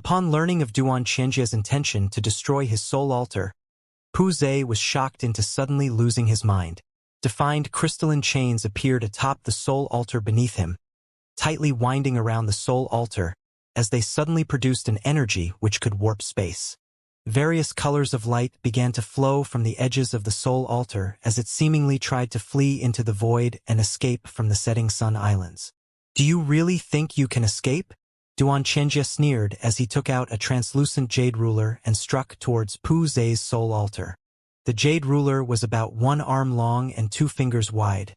Upon learning of Duan Qianjia's intention to destroy his soul altar, Pu Zhe was shocked into suddenly losing his mind. Defined crystalline chains appeared atop the soul altar beneath him, tightly winding around the soul altar, as they suddenly produced an energy which could warp space. Various colors of light began to flow from the edges of the soul altar as it seemingly tried to flee into the void and escape from the setting sun islands. "Do you really think you can escape?" Duan Qianjia sneered as he took out a translucent jade ruler and struck towards Pu Zhe's soul altar. The jade ruler was about 1 arm long and 2 fingers wide,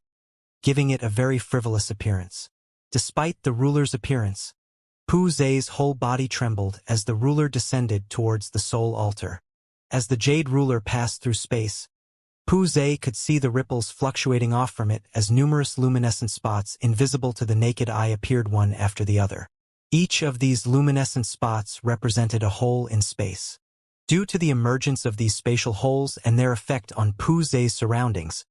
giving it a very frivolous appearance. Despite the ruler's appearance, Pu Zhe's whole body trembled as the ruler descended towards the soul altar. As the jade ruler passed through space, Pu Zhe could see the ripples fluctuating off from it as numerous luminescent spots invisible to the naked eye appeared one after the other. Each of these luminescent spots represented a hole in space. Due to the emergence of these spatial holes and their effect on Pu Zhe's surroundings,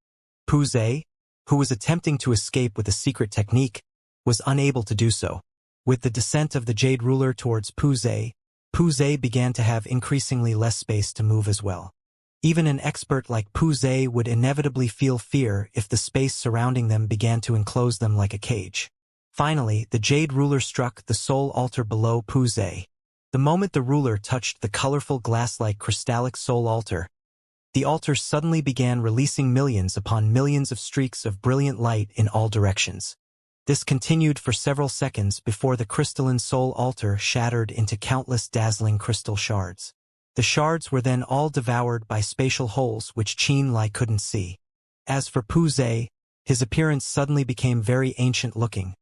Pu Zhe, who was attempting to escape with a secret technique, was unable to do so. With the descent of the jade ruler towards Pu Zhe began to have increasingly less space to move as well. Even an expert like Pu Zhe would inevitably feel fear if the space surrounding them began to enclose them like a cage. Finally, the jade ruler struck the soul altar below Pu Zhe. The moment the ruler touched the colorful glass-like crystallic soul altar, the altar suddenly began releasing millions upon millions of streaks of brilliant light in all directions. This continued for several seconds before the crystalline soul altar shattered into countless dazzling crystal shards. The shards were then all devoured by spatial holes which Qianlai couldn't see. As for Pu Zhe, his appearance suddenly became very ancient-looking,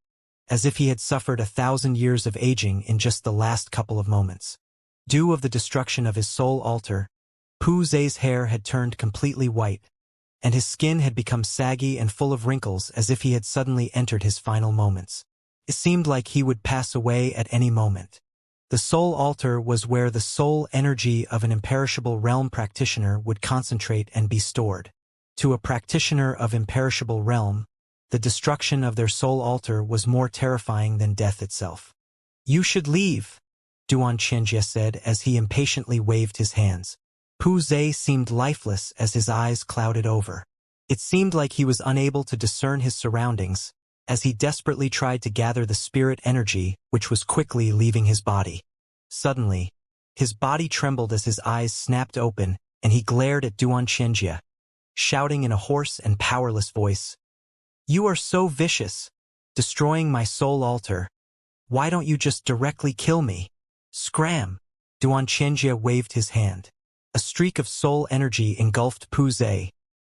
as if he had suffered 1,000 years of aging in just the last couple of moments. Due of the destruction of his soul altar, Pu Zhe's hair had turned completely white, and his skin had become saggy and full of wrinkles as if he had suddenly entered his final moments. It seemed like he would pass away at any moment. The soul altar was where the soul energy of an imperishable realm practitioner would concentrate and be stored. To a practitioner of imperishable realm, the destruction of their soul altar was more terrifying than death itself. "You should leave," Duan Qianjia said as he impatiently waved his hands. Pu Zhe seemed lifeless as his eyes clouded over. It seemed like he was unable to discern his surroundings, as he desperately tried to gather the spirit energy which was quickly leaving his body. Suddenly, his body trembled as his eyes snapped open and he glared at Duan Qianjia, shouting in a hoarse and powerless voice, "You are so vicious, destroying my soul altar. Why don't you just directly kill me?" "Scram!" Duan Qianjia waved his hand. A streak of soul energy engulfed Pu Zhe,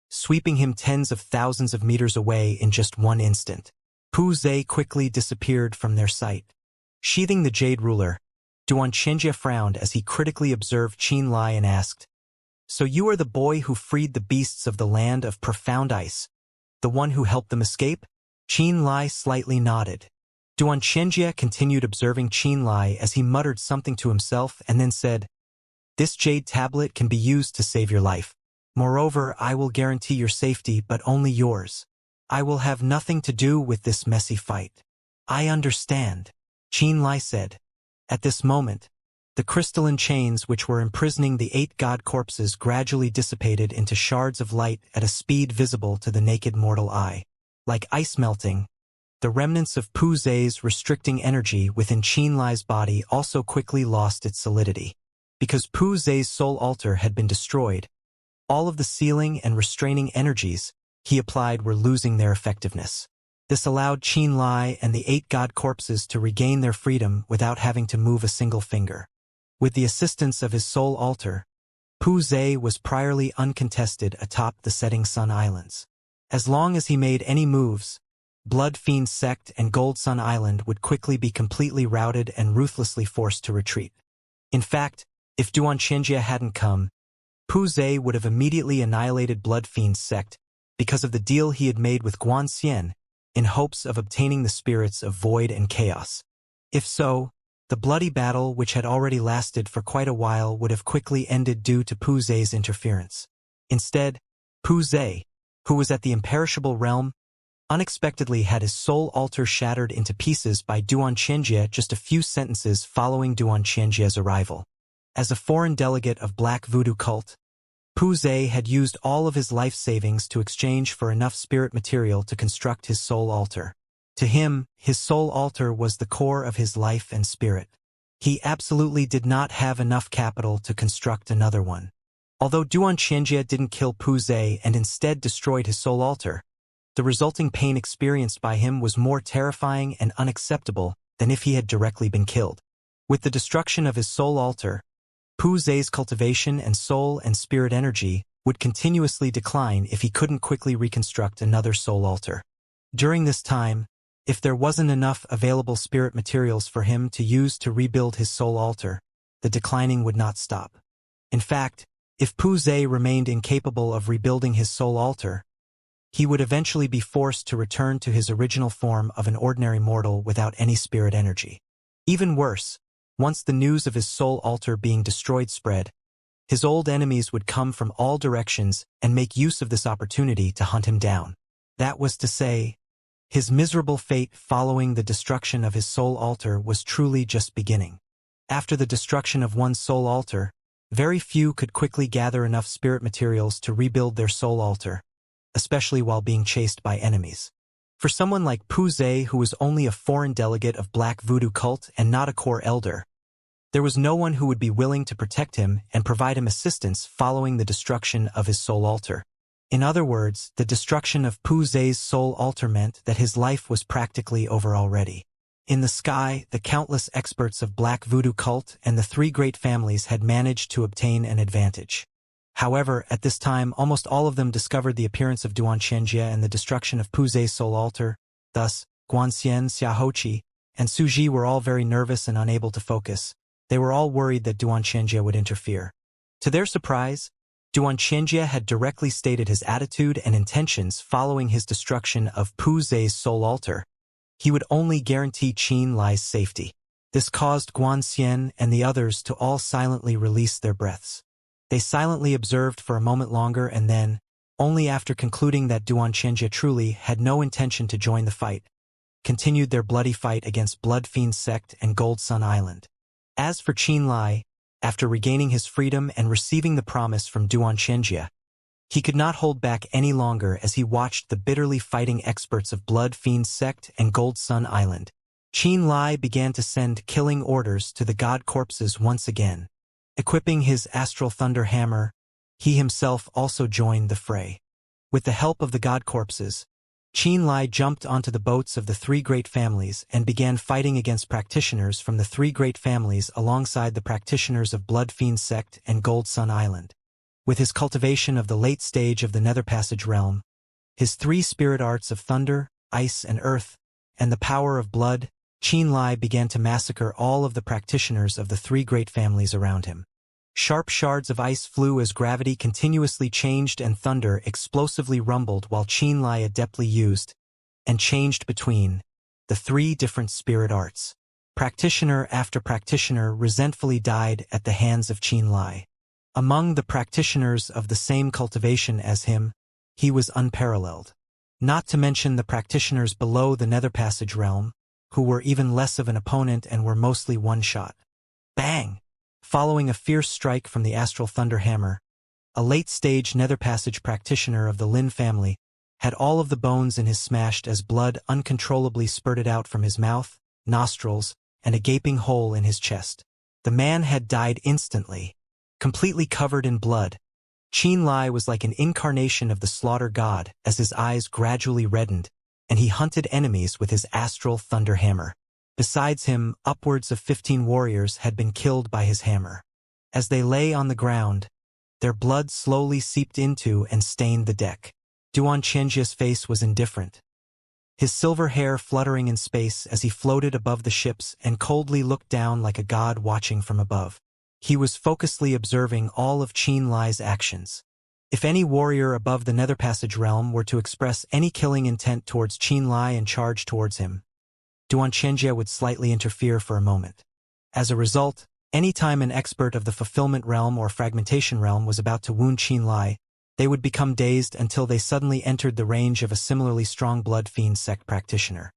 sweeping him tens of thousands of meters away in just one instant. Pu Zhe quickly disappeared from their sight. Sheathing the jade ruler, Duan Qianjia frowned as he critically observed Qianlai and asked, "So you are the boy who freed the beasts of the land of profound ice, the one who helped them escape?" Qianlai slightly nodded. Duan Qianjia continued observing Qianlai as he muttered something to himself and then said, "This jade tablet can be used to save your life. Moreover, I will guarantee your safety, but only yours. I will have nothing to do with this messy fight." "I understand," Qianlai said. At this moment, the crystalline chains which were imprisoning the 8 god corpses gradually dissipated into shards of light at a speed visible to the naked mortal eye. Like ice melting, the remnants of Pu Zhe's restricting energy within Qianlai's body also quickly lost its solidity. Because Pu Zhe's soul altar had been destroyed, all of the sealing and restraining energies he applied were losing their effectiveness. This allowed Qianlai and the 8 god corpses to regain their freedom without having to move a single finger. With the assistance of his soul altar, Pu Zhe was priorly uncontested atop the setting sun islands. As long as he made any moves, Blood Fiend Sect and Gold Sun Island would quickly be completely routed and ruthlessly forced to retreat. In fact, if Duan Qianjia hadn't come, Pu Zhe would have immediately annihilated Blood Fiend's sect because of the deal he had made with Guan Xian in hopes of obtaining the spirits of void and chaos. If so, the bloody battle which had already lasted for quite a while would have quickly ended due to Pu Zhe's interference. Instead, Pu Zhe, who was at the imperishable realm, unexpectedly had his soul altar shattered into pieces by Xianxia just a few sentences following Xianxia's arrival. As a foreign delegate of Black Voodoo cult, Pu Zhe had used all of his life savings to exchange for enough spirit material to construct his soul altar. To him, his soul altar was the core of his life and spirit. He absolutely did not have enough capital to construct another one. Although Xianxia didn't kill Pu Zhe and instead destroyed his soul altar, the resulting pain experienced by him was more terrifying and unacceptable than if he had directly been killed. With the destruction of his soul altar, Pu Zhe's cultivation and soul and spirit energy would continuously decline if he couldn't quickly reconstruct another soul altar. During this time, if there wasn't enough available spirit materials for him to use to rebuild his soul altar, the declining would not stop. In fact, if Pu Zhe remained incapable of rebuilding his soul altar, he would eventually be forced to return to his original form of an ordinary mortal without any spirit energy. Even worse, once the news of his soul altar being destroyed spread, his old enemies would come from all directions and make use of this opportunity to hunt him down. That was to say, his miserable fate following the destruction of his soul altar was truly just beginning. After the destruction of one's soul altar, very few could quickly gather enough spirit materials to rebuild their soul altar, especially while being chased by enemies. For someone like Pu Zhe, who was only a foreign delegate of Black Voodoo cult and not a core elder, there was no one who would be willing to protect him and provide him assistance following the destruction of his soul altar. In other words, the destruction of Pu Zhe's soul altar meant that his life was practically over already. In the sky, the countless experts of Black Voodoo cult and the three great families had managed to obtain an advantage. However, at this time almost all of them discovered the appearance of Xianxia and the destruction of Pu Zhe's soul altar. Thus, Guanxian, Xiaohoqi, and Suji were all very nervous and unable to focus. They were all worried that Xianxia would interfere. To their surprise, Xianxia had directly stated his attitude and intentions following his destruction of Pu Zhe's soul altar. He would only guarantee Qin Li's safety. This caused Guanxian and the others to all silently release their breaths. They silently observed for a moment longer and then, only after concluding that Xianxia truly had no intention to join the fight, continued their bloody fight against Blood Fiend Sect and Gold Sun Island. As for Qin Li, after regaining his freedom and receiving the promise from Xianxia, he could not hold back any longer as he watched the bitterly fighting experts of Blood Fiend Sect and Gold Sun Island. Qin Li began to send killing orders to the god corpses once again. Equipping his astral thunder hammer, he himself also joined the fray. With the help of the god corpses, Qin Li jumped onto the boats of the three great families and began fighting against practitioners from the three great families alongside the practitioners of Blood Fiend Sect and Gold Sun Island. With his cultivation of the late stage of the Nether Passage realm, his three spirit arts of thunder, ice and earth, and the power of blood, Qin Li began to massacre all of the practitioners of the three great families around him. Sharp shards of ice flew as gravity continuously changed and thunder explosively rumbled while Qin Li adeptly used and changed between the three different spirit arts. Practitioner after practitioner resentfully died at the hands of Qin Li. Among the practitioners of the same cultivation as him, he was unparalleled. Not to mention the practitioners below the Nether Passage realm, who were even less of an opponent and were mostly one-shot. Bang! Following a fierce strike from the Astral Thunder Hammer, a late-stage Nether Passage practitioner of the Lin family had all of the bones in his smashed as blood uncontrollably spurted out from his mouth, nostrils, and a gaping hole in his chest. The man had died instantly, completely covered in blood. Qin Li was like an incarnation of the slaughter god as his eyes gradually reddened, and he hunted enemies with his Astral Thunder Hammer. Besides him, upwards of 15 warriors had been killed by his hammer. As they lay on the ground, their blood slowly seeped into and stained the deck. Xianxia's face was indifferent, his silver hair fluttering in space as he floated above the ships and coldly looked down like a god watching from above. He was focusedly observing all of Qin Li's actions. If any warrior above the Nether Passage realm were to express any killing intent towards Qin Li and charge towards him, Xianxia would slightly interfere for a moment. As a result, any time an expert of the Fulfillment realm or Fragmentation realm was about to wound Qin Li, They would become dazed until they suddenly entered the range of a similarly strong blood fiend sect practitioner.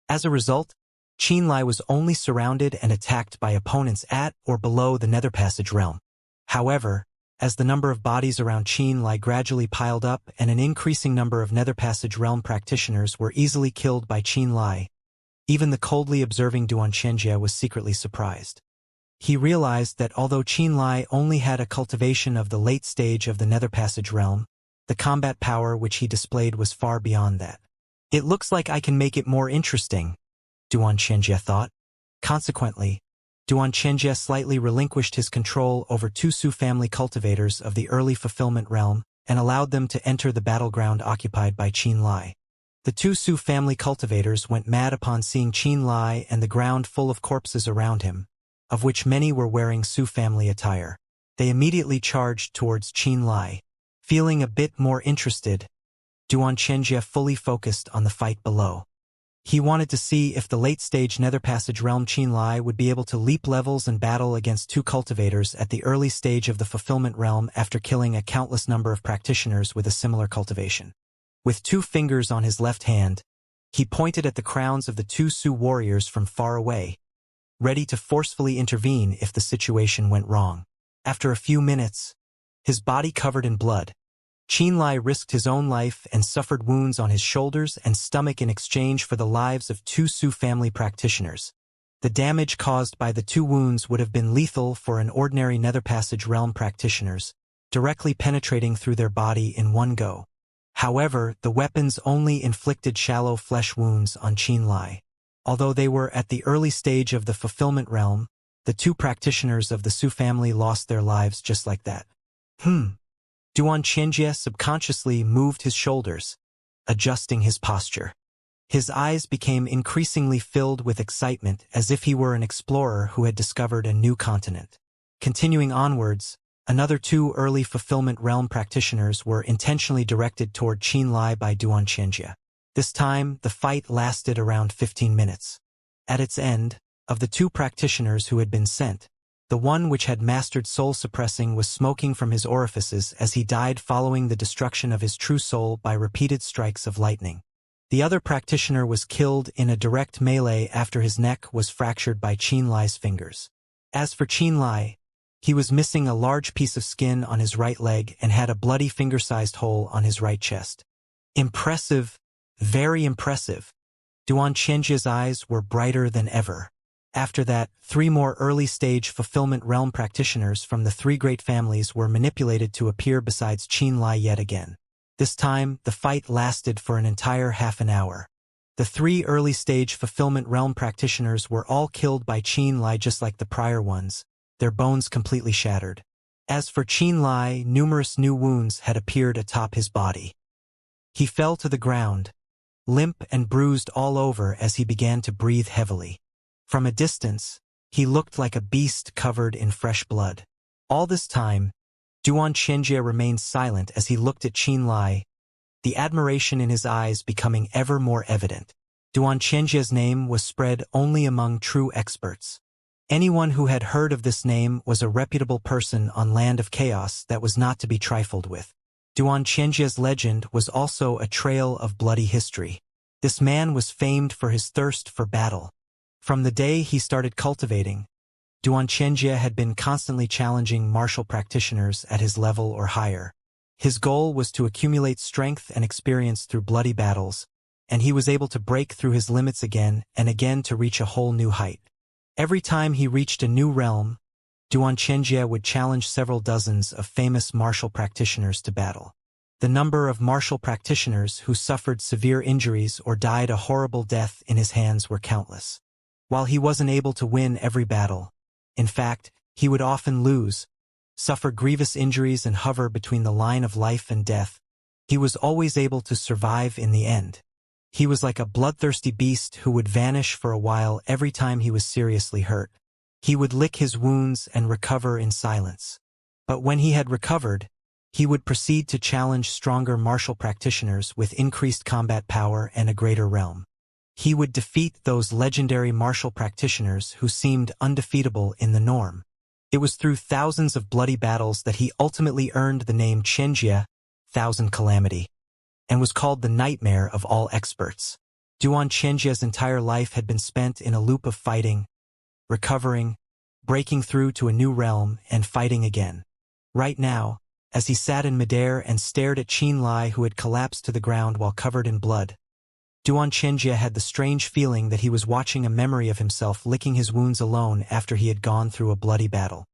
As a result, Qianlai was only surrounded and attacked by opponents at or below the Nether Passage realm. However, as the number of bodies around Qianlai gradually piled up and an increasing number of Nether Passage realm practitioners were easily killed by Qianlai, even the coldly observing Xianxia was secretly surprised. He realized that although Qianlai only had a cultivation of the late stage of the Nether Passage realm, the combat power which he displayed was far beyond that. It looks like I can make it more interesting, Xianxia thought. Consequently, Xianxia slightly relinquished his control over two Su family cultivators of the early fulfillment realm and allowed them to enter the battleground occupied by Qianlai. The two Su family cultivators went mad upon seeing Qianlai and the ground full of corpses around him, of which many were wearing Su family attire. They immediately charged towards Qianlai. Feeling a bit more interested, Xianxia fully focused on the fight below. He wanted to see if the late-stage Nether Passage realm Qianlai would be able to leap levels and battle against two cultivators at the early stage of the fulfillment realm after killing a countless number of practitioners with a similar cultivation. With 2 fingers on his left hand, he pointed at the crowns of the 2 Su warriors from far away, ready to forcefully intervene if the situation went wrong. After a few minutes, his body covered in blood, Qianlai risked his own life and suffered wounds on his shoulders and stomach in exchange for the lives of 2 Su family practitioners. The damage caused by the 2 wounds would have been lethal for an ordinary Nether Passage realm practitioners, directly penetrating through their body in one go. However, the weapons only inflicted shallow flesh wounds on Qianlai. Although they were at the early stage of the fulfillment realm, the 2 practitioners of the Su family lost their lives just like that. Xianxia subconsciously moved his shoulders, adjusting his posture. His eyes became increasingly filled with excitement as if he were an explorer who had discovered a new continent. Continuing onwards, another 2 early fulfillment realm practitioners were intentionally directed toward Qianlai by Xianxia. This time, the fight lasted around 15 minutes. At its end, of the 2 practitioners who had been sent, the one which had mastered soul suppressing was smoking from his orifices as he died following the destruction of his true soul by repeated strikes of lightning. The other practitioner was killed in a direct melee after his neck was fractured by Qianlai's fingers. As for Qianlai, he was missing a large piece of skin on his right leg and had a bloody finger-sized hole on his right chest. Impressive, very impressive. Xianxia's eyes were brighter than ever. After that, 3 more early-stage fulfillment realm practitioners from the 3 great families were manipulated to appear besides Qianlai yet again. This time, the fight lasted for an entire half an hour. The 3 early-stage fulfillment realm practitioners were all killed by Qianlai just like the prior ones, their bones completely shattered. As for Qianlai, numerous new wounds had appeared atop his body. He fell to the ground, limp and bruised all over as he began to breathe heavily. From a distance, he looked like a beast covered in fresh blood. All this time, Xianxia remained silent as he looked at Qianlai, the admiration in his eyes becoming ever more evident. Xianxia's name was spread only among true experts. Anyone who had heard of this name was a reputable person on Land of Chaos that was not to be trifled with. Xianxia's legend was also a trail of bloody history. This man was famed for his thirst for battle. From the day he started cultivating, Xianxia had been constantly challenging martial practitioners at his level or higher. His goal was to accumulate strength and experience through bloody battles, and he was able to break through his limits again and again to reach a whole new height. Every time he reached a new realm, Xianxia would challenge several dozens of famous martial practitioners to battle. The number of martial practitioners who suffered severe injuries or died a horrible death in his hands were countless. While he wasn't able to win every battle, in fact, he would often lose, suffer grievous injuries and hover between the line of life and death, he was always able to survive in the end. He was like a bloodthirsty beast who would vanish for a while every time he was seriously hurt. He would lick his wounds and recover in silence. But when he had recovered, he would proceed to challenge stronger martial practitioners with increased combat power and a greater realm. He would defeat those legendary martial practitioners who seemed undefeatable in the norm. It was through thousands of bloody battles that he ultimately earned the name Xianxia, thousand calamity, and was called the nightmare of all experts. Xianxia's entire life had been spent in a loop of fighting, recovering, breaking through to a new realm, and fighting again. Right now, as he sat in midair and stared at Qianlai, who had collapsed to the ground while covered in blood, Xianxia had the strange feeling that he was watching a memory of himself licking his wounds alone after he had gone through a bloody battle.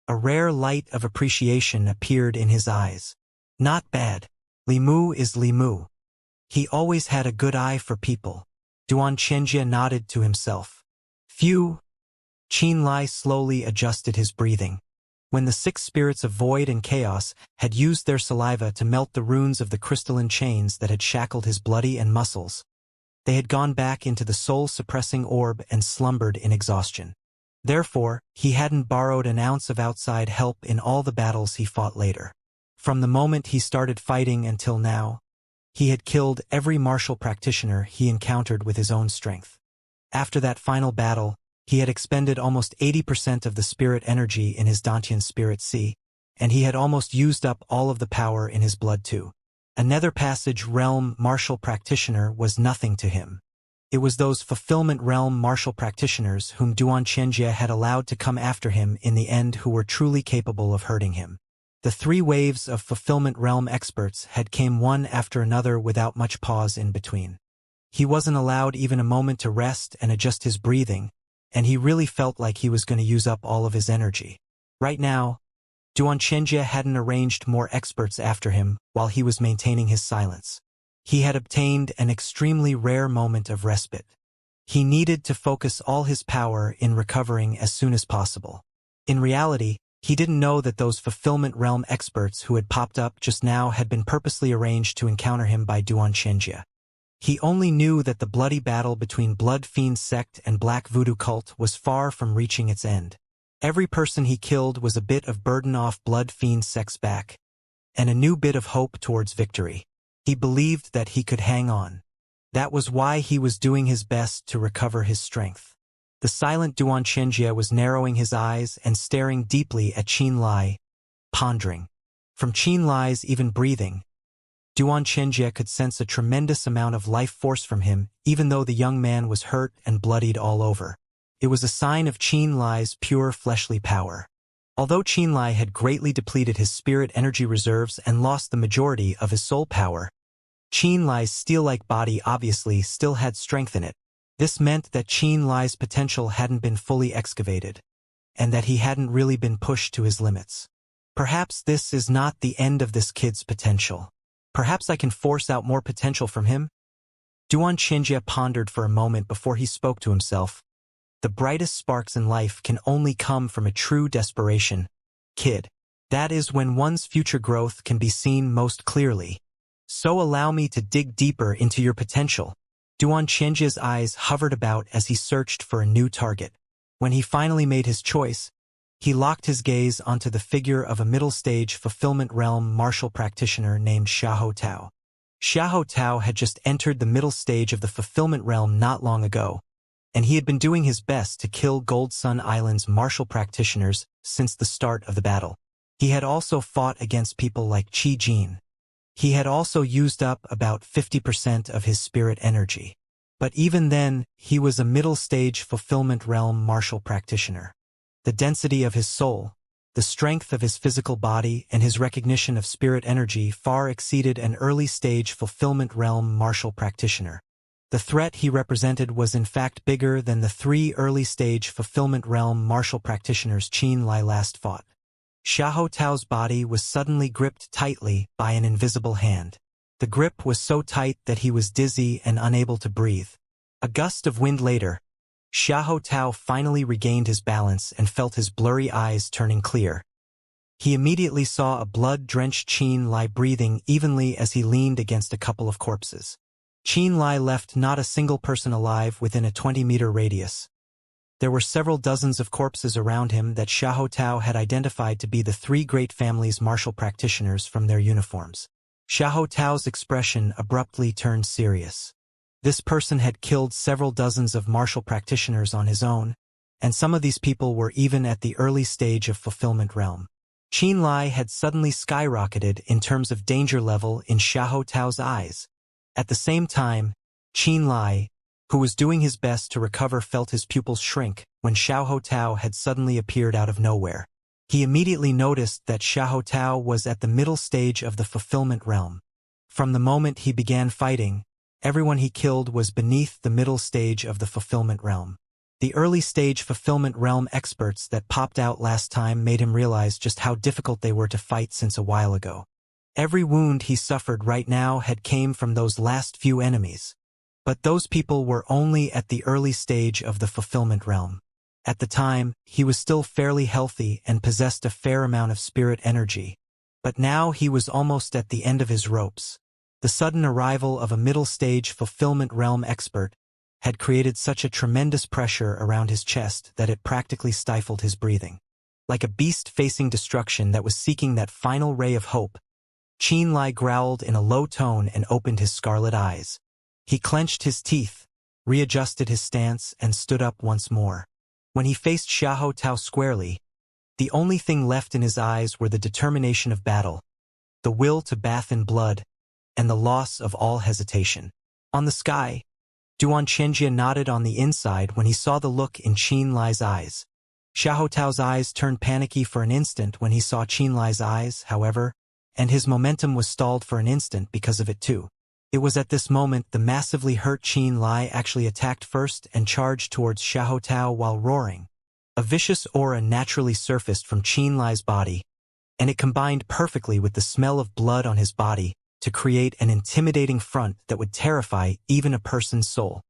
A rare light of appreciation appeared in his eyes. Not bad. Li Mu is Li Mu. He always had a good eye for people. Xianxia nodded to himself. Phew. Qianlai slowly adjusted his breathing. When the 6 spirits of void and chaos had used their saliva to melt the runes of the crystalline chains that had shackled his bloody and muscles, they had gone back into the soul-suppressing orb and slumbered in exhaustion. Therefore, he hadn't borrowed an ounce of outside help in all the battles he fought later. From the moment he started fighting until now, he had killed every martial practitioner he encountered with his own strength. After that final battle, he had expended almost 80% of the spirit energy in his Dantian spirit sea, and he had almost used up all of the power in his blood too. A Nether Passage realm martial practitioner was nothing to him. It was those Fulfillment Realm martial practitioners whom Xianxia had allowed to come after him in the end who were truly capable of hurting him. The 3 waves of Fulfillment Realm experts had came one after another without much pause in between. He wasn't allowed even a moment to rest and adjust his breathing, and he really felt like he was going to use up all of his energy. Right now, Xianxia hadn't arranged more experts after him while he was maintaining his silence. He had obtained an extremely rare moment of respite. He needed to focus all his power in recovering as soon as possible. In reality, he didn't know that those Fulfillment Realm experts who had popped up just now had been purposely arranged to encounter him by Xianxia. He only knew that the bloody battle between Blood Fiend Sect and Black Voodoo Cult was far from reaching its end. Every person he killed was a bit of burden off Blood Fiend Sect's back, and a new bit of hope towards victory. He believed that he could hang on. That was why he was doing his best to recover his strength. The silent Xianxia was narrowing his eyes and staring deeply at Qianlai, pondering. From Qianlai's even breathing, Xianxia could sense a tremendous amount of life force from him, even though the young man was hurt and bloodied all over. It was a sign of Qianlai's pure fleshly power. Although Qianlai had greatly depleted his spirit energy reserves and lost the majority of his soul power, Qianlai's steel-like body obviously still had strength in it. This meant that Qianlai's potential hadn't been fully excavated, and that he hadn't really been pushed to his limits. Perhaps this is not the end of this kid's potential. Perhaps I can force out more potential from him? Xianxia pondered for a moment before he spoke to himself. The brightest sparks in life can only come from a true desperation. Kid. That is when one's future growth can be seen most clearly. So allow me to dig deeper into your potential. Xianxia's eyes hovered about as he searched for a new target. When he finally made his choice, he locked his gaze onto the figure of a middle-stage Fulfillment Realm martial practitioner named Xiahou Tao. Xiahou Tao had just entered the middle stage of the Fulfillment Realm not long ago, and he had been doing his best to kill Gold Sun Island's martial practitioners since the start of the battle. He had also fought against people like Qi Jin. He had also used up about 50% of his spirit energy. But even then, he was a middle-stage Fulfillment Realm martial practitioner. The density of his soul, the strength of his physical body, and his recognition of spirit energy far exceeded an early-stage Fulfillment Realm martial practitioner. The threat he represented was in fact bigger than the 3 early-stage Fulfillment Realm martial practitioners Qianlai last fought. Xiahou Tao's body was suddenly gripped tightly by an invisible hand. The grip was so tight that he was dizzy and unable to breathe. A gust of wind later, Xiahou Tao finally regained his balance and felt his blurry eyes turning clear. He immediately saw a blood-drenched Qianlai breathing evenly as he leaned against a couple of corpses. Qianlai left not a single person alive within a 20-meter radius. There were several dozens of corpses around him that Xiahou Tao had identified to be the 3 great families' martial practitioners from their uniforms. Xiahou Tao's expression abruptly turned serious. This person had killed several dozens of martial practitioners on his own, and some of these people were even at the early stage of Fulfillment Realm. Qin Lai had suddenly skyrocketed in terms of danger level in Xiahou Tao's eyes. At the same time, Qin Lai, who was doing his best to recover, felt his pupils shrink when Xiahou Tao had suddenly appeared out of nowhere. He immediately noticed that Xiahou Tao was at the middle stage of the fulfillment realm. From the moment he began fighting, everyone he killed was beneath the middle stage of the fulfillment realm. The early stage fulfillment realm experts that popped out last time made him realize just how difficult they were to fight since a while ago. Every wound he suffered right now had came from those last few enemies. But those people were only at the early stage of the fulfillment realm. At the time, he was still fairly healthy and possessed a fair amount of spirit energy. But now he was almost at the end of his ropes. The sudden arrival of a middle-stage fulfillment realm expert had created such a tremendous pressure around his chest that it practically stifled his breathing. Like a beast facing destruction that was seeking that final ray of hope, Qin Lai growled in a low tone and opened his scarlet eyes. He clenched his teeth, readjusted his stance, and stood up once more. When he faced Xiahou Tao squarely, the only thing left in his eyes were the determination of battle, the will to bath in blood, and the loss of all hesitation. On the sky, Xianxia nodded on the inside when he saw the look in Qin Lai's eyes. Xiahou Tao's eyes turned panicky for an instant when he saw Qin Lai's eyes, however, and his momentum was stalled for an instant because of it too. It was at this moment the massively hurt Qin Lai actually attacked first and charged towards Xiahou Tao while roaring. A vicious aura naturally surfaced from Qin Lai's body, and it combined perfectly with the smell of blood on his body to create an intimidating front that would terrify even a person's soul.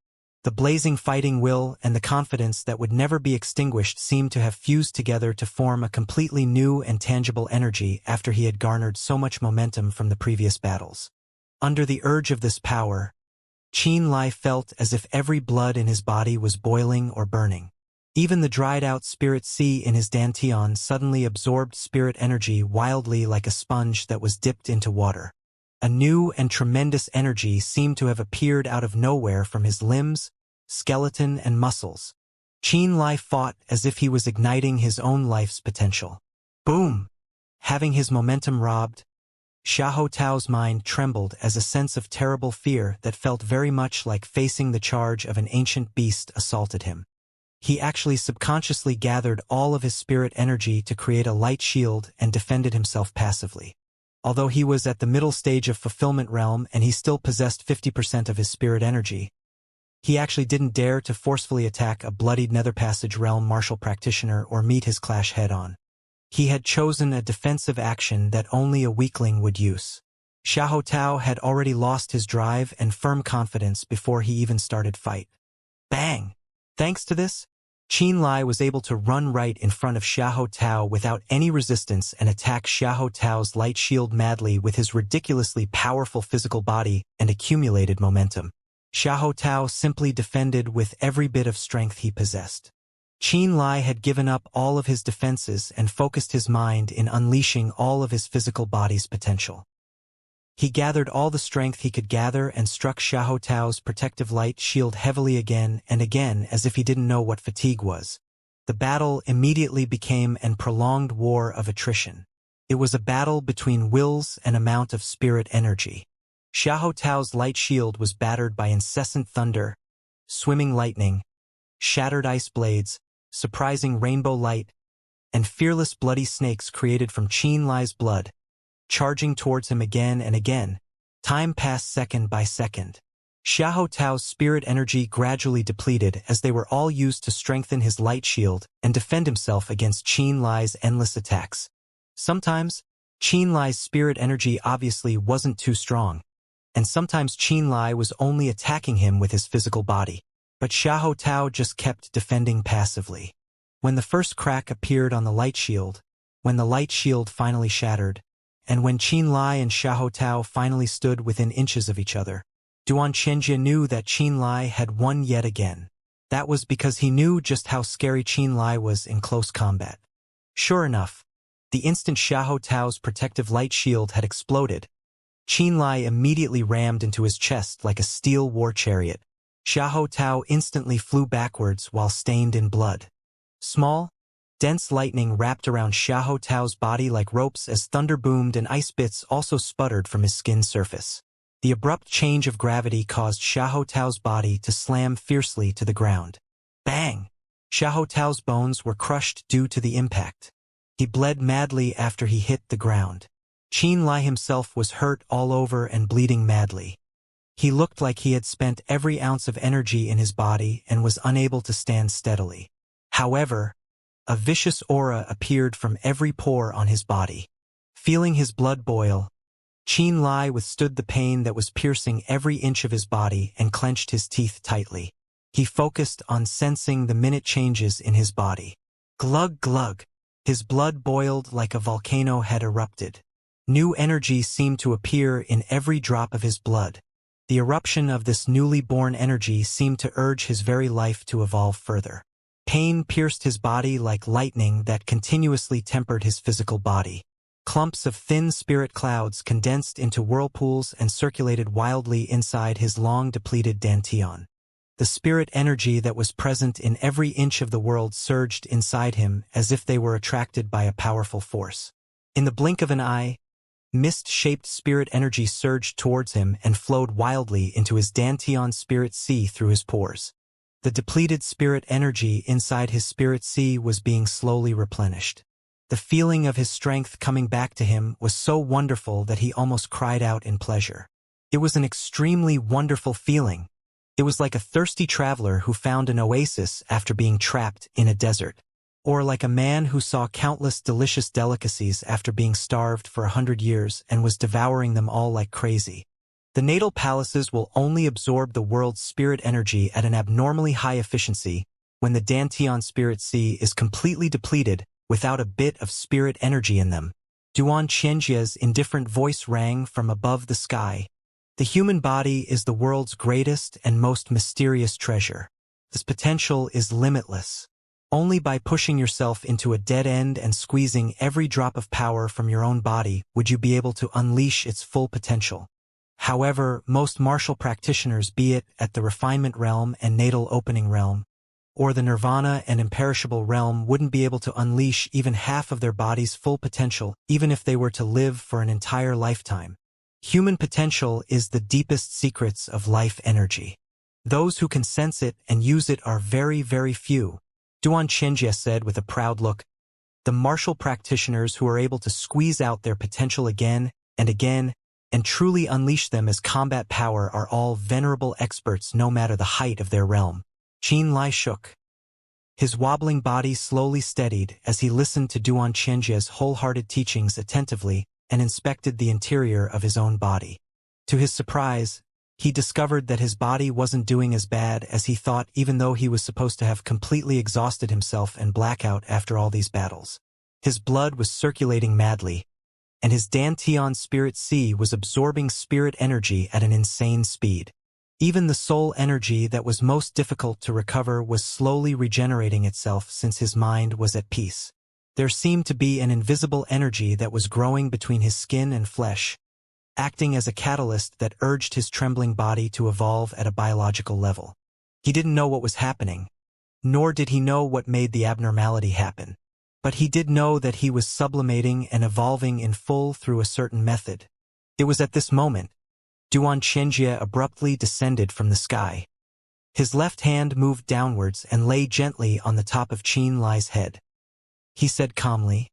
The blazing fighting will and the confidence that would never be extinguished seemed to have fused together to form a completely new and tangible energy after he had garnered so much momentum from the previous battles. Under the urge of this power, Qin Lai felt as if every blood in his body was boiling or burning. Even the dried-out spirit sea in his dantian suddenly absorbed spirit energy wildly like a sponge that was dipped into water. A new and tremendous energy seemed to have appeared out of nowhere from his limbs, skeleton, and muscles. Qin Lai fought as if he was igniting his own life's potential. Boom! Having his momentum robbed, Xiahou Tao's mind trembled as a sense of terrible fear that felt very much like facing the charge of an ancient beast assaulted him. He actually subconsciously gathered all of his spirit energy to create a light shield and defended himself passively. Although he was at the middle stage of fulfillment realm and he still possessed 50% of his spirit energy, he actually didn't dare to forcefully attack a bloodied Nether Passage realm martial practitioner or meet his clash head-on. He had chosen a defensive action that only a weakling would use. Xiahou Tao had already lost his drive and firm confidence before he even started fight. Bang! Thanks to this, Qin Lai was able to run right in front of Xiahou Tao without any resistance and attack Xiahou Tao's light shield madly with his ridiculously powerful physical body and accumulated momentum. Xiahou Tao simply defended with every bit of strength he possessed. Qin Lai had given up all of his defenses and focused his mind in unleashing all of his physical body's potential. He gathered all the strength he could gather and struck Xiahou Tao's protective light shield heavily again and again as if he didn't know what fatigue was. The battle immediately became an prolonged war of attrition. It was a battle between wills and amount of spirit energy. Xiahou Tao's light shield was battered by incessant thunder, swimming lightning, shattered ice blades, surprising rainbow light, and fearless bloody snakes created from Qin Lai's blood, charging towards him again and again. Time passed second by second. Xiahou Tao's spirit energy gradually depleted as they were all used to strengthen his light shield and defend himself against Qin Lai's endless attacks. Sometimes, Qin Lai's spirit energy obviously wasn't too strong, and sometimes Qin Lai was only attacking him with his physical body. But Xiahou Tao just kept defending passively. When the first crack appeared on the light shield, when the light shield finally shattered, and when Qin Lai and Xiahou Tao finally stood within inches of each other, Xianxia knew that Qin Lai had won yet again. That was because he knew just how scary Qin Lai was in close combat. Sure enough, the instant Xiahou Tao's protective light shield had exploded, Qin Lai immediately rammed into his chest like a steel war chariot. Xiahou Tao instantly flew backwards while stained in blood. Small, Dense lightning wrapped around Xiahou Tao's body like ropes as thunder boomed and ice bits also sputtered from his skin surface. The abrupt change of gravity caused Xiahou Tao's body to slam fiercely to the ground. Bang! Xiahou Tao's bones were crushed due to the impact. He bled madly after he hit the ground. Qin Lai himself was hurt all over and bleeding madly. He looked like he had spent every ounce of energy in his body and was unable to stand steadily. However, a vicious aura appeared from every pore on his body. Feeling his blood boil, Qin Lai withstood the pain that was piercing every inch of his body and clenched his teeth tightly. He focused on sensing the minute changes in his body. Glug glug. His blood boiled like a volcano had erupted. New energy seemed to appear in every drop of his blood. The eruption of this newly born energy seemed to urge his very life to evolve further. Pain pierced his body like lightning that continuously tempered his physical body. Clumps of thin spirit clouds condensed into whirlpools and circulated wildly inside his long-depleted dantian. The spirit energy that was present in every inch of the world surged inside him as if they were attracted by a powerful force. In the blink of an eye, mist-shaped spirit energy surged towards him and flowed wildly into his dantian spirit sea through his pores. The depleted spirit energy inside his spirit sea was being slowly replenished. The feeling of his strength coming back to him was so wonderful that he almost cried out in pleasure. It was an extremely wonderful feeling. It was like a thirsty traveler who found an oasis after being trapped in a desert. Or like a man who saw countless delicious delicacies after being starved for 100 years and was devouring them all like crazy. The natal palaces will only absorb the world's spirit energy at an abnormally high efficiency when the dantian spirit sea is completely depleted without a bit of spirit energy in them. Duan Xianxia's indifferent voice rang from above the sky. The human body is the world's greatest and most mysterious treasure. This potential is limitless. Only by pushing yourself into a dead end and squeezing every drop of power from your own body would you be able to unleash its full potential. However, most martial practitioners, be it at the refinement realm and natal opening realm, or the nirvana and imperishable realm, wouldn't be able to unleash even half of their body's full potential, even if they were to live for an entire lifetime. Human potential is the deepest secrets of life energy. Those who can sense it and use it are very, very few. Duan Xianxia said with a proud look. The martial practitioners who are able to squeeze out their potential again and truly unleash them as combat power are all venerable experts no matter the height of their realm. Qin Lai shook. His wobbling body slowly steadied as he listened to Duan Xianxia's wholehearted teachings attentively and inspected the interior of his own body. To his surprise, he discovered that his body wasn't doing as bad as he thought, even though he was supposed to have completely exhausted himself and blackout after all these battles. His blood was circulating madly, and his dantian spirit sea was absorbing spirit energy at an insane speed. Even the soul energy that was most difficult to recover was slowly regenerating itself since his mind was at peace. There seemed to be an invisible energy that was growing between his skin and flesh, acting as a catalyst that urged his trembling body to evolve at a biological level. He didn't know what was happening, nor did he know what made the abnormality happen. But he did know that he was sublimating and evolving in full through a certain method. It was at this moment Duan Xianxia abruptly descended from the sky. His left hand moved downwards and lay gently on the top of Qin Lai's head. He said calmly,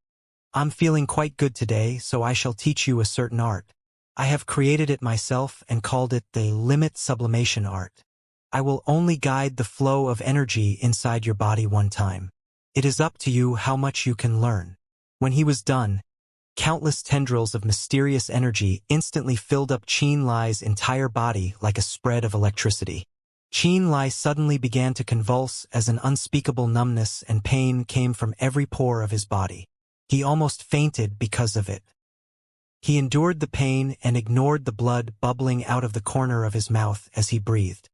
"I'm feeling quite good today, so I shall teach you a certain art. I have created it myself and called it the limit sublimation art. I will only guide the flow of energy inside your body one time. It is up to you how much you can learn." When he was done, countless tendrils of mysterious energy instantly filled up Qin Lai's entire body like a spread of electricity. Qin Lai suddenly began to convulse as an unspeakable numbness and pain came from every pore of his body. He almost fainted because of it. He endured the pain and ignored the blood bubbling out of the corner of his mouth as he breathed.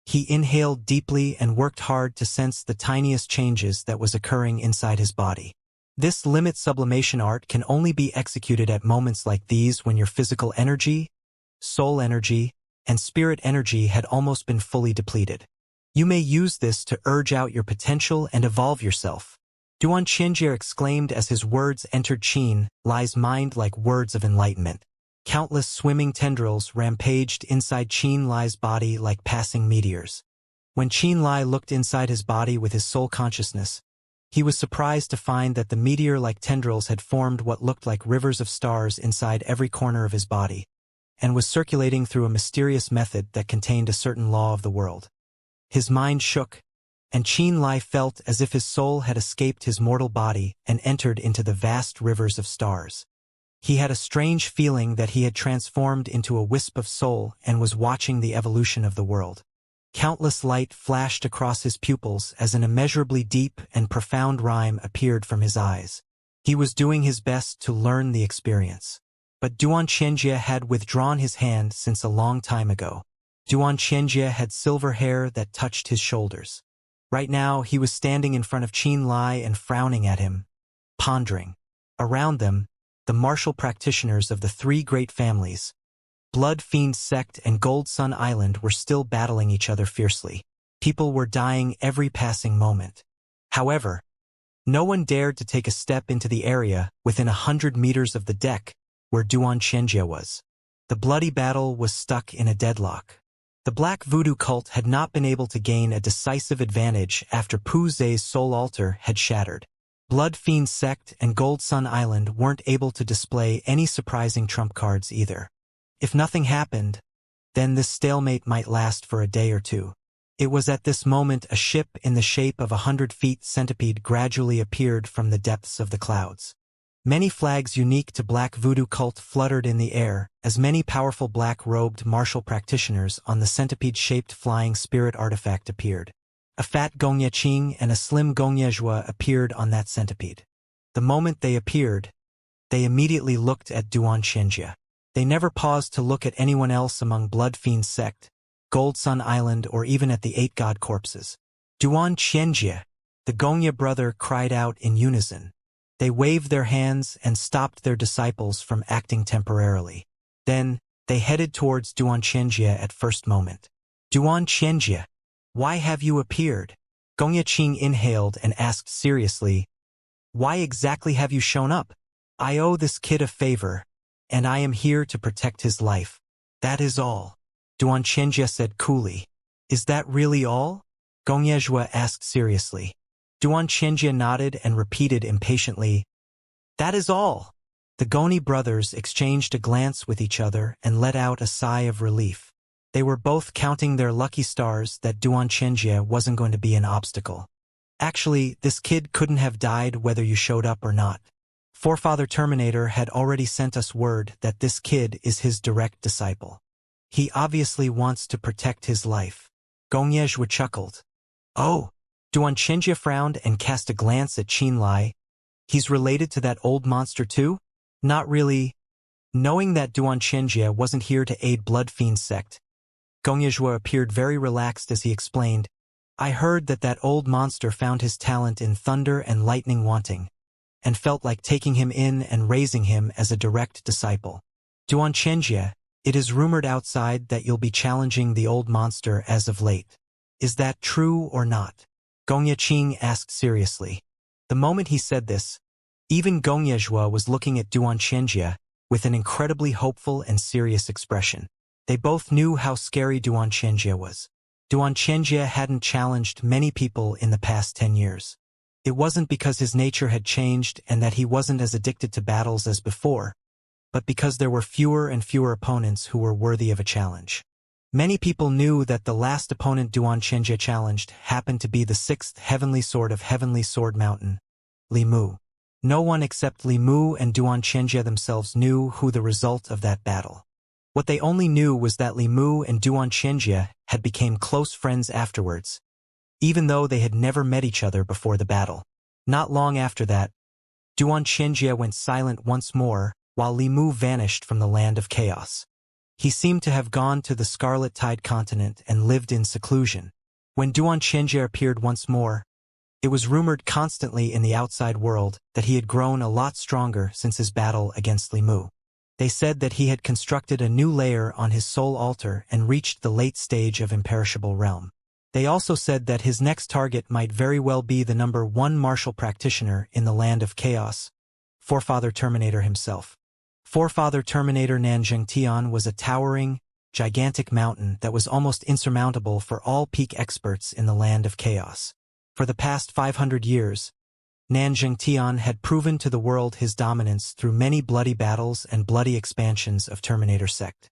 He inhaled deeply and worked hard to sense the tiniest changes that was occurring inside his body. This limit sublimation art can only be executed at moments like these when your physical energy, soul energy, and spirit energy had almost been fully depleted. You may use this to urge out your potential and evolve yourself. Duan Xianxia exclaimed as his words entered Qin Li's mind like words of enlightenment. Countless swimming tendrils rampaged inside Qin Li's body like passing meteors. When Qin Li looked inside his body with his soul consciousness, he was surprised to find that the meteor-like tendrils had formed what looked like rivers of stars inside every corner of his body, and was circulating through a mysterious method that contained a certain law of the world. His mind shook, and Qin Li felt as if his soul had escaped his mortal body and entered into the vast rivers of stars. He had a strange feeling that he had transformed into a wisp of soul and was watching the evolution of the world. Countless light flashed across his pupils as an immeasurably deep and profound rhyme appeared from his eyes. He was doing his best to learn the experience. But Duan Xianxia had withdrawn his hand since a long time ago. Duan Xianxia had silver hair that touched his shoulders. Right now, he was standing in front of Qin Li and frowning at him, pondering. Around them, the martial practitioners of the three great families, Blood Fiend Sect and Gold Sun Island, were still battling each other fiercely. People were dying every passing moment. However, no one dared to take a step into the area within 100 meters of the deck where Duan Xianxia was. The bloody battle was stuck in a deadlock. The Black Voodoo cult had not been able to gain a decisive advantage after Pu Zei's soul altar had shattered. Blood Fiend Sect and Gold Sun Island weren't able to display any surprising trump cards either. If nothing happened, then this stalemate might last for a day or two. It was at this moment a ship in the shape of 100-feet centipede gradually appeared from the depths of the clouds. Many flags unique to Black Voodoo cult fluttered in the air as many powerful black-robed martial practitioners on the centipede-shaped flying spirit artifact appeared. A fat Gongye Qing and a slim Gongye Zhua appeared on that centipede. The moment they appeared, they immediately looked at Duan Xianxia. They never paused to look at anyone else among Blood Fiend Sect, Gold Sun Island, or even at the 8 god corpses. Duan Xianxia, the Gongye brother, cried out in unison. They waved their hands and stopped their disciples from acting temporarily. Then, they headed towards Duan Xianxia at first moment. Duan Xianxia, why have you appeared? Gongye Qing inhaled and asked seriously, why exactly have you shown up? I owe this kid a favor, and I am here to protect his life. That is all. Duan Xianxia said coolly. Is that really all? Gongye Zhua asked seriously. Duan Xianxia nodded and repeated impatiently, that is all. The Goni brothers exchanged a glance with each other and let out a sigh of relief. They were both counting their lucky stars that Duan Xianxia wasn't going to be an obstacle. Actually, this kid couldn't have died whether you showed up or not. Forefather Terminator had already sent us word that this kid is his direct disciple. He obviously wants to protect his life. Gongye Zhua chuckled. Oh! Duan Xianxia frowned and cast a glance at Qin Li. He's related to that old monster too? Not really. Knowing that Duan Xianxia wasn't here to aid Blood Fiend Sect, Gongye Zhua appeared very relaxed as he explained, I heard that that old monster found his talent in thunder and lightning wanting, and felt like taking him in and raising him as a direct disciple. Duan Xianxia, it is rumored outside that you'll be challenging the old monster as of late. Is that true or not? Gongye Qing asked seriously. The moment he said this, even Gongye Zhua was looking at Duan Xianxia with an incredibly hopeful and serious expression. They both knew how scary Duan Xianxia was. Duan Xianxia hadn't challenged many people in the past 10 years. It wasn't because his nature had changed and that he wasn't as addicted to battles as before, but because there were fewer and fewer opponents who were worthy of a challenge. Many people knew that the last opponent Duan Xianxia challenged happened to be the 6th Heavenly Sword of Heavenly Sword Mountain, Li Mu. No one except Li Mu and Duan Xianxia themselves knew who the result of that battle. What they only knew was that Li Mu and Duan Xianxia had become close friends afterwards, even though they had never met each other before the battle. Not long after that, Duan Xianxia went silent once more, while Li Mu vanished from the land of chaos. He seemed to have gone to the Scarlet Tide continent and lived in seclusion. When Duan Xianxia appeared once more, it was rumored constantly in the outside world that he had grown a lot stronger since his battle against Li Mu. They said that he had constructed a new layer on his soul altar and reached the late stage of imperishable realm. They also said that his next target might very well be the number 1 martial practitioner in the land of chaos, Forefather Terminator himself. Forefather Terminator Nanjing Tian was a towering, gigantic mountain that was almost insurmountable for all peak experts in the land of chaos. For the past 500 years, Nanjing Tian had proven to the world his dominance through many bloody battles and bloody expansions of Terminator sect.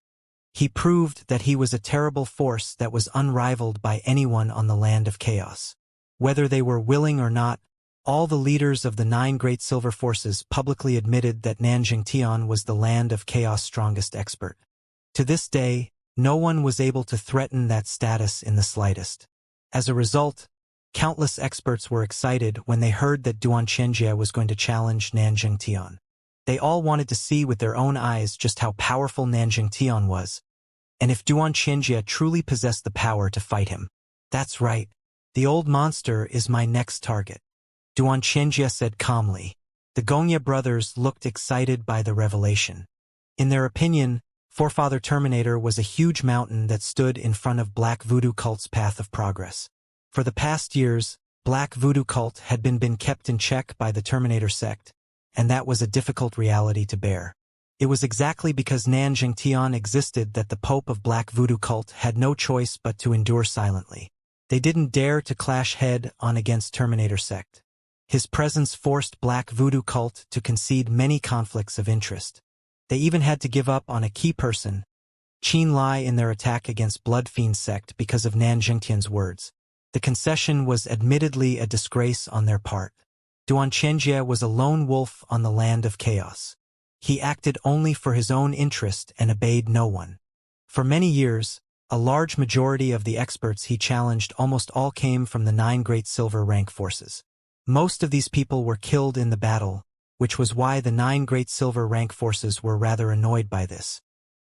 He proved that he was a terrible force that was unrivaled by anyone on the land of chaos. Whether they were willing or not, all the leaders of the 9 great silver forces publicly admitted that Nanjing Tian was the land of chaos' strongest expert. To this day, no one was able to threaten that status in the slightest. As a result, countless experts were excited when they heard that Xianxia was going to challenge Nanjing Tian. They all wanted to see with their own eyes just how powerful Nanjing Tian was, and if Xianxia truly possessed the power to fight him. That's right, the old monster is my next target, Xianxia said calmly. The Gongya brothers looked excited by the revelation. In their opinion, Forefather Terminator was a huge mountain that stood in front of Black Voodoo cult's path of progress. For the past years, Black Voodoo cult had been kept in check by the Terminator sect, and that was a difficult reality to bear. It was exactly because Nanjing Tian existed that the Pope of Black Voodoo cult had no choice but to endure silently. They didn't dare to clash head-on against Terminator sect. His presence forced Black Voodoo cult to concede many conflicts of interest. They even had to give up on a key person, Qin Lai, in their attack against Blood Fiend sect because of Nanjing Tian's words. The concession was admittedly a disgrace on their part. Xianxia was a lone wolf on the land of chaos. He acted only for his own interest and obeyed no one. For many years, a large majority of the experts he challenged almost all came from the 9 great silver rank forces. Most of these people were killed in the battle, which was why the 9 great silver rank forces were rather annoyed by this.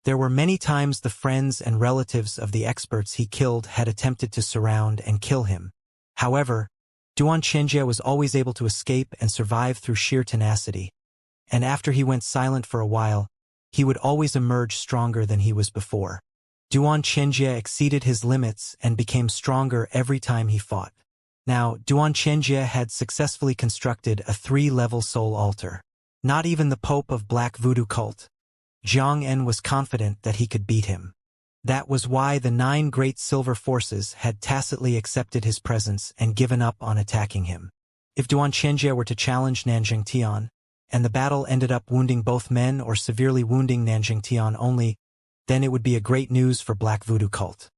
There were many times the friends and relatives of the experts he killed had attempted to surround and kill him. However, Xianxia was always able to escape and survive through sheer tenacity. And after he went silent for a while, he would always emerge stronger than he was before. Xianxia exceeded his limits and became stronger every time he fought. Now, Xianxia had successfully constructed a 3-level soul altar. Not even the Pope of Black Voodoo cult, Zhang En, was confident that he could beat him. That was why the 9 great silver forces had tacitly accepted his presence and given up on attacking him. If Xianxia were to challenge Nanjing Tian, and the battle ended up wounding both men or severely wounding Nanjing Tian only, then it would be a great news for Black Voodoo cult.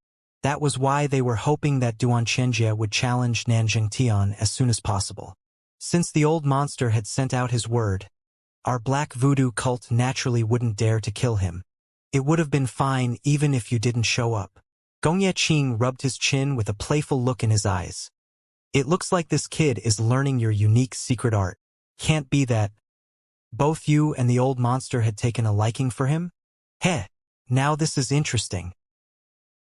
That was why they were hoping that Xianxia would challenge Nanjing Tian as soon as possible. Since the old monster had sent out his word, our Black Voodoo cult naturally wouldn't dare to kill him. It would have been fine even if you didn't show up. Gongye Qing rubbed his chin with a playful look in his eyes. It looks like this kid is learning your unique secret art. Can't be that both you and the old monster had taken a liking for him? Heh, now this is interesting.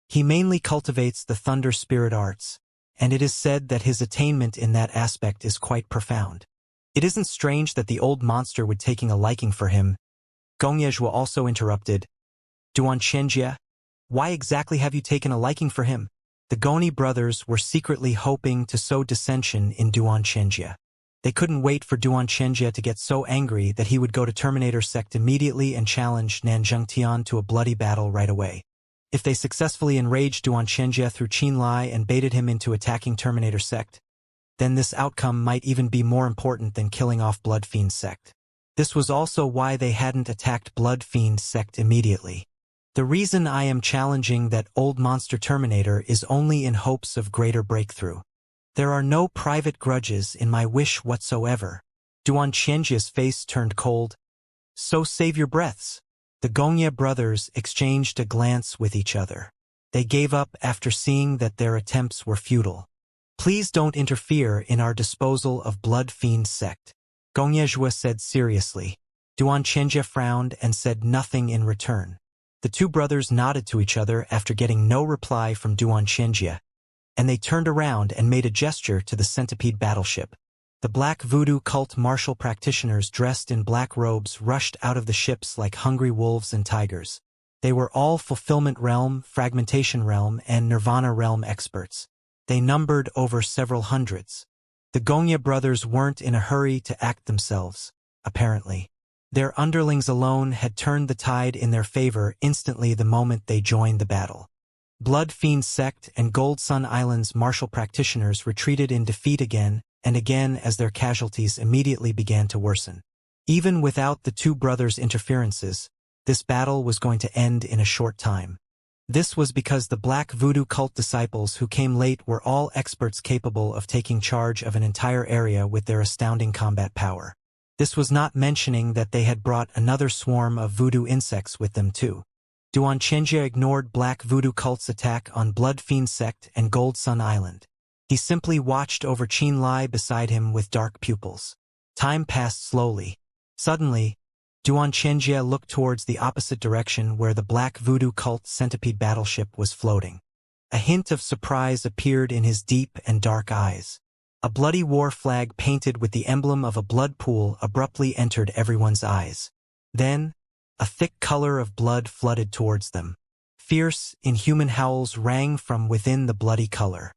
He mainly cultivates the thunder spirit arts, and it is said that his attainment in that aspect is quite profound. It isn't strange that the old monster would taking a liking for him. Gongyejua also interrupted. Xianxia, why exactly have you taken a liking for him? The Goni brothers were secretly hoping to sow dissension in Xianxia. They couldn't wait for Xianxia to get so angry that he would go to Terminator sect immediately and challenge Nanjing Tian to a bloody battle right away. If they successfully enraged Xianxia through Qin Lai and baited him into attacking Terminator sect, then this outcome might even be more important than killing off Blood Fiend sect. This was also why they hadn't attacked Blood Fiend sect immediately. The reason I am challenging that old monster Terminator is only in hopes of greater breakthrough. There are no private grudges in my wish whatsoever. Xianxia's face turned cold. So save your breaths. The Gongye brothers exchanged a glance with each other. They gave up after seeing that their attempts were futile. Please don't interfere in our disposal of Blood Fiend sect, Gongyejua said seriously. Xianxia frowned and said nothing in return. The two brothers nodded to each other after getting no reply from Xianxia, and they turned around and made a gesture to the centipede battleship. The Black Voodoo cult martial practitioners dressed in black robes rushed out of the ships like hungry wolves and tigers. They were all Fulfillment Realm, Fragmentation Realm, and Nirvana Realm experts. They numbered over several hundreds. The Gongya brothers weren't in a hurry to act themselves, apparently. Their underlings alone had turned the tide in their favor instantly the moment they joined the battle. Blood Fiend Sect and Gold Sun Island's martial practitioners retreated in defeat again and again as their casualties immediately began to worsen. Even without the two brothers' interferences, this battle was going to end in a short time. This was because the Black Voodoo cult disciples who came late were all experts capable of taking charge of an entire area with their astounding combat power. This was not mentioning that they had brought another swarm of voodoo insects with them too. Xianxia ignored Black Voodoo cult's attack on Blood Fiend Sect and Gold Sun Island. He simply watched over Qin Lai beside him with dark pupils. Time passed slowly. Suddenly, Xianxia looked towards the opposite direction where the Black Voodoo cult centipede battleship was floating. A hint of surprise appeared in his deep and dark eyes. A bloody war flag painted with the emblem of a blood pool abruptly entered everyone's eyes. Then, a thick color of blood flooded towards them. Fierce, inhuman howls rang from within the bloody color.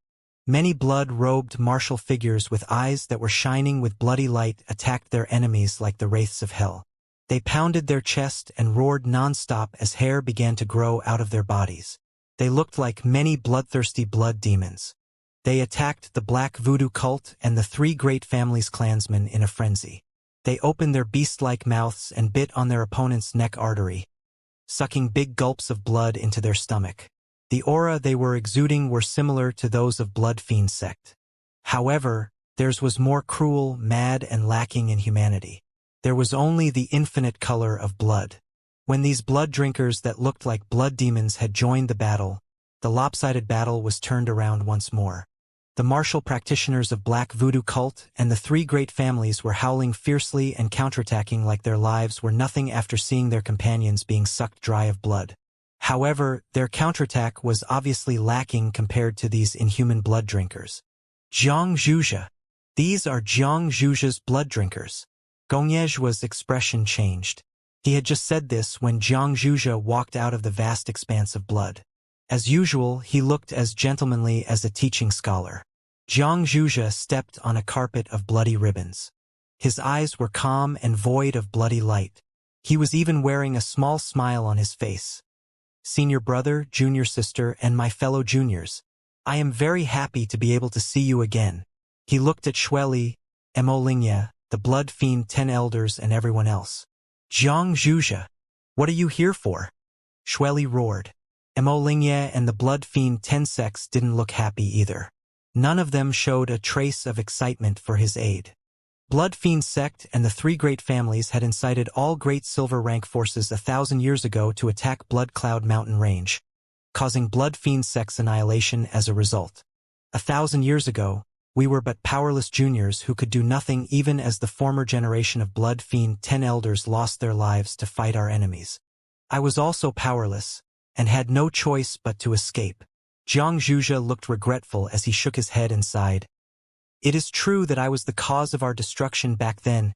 Many blood-robed martial figures with eyes that were shining with bloody light attacked their enemies like the wraiths of hell. They pounded their chest and roared non-stop as hair began to grow out of their bodies. They looked like many bloodthirsty blood demons. They attacked the Black Voodoo cult and the three great families' clansmen in a frenzy. They opened their beast-like mouths and bit on their opponent's neck artery, sucking big gulps of blood into their stomach. The aura they were exuding were similar to those of Blood Fiend Sect. However, theirs was more cruel, mad, and lacking in humanity. There was only the infinite color of blood. When these blood drinkers that looked like blood demons had joined the battle, the lopsided battle was turned around once more. The martial practitioners of Black Voodoo cult and the three great families were howling fiercely and counterattacking like their lives were nothing after seeing their companions being sucked dry of blood. However, their counterattack was obviously lacking compared to these inhuman blood drinkers. Xianxia. These are Xianxia's blood drinkers. Gongye's expression changed. He had just said this when Xianxia walked out of the vast expanse of blood. As usual, he looked as gentlemanly as a teaching scholar. Xianxia stepped on a carpet of bloody ribbons. His eyes were calm and void of bloody light. He was even wearing a small smile on his face. Senior brother, junior sister, and my fellow juniors, I am very happy to be able to see you again. He looked at Xueli, Emolingia, the Blood Fiend 10 elders, and everyone else. Xianxia, what are you here for? Xueli roared. Emolingia and the Blood Fiend 10 sects didn't look happy either. None of them showed a trace of excitement for his aid. Blood Fiend Sect and the three great families had incited all great silver rank forces 1,000 years ago to attack Blood Cloud Mountain Range, causing Blood Fiend Sect's annihilation as a result. 1,000 years ago, we were but powerless juniors who could do nothing even as the former generation of Blood Fiend 10 elders lost their lives to fight our enemies. I was also powerless, and had no choice but to escape. Xianxia looked regretful as he shook his head and sighed. It is true that I was the cause of our destruction back then,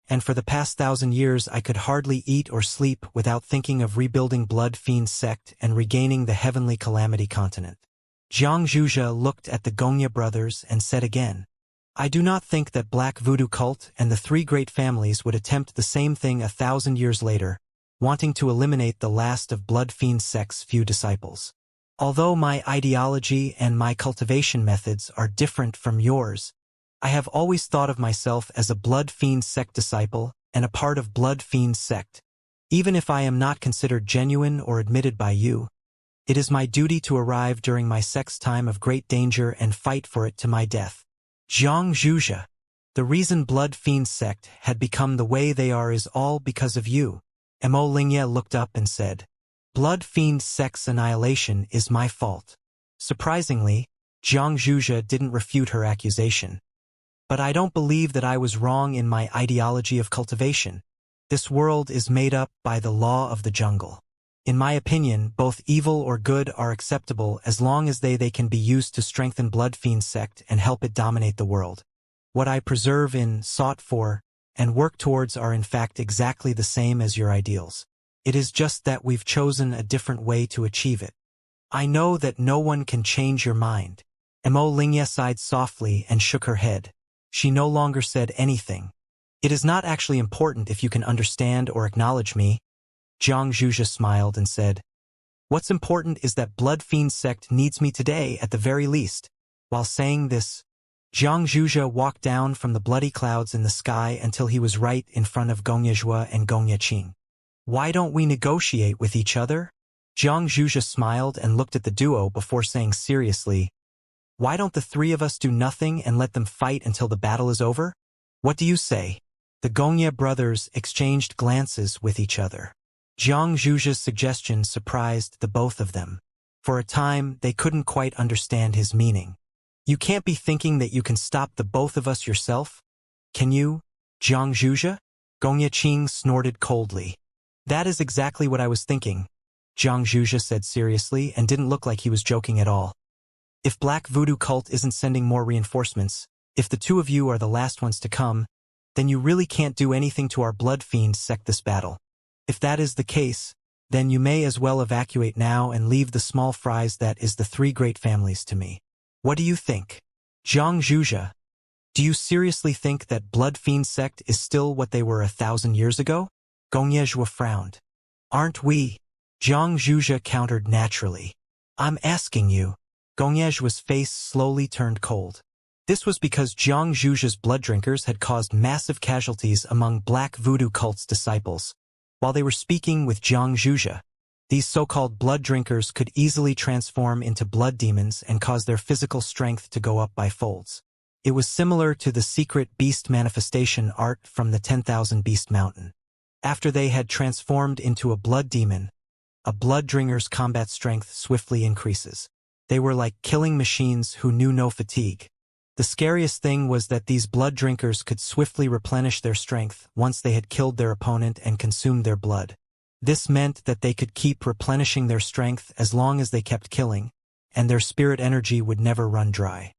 and for the past 1,000 years I could hardly eat or sleep without thinking of rebuilding Blood Fiend Sect and regaining the Heavenly Calamity continent. Xianxia looked at the Gongya brothers and said again, I do not think that Black Voodoo cult and the three great families would attempt the same thing 1,000 years later, wanting to eliminate the last of Blood Fiend Sect's few disciples. Although my ideology and my cultivation methods are different from yours, I have always thought of myself as a Blood Fiend Sect disciple and a part of Blood Fiend Sect. Even if I am not considered genuine or admitted by you, it is my duty to arrive during my sect's time of great danger and fight for it to my death. Xianxia, the reason Blood Fiend Sect had become the way they are is all because of you. Emolingia looked up and said, Blood Fiend Sect's annihilation is my fault. Surprisingly, Xianxia didn't refute her accusation. But I don't believe that I was wrong in my ideology of cultivation. This world is made up by the law of the jungle. In my opinion, both evil or good are acceptable as long as they can be used to strengthen Blood Fiend Sect and help it dominate the world. What I preserve in, sought for, and work towards are in fact exactly the same as your ideals. It is just that we've chosen a different way to achieve it. I know that no one can change your mind. Mo Lingye sighed softly and shook her head. She no longer said anything. It is not actually important if you can understand or acknowledge me. Jiang Zhuzhe smiled and said, what's important is that Blood Fiend sect needs me today at the very least. While saying this, Jiang Zhuzhe walked down from the bloody clouds in the sky until he was right in front of Gong Yezhua and Gong Yeqing. Why don't we negotiate with each other? Jiang Zhuzhe smiled and looked at the duo before saying seriously, why don't the three of us do nothing and let them fight until the battle is over? What do you say? The Gongye brothers exchanged glances with each other. Jiang Zhuzhe's suggestion surprised the both of them. For a time, they couldn't quite understand his meaning. You can't be thinking that you can stop the both of us yourself? Can you, Jiang Zhuzhe? Gong Yeqing snorted coldly. That is exactly what I was thinking, Jiang Zhuzhe said seriously and didn't look like he was joking at all. If Black Voodoo Cult isn't sending more reinforcements, if the two of you are the last ones to come, then you really can't do anything to our Blood Fiend sect this battle. If that is the case, then you may as well evacuate now and leave the small fries that is the three great families to me. What do you think? Jiang Zhuzhe, do you seriously think that Blood Fiend sect is still what they were 1,000 years ago? Gong Yezhua frowned. Aren't we? Jiang Zhuzhe countered naturally. I'm asking you. Gong Yezhua's face slowly turned cold. This was because Jiang Zhuzhe's blood drinkers had caused massive casualties among Black Voodoo Cult's disciples. While they were speaking with Jiang Zhuzhe, these so-called blood drinkers could easily transform into blood demons and cause their physical strength to go up by folds. It was similar to the secret beast manifestation art from the 10,000 Beast Mountain. After they had transformed into a blood demon, a blood drinker's combat strength swiftly increases. They were like killing machines who knew no fatigue. The scariest thing was that these blood drinkers could swiftly replenish their strength once they had killed their opponent and consumed their blood. This meant that they could keep replenishing their strength as long as they kept killing, and their spirit energy would never run dry.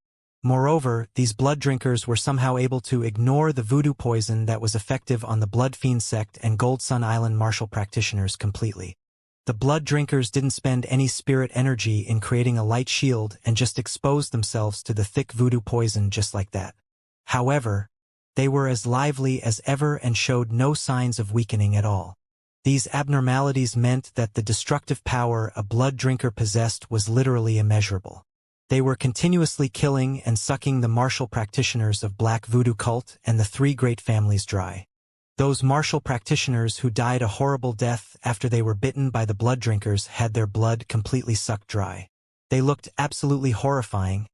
Moreover, these blood drinkers were somehow able to ignore the voodoo poison that was effective on the Blood Fiend sect and Gold Sun Island martial practitioners completely. The blood drinkers didn't spend any spirit energy in creating a light shield and just exposed themselves to the thick voodoo poison just like that. However, they were as lively as ever and showed no signs of weakening at all. These abnormalities meant that the destructive power a blood drinker possessed was literally immeasurable. They were continuously killing and sucking the martial practitioners of Black Voodoo Cult and the three great families dry. Those martial practitioners who died a horrible death after they were bitten by the blood drinkers had their blood completely sucked dry. They looked absolutely horrifying,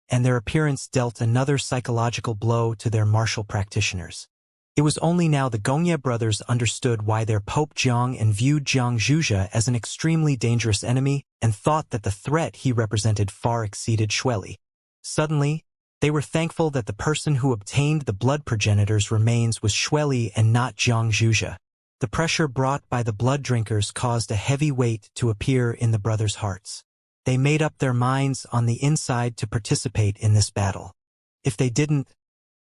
and their appearance dealt another psychological blow to their martial practitioners. It was only now the Gongye brothers understood why their Pope Jiang and viewed Jiang Zhuzhe as an extremely dangerous enemy and thought that the threat he represented far exceeded Xueli. Suddenly, they were thankful that the person who obtained the blood progenitor's remains was Xueli and not Jiang Zhuzhe. The pressure brought by the blood drinkers caused a heavy weight to appear in the brothers' hearts. They made up their minds on the inside to participate in this battle. If they didn't,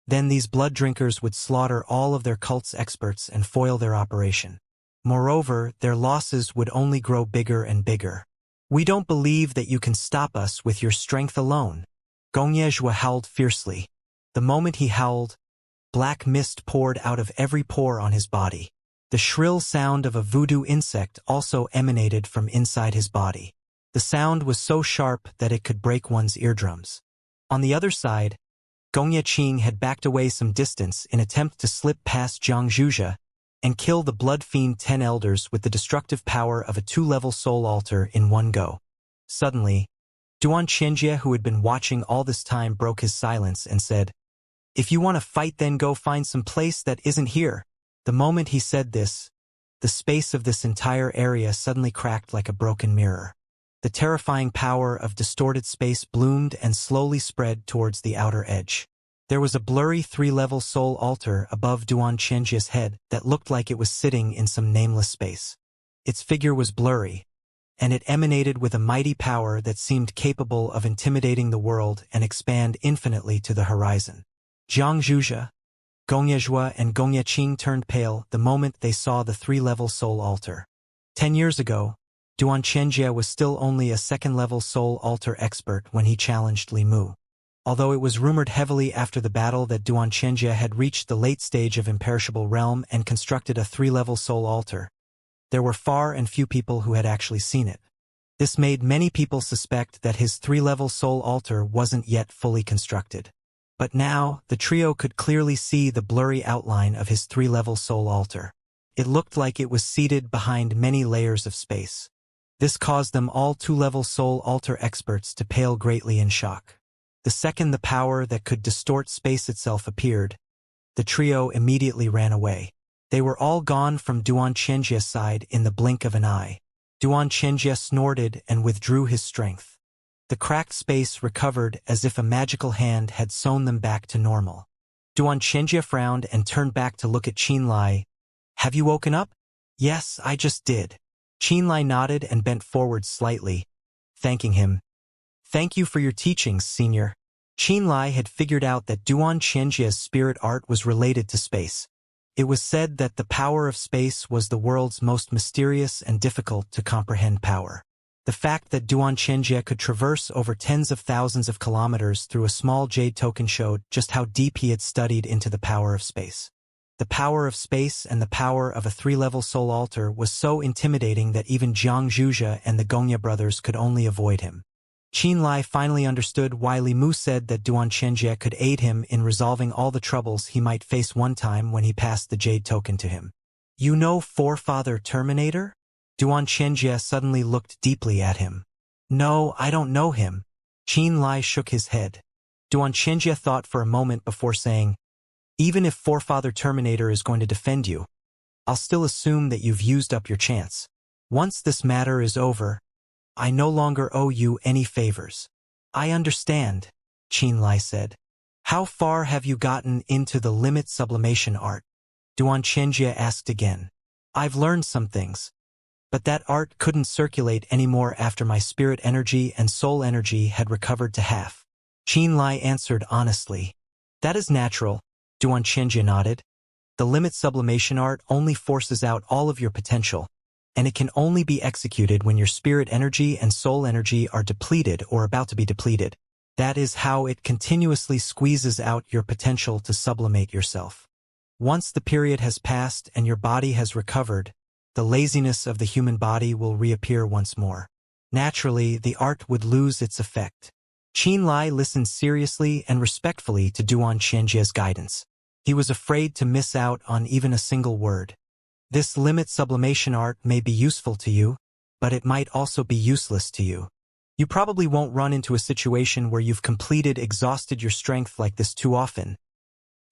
then these blood drinkers would slaughter all of their cult's experts and foil their operation. Moreover, their losses would only grow bigger and bigger. We don't believe that you can stop us with your strength alone. Gong Yezhua howled fiercely. The moment he howled, black mist poured out of every pore on his body. The shrill sound of a voodoo insect also emanated from inside his body. The sound was so sharp that it could break one's eardrums. On the other side, Gong Yeqing had backed away some distance in attempt to slip past Jiang Zhuzhe and kill the Blood Fiend 10 elders with the destructive power of a 2-level soul altar in one go. Suddenly, Xianxia, who had been watching all this time, broke his silence and said, "If you want to fight, then go find some place that isn't here." The moment he said this, the space of this entire area suddenly cracked like a broken mirror. The terrifying power of distorted space bloomed and slowly spread towards the outer edge. There was a blurry 3-level soul altar above Xianxia's head that looked like it was sitting in some nameless space. Its figure was blurry, and it emanated with a mighty power that seemed capable of intimidating the world and expand infinitely to the horizon. Jiang Zhuzhe, Gong Yezhua, and Gong Yeqing turned pale the moment they saw the 3-level soul altar. 10 years ago, Xianxia was still only a second-level soul altar expert when he challenged Li Mu. Although it was rumored heavily after the battle that Xianxia had reached the late stage of imperishable realm and constructed a 3-level soul altar, there were far and few people who had actually seen it. This made many people suspect that his 3-level soul altar wasn't yet fully constructed. But now, the trio could clearly see the blurry outline of his 3-level soul altar. It looked like it was seated behind many layers of space. This caused them all 2-level soul altar experts to pale greatly in shock. The second the power that could distort space itself appeared, the trio immediately ran away. They were all gone from Xianxia's side in the blink of an eye. Xianxia snorted and withdrew his strength. The cracked space recovered as if a magical hand had sewn them back to normal. Xianxia frowned and turned back to look at Qinlai. "Have you woken up?" "Yes, I just did." Qinlai nodded and bent forward slightly, thanking him. "Thank you for your teachings, Senior." Qinlai had figured out that Xianxia's spirit art was related to space. It was said that the power of space was the world's most mysterious and difficult to comprehend power. The fact that Xianxia could traverse over tens of thousands of kilometers through a small jade token showed just how deep he had studied into the power of space. The power of space and the power of a 3-level soul altar was so intimidating that even Jiang Zhuzhe and the Gongya brothers could only avoid him. Qinlai finally understood why Li Mu said that Xianxia could aid him in resolving all the troubles he might face one time when he passed the jade token to him. "You know Forefather Terminator?" Xianxia suddenly looked deeply at him. "No, I don't know him." Qinlai shook his head. Xianxia thought for a moment before saying, "Even if Forefather Terminator is going to defend you, I'll still assume that you've used up your chance. Once this matter is over, I no longer owe you any favors." "I understand," Qinlai said. "How far have you gotten into the limit sublimation art?" Xianxia asked again. "I've learned some things, but that art couldn't circulate anymore after my spirit energy and soul energy had recovered to half." Qinlai answered honestly. "That is natural," Xianxia nodded. "The limit sublimation art only forces out all of your potential, and it can only be executed when your spirit energy and soul energy are depleted or about to be depleted. That is how it continuously squeezes out your potential to sublimate yourself. Once the period has passed and your body has recovered, the laziness of the human body will reappear once more. Naturally, the art would lose its effect." Qinlai listened seriously and respectfully to Xianxia's guidance. He was afraid to miss out on even a single word. "This limit sublimation art may be useful to you, but it might also be useless to you. You probably won't run into a situation where you've exhausted your strength like this too often,"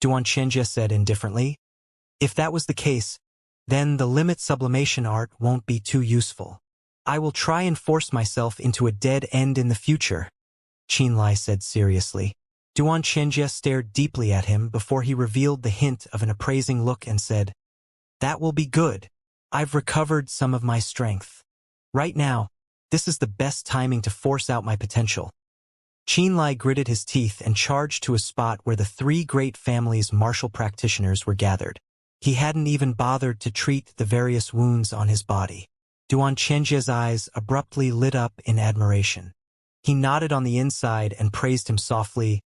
Xianxia said indifferently. "If that was the case, then the limit sublimation art won't be too useful. I will try and force myself into a dead end in the future," Qinlai said seriously. Xianxia stared deeply at him before he revealed the hint of an appraising look and said, "That will be good. I've recovered some of my strength. Right now, this is the best timing to force out my potential." Qinlai gritted his teeth and charged to a spot where the 3 great families' martial practitioners were gathered. He hadn't even bothered to treat the various wounds on his body. Xianxia's eyes abruptly lit up in admiration. He nodded on the inside and praised him softly.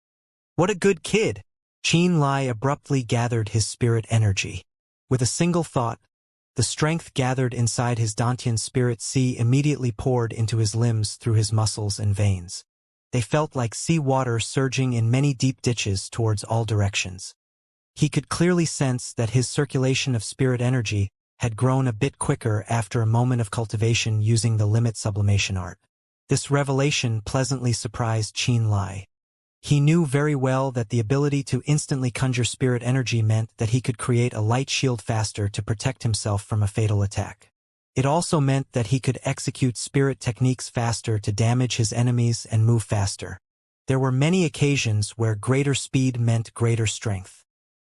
"What a good kid!" Qinlai abruptly gathered his spirit energy. With a single thought, the strength gathered inside his Dantian spirit sea immediately poured into his limbs through his muscles and veins. They felt like sea water surging in many deep ditches towards all directions. He could clearly sense that his circulation of spirit energy had grown a bit quicker after a moment of cultivation using the limit sublimation art. This revelation pleasantly surprised Qinlai. He knew very well that the ability to instantly conjure spirit energy meant that he could create a light shield faster to protect himself from a fatal attack. It also meant that he could execute spirit techniques faster to damage his enemies and move faster. There were many occasions where greater speed meant greater strength.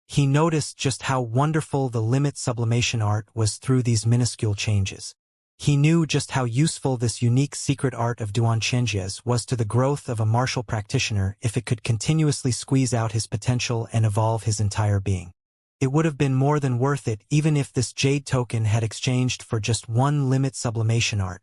He noticed just how wonderful the limit sublimation art was through these minuscule changes. He knew just how useful this unique secret art of Xianxia's was to the growth of a martial practitioner if it could continuously squeeze out his potential and evolve his entire being. It would have been more than worth it even if this jade token had exchanged for just one limit sublimation art.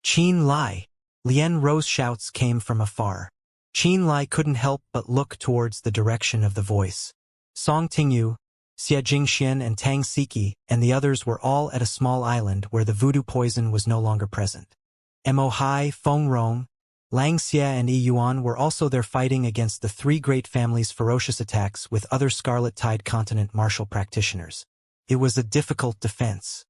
Qin Lai! Lien Ro's shouts came from afar. Qin Lai couldn't help but look towards the direction of the voice. Song Tingyu, Xia Jingxian and Tang Siki and the others were all at a small island where the voodoo poison was no longer present. Mo Hai, Feng Rong, Lang Xia and Yi Yuan were also there fighting against the three great families' ferocious attacks with other Scarlet Tide Continent martial practitioners. It was a difficult defense.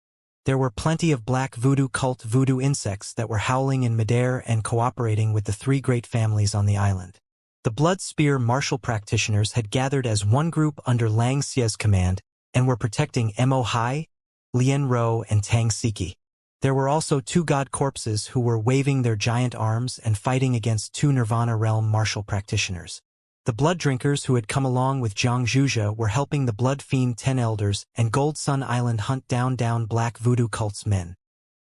There were plenty of black voodoo cult voodoo insects that were howling in midair and cooperating with the three great families on the island. The Blood Spear martial practitioners had gathered as one group under Lang Xia's command and were protecting Mo Hai, Lien Ro and Tang Siki. There were also two god corpses who were waving their giant arms and fighting against two Nirvana realm martial practitioners. The blood drinkers who had come along with Jiang Zhuzhe were helping the Blood Fiend 10 Elders and Gold Sun Island hunt down black voodoo cult's men.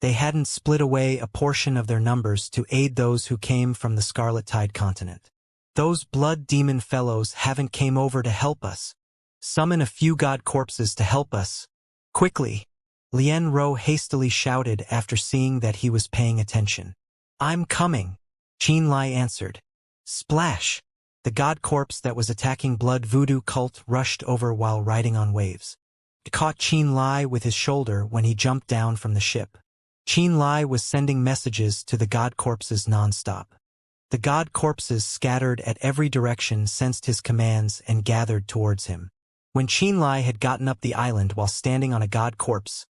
They hadn't split away a portion of their numbers to aid those who came from the Scarlet Tide Continent. Those blood demon fellows haven't came over to help us. Summon a few god corpses to help us. Quickly! Lien Ro hastily shouted after seeing that he was paying attention. I'm coming, Qin Lai answered. Splash! The god corpse that was attacking blood voodoo cult rushed over while riding on waves. It caught Qin Lai with his shoulder when he jumped down from the ship. Qin Lai was sending messages to the god corpses non-stop. The god corpses scattered at every direction sensed his commands and gathered towards him. When Qin Lai had gotten up the island while standing on a god corpse,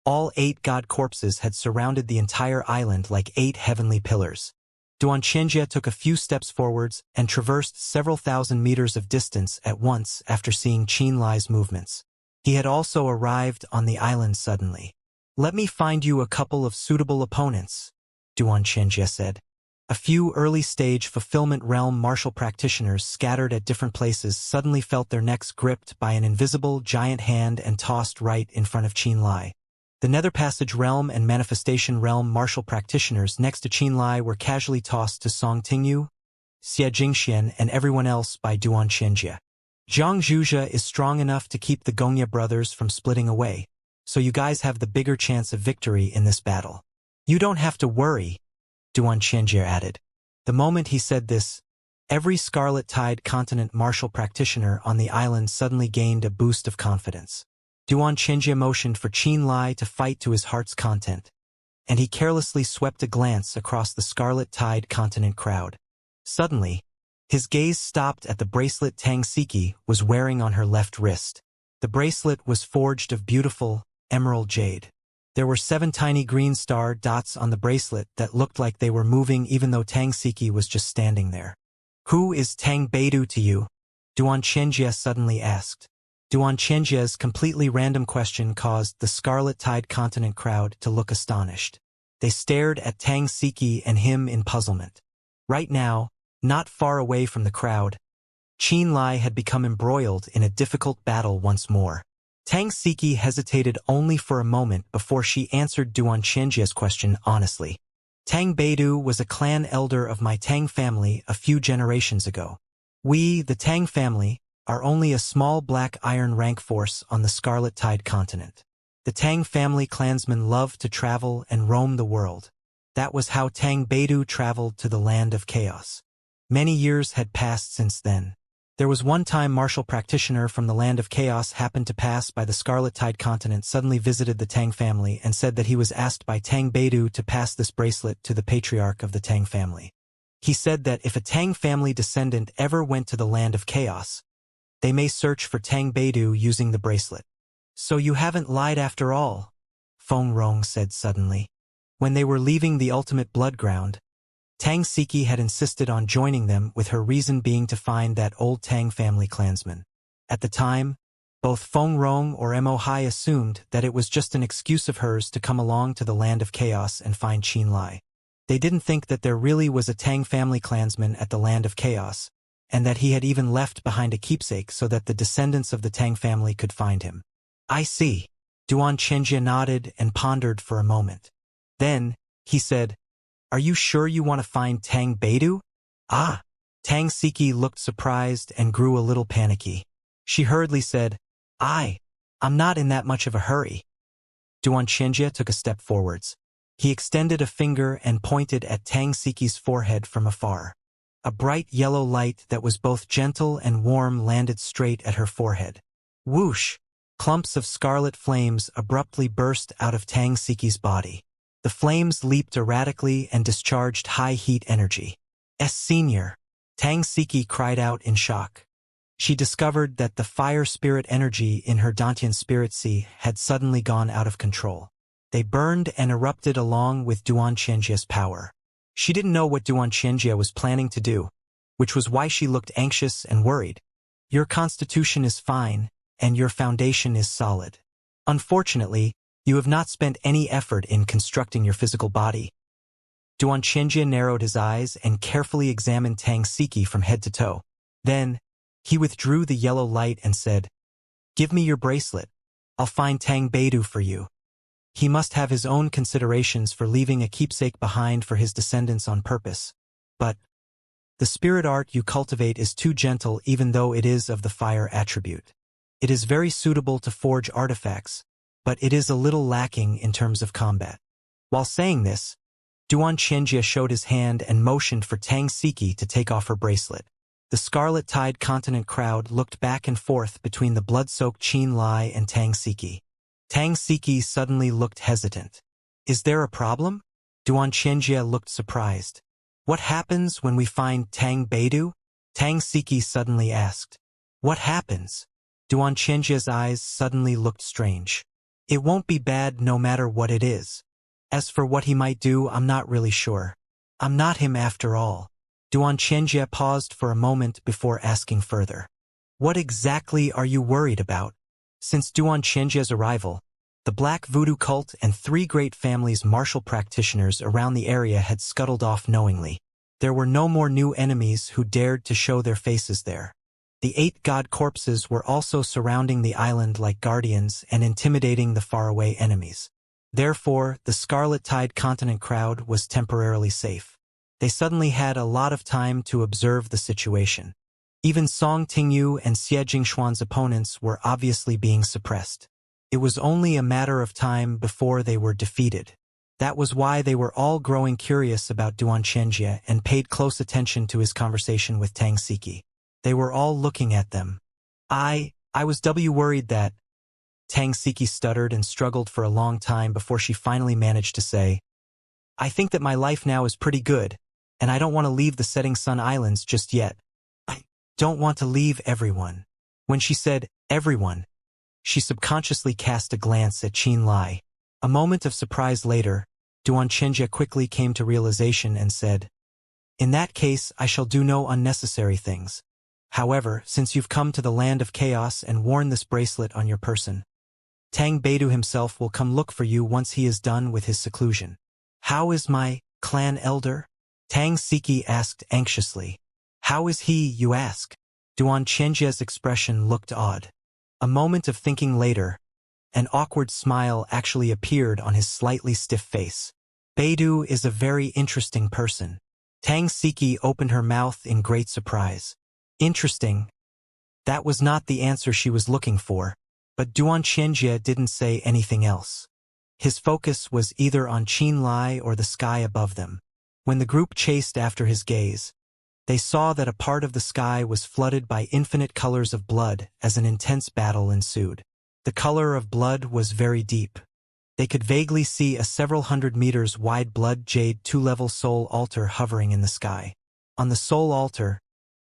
all 8 god corpses had surrounded the entire island like 8 heavenly pillars. Xianxia took a few steps forwards and traversed several thousand meters of distance at once after seeing Qin Lai's movements. He had also arrived on the island suddenly. Let me find you a couple of suitable opponents, Xianxia said. A few early-stage fulfillment realm martial practitioners scattered at different places suddenly felt their necks gripped by an invisible giant hand and tossed right in front of Qin Lai. The Nether Passage realm and Manifestation realm martial practitioners next to Qin Lai were casually tossed to Song Tingyu, Xia Jingxian and everyone else by Xianxia. Jiang Zhuzhe is strong enough to keep the Gongya brothers from splitting away, so you guys have the bigger chance of victory in this battle. You don't have to worry, Xianxia added. The moment he said this, every Scarlet Tide Continent martial practitioner on the island suddenly gained a boost of confidence. Xianxia motioned for Qin Lai to fight to his heart's content, and he carelessly swept a glance across the Scarlet Tide Continent crowd. Suddenly, his gaze stopped at the bracelet Tang Siki was wearing on her left wrist. The bracelet was forged of beautiful, emerald jade. There were 7 tiny green star dots on the bracelet that looked like they were moving even though Tang Siki was just standing there. Who is Tang Beidou to you? Xianxia suddenly asked. Xianxia's completely random question caused the Scarlet Tide Continent crowd to look astonished. They stared at Tang Siki and him in puzzlement. Right now, not far away from the crowd, Qin Lai had become embroiled in a difficult battle once more. Tang Siki hesitated only for a moment before she answered Xianxia's question honestly. Tang Beidou was a clan elder of my Tang family a few generations ago. We, the Tang family, are only a small black iron rank force on the Scarlet Tide Continent. The Tang family clansmen love to travel and roam the world. That was how Tang Beidou traveled to the land of chaos. Many years had passed since then. There was one time martial practitioner from the land of chaos happened to pass by the Scarlet Tide Continent suddenly visited the Tang family and said that he was asked by Tang Beidou to pass this bracelet to the patriarch of the Tang family. He said that if a Tang family descendant ever went to the land of chaos, they may search for Tang Beidou using the bracelet. So you haven't lied after all, Feng Rong said suddenly. When they were leaving the ultimate blood ground, Tang Siki had insisted on joining them with her reason being to find that old Tang family clansman. At the time, both Feng Rong or Mo Hai assumed that it was just an excuse of hers to come along to the land of chaos and find Qin Lai. They didn't think that there really was a Tang family clansman at the land of chaos, and that he had even left behind a keepsake so that the descendants of the Tang family could find him. I see. Xianxia nodded and pondered for a moment. Then, he said, Are you sure you want to find Tang Beidou? Ah! Tang Siki looked surprised and grew a little panicky. She hurriedly said, I'm not in that much of a hurry. Xianxia took a step forwards. He extended a finger and pointed at Tang Siki's forehead from afar. A bright yellow light that was both gentle and warm landed straight at her forehead. Whoosh! Clumps of scarlet flames abruptly burst out of Tang Siki's body. The flames leaped erratically and discharged high-heat energy. Senior! Tang Siki cried out in shock. She discovered that the fire spirit energy in her Dantian spirit sea had suddenly gone out of control. They burned and erupted along with Duan Xianxia's power. She didn't know what Duan Xianxia was planning to do, which was why she looked anxious and worried. Your constitution is fine, and your foundation is solid. Unfortunately, you have not spent any effort in constructing your physical body. Duan Xianxia narrowed his eyes and carefully examined Tang Siki from head to toe. Then, he withdrew the yellow light and said, "Give me your bracelet. I'll find Tang Beidou for you. He must have his own considerations for leaving a keepsake behind for his descendants on purpose. But the spirit art you cultivate is too gentle even though it is of the fire attribute. It is very suitable to forge artifacts, but it is a little lacking in terms of combat." While saying this, Duan Xianxia showed his hand and motioned for Tang Siki to take off her bracelet. The Scarlet-Tide Continent crowd looked back and forth between the blood-soaked Qin Lai and Tang Siki. Tang Siki suddenly looked hesitant. "Is there a problem?" Duan Xianxia looked surprised. "What happens when we find Tang Beidou?" Tang Siki suddenly asked. "What happens?" Duan Xianxia's eyes suddenly looked strange. "It won't be bad no matter what it is. As for what he might do, I'm not really sure. I'm not him after all." Duan Xianxia paused for a moment before asking further. "What exactly are you worried about?" Since Duan Xianxia's arrival, the Black Voodoo cult and 3 great families' martial practitioners around the area had scuttled off knowingly. There were no more new enemies who dared to show their faces there. The 8 god corpses were also surrounding the island like guardians and intimidating the faraway enemies. Therefore, the Scarlet-Tide Continent crowd was temporarily safe. They suddenly had a lot of time to observe the situation. Even Song Tingyu and Xie Jingshuan's opponents were obviously being suppressed. It was only a matter of time before they were defeated. That was why they were all growing curious about Duan Xianxia and paid close attention to his conversation with Tang Siki. They were all looking at them. I was worried that... Tang Siki stuttered and struggled for a long time before she finally managed to say, "I think that my life now is pretty good, and I don't want to leave the Setting Sun Islands just yet. I don't want to leave everyone." When she said, "everyone," she subconsciously cast a glance at Qin Lai. A moment of surprise later, Duan Xianxia quickly came to realization and said, "In that case, I shall do no unnecessary things. However, since you've come to the land of chaos and worn this bracelet on your person, Tang Beidou himself will come look for you once he is done with his seclusion." "How is my clan elder?" Tang Siki asked anxiously. "How is he, you ask?" Duan Xianxia's expression looked odd. A moment of thinking later, an awkward smile actually appeared on his slightly stiff face. "Beidou is a very interesting person." Tang Siki opened her mouth in great surprise. Interesting. That was not the answer she was looking for, but Duan Xianxia didn't say anything else. His focus was either on Qin Lai or the sky above them. When the group chased after his gaze, they saw that a part of the sky was flooded by infinite colors of blood as an intense battle ensued. The color of blood was very deep. They could vaguely see a several hundred meters wide blood jade 2-level soul altar hovering in the sky. On the soul altar,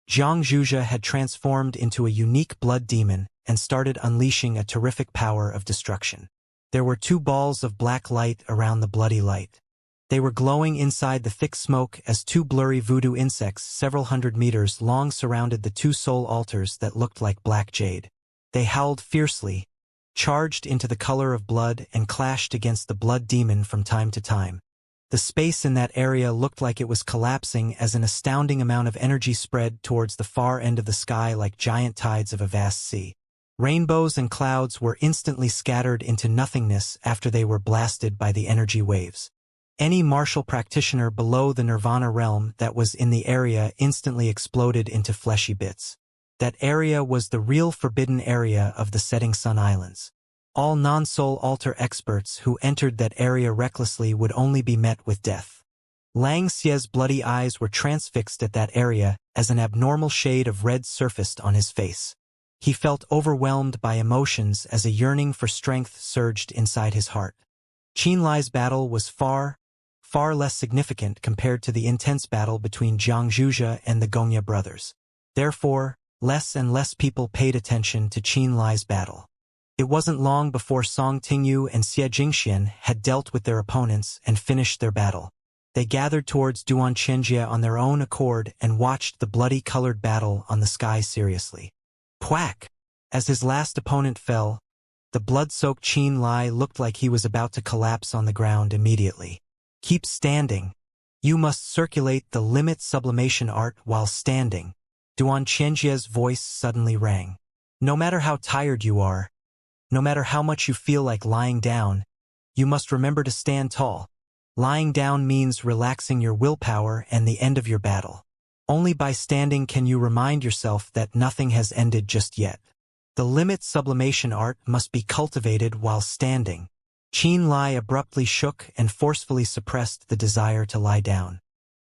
Zhang Zhuzha had transformed into a unique blood demon and started unleashing a terrific power of destruction. There were 2 balls of black light around the bloody light. They were glowing inside the thick smoke as 2 blurry voodoo insects several hundred meters long surrounded the 2 soul altars that looked like black jade. They howled fiercely, charged into the color of blood and clashed against the blood demon from time to time. The space in that area looked like it was collapsing as an astounding amount of energy spread towards the far end of the sky like giant tides of a vast sea. Rainbows and clouds were instantly scattered into nothingness after they were blasted by the energy waves. Any martial practitioner below the Nirvana realm that was in the area instantly exploded into fleshy bits. That area was the real forbidden area of the Setting Sun Islands. All non-soul altar experts who entered that area recklessly would only be met with death. Xianxia's bloody eyes were transfixed at that area as an abnormal shade of red surfaced on his face. He felt overwhelmed by emotions as a yearning for strength surged inside his heart. Qinlai's battle was far less significant compared to the intense battle between Xianxia and the Gongya brothers. Therefore, less and less people paid attention to Qinlai's battle. It wasn't long before Song Tingyu and Xie Jingxian had dealt with their opponents and finished their battle. They gathered towards Xianxia on their own accord and watched the bloody-colored battle on the sky seriously. Pwack! As his last opponent fell, the blood-soaked Qinlai looked like he was about to collapse on the ground immediately. Keep standing. You must circulate the limit sublimation art while standing. Xianxia's voice suddenly rang. No matter how tired you are, no matter how much you feel like lying down, you must remember to stand tall. Lying down means relaxing your willpower and the end of your battle. Only by standing can you remind yourself that nothing has ended just yet. The limit sublimation art must be cultivated while standing. Qinlai abruptly shook and forcefully suppressed the desire to lie down.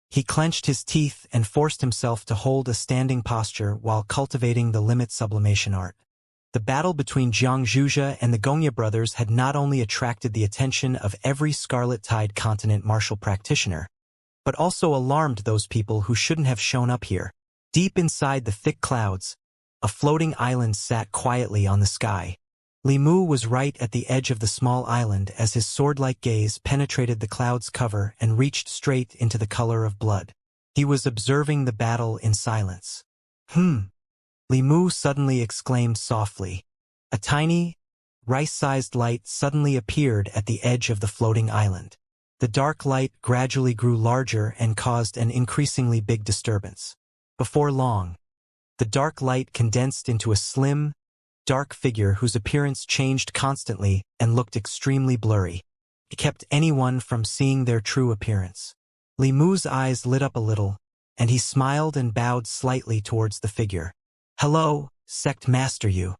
He clenched his teeth and forced himself to hold a standing posture while cultivating the limit sublimation art. The battle between Xianxia and the Gongya brothers had not only attracted the attention of every Scarlet Tide continent martial practitioner, but also alarmed those people who shouldn't have shown up here. Deep inside the thick clouds, a floating island sat quietly on the sky. Li Mu was right at the edge of the small island as his sword-like gaze penetrated the cloud's cover and reached straight into the color of blood. He was observing the battle in silence. Li Mu suddenly exclaimed softly. A tiny, rice-sized light suddenly appeared at the edge of the floating island. The dark light gradually grew larger and caused an increasingly big disturbance. Before long, the dark light condensed into a slim, dark figure whose appearance changed constantly and looked extremely blurry. It kept anyone from seeing their true appearance. Li Mu's eyes lit up a little, and he smiled and bowed slightly towards the figure. Hello, Sect Master Yu.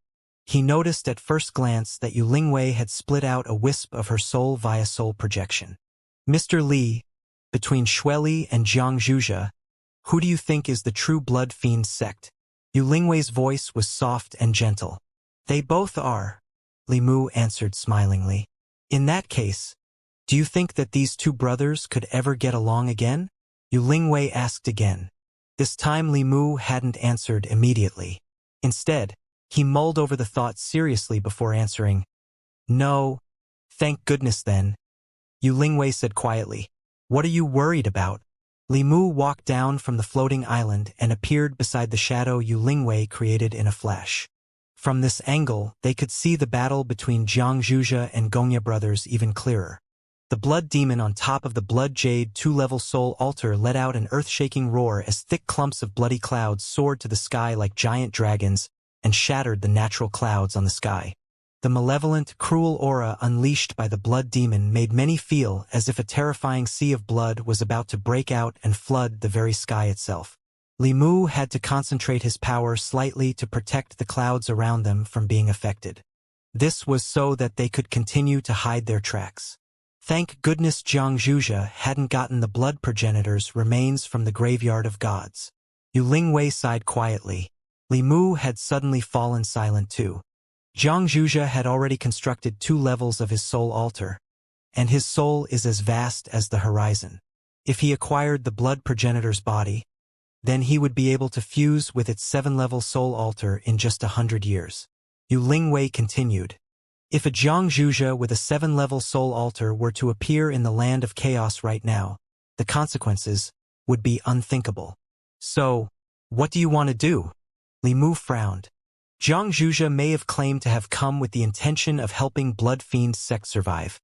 He noticed at first glance that Yu Lingwei had split out a wisp of her soul via soul projection. Mr. Li, between Xueli and Xianxia, who do you think is the true blood fiend sect? Yu Lingwei's voice was soft and gentle. They both are, Li Mu answered smilingly. In that case, do you think that these two brothers could ever get along again? Yu Lingwei asked again. This time Li Mu hadn't answered immediately. Instead, he mulled over the thought seriously before answering. No, thank goodness then, Yu Lingwei said quietly. What are you worried about? Li Mu walked down from the floating island and appeared beside the shadow Yu Lingwei created in a flash. From this angle, they could see the battle between Xianxia and Gongya brothers even clearer. The blood demon on top of the blood jade 2-level soul altar let out an earth-shaking roar as thick clumps of bloody clouds soared to the sky like giant dragons and shattered the natural clouds on the sky. The malevolent, cruel aura unleashed by the blood demon made many feel as if a terrifying sea of blood was about to break out and flood the very sky itself. Li Mu had to concentrate his power slightly to protect the clouds around them from being affected. This was so that they could continue to hide their tracks. Thank goodness Xianxia hadn't gotten the blood progenitor's remains from the graveyard of gods. Yu Lingwei sighed quietly. Li Mu had suddenly fallen silent too. Xianxia had already constructed 2 levels of his soul altar, and his soul is as vast as the horizon. If he acquired the blood progenitor's body, then he would be able to fuse with its 7-level soul altar in just 100 years. Yu Lingwei continued. If a Xianxia with a 7-level soul altar were to appear in the land of chaos right now, the consequences would be unthinkable. So, what do you want to do? Li Mu frowned. Xianxia may have claimed to have come with the intention of helping Blood Fiend sect survive.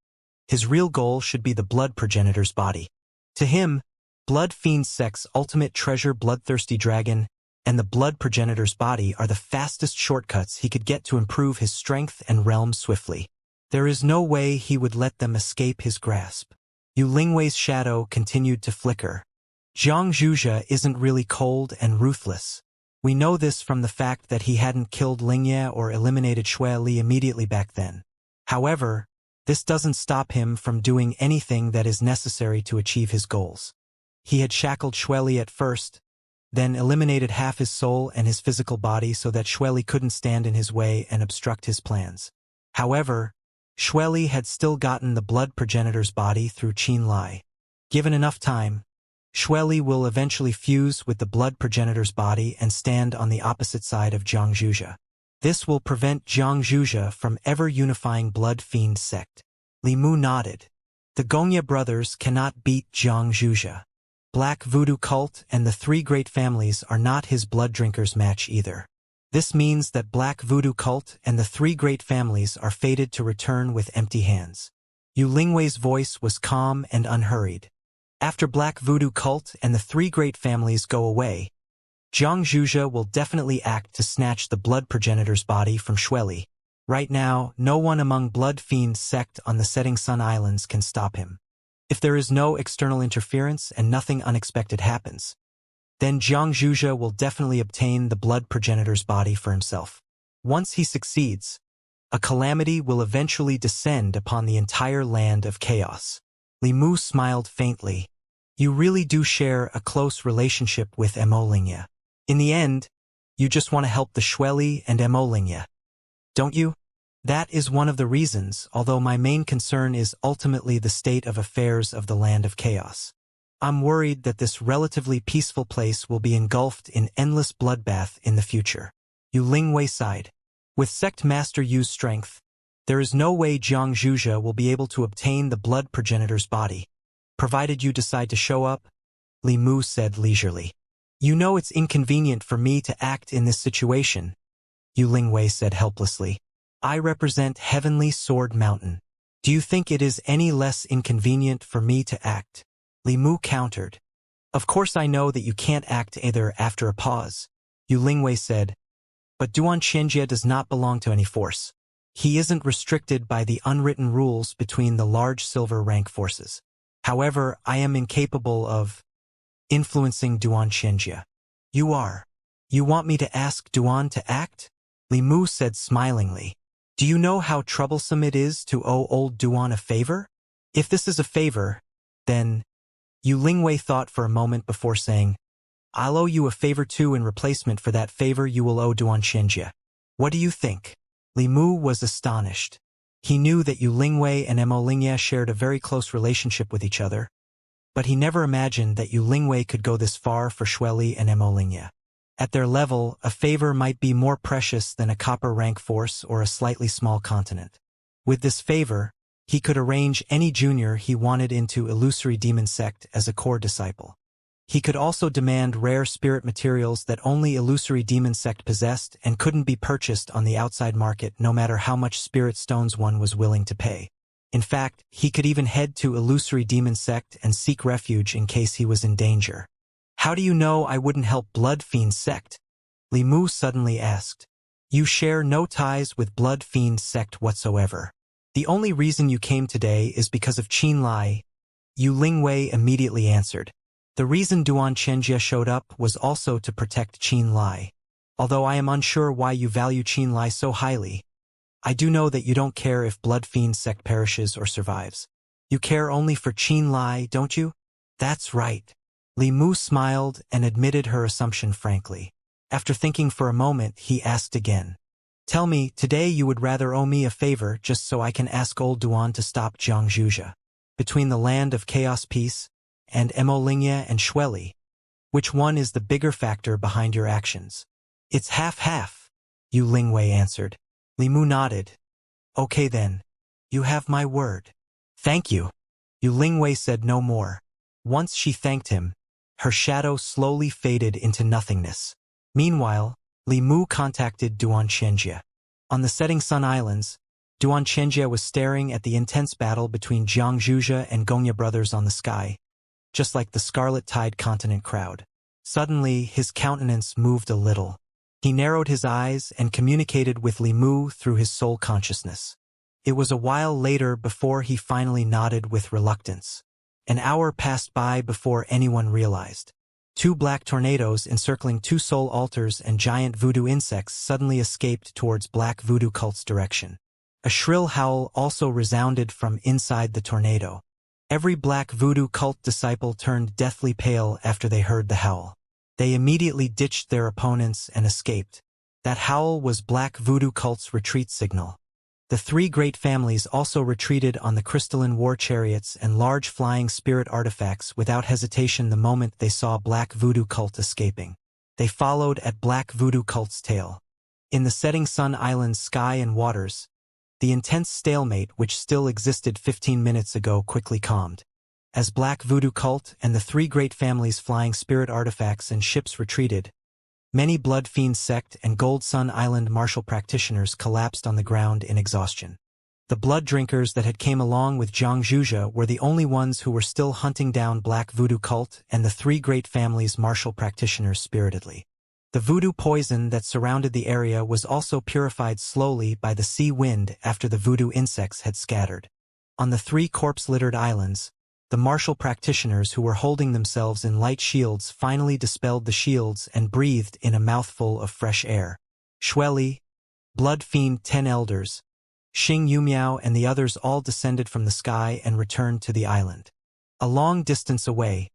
His real goal should be the blood progenitor's body. To him, Blood Fiend sect's ultimate treasure bloodthirsty dragon and the blood progenitor's body are the fastest shortcuts he could get to improve his strength and realm swiftly. There is no way he would let them escape his grasp. Yu Lingwei's shadow continued to flicker. Xianxia isn't really cold and ruthless. We know this from the fact that he hadn't killed Lingye or eliminated Xueli immediately back then. However, this doesn't stop him from doing anything that is necessary to achieve his goals. He had shackled Xueli at first, then eliminated half his soul and his physical body so that Xueli couldn't stand in his way and obstruct his plans. However, Xueli had still gotten the blood progenitor's body through Qin Lai. Given enough time, Xueli will eventually fuse with the blood progenitor's body and stand on the opposite side of Jiang Zhuja. This will prevent Jiang Zhuja from ever unifying Blood Fiend sect. Li Mu nodded. The Gongya brothers cannot beat Jiang Zhuja. Black Voodoo cult and the three great families are not his blood drinkers match either. This means that Black Voodoo cult and the three great families are fated to return with empty hands. Yu Lingwei's voice was calm and unhurried. After Black Voodoo cult and the three great families go away, Jiang Zhuja will definitely act to snatch the blood progenitor's body from Xueli. Right now, no one among Blood Fiend sect on the Setting Sun Islands can stop him. If there is no external interference and nothing unexpected happens, then Jiang Zhuja will definitely obtain the blood progenitor's body for himself. Once he succeeds, a calamity will eventually descend upon the entire land of chaos. Li Mu smiled faintly. You really do share a close relationship with Emolingia. In the end, you just want to help the Xueli and Emolingia, don't you? That is one of the reasons, although my main concern is ultimately the state of affairs of the land of chaos. I'm worried that this relatively peaceful place will be engulfed in endless bloodbath in the future. Yu Lingwei sighed. With Sect Master Yu's strength, there is no way Jiang Zhuja will be able to obtain the blood progenitor's body, provided you decide to show up, Li Mu said leisurely. You know it's inconvenient for me to act in this situation, Yu Lingwei said helplessly. I represent Heavenly Sword Mountain. Do you think it is any less inconvenient for me to act? Li Mu countered. Of course I know that you can't act either. After a pause, Yu Lingwei said, but Duan Xianxia does not belong to any force. He isn't restricted by the unwritten rules between the large silver rank forces. However, I am incapable of influencing Duan Xianxia. You are. You want me to ask Duan to act? Li Mu said smilingly. Do you know how troublesome it is to owe old Duan a favor? If this is a favor, then... Yu Lingwei thought for a moment before saying, I'll owe you a favor too in replacement for that favor you will owe Duan Xianxia. What do you think? Li Mu was astonished. He knew that Yu Lingwei and Emolingia shared a very close relationship with each other, but he never imagined that Yu Lingwei could go this far for Xueli and Emolingia. At their level, a favor might be more precious than a copper rank force or a slightly small continent. With this favor, he could arrange any junior he wanted into Illusory Demon Sect as a core disciple. He could also demand rare spirit materials that only Illusory Demon Sect possessed and couldn't be purchased on the outside market no matter how much spirit stones one was willing to pay. In fact, he could even head to Illusory Demon Sect and seek refuge in case he was in danger. How do you know I wouldn't help Blood Fiend Sect? Li Mu suddenly asked. You share no ties with Blood Fiend Sect whatsoever. The only reason you came today is because of Qin Lai. Yu Lingwei immediately answered. The reason Duan Xianxia showed up was also to protect Qin Lai. Although I am unsure why you value Qin Lai so highly, I do know that you don't care if Blood Fiend Sect perishes or survives. You care only for Qin Lai, don't you? That's right. Li Mu smiled and admitted her assumption frankly. After thinking for a moment, he asked again. Tell me, today you would rather owe me a favor just so I can ask old Duan to stop Jiang Zhuja. Between the land of chaos peace and Emolingia and Xueli, which one is the bigger factor behind your actions? It's half-half, Yu Lingwei answered. Li Mu nodded. Okay then. You have my word. Thank you. Yu Lingwei said no more. Once she thanked him, her shadow slowly faded into nothingness. Meanwhile, Li Mu contacted Duan Xianxia. On the Setting Sun Islands, Duan Xianxia was staring at the intense battle between Jiang Zhuja and Gongya brothers on the sky, just like the Scarlet Tide continent crowd. Suddenly, his countenance moved a little. He narrowed his eyes and communicated with Li Mu through his soul consciousness. It was a while later before he finally nodded with reluctance. An hour passed by before anyone realized. Two black tornadoes encircling two soul altars and giant voodoo insects suddenly escaped towards Black Voodoo cult's direction. A shrill howl also resounded from inside the tornado. Every black voodoo cult disciple turned deathly pale after they heard the howl. They immediately ditched their opponents and escaped. That howl was black voodoo cult's retreat signal. The three great families also retreated on the crystalline war chariots and large flying spirit artifacts without hesitation the moment they saw black voodoo cult escaping. They followed at black voodoo cult's tail. In the setting sun island's sky and waters, the intense stalemate which still existed 15 minutes ago quickly calmed. As black voodoo cult and the three great families' flying spirit artifacts and ships retreated, many Blood Fiend sect and Gold Sun Island martial practitioners collapsed on the ground in exhaustion. The blood drinkers that had came along with Xianxia were the only ones who were still hunting down black voodoo cult and the three great families' martial practitioners spiritedly. The voodoo poison that surrounded the area was also purified slowly by the sea wind after the voodoo insects had scattered. On the three corpse-littered islands, the martial practitioners who were holding themselves in light shields finally dispelled the shields and breathed in a mouthful of fresh air. Xueli, Blood Fiend 10 Elders, Xing Yumiao and the others all descended from the sky and returned to the island. A long distance away,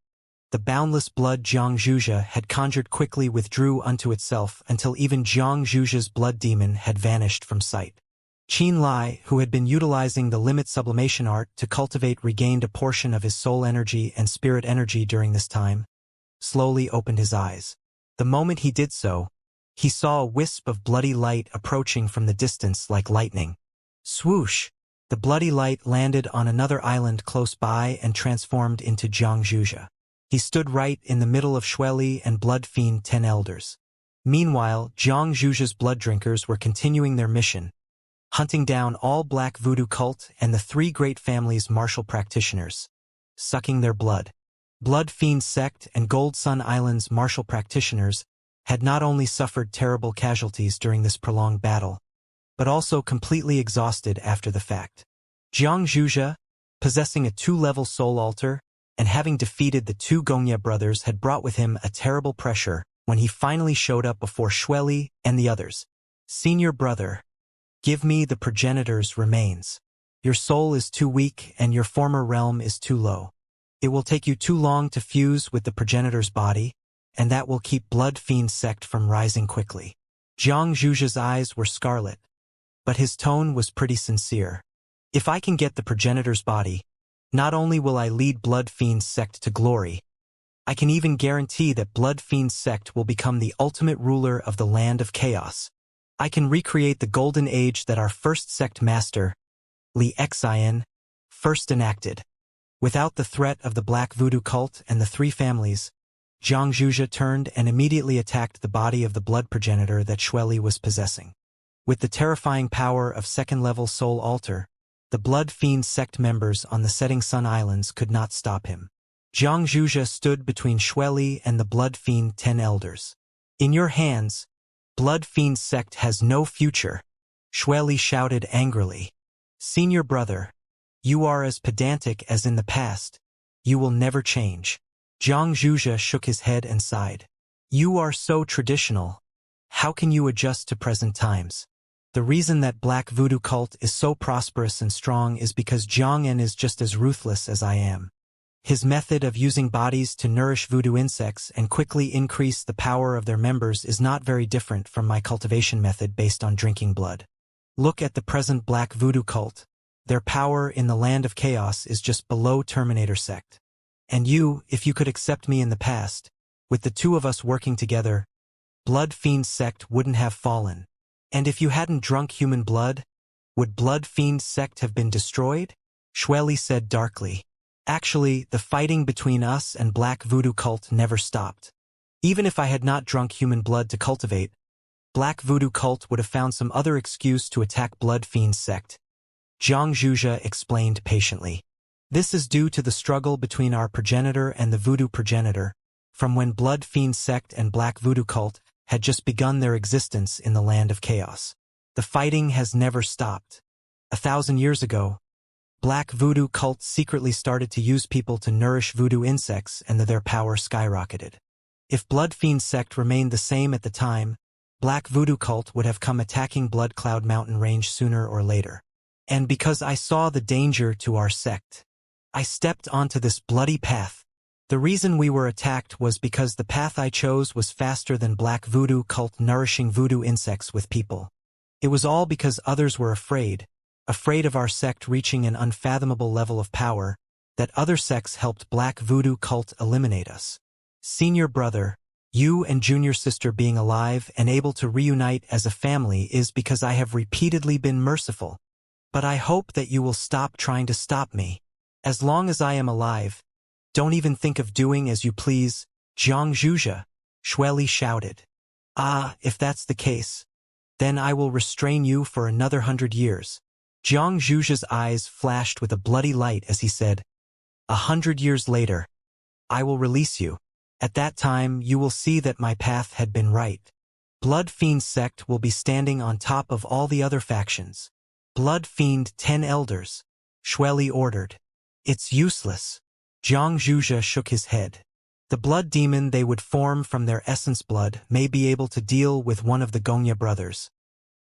the boundless blood Xianxia had conjured quickly withdrew unto itself until even Xianxia's blood demon had vanished from sight. Qin Lai, who had been utilizing the limit sublimation art to cultivate, regained a portion of his soul energy and spirit energy during this time, slowly opened his eyes. The moment he did so, he saw a wisp of bloody light approaching from the distance like lightning. Swoosh! The bloody light landed on another island close by and transformed into Xianxia. He stood right in the middle of Xueli and Blood Fiend 10 Elders. Meanwhile, Xianxia's blood drinkers were continuing their mission, hunting down all black voodoo cult and the three great families' martial practitioners, sucking their blood. Blood Fiend sect and Gold Sun Island's martial practitioners had not only suffered terrible casualties during this prolonged battle, but also completely exhausted after the fact. Xianxia, possessing a 2-level soul altar, and having defeated the two Gongya brothers had brought with him a terrible pressure when he finally showed up before Xueli and the others. Senior brother, give me the progenitor's remains. Your soul is too weak and your former realm is too low. It will take you too long to fuse with the progenitor's body, and that will keep Blood Fiend sect from rising quickly. Xianxia's eyes were scarlet, but his tone was pretty sincere. If I can get the progenitor's body, not only will I lead Blood Fiend sect to glory, I can even guarantee that Blood Fiend sect will become the ultimate ruler of the land of chaos. I can recreate the golden age that our first sect master, Li Xian, first enacted. Without the threat of the black voodoo cult and the three families, Xianxia turned and immediately attacked the body of the blood progenitor that Xueli was possessing. With the terrifying power of second-level soul altar, the Blood Fiend sect members on the Setting Sun Islands could not stop him. Xianxia stood between Xueli and the Blood Fiend 10 Elders. In your hands, Blood Fiend sect has no future, Xueli shouted angrily. Senior brother, you are as pedantic as in the past. You will never change. Xianxia shook his head and sighed. You are so traditional. How can you adjust to present times? The reason that black voodoo cult is so prosperous and strong is because Jiang'en is just as ruthless as I am. His method of using bodies to nourish voodoo insects and quickly increase the power of their members is not very different from my cultivation method based on drinking blood. Look at the present black voodoo cult. Their power in the land of chaos is just below Terminator sect. And you, if you could accept me in the past, with the two of us working together, Blood Fiend sect wouldn't have fallen. And if you hadn't drunk human blood, would Blood Fiend sect have been destroyed? Xueli said darkly. Actually, the fighting between us and black voodoo cult never stopped. Even if I had not drunk human blood to cultivate, black voodoo cult would have found some other excuse to attack Blood Fiend sect. Xianxia explained patiently. This is due to the struggle between our progenitor and the voodoo progenitor, from when Blood Fiend sect and black voodoo cult had just begun their existence in the land of chaos. The fighting has never stopped. 1,000 years ago, black voodoo cult secretly started to use people to nourish voodoo insects and their power skyrocketed. If Blood Fiend sect remained the same at the time, black voodoo cult would have come attacking Blood Cloud Mountain range sooner or later. And because I saw the danger to our sect, I stepped onto this bloody path. The reason we were attacked was because the path I chose was faster than black voodoo cult nourishing voodoo insects with people. It was all because others were afraid of our sect reaching an unfathomable level of power, that other sects helped black voodoo cult eliminate us. Senior brother, you and junior sister being alive and able to reunite as a family is because I have repeatedly been merciful. But I hope that you will stop trying to stop me. As long as I am alive, don't even think of doing as you please, Xianxia, Shueli shouted. Ah, if that's the case, then I will restrain you for another 100 years. Xianxia's eyes flashed with a bloody light as he said, 100 years later, I will release you. At that time you will see that my path had been right. Blood Fiend sect will be standing on top of all the other factions. Blood Fiend 10 elders, Shueli ordered. It's useless. Xianxia shook his head. The blood demon they would form from their essence blood may be able to deal with one of the Gongya brothers,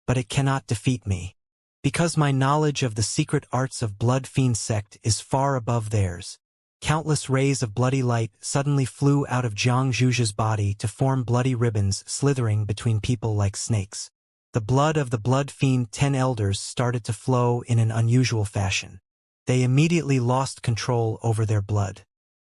but it cannot defeat me. Because my knowledge of the secret arts of Blood Fiend sect is far above theirs. Countless rays of bloody light suddenly flew out of Xianxia's body to form bloody ribbons slithering between people like snakes. The blood of the Blood Fiend 10 elders started to flow in an unusual fashion. They immediately lost control over their blood.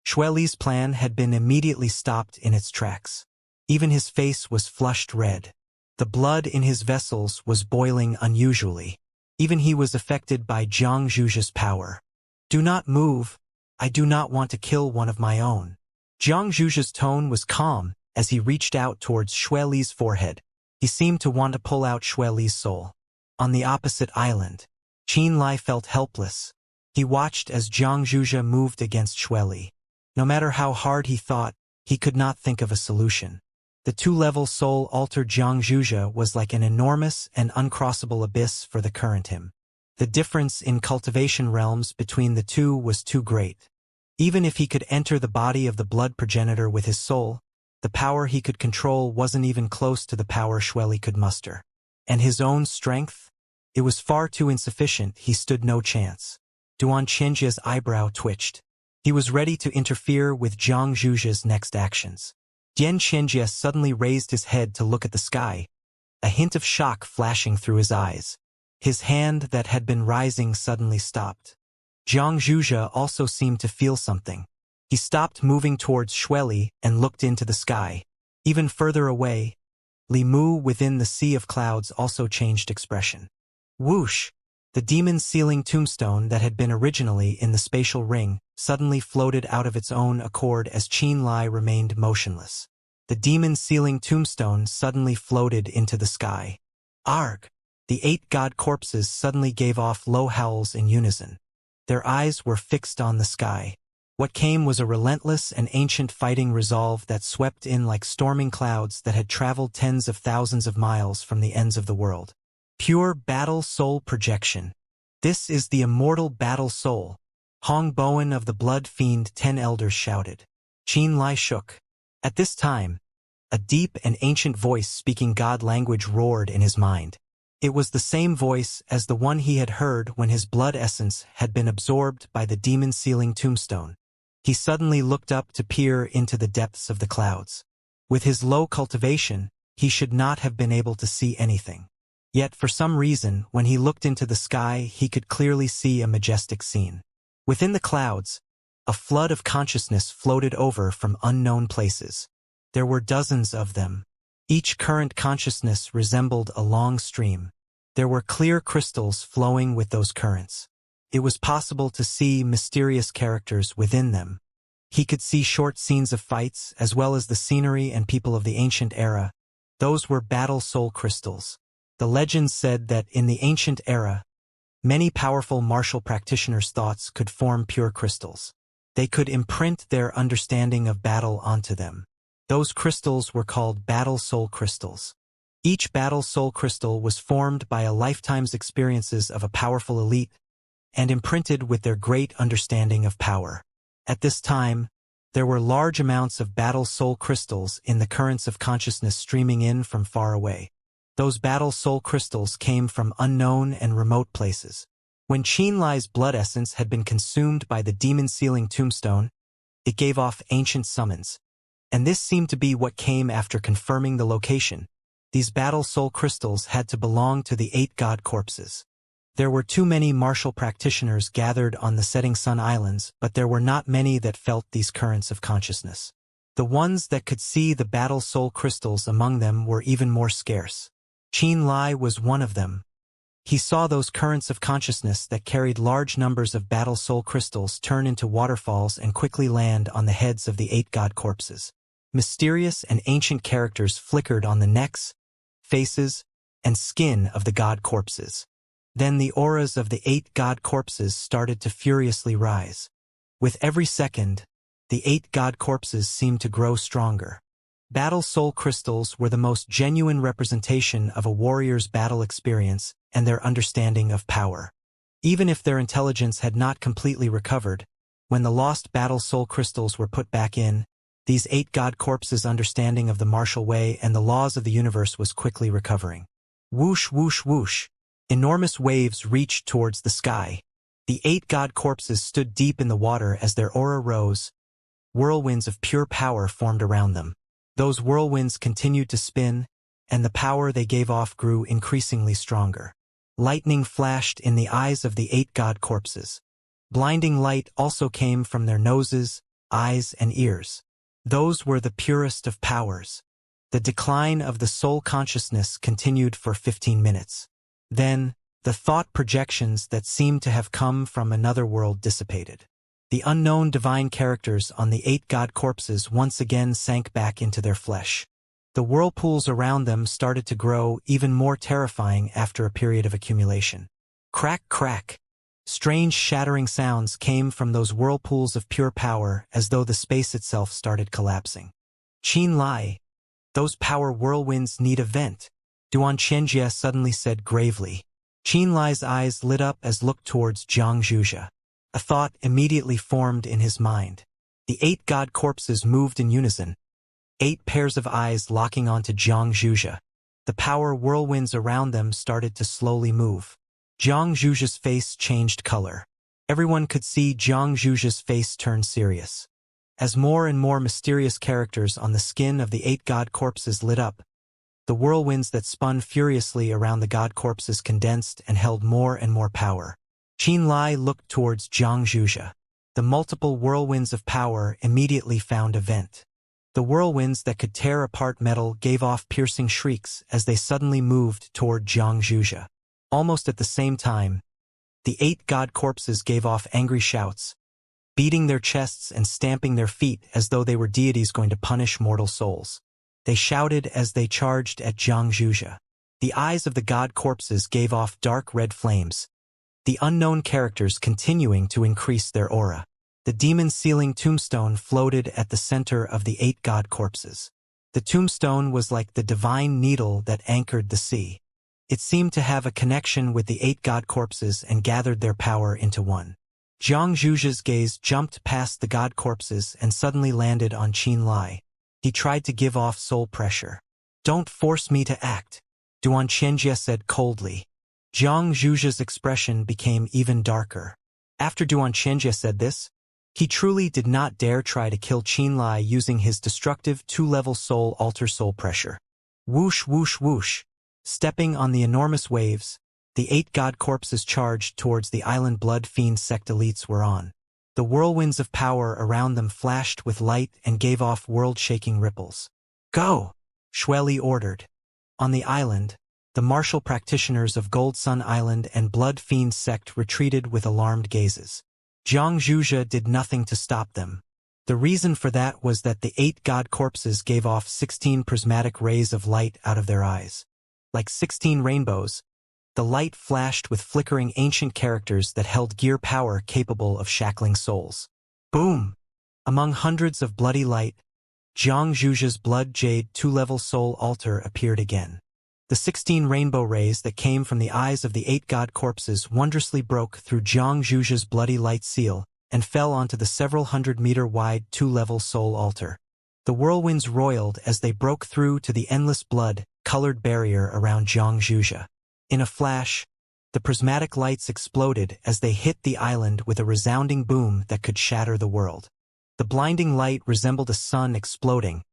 Shueli's plan had been immediately stopped in its tracks. Even his face was flushed red. The blood in his vessels was boiling unusually. Even he was affected by Xianxia's power. Do not move. I do not want to kill one of my own. Xianxia's tone was calm as he reached out towards Shueli's forehead. He seemed to want to pull out Shueli's soul. On the opposite island, Qinlai felt helpless. He watched as Xianxia moved against Shueli. No matter how hard he thought, he could not think of a solution. The two-level soul altar Xianxia was like an enormous and uncrossable abyss for the current him. The difference in cultivation realms between the two was too great. Even if he could enter the body of the blood progenitor with his soul, the power he could control wasn't even close to the power Shueli could muster. And his own strength? It was far too insufficient. He stood no chance. Duan Qianjia's eyebrow twitched. He was ready to interfere with Xianxia's next actions. Dian Qianjia suddenly raised his head to look at the sky, a hint of shock flashing through his eyes. His hand that had been rising suddenly stopped. Xianxia also seemed to feel something. He stopped moving towards Shueli and looked into the sky. Even further away, Li Mu within the sea of clouds also changed expression. Whoosh! The demon-sealing tombstone that had been originally in the spatial ring suddenly floated out of its own accord as Qinlai remained motionless. The demon-sealing tombstone suddenly floated into the sky. Arg! The 8 god corpses suddenly gave off low howls in unison. Their eyes were fixed on the sky. What came was a relentless and ancient fighting resolve that swept in like storming clouds that had traveled tens of thousands of miles from the ends of the world. Pure battle soul projection. This is the immortal battle soul. Hong Bowen of the Blood Fiend 10 elders shouted. Qinlai shook. At this time, a deep and ancient voice speaking God language roared in his mind. It was the same voice as the one he had heard when his blood essence had been absorbed by the demon-sealing tombstone. He suddenly looked up to peer into the depths of the clouds. With his low cultivation, he should not have been able to see anything. Yet for some reason, when he looked into the sky, he could clearly see a majestic scene. Within the clouds, a flood of consciousness floated over from unknown places. There were dozens of them. Each current consciousness resembled a long stream. There were clear crystals flowing with those currents. It was possible to see mysterious characters within them. He could see short scenes of fights as well as the scenery and people of the ancient era. Those were battle soul crystals. The legends said that in the ancient era, many powerful martial practitioners' thoughts could form pure crystals. They could imprint their understanding of battle onto them. Those crystals were called battle soul crystals. Each battle soul crystal was formed by a lifetime's experiences of a powerful elite and imprinted with their great understanding of power. At this time, there were large amounts of battle soul crystals in the currents of consciousness streaming in from far away. Those battle soul crystals came from unknown and remote places. When Qianlai's blood essence had been consumed by the demon-sealing tombstone, it gave off ancient summons. And this seemed to be what came after confirming the location. These battle soul crystals had to belong to the 8 god corpses. There were too many martial practitioners gathered on the Setting Sun Islands, but there were not many that felt these currents of consciousness. The ones that could see the battle soul crystals among them were even more scarce. Qianlai was one of them. He saw those currents of consciousness that carried large numbers of battle soul crystals turn into waterfalls and quickly land on the heads of the 8 god corpses. Mysterious and ancient characters flickered on the necks, faces, and skin of the god corpses. Then the auras of the 8 god corpses started to furiously rise. With every second, the 8 god corpses seemed to grow stronger. Battle soul crystals were the most genuine representation of a warrior's battle experience and their understanding of power. Even if their intelligence had not completely recovered, when the lost battle soul crystals were put back in, these 8 god corpses' understanding of the martial way and the laws of the universe was quickly recovering. Whoosh, whoosh, whoosh. Enormous waves reached towards the sky. The 8 god corpses stood deep in the water as their aura rose. Whirlwinds of pure power formed around them. Those whirlwinds continued to spin, and the power they gave off grew increasingly stronger. Lightning flashed in the eyes of the 8 god corpses. Blinding light also came from their noses, eyes, and ears. Those were the purest of powers. The decline of the soul consciousness continued for 15 minutes. Then, the thought projections that seemed to have come from another world dissipated. The unknown divine characters on the 8 god corpses once again sank back into their flesh. The whirlpools around them started to grow even more terrifying after a period of accumulation. Crack, crack. Strange shattering sounds came from those whirlpools of pure power as though the space itself started collapsing. Qianlai, those power whirlwinds need a vent, Xianxia suddenly said gravely. Qianlai's eyes lit up as looked towards Xianxia. A thought immediately formed in his mind. The 8 god corpses moved in unison, 8 pairs of eyes locking onto Xianxia. The power whirlwinds around them started to slowly move. Xianxia's face changed color. Everyone could see Xianxia's face turn serious. As more and more mysterious characters on the skin of the 8 god corpses lit up, the whirlwinds that spun furiously around the god corpses condensed and held more and more power. Qianlai looked towards Xianxia. The multiple whirlwinds of power immediately found a vent. The whirlwinds that could tear apart metal gave off piercing shrieks as they suddenly moved toward Xianxia. Almost at the same time, the 8 god corpses gave off angry shouts, beating their chests and stamping their feet as though they were deities going to punish mortal souls. They shouted as they charged at Xianxia. The eyes of the god corpses gave off dark red flames, the unknown characters continuing to increase their aura. The demon-sealing tombstone floated at the center of the 8 god corpses. The tombstone was like the divine needle that anchored the sea. It seemed to have a connection with the 8 god corpses and gathered their power into one. Xianxia's gaze jumped past the god corpses and suddenly landed on Qianlai. He tried to give off soul pressure. "Don't force me to act," Xianxia said coldly. Xianxia's expression became even darker. After Xianxia said this, he truly did not dare try to kill Qianlai using his destructive 2-level soul alter soul pressure. Whoosh, whoosh, whoosh. Stepping on the enormous waves, the 8 god corpses charged towards the island blood fiend sect elites were on. The whirlwinds of power around them flashed with light and gave off world-shaking ripples. "Go!" Shueli ordered. On the island, the martial practitioners of Gold Sun Island and Blood Fiend sect retreated with alarmed gazes. Xianxia did nothing to stop them. The reason for that was that the 8 god corpses gave off 16 prismatic rays of light out of their eyes. Like 16 rainbows, the light flashed with flickering ancient characters that held gear power capable of shackling souls. Boom! Among hundreds of bloody light, Xianxia's blood jade 2-level soul altar appeared again. The 16 rainbow rays that came from the eyes of the 8 god corpses wondrously broke through Xianxia's bloody light seal and fell onto the several hundred-meter-wide 2-level soul altar. The whirlwinds roiled as they broke through to the endless blood-colored barrier around Xianxia. In a flash, The prismatic lights exploded as they hit the island with a resounding boom that could shatter the world. The blinding light resembled a sun exploding,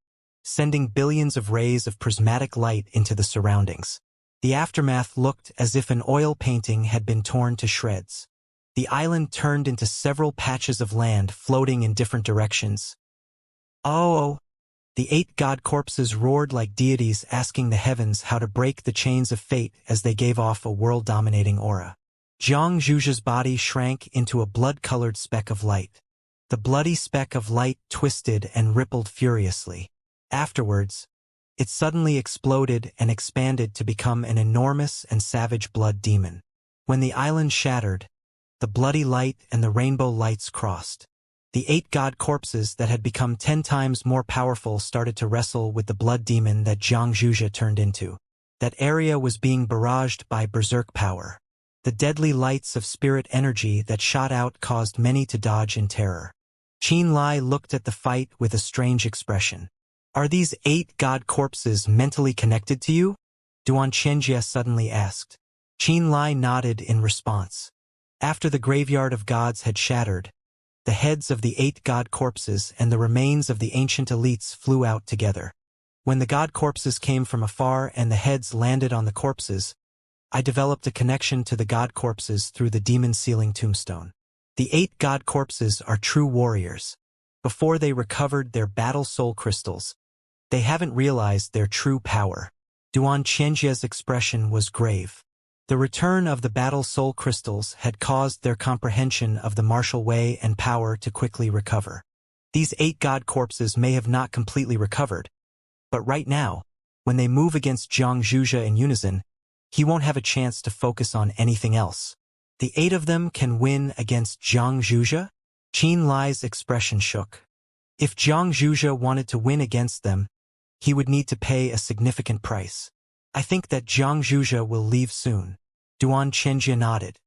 sending billions of rays of prismatic light into the surroundings. The aftermath looked as if an oil painting had been torn to shreds. The island turned into several patches of land floating in different directions. Oh! The 8 god corpses roared like deities asking the heavens how to break the chains of fate as they gave off a world-dominating aura. Xianxia's body shrank into a blood-colored speck of light. The bloody speck of light twisted and rippled furiously. Afterwards, it suddenly exploded and expanded to become an enormous and savage blood demon. When the island shattered, the bloody light and the rainbow lights crossed. The 8 god corpses that had become 10 times more powerful started to wrestle with the blood demon that Xianxia turned into. That area was being barraged by berserk power. The deadly lights of spirit energy that shot out caused many to dodge in terror. Qin Lai looked at the fight with a strange expression. Are these 8 god corpses mentally connected to you? Xianxia suddenly asked. Qin Lai nodded in response. After the graveyard of gods had shattered, the heads of the 8 god corpses and the remains of the ancient elites flew out together. When the god corpses came from afar and the heads landed on the corpses, I developed a connection to the god corpses through the demon-sealing tombstone. The 8 god corpses are true warriors. Before they recovered their battle soul crystals, they haven't realized their true power. Xianxia's expression was grave. The return of the battle soul crystals had caused their comprehension of the martial way and power to quickly recover. These 8 god corpses may have not completely recovered, but right now, when they move against Xianxia in unison, he won't have a chance to focus on anything else. The 8 of them can win against Xianxia? Qin Lai's expression shook. If Xianxia wanted to win against them, he would need to pay a significant price. I think that Xianxia will leave soon. Xianxia nodded.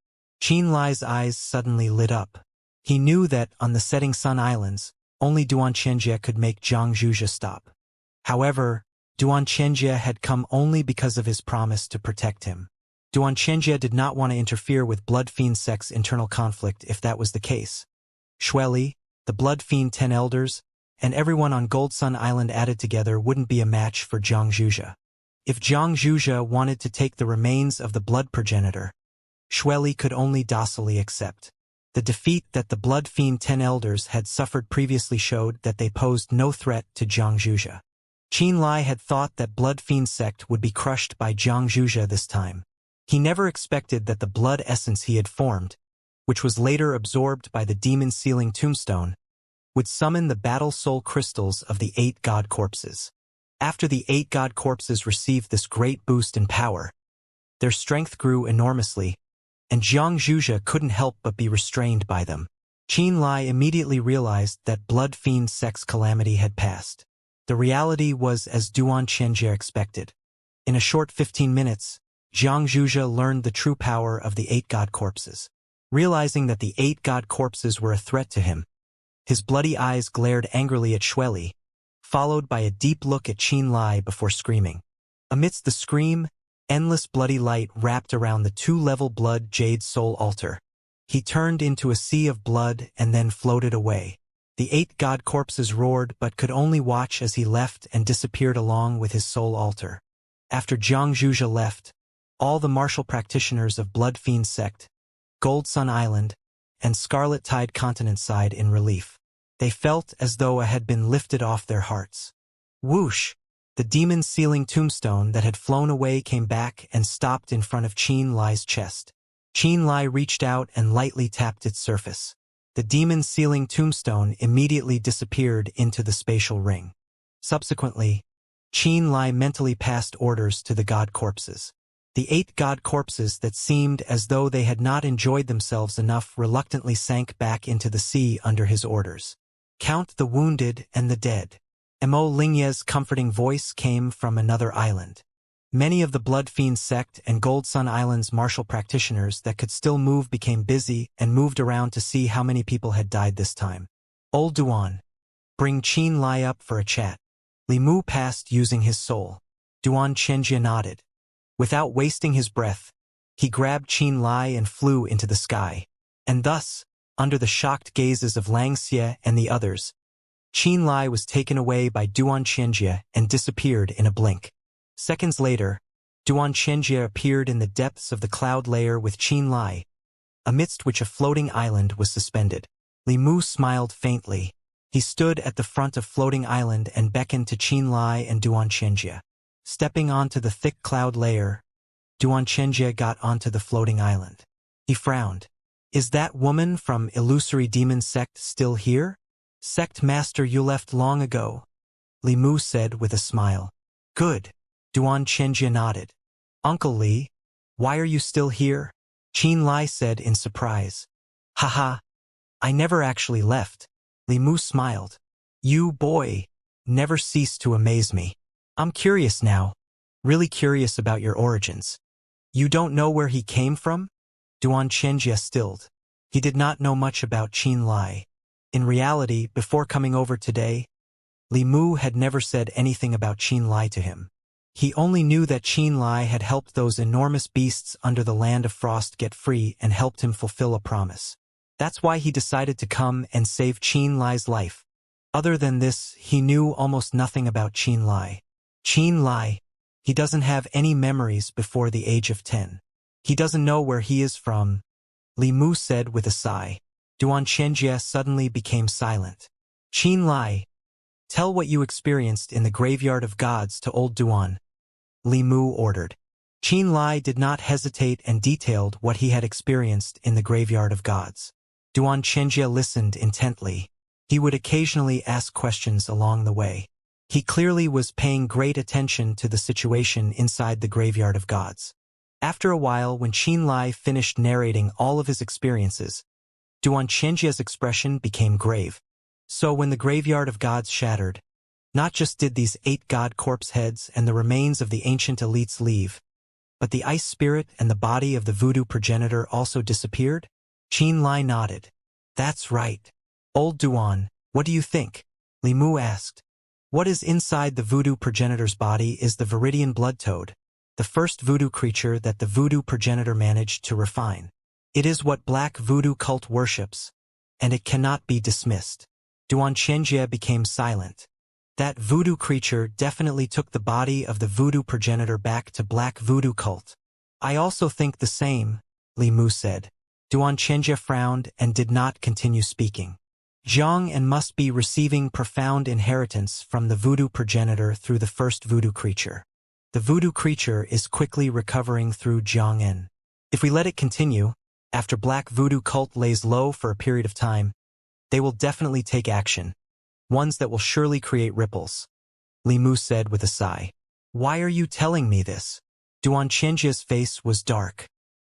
Qin Lai's eyes suddenly lit up. He knew that on the Setting Sun Islands, only Xianxia could make Xianxia stop. However, Xianxia had come only because of his promise to protect him. Xianxia did not want to interfere with Blood Fiend sect's internal conflict if that was the case. Xueli, the Blood Fiend 10 elders, and everyone on Gold Sun Island added together wouldn't be a match for Xianxia. If Xianxia wanted to take the remains of the blood progenitor, Xueli could only docilely accept. The defeat that the Blood Fiend 10 elders had suffered previously showed that they posed no threat to Xianxia. Qin Lai had thought that Blood Fiend sect would be crushed by Xianxia this time. He never expected that the blood essence he had formed, which was later absorbed by the demon-sealing tombstone, would summon the battle soul crystals of the 8 god corpses. After the 8 god corpses received this great boost in power, their strength grew enormously, and Xianxia couldn't help but be restrained by them. Qin Lai immediately realized that Blood Fiend sect's calamity had passed. The reality was as Xianxia expected. In a short 15 minutes, Xianxia learned the true power of the 8 god corpses. Realizing that the 8 god corpses were a threat to him, his bloody eyes glared angrily at Xueli, followed by a deep look at Qin Lai before screaming. Amidst the scream, endless bloody light wrapped around the 2-level blood jade soul altar. He turned into a sea of blood and then floated away. The 8 god corpses roared but could only watch as he left and disappeared along with his soul altar. After Xianxia left, all the martial practitioners of Blood Fiend sect, Gold Sun Island, and Scarlet Tide Continent sighed in relief. They felt as though it had been lifted off their hearts. Whoosh! The demon-sealing tombstone that had flown away came back and stopped in front of Qin Lai's chest. Qin Lai reached out and lightly tapped its surface. The demon-sealing tombstone immediately disappeared into the spatial ring. Subsequently, Qin Lai mentally passed orders to the god corpses. The 8 god corpses that seemed as though they had not enjoyed themselves enough reluctantly sank back into the sea under his orders. Count the wounded and the dead. Mo Lingye's comforting voice came from another island. Many of the Blood Fiend sect and Gold Sun Island's martial practitioners that could still move became busy and moved around to see how many people had died this time. Old Duan, bring Qin Lai up for a chat. Li Mu passed using his soul. Xianxia nodded. Without wasting his breath, He grabbed Qin Lai and flew into the sky. And thus, under the shocked gazes of Xianxia and the others, Qin Lai was taken away by Xianxia and disappeared in a blink. Seconds later, Xianxia appeared in the depths of the cloud layer with Qin Lai, amidst which a floating island was suspended. Li Mu smiled faintly. He stood at the front of floating island and beckoned to Qin Lai and Xianxia. Stepping onto the thick cloud layer, Xianxia got onto the floating island. He frowned. Is that woman from Illusory Demon Sect still here? Sect Master, you left long ago, Li Mu said with a smile. Good. Xianxia nodded. Uncle Li, why are you still here? Qin Lai said in surprise. Haha, I never actually left. Li Mu smiled. You, boy, never cease to amaze me. I'm curious now, really curious about your origins. You don't know where he came from? Xianxia stilled. He did not know much about Qin Lai. In reality, before coming over today, Li Mu had never said anything about Qin Lai to him. He only knew that Qin Lai had helped those enormous beasts under the Land of Frost get free and helped him fulfill a promise. That's why he decided to come and save Qin Lai's life. Other than this, he knew almost nothing about Qin Lai. Qin Lai, he doesn't have any memories before the age of 10. He doesn't know where he is from, Li Mu said with a sigh. Xianxia suddenly became silent. Qin Lai, tell what you experienced in the Graveyard of Gods to old Duan, Li Mu ordered. Qin Lai did not hesitate and detailed what he had experienced in the Graveyard of Gods. Xianxia listened intently. He would occasionally ask questions along the way. He clearly was paying great attention to the situation inside the Graveyard of Gods. After a while, when Qin Lai finished narrating all of his experiences, Xianxia's expression became grave. So when the Graveyard of Gods shattered, not just did these 8 god corpse heads and the remains of the ancient elites leave, but the ice spirit and the body of the voodoo progenitor also disappeared? Qin Lai nodded. That's right. Old Duan, what do you think? Li Mu asked. What is inside the voodoo progenitor's body is the Viridian blood toad, the first voodoo creature that the voodoo progenitor managed to refine. It is what black voodoo cult worships, and it cannot be dismissed. Xianxia became silent. That voodoo creature definitely took the body of the voodoo progenitor back to black voodoo cult. I also think the same, Li Mu said. Xianxia frowned and did not continue speaking. Xianxia must be receiving profound inheritance from the voodoo progenitor through the first voodoo creature. The voodoo creature is quickly recovering through Xianxia. If we let it continue, after black voodoo cult lays low for a period of time, they will definitely take action. Ones that will surely create ripples. Li Mu said with a sigh. Why are you telling me this? Xianxia's face was dark.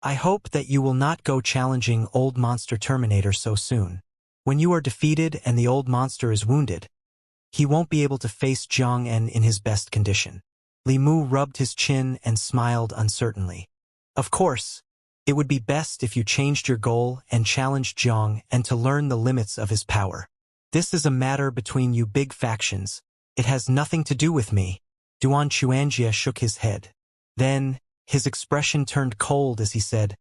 I hope that you will not go challenging old monster Terminator so soon. When you are defeated and the old monster is wounded, he won't be able to face Xianxia in his best condition. Li Mu rubbed his chin and smiled uncertainly. Of course, it would be best if you changed your goal and challenged Xianxia and to learn the limits of his power. This is a matter between you big factions. It has nothing to do with me. Xianxia shook his head. Then, his expression turned cold as he said,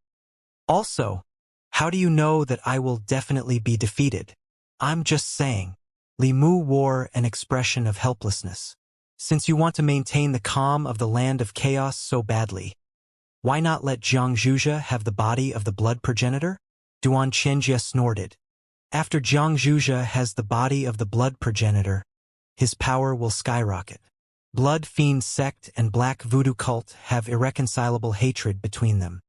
Also, how do you know that I will definitely be defeated? I'm just saying. Li Mu wore an expression of helplessness. Since you want to maintain the calm of the Land of Chaos so badly, why not let Xianxia have the body of the blood progenitor? Xianxia snorted. After Xianxia has the body of the blood progenitor, his power will skyrocket. Blood Fiend sect and Black Voodoo cult have irreconcilable hatred between them.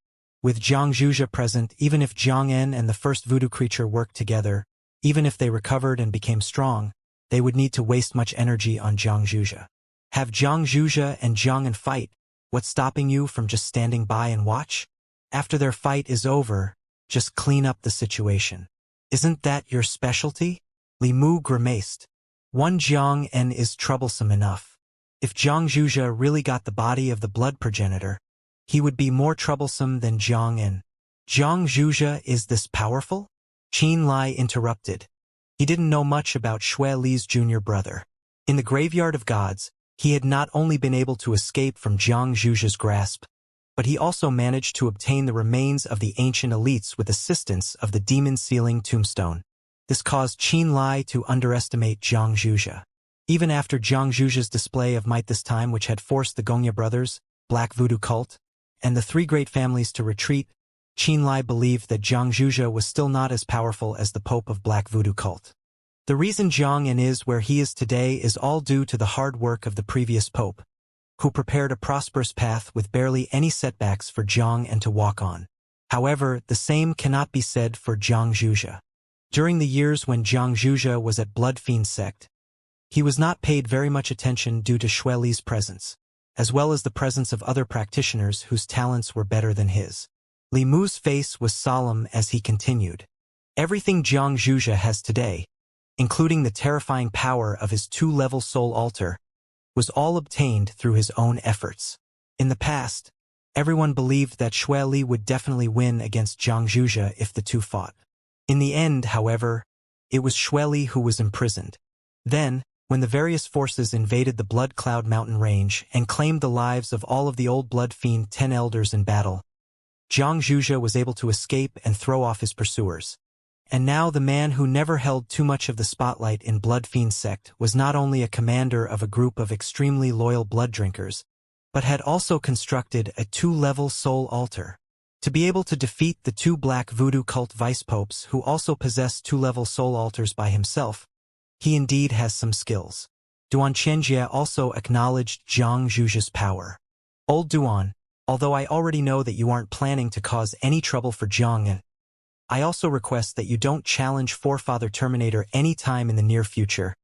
With Xianxia present, even if Xianxia and the first voodoo creature worked together, even if they recovered and became strong, they would need to waste much energy on Xianxia. Have Xianxia and Xianxia fight. What's stopping you from just standing by and watch? After their fight is over, just clean up the situation. Isn't that your specialty? Li Mu grimaced. One Xianxia is troublesome enough. If Xianxia really got the body of the blood progenitor, he would be more troublesome than Xianxia. Xianxia is this powerful? Qin Lai interrupted. He didn't know much about Xue Li's junior brother. In the Graveyard of Gods, he had not only been able to escape from Xianxia's grasp, but he also managed to obtain the remains of the ancient elites with assistance of the demon-sealing tombstone. This caused Qin Lai to underestimate Zhang Zhuzhe. Even after Zhang Zhuzhe's display of might this time, which had forced the Gongya brothers, Black Voodoo cult, and the three great families to retreat, Qin Lai believed that Zhang Zhuzhe was still not as powerful as the Pope of Black Voodoo cult. The reason Zhang En is where he is today is all due to the hard work of the previous Pope, who prepared a prosperous path with barely any setbacks for Zhang En to walk on. However, the same cannot be said for Zhang Zhuzhe. During the years when Zhang Zhuzhe was at Blood Fiend sect, he was not paid very much attention due to Xue Li's presence, as well as the presence of other practitioners whose talents were better than his. Li Mu's face was solemn as he continued. Everything Zhang Zhuzhe has today, including the terrifying power of his 2-level soul altar, was all obtained through his own efforts. In the past, everyone believed that Xue Li would definitely win against Zhang Zhuzhe if the two fought. In the end, however, it was Xue Li who was imprisoned. Then, when the various forces invaded the Blood Cloud mountain range and claimed the lives of all of the old Blood Fiend 10 elders in battle, Zhang Zhuzhe was able to escape and throw off his pursuers. And now the man who never held too much of the spotlight in Blood Fiend sect was not only a commander of a group of extremely loyal blood drinkers, but had also constructed a 2-level soul altar. To be able to defeat the 2 Black Voodoo cult vice-popes who also possess 2-level soul altars by himself, he indeed has some skills. Duan Xianxia also acknowledged Zhang Zhuzhe's power. Old Duan, although I already know that you aren't planning to cause any trouble for Zhang En, I also request that you don't challenge Forefather Terminator any time in the near future,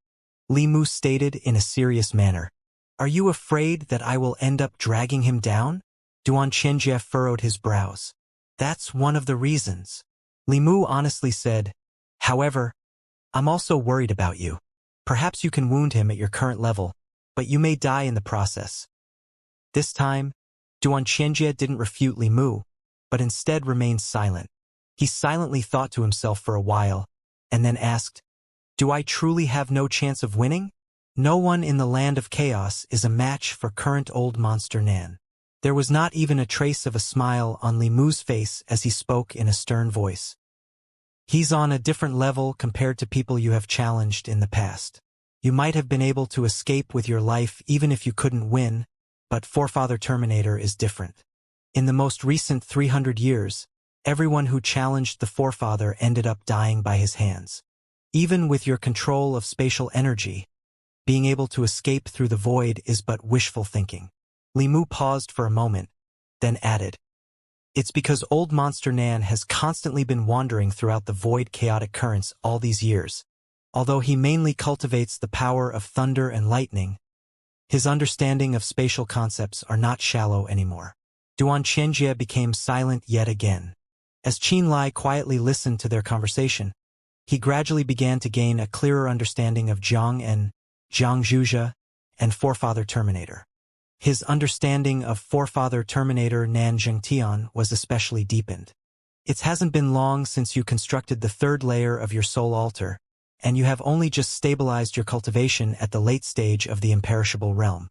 Li Mu stated in a serious manner. Are you afraid that I will end up dragging him down? Duan Xianxia furrowed his brows. That's one of the reasons. Li Mu honestly said, however, I'm also worried about you. Perhaps you can wound him at your current level, but you may die in the process. This time, Duan Xianxia didn't refute Li Mu, but instead remained silent. He silently thought to himself for a while, and then asked, do I truly have no chance of winning? No one in the land of chaos is a match for current old monster Nan. There was not even a trace of a smile on Li Mu's face as he spoke in a stern voice. He's on a different level compared to people you have challenged in the past. You might have been able to escape with your life even if you couldn't win, but Forefather Terminator is different. In the most recent 300 years, everyone who challenged the Forefather ended up dying by his hands. Even with your control of spatial energy, being able to escape through the void is but wishful thinking. Li Mu paused for a moment, then added, it's because old monster Nan has constantly been wandering throughout the void chaotic currents all these years. Although he mainly cultivates the power of thunder and lightning, his understanding of spatial concepts are not shallow anymore. Duan Xianxia became silent yet again. As Qin Lai quietly listened to their conversation, he gradually began to gain a clearer understanding of Zhang En, Zhang Zhuzhe, and Forefather Terminator. His understanding of Forefather Terminator Nan Zhengtian was especially deepened. It hasn't been long since you constructed the 3rd layer of your soul altar, and you have only just stabilized your cultivation at the late stage of the imperishable realm.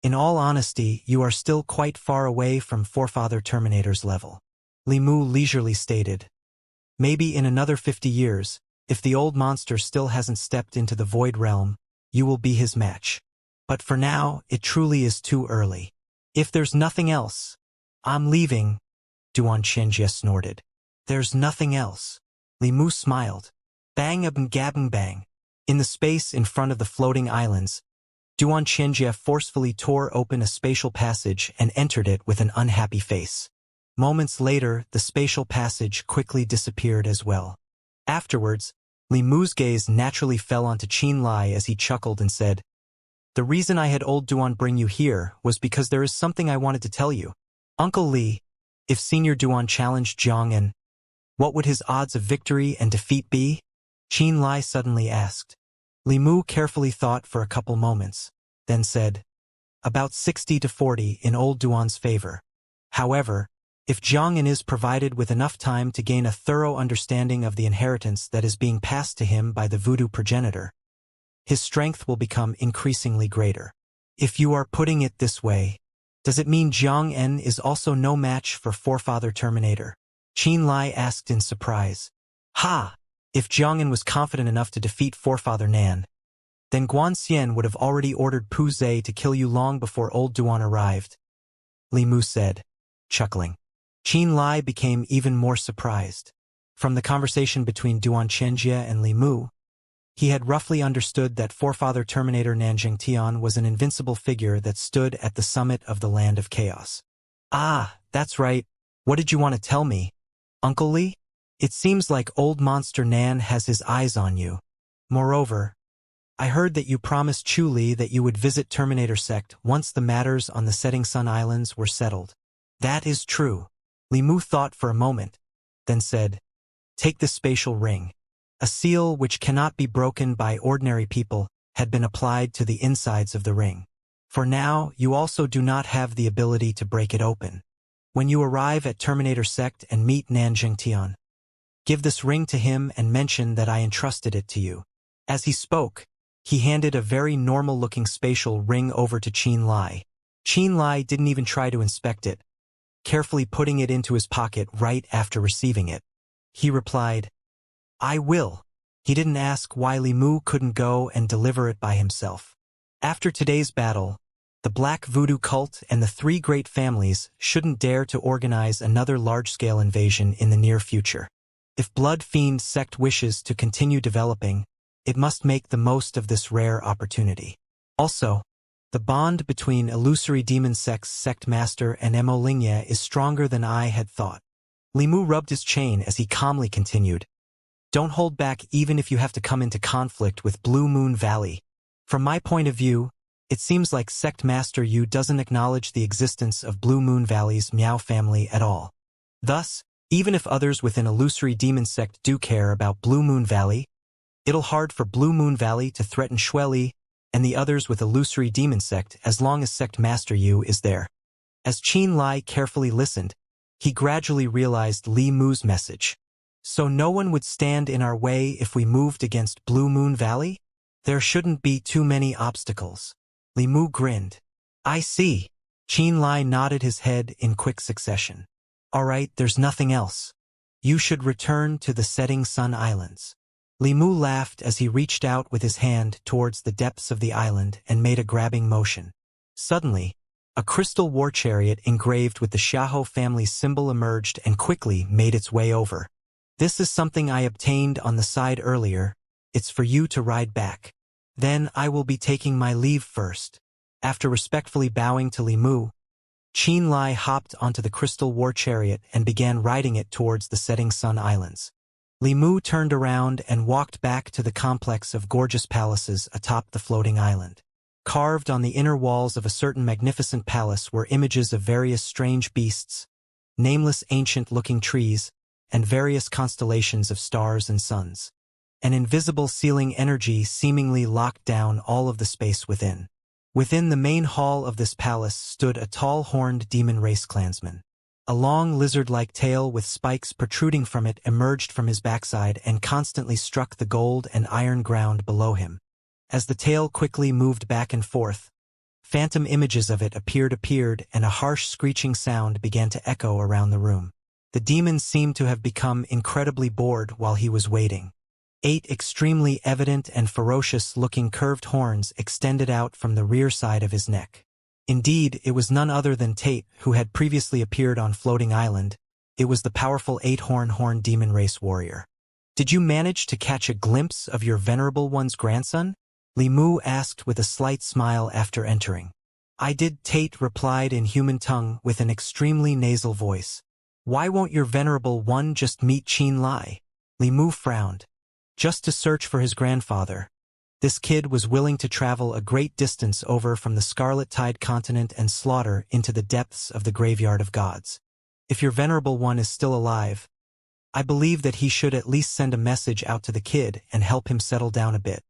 In all honesty, you are still quite far away from Forefather Terminator's level. Li Mu leisurely stated, maybe in another 50 years, if the old monster still hasn't stepped into the void realm, you will be his match. But for now, it truly is too early. If there's nothing else, I'm leaving, Duan Xianxia snorted. There's nothing else. Li Mu smiled. Bang a bang bang. In the space in front of the floating islands, Duan Xianxia forcefully tore open a spatial passage and entered it with an unhappy face. Moments later, the spatial passage quickly disappeared as well. Afterwards, Li Mu's gaze naturally fell onto Qin Lai as he chuckled and said, the reason I had old Duan bring you here was because there is something I wanted to tell you. Uncle Li, if Senior Duan challenged Zhang En, what would his odds of victory and defeat be? Qin Lai suddenly asked. Li Mu carefully thought for a couple moments, then said, about 60 to 40 in old Duan's favor. However, if Zhang En is provided with enough time to gain a thorough understanding of the inheritance that is being passed to him by the voodoo progenitor, his strength will become increasingly greater. If you are putting it this way, Does it mean Jiang En is also no match for Forefather Terminator? Qin Lai asked in surprise. Ha! If Jiang En was confident enough to defeat Forefather Nan, then Guan Xian would have already ordered Pu Zhe to kill you long before old Duan arrived, Li Mu said, chuckling. Qin Lai became even more surprised. From the conversation between Duan Xianxia and Li Mu, he had roughly understood that Forefather Terminator Nanjing Tian was an invincible figure that stood at the summit of the land of chaos. Ah, that's right. What did you want to tell me, Uncle Li? It seems like old monster Nan has his eyes on you. Moreover, I heard that you promised Chu Li that you would visit Terminator Sect once the matters on the Setting Sun Islands were settled. That is true. Li Mu thought for a moment, then said, Take this spatial ring. A seal which cannot be broken by ordinary people had been applied to the insides of the ring. For now, you also do not have the ability to break it open. When you arrive at Terminator Sect and meet Nanjing Tian, give this ring to him and mention that I entrusted it to you. As he spoke, he handed a very normal-looking spatial ring over to Qin Lai. Qin Lai didn't even try to inspect it, carefully putting it into his pocket right after receiving it. He replied, I will. He didn't ask why Li Mu couldn't go and deliver it by himself. After today's battle, the Black Voodoo cult and the three great families shouldn't dare to organize another large-scale invasion in the near future. If Blood Fiend Sect wishes to continue developing, it must make the most of this rare opportunity. Also, the bond between Illusory Demon Sect's Sect Master and Mo Lingye is stronger than I had thought. Li Mu rubbed his chain as he calmly continued. Don't hold back even if you have to come into conflict with Blue Moon Valley. From my point of view, it seems like Sect Master Yu doesn't acknowledge the existence of Blue Moon Valley's Miao family at all. Thus, even if others within Illusory Demon Sect do care about Blue Moon Valley, it'll hard for Blue Moon Valley to threaten Xueli and the others with Illusory Demon Sect as long as Sect Master Yu is there. As Qin Lai carefully listened, he gradually realized Li Mu's message. So no one would stand in our way if we moved against Blue Moon Valley? There shouldn't be too many obstacles. Li Mu grinned. I see. Qin Lai nodded his head in quick succession. All right, there's nothing else. You should return to the Setting Sun Islands. Li Mu laughed as he reached out with his hand towards the depths of the island and made a grabbing motion. Suddenly, a crystal war chariot engraved with the Xiahou family's symbol emerged and quickly made its way over. This is something I obtained on the side earlier. It's for you to ride back. Then I will be taking my leave first. After respectfully bowing to Li Mu, Qin Lai hopped onto the crystal war chariot and began riding it towards the Setting Sun Islands. Li Mu turned around and walked back to the complex of gorgeous palaces atop the floating island. Carved on the inner walls of a certain magnificent palace were images of various strange beasts, nameless ancient-looking trees, and various constellations of stars and suns. An invisible sealing energy seemingly locked down all of the space within. Within the main hall of this palace stood a tall horned demon race clansman. A long lizard-like tail with spikes protruding from it emerged from his backside and constantly struck the gold and iron ground below him. As the tail quickly moved back and forth, phantom images of it appeared and a harsh screeching sound began to echo around the room. The demon seemed to have become incredibly bored while he was waiting. 8 extremely evident and ferocious-looking curved horns extended out from the rear side of his neck. Indeed, it was none other than Tate who had previously appeared on Floating Island. It was the powerful 8-horn demon race warrior. Did you manage to catch a glimpse of your venerable one's grandson? Li Mu asked with a slight smile after entering. I did, Tate replied in human tongue with an extremely nasal voice. Why won't your venerable one just meet Qin Lai? Li Mu frowned. Just to search for his grandfather. This kid was willing to travel a great distance over from the Scarlet Tide continent and slaughter into the depths of the Graveyard of Gods. If your venerable one is still alive, I believe that he should at least send a message out to the kid and help him settle down a bit.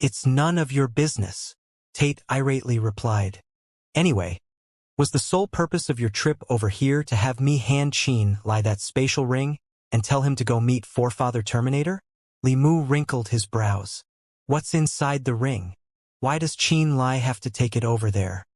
It's none of your business, Tate irately replied. Anyway, was the sole purpose of your trip over here to have me hand Qin Lai that spatial ring and tell him to go meet Forefather Terminator? Li Mu wrinkled his brows. What's inside the ring? Why does Qin Lai have to take it over there?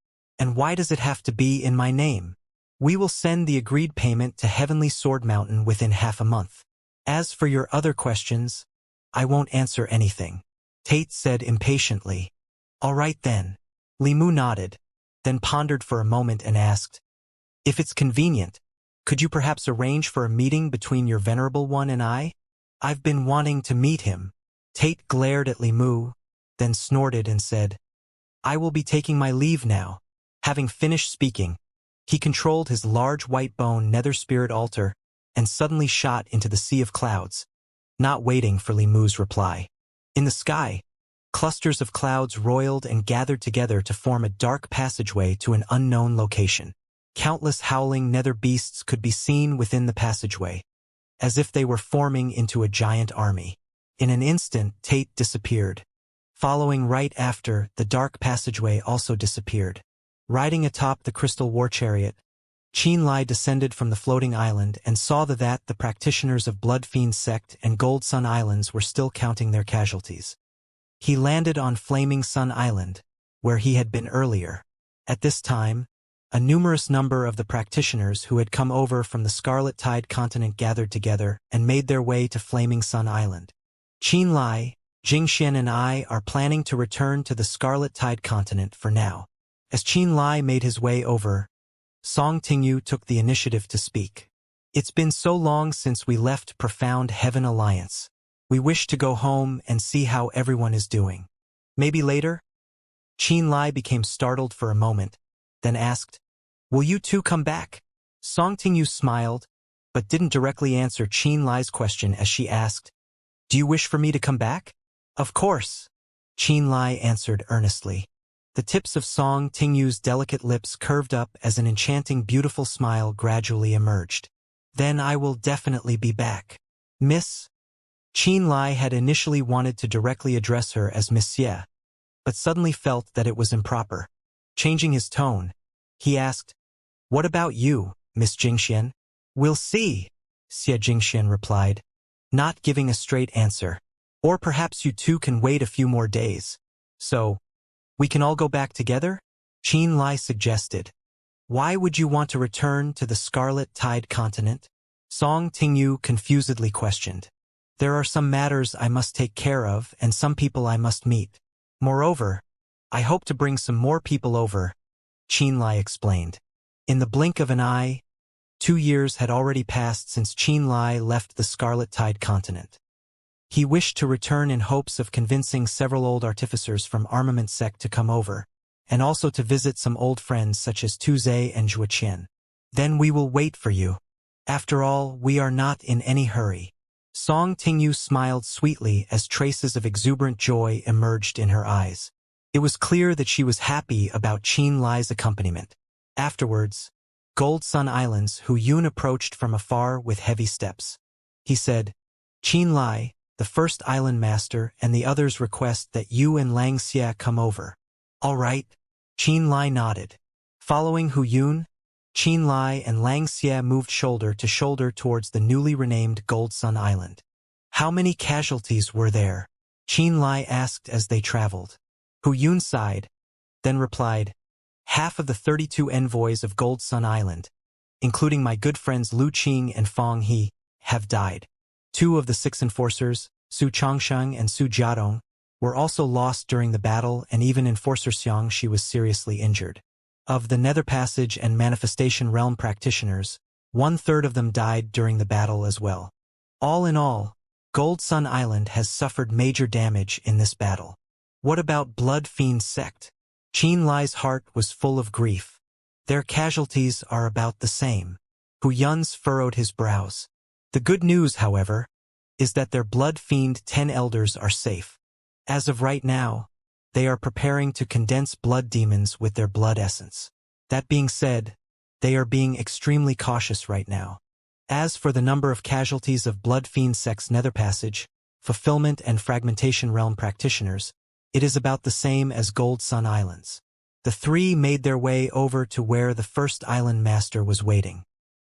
And why does it have to be in my name? We will send the agreed payment to Heavenly Sword Mountain within half a month. As for your other questions, I won't answer anything. Tate said impatiently. All right then. Limu nodded, then pondered for a moment and asked, if it's convenient, could you perhaps arrange for a meeting between your Venerable One and I? I've been wanting to meet him. Tate glared at Limu, then snorted and said, I will be taking my leave now. Having finished speaking, he controlled his large white bone nether spirit altar and suddenly shot into the sea of clouds, not waiting for Limu's reply. In the sky, clusters of clouds roiled and gathered together to form a dark passageway to an unknown location. Countless howling nether beasts could be seen within the passageway, as if they were forming into a giant army. In an instant, Tate disappeared. Following right after, the dark passageway also disappeared. Riding atop the crystal war chariot, Qianlai descended from the floating island and saw that the practitioners of Blood Fiend Sect and Gold Sun Islands were still counting their casualties. He landed on Flaming Sun Island, where he had been earlier. At this time, a numerous number of the practitioners who had come over from the Scarlet Tide continent gathered together and made their way to Flaming Sun Island. Qianlai, Jingxian and I are planning to return to the Scarlet Tide continent for now. As Qianlai made his way over, Song Tingyu took the initiative to speak. It's been so long since we left Profound Heaven Alliance. We wish to go home and see how everyone is doing. Maybe later? Qianlai became startled for a moment, then asked, will you two come back? Song Tingyu smiled, but didn't directly answer Qianlai's question as she asked, do you wish for me to come back? Of course, Qianlai answered earnestly. The tips of Song Tingyu's delicate lips curved up as an enchanting beautiful smile gradually emerged. Then I will definitely be back. Miss? Qianlai had initially wanted to directly address her as Miss Xie, but suddenly felt that it was improper. Changing his tone, he asked, what about you, Miss Jingxian? We'll see, Xie Jingxian replied, not giving a straight answer. Or perhaps you two can wait a few more days. So, we can all go back together? Qianlai suggested. Why would you want to return to the Scarlet Tide continent? Song Tingyu confusedly questioned. There are some matters I must take care of and some people I must meet. Moreover, I hope to bring some more people over, Qianlai explained. In the blink of an eye, 2 years had already passed since Qianlai left the Scarlet Tide continent. He wished to return in hopes of convincing several old artificers from Armament Sect to come over, and also to visit some old friends such as Tuzhe and Zhuoqian. Then we will wait for you. After all, we are not in any hurry. Song Tingyu smiled sweetly as traces of exuberant joy emerged in her eyes. It was clear that she was happy about Qianlai's accompaniment. Afterwards, Gold Sun Islands, Hu Yun approached from afar with heavy steps. He said, Qianlai, the first island master and the others request that you and Xianxia come over. All right, Qianlai nodded. Following Hu Yun, Qianlai and Xianxia moved shoulder to shoulder towards the newly renamed Gold Sun Island. How many casualties were there? Qianlai asked as they traveled. Hu Yun sighed, then replied, half of the 32 envoys of Gold Sun Island, including my good friends Lu Qing and Fang He, have died. 2 of the 6 enforcers, Su Changsheng and Su Jiadong, were also lost during the battle, and even Enforcer Xianxia was seriously injured. Of the Nether Passage and Manifestation Realm practitioners, 1/3 of them died during the battle as well. All in all, Gold Sun Island has suffered major damage in this battle. What about Blood Fiend Sect? Qianlai's heart was full of grief. Their casualties are about the same. Hu Yun's furrowed his brows. The good news, however, is that their Blood Fiend 10 elders are safe. As of right now, they are preparing to condense blood demons with their blood essence. That being said, they are being extremely cautious right now. As for the number of casualties of Blood Fiend Sect's Nether Passage, Fulfillment and Fragmentation Realm practitioners, it is about the same as Gold Sun Islands. The 3 made their way over to where the first island master was waiting.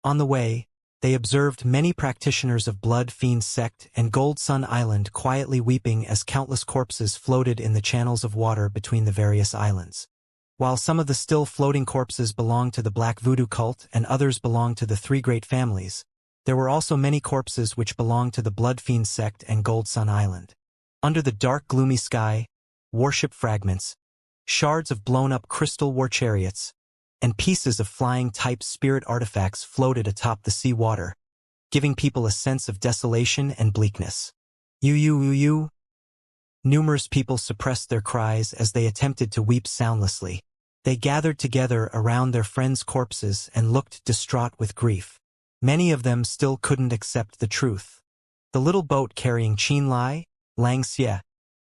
On the way, they observed many practitioners of Blood Fiend Sect and Gold Sun Island quietly weeping as countless corpses floated in the channels of water between the various islands. While some of the still floating corpses belonged to the Black Voodoo cult and others belonged to the three great families, there were also many corpses which belonged to the Blood Fiend sect and Gold Sun Island. Under the dark gloomy sky, warship fragments, shards of blown-up crystal war chariots, and pieces of flying-type spirit artifacts floated atop the sea water, giving people a sense of desolation and bleakness. You. Numerous people suppressed their cries as they attempted to weep soundlessly. They gathered together around their friends' corpses and looked distraught with grief. Many of them still couldn't accept the truth. The little boat carrying Qianlai, Xianxia,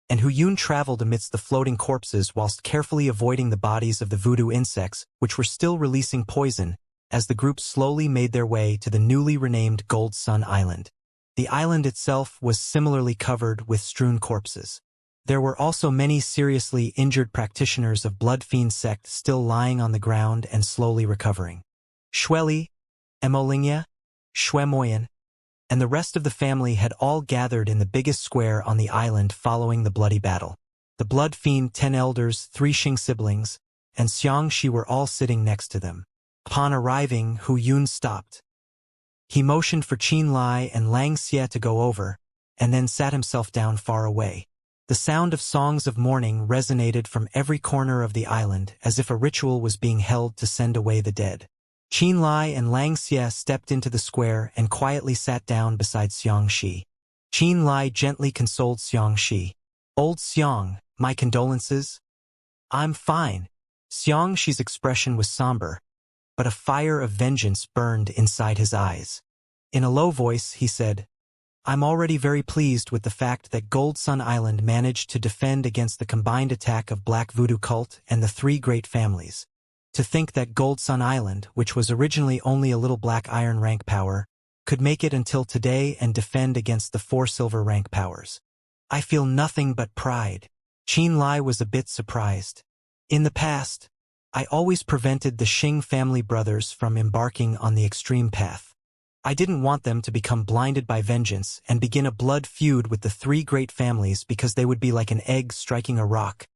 and Hu Yun traveled amidst the floating corpses whilst carefully avoiding the bodies of the voodoo insects which were still releasing poison as the group slowly made their way to the newly renamed Gold Sun Island. The island itself was similarly covered with strewn corpses. There were also many seriously injured practitioners of Blood Fiend sect still lying on the ground and slowly recovering. Xueli, Emolingia, Xuemoyan, and the rest of the family had all gathered in the biggest square on the island following the bloody battle. The Blood Fiend 10 elders, 3 Xing siblings, and Xianxia were all sitting next to them. Upon arriving, Hu Yun stopped. He motioned for Qianlai and Xianxia to go over, and then sat himself down far away. The sound of songs of mourning resonated from every corner of the island as if a ritual was being held to send away the dead. Qianlai and Xianxia stepped into the square and quietly sat down beside Xianxia. Qianlai gently consoled Xianxia. "Old Xiang, my condolences." "I'm fine." Xianxia's expression was somber, but a fire of vengeance burned inside his eyes. In a low voice, he said, "I'm already very pleased with the fact that Gold Sun Island managed to defend against the combined attack of Black Voodoo cult and the three great families. To think that Gold Sun Island, which was originally only a little black iron rank power, could make it until today and defend against the 4 silver rank powers. I feel nothing but pride." Qianlai was a bit surprised. "In the past, I always prevented the Xing family brothers from embarking on the extreme path. I didn't want them to become blinded by vengeance and begin a blood feud with the three great families because they would be like an egg striking a rock."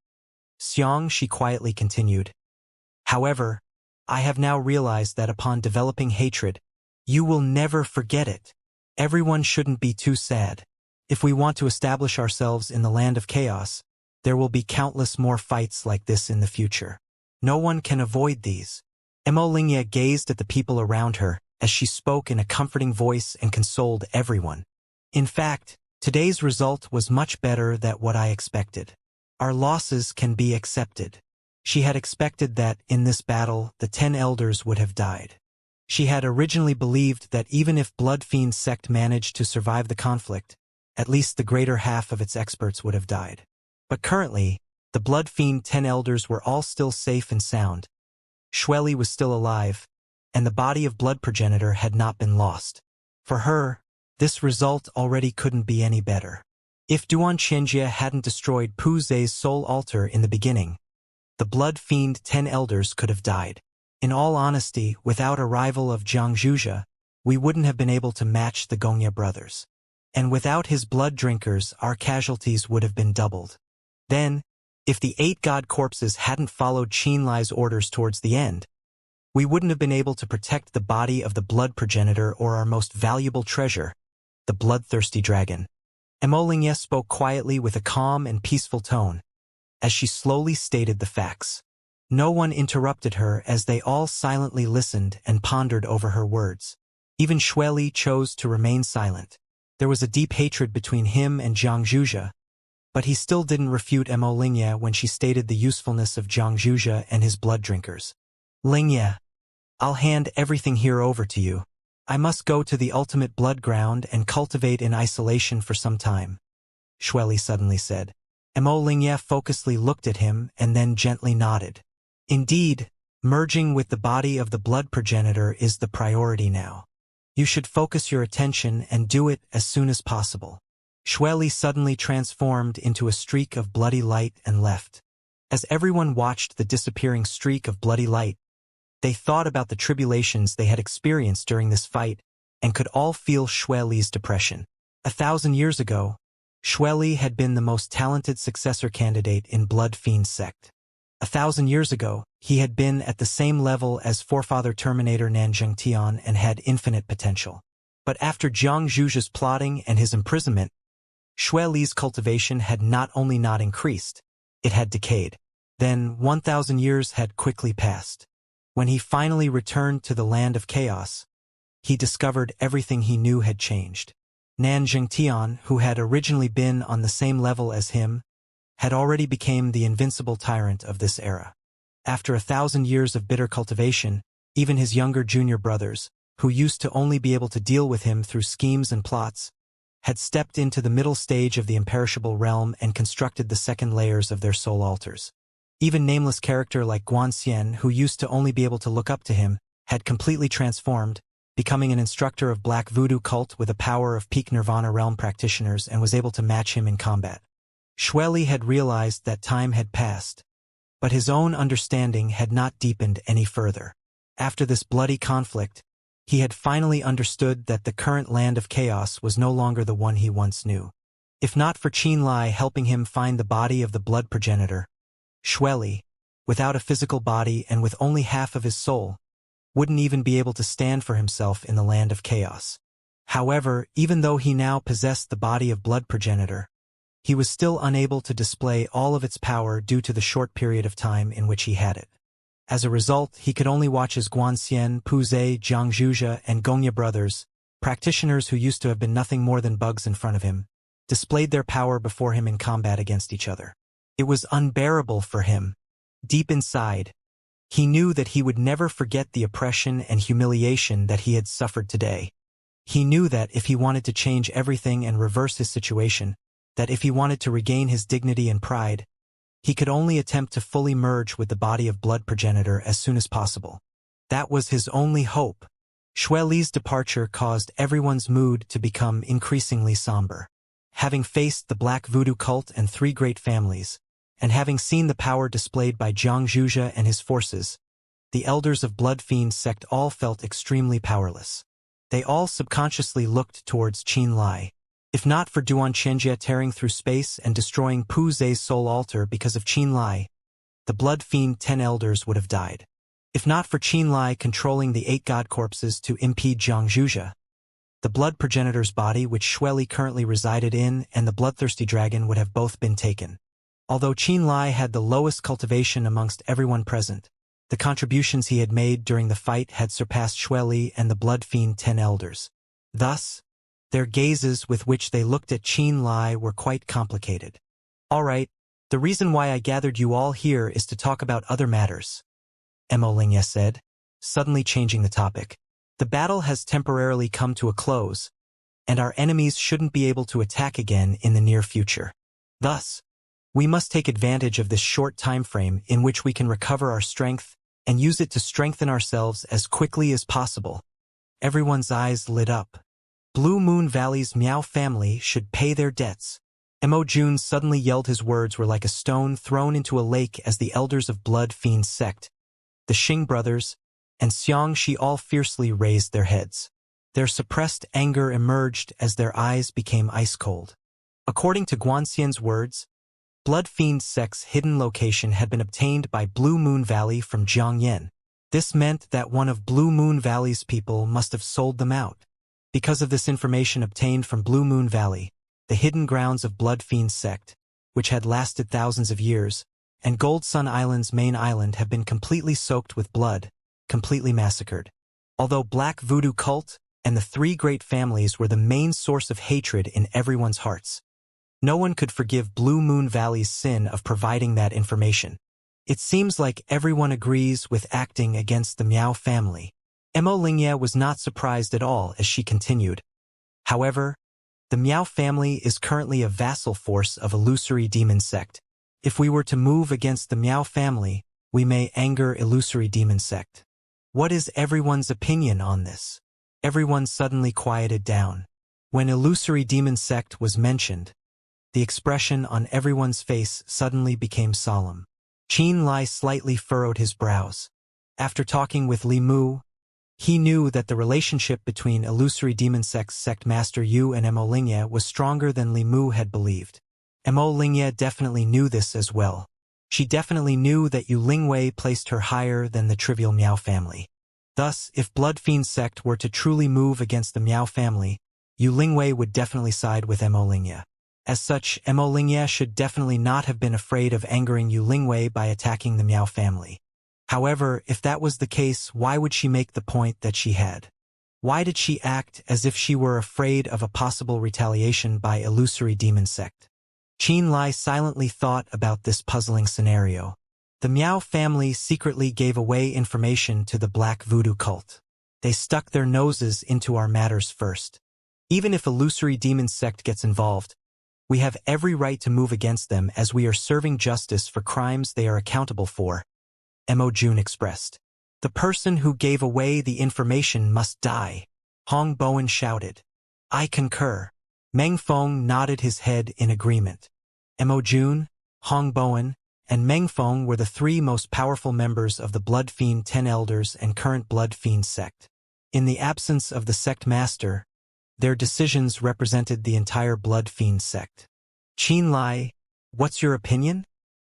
Xianxia quietly continued. "However, I have now realized that upon developing hatred, you will never forget it. Everyone shouldn't be too sad. If we want to establish ourselves in the land of chaos, there will be countless more fights like this in the future. No one can avoid these." Emolingia gazed at the people around her as she spoke in a comforting voice and consoled everyone. "In fact, today's result was much better than what I expected. Our losses can be accepted." She had expected that, in this battle, the 10 elders would have died. She had originally believed that even if Blood Fiend sect managed to survive the conflict, at least the greater half of its experts would have died. But currently, the Blood Fiend 10 elders were all still safe and sound. Xueli was still alive, and the body of Blood Progenitor had not been lost. For her, this result already couldn't be any better. If Duan Xianxia hadn't destroyed Pu Zei's soul altar in the beginning, the Blood Fiend 10 elders could have died. In all honesty, without arrival of Jiang Zhuzhe, we wouldn't have been able to match the Gongya brothers. And without his blood drinkers, our casualties would have been doubled. Then, if the 8 god corpses hadn't followed Qianlai's orders towards the end, we wouldn't have been able to protect the body of the Blood Progenitor or our most valuable treasure, the bloodthirsty dragon. Emolingia spoke quietly with a calm and peaceful tone, as she slowly stated the facts. No one interrupted her as they all silently listened and pondered over her words. Even Xueli chose to remain silent. There was a deep hatred between him and Jiang Zhuzhe, but he still didn't refute Emolingia when she stated the usefulness of Jiang Zhuzhe and his blood drinkers. "Lingya, I'll hand everything here over to you. I must go to the ultimate blood ground and cultivate in isolation for some time," Xueli suddenly said. Emolingia focusedly looked at him and then gently nodded. "Indeed, merging with the body of the Blood Progenitor is the priority now. You should focus your attention and do it as soon as possible." Xueli suddenly transformed into a streak of bloody light and left. As everyone watched the disappearing streak of bloody light, they thought about the tribulations they had experienced during this fight and could all feel Xueli's depression. 1,000 years ago, Xueli had been the most talented successor candidate in Blood Fiend sect. 1,000 years ago, he had been at the same level as forefather Terminator Nanjing Tian and had infinite potential. But after Jiang Zhuge's plotting and his imprisonment, Xue Li's cultivation had not only not increased, it had decayed. Then 1,000 years had quickly passed. When he finally returned to the land of chaos, he discovered everything he knew had changed. Nanjing Tian, who had originally been on the same level as him, had already become the invincible tyrant of this era. After 1,000 years of bitter cultivation, even his younger junior brothers, who used to only be able to deal with him through schemes and plots, had stepped into the middle stage of the imperishable realm and constructed the second layers of their soul altars. Even nameless character like Guanxian, who used to only be able to look up to him, had completely transformed, becoming an instructor of Black Voodoo cult with the power of peak Nirvana realm practitioners and was able to match him in combat. Xue Li had realized that time had passed, but his own understanding had not deepened any further. After this bloody conflict, he had finally understood that the current land of chaos was no longer the one he once knew. If not for Qin Lai helping him find the body of the blood progenitor, Xue Li, without a physical body and with only half of his soul, wouldn't even be able to stand for himself in the land of chaos. However, even though he now possessed the body of blood progenitor, he was still unable to display all of its power due to the short period of time in which he had it. As a result, he could only watch as Guanxian, Pu Zhe, Jiang Zhuge, and Gongya brothers, practitioners who used to have been nothing more than bugs in front of him, displayed their power before him in combat against each other. It was unbearable for him. Deep inside, he knew that he would never forget the oppression and humiliation that he had suffered today. He knew that if he wanted to change everything and reverse his situation, that if he wanted to regain his dignity and pride, he could only attempt to fully merge with the body of blood progenitor as soon as possible. That was his only hope. Xue Li's departure caused everyone's mood to become increasingly somber. Having faced the Black Voodoo cult and 3 great families, and having seen the power displayed by Jiang Zhuge and his forces, the elders of Blood Fiend sect all felt extremely powerless. They all subconsciously looked towards Qin Lai. If not for Xianxia tearing through space and destroying Pu Ze's soul altar because of Qin Lai, the Blood Fiend 10 elders would have died. If not for Qin Lai controlling the 8 god corpses to impede Jiang Zhuge, the blood progenitor's body which Xue Li currently resided in and the bloodthirsty dragon would have both been taken. Although Qin Lai had the lowest cultivation amongst everyone present, the contributions he had made during the fight had surpassed Xue Li and the Blood Fiend 10 elders. Thus, their gazes with which they looked at Qin Lai were quite complicated. "All right, the reason why I gathered you all here is to talk about other matters," Lingye said, suddenly changing the topic. "The battle has temporarily come to a close, and our enemies shouldn't be able to attack again in the near future. Thus, we must take advantage of this short time frame in which we can recover our strength and use it to strengthen ourselves as quickly as possible." Everyone's eyes lit up. Blue Moon Valley's Miao family should pay their debts. Mo Jun suddenly yelled. His words were like a stone thrown into a lake as the elders of Blood Fiend sect, the Xing brothers, and Xianxia all fiercely raised their heads. Their suppressed anger emerged as their eyes became ice-cold. According to Guanxian's words, Blood Fiend sect's hidden location had been obtained by Blue Moon Valley from Jiangyan. This meant that one of Blue Moon Valley's people must have sold them out. Because of this information obtained from Blue Moon Valley, the hidden grounds of Blood Fiend sect, which had lasted thousands of years, and Gold Sun Island's main island have been completely soaked with blood, completely massacred. Although Black Voodoo cult and the 3 great families were the main source of hatred in everyone's hearts, no one could forgive Blue Moon Valley's sin of providing that information. It seems like everyone agrees with acting against the Miao family. Mo Lingye was not surprised at all as she continued. However, the Miao family is currently a vassal force of Illusory Demon sect. If we were to move against the Miao family, we may anger Illusory Demon sect. What is everyone's opinion on this? Everyone suddenly quieted down. When Illusory Demon sect was mentioned, the expression on everyone's face suddenly became solemn. Qin Lai slightly furrowed his brows. After talking with Li Mu, he knew that the relationship between Illusory Demon Sect's sect master Yu and Mo Lingye was stronger than Li Mu had believed. Mo Lingye definitely knew this as well. She definitely knew that Yu Lingwei placed her higher than the trivial Miao family. Thus, if Blood Fiend sect were to truly move against the Miao family, Yu Lingwei would definitely side with Mo Lingye. As such, Mo Lingye should definitely not have been afraid of angering Yu Lingwei by attacking the Miao family. However, if that was the case, why would she make the point that she had? Why did she act as if she were afraid of a possible retaliation by illusory demon sect? Qin Lai silently thought about this puzzling scenario. The Miao family secretly gave away information to the Black Voodoo cult. They stuck their noses into our matters first. Even if illusory demon sect gets involved, we have every right to move against them as we are serving justice for crimes they are accountable for, Mo Jun expressed. The person who gave away the information must die, Hong Bowen shouted. I concur. Meng Feng nodded his head in agreement. Mo Jun, Hong Bowen, and Meng Feng were the three most powerful members of the Blood Fiend 10 Elders and current Blood Fiend sect. In the absence of the sect master, their decisions represented the entire Blood Fiend sect. Qin Lai, what's your opinion?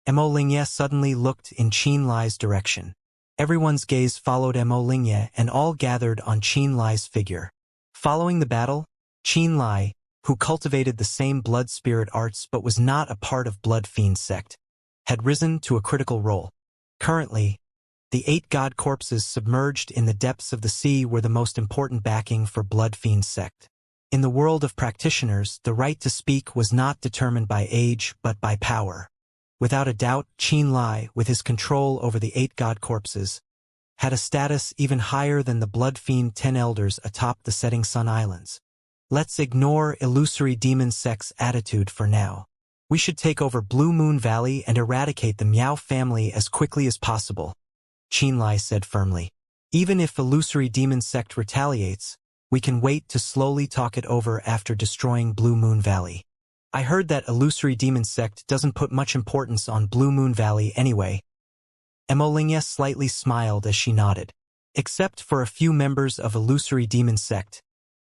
Mo Lingye suddenly looked in Qin Lai's direction. Everyone's gaze followed Mo Lingye and all gathered on Qin Lai's figure. Following the battle, Qin Lai, who cultivated the same blood spirit arts but was not a part of Blood Fiend sect, had risen to a critical role. Currently, the 8 god corpses submerged in the depths of the sea were the most important backing for Blood Fiend sect. In the world of practitioners, the right to speak was not determined by age but by power. Without a doubt, Qin Lai, with his control over the 8 god corpses, had a status even higher than the Blood Fiend 10 Elders atop the Setting Sun Islands. Let's ignore illusory demon sect's attitude for now. We should take over Blue Moon Valley and eradicate the Miao family as quickly as possible, Qin Lai said firmly. Even if illusory demon sect retaliates, we can wait to slowly talk it over after destroying Blue Moon Valley. I heard that illusory demon sect doesn't put much importance on Blue Moon Valley anyway. Mo Lingye slightly smiled as she nodded. Except for a few members of illusory demon sect,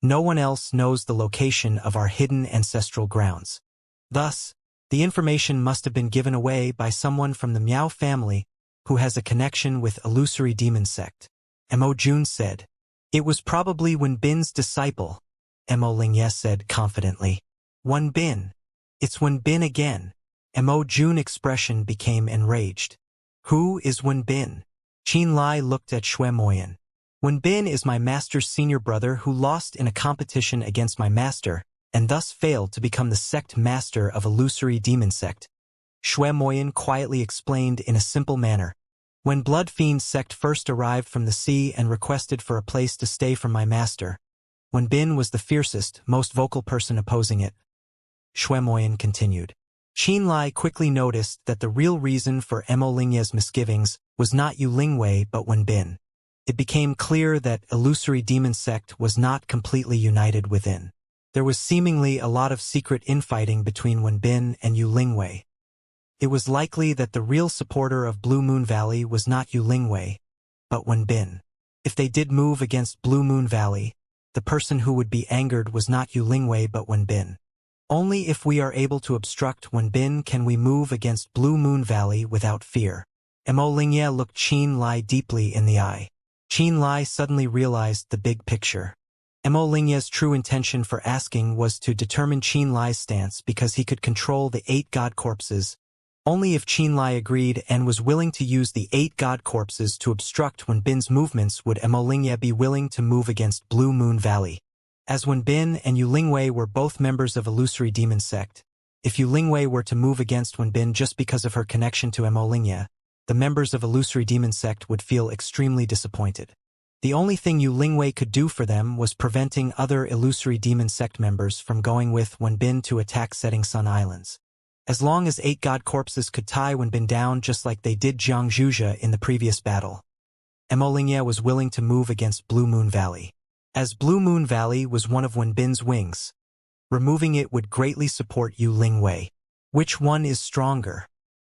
no one else knows the location of our hidden ancestral grounds. Thus, the information must have been given away by someone from the Miao family who has a connection with illusory demon sect. Mo Jun said. It was probably Wenbin's disciple, Mo Lingye said confidently. Wenbin. It's Wenbin again. Mo Jun's expression became enraged. Who is Wenbin? Qin Lai looked at Xue Moyan. Wenbin is my master's senior brother who lost in a competition against my master, and thus failed to become the sect master of illusory demon sect. Xue Moyan quietly explained in a simple manner. When Blood Fiend sect first arrived from the sea and requested for a place to stay from my master, Wenbin was the fiercest, most vocal person opposing it. Xue Moyan continued. Qin Lai quickly noticed that the real reason for Mo Lingye's misgivings was not Yu Lingwei but Wenbin. It became clear that illusory demon sect was not completely united within. There was seemingly a lot of secret infighting between Wenbin and Yu Lingwei. It was likely that the real supporter of Blue Moon Valley was not Yu Lingwei, but Wenbin. If they did move against Blue Moon Valley, the person who would be angered was not Yu Lingwei but Wenbin. Only if we are able to obstruct Wenbin can we move against Blue Moon Valley without fear. Mo Lingye looked Qin Lai deeply in the eye. Qin Lai suddenly realized the big picture. Mo Lingye's true intention for asking was to determine Qin Lai's stance because he could control the 8 god corpses. Only if Qin Lai agreed and was willing to use the 8 god corpses to obstruct Wenbin's movements would Mo Lingye be willing to move against Blue Moon Valley. As Wenbin and Yu Lingwei were both members of illusory demon sect, if Yu Lingwei were to move against Wenbin just because of her connection to Mo Lingye, the members of illusory demon sect would feel extremely disappointed. The only thing Yu Lingwei could do for them was preventing other illusory demon sect members from going with Wenbin to attack Setting Sun Islands. As long as 8 god corpses could tie Wenbin down just like they did Xianxia in the previous battle, Mo Lingye was willing to move against Blue Moon Valley. As Blue Moon Valley was one of Wenbin's wings, removing it would greatly support Yu Lingwei. Which one is stronger,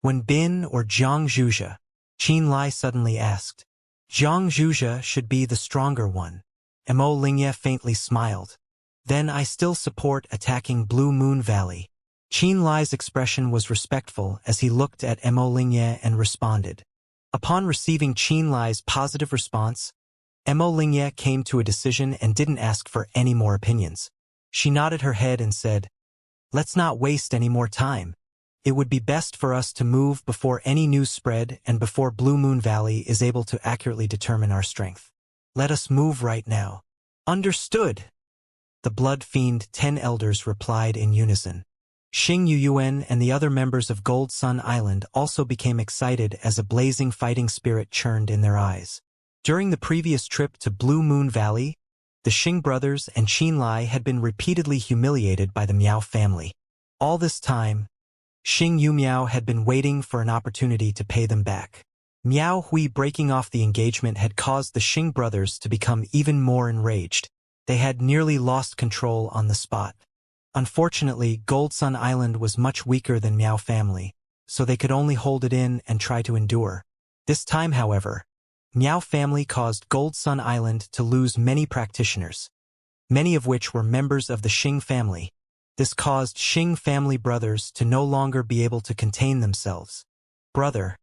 Wenbin or Xianxia? Qin Lai suddenly asked. Xianxia should be the stronger one. Mo Lingye faintly smiled. Then I still support attacking Blue Moon Valley. Qin Lai's expression was respectful as he looked at Mo Lingye and responded. Upon receiving Qin Lai's positive response, Mo Lingye came to a decision and didn't ask for any more opinions. She nodded her head and said, "Let's not waste any more time. It would be best for us to move before any news spread and before Blue Moon Valley is able to accurately determine our strength. Let us move right now." "Understood," the Blood Fiend 10 elders replied in unison. Xing Yuyuan and the other members of Gold Sun Island also became excited as a blazing fighting spirit churned in their eyes. During the previous trip to Blue Moon Valley, the Xing brothers and Qin Lai had been repeatedly humiliated by the Miao family. All this time, Xing Yu Miao had been waiting for an opportunity to pay them back. Miao Hui breaking off the engagement had caused the Xing brothers to become even more enraged. They had nearly lost control on the spot. Unfortunately, Gold Sun Island was much weaker than Miao family, so they could only hold it in and try to endure. This time, however, Miao family caused Gold Sun Island to lose many practitioners, many of which were members of the Xing family. This caused Xing family brothers to no longer be able to contain themselves. "Brother,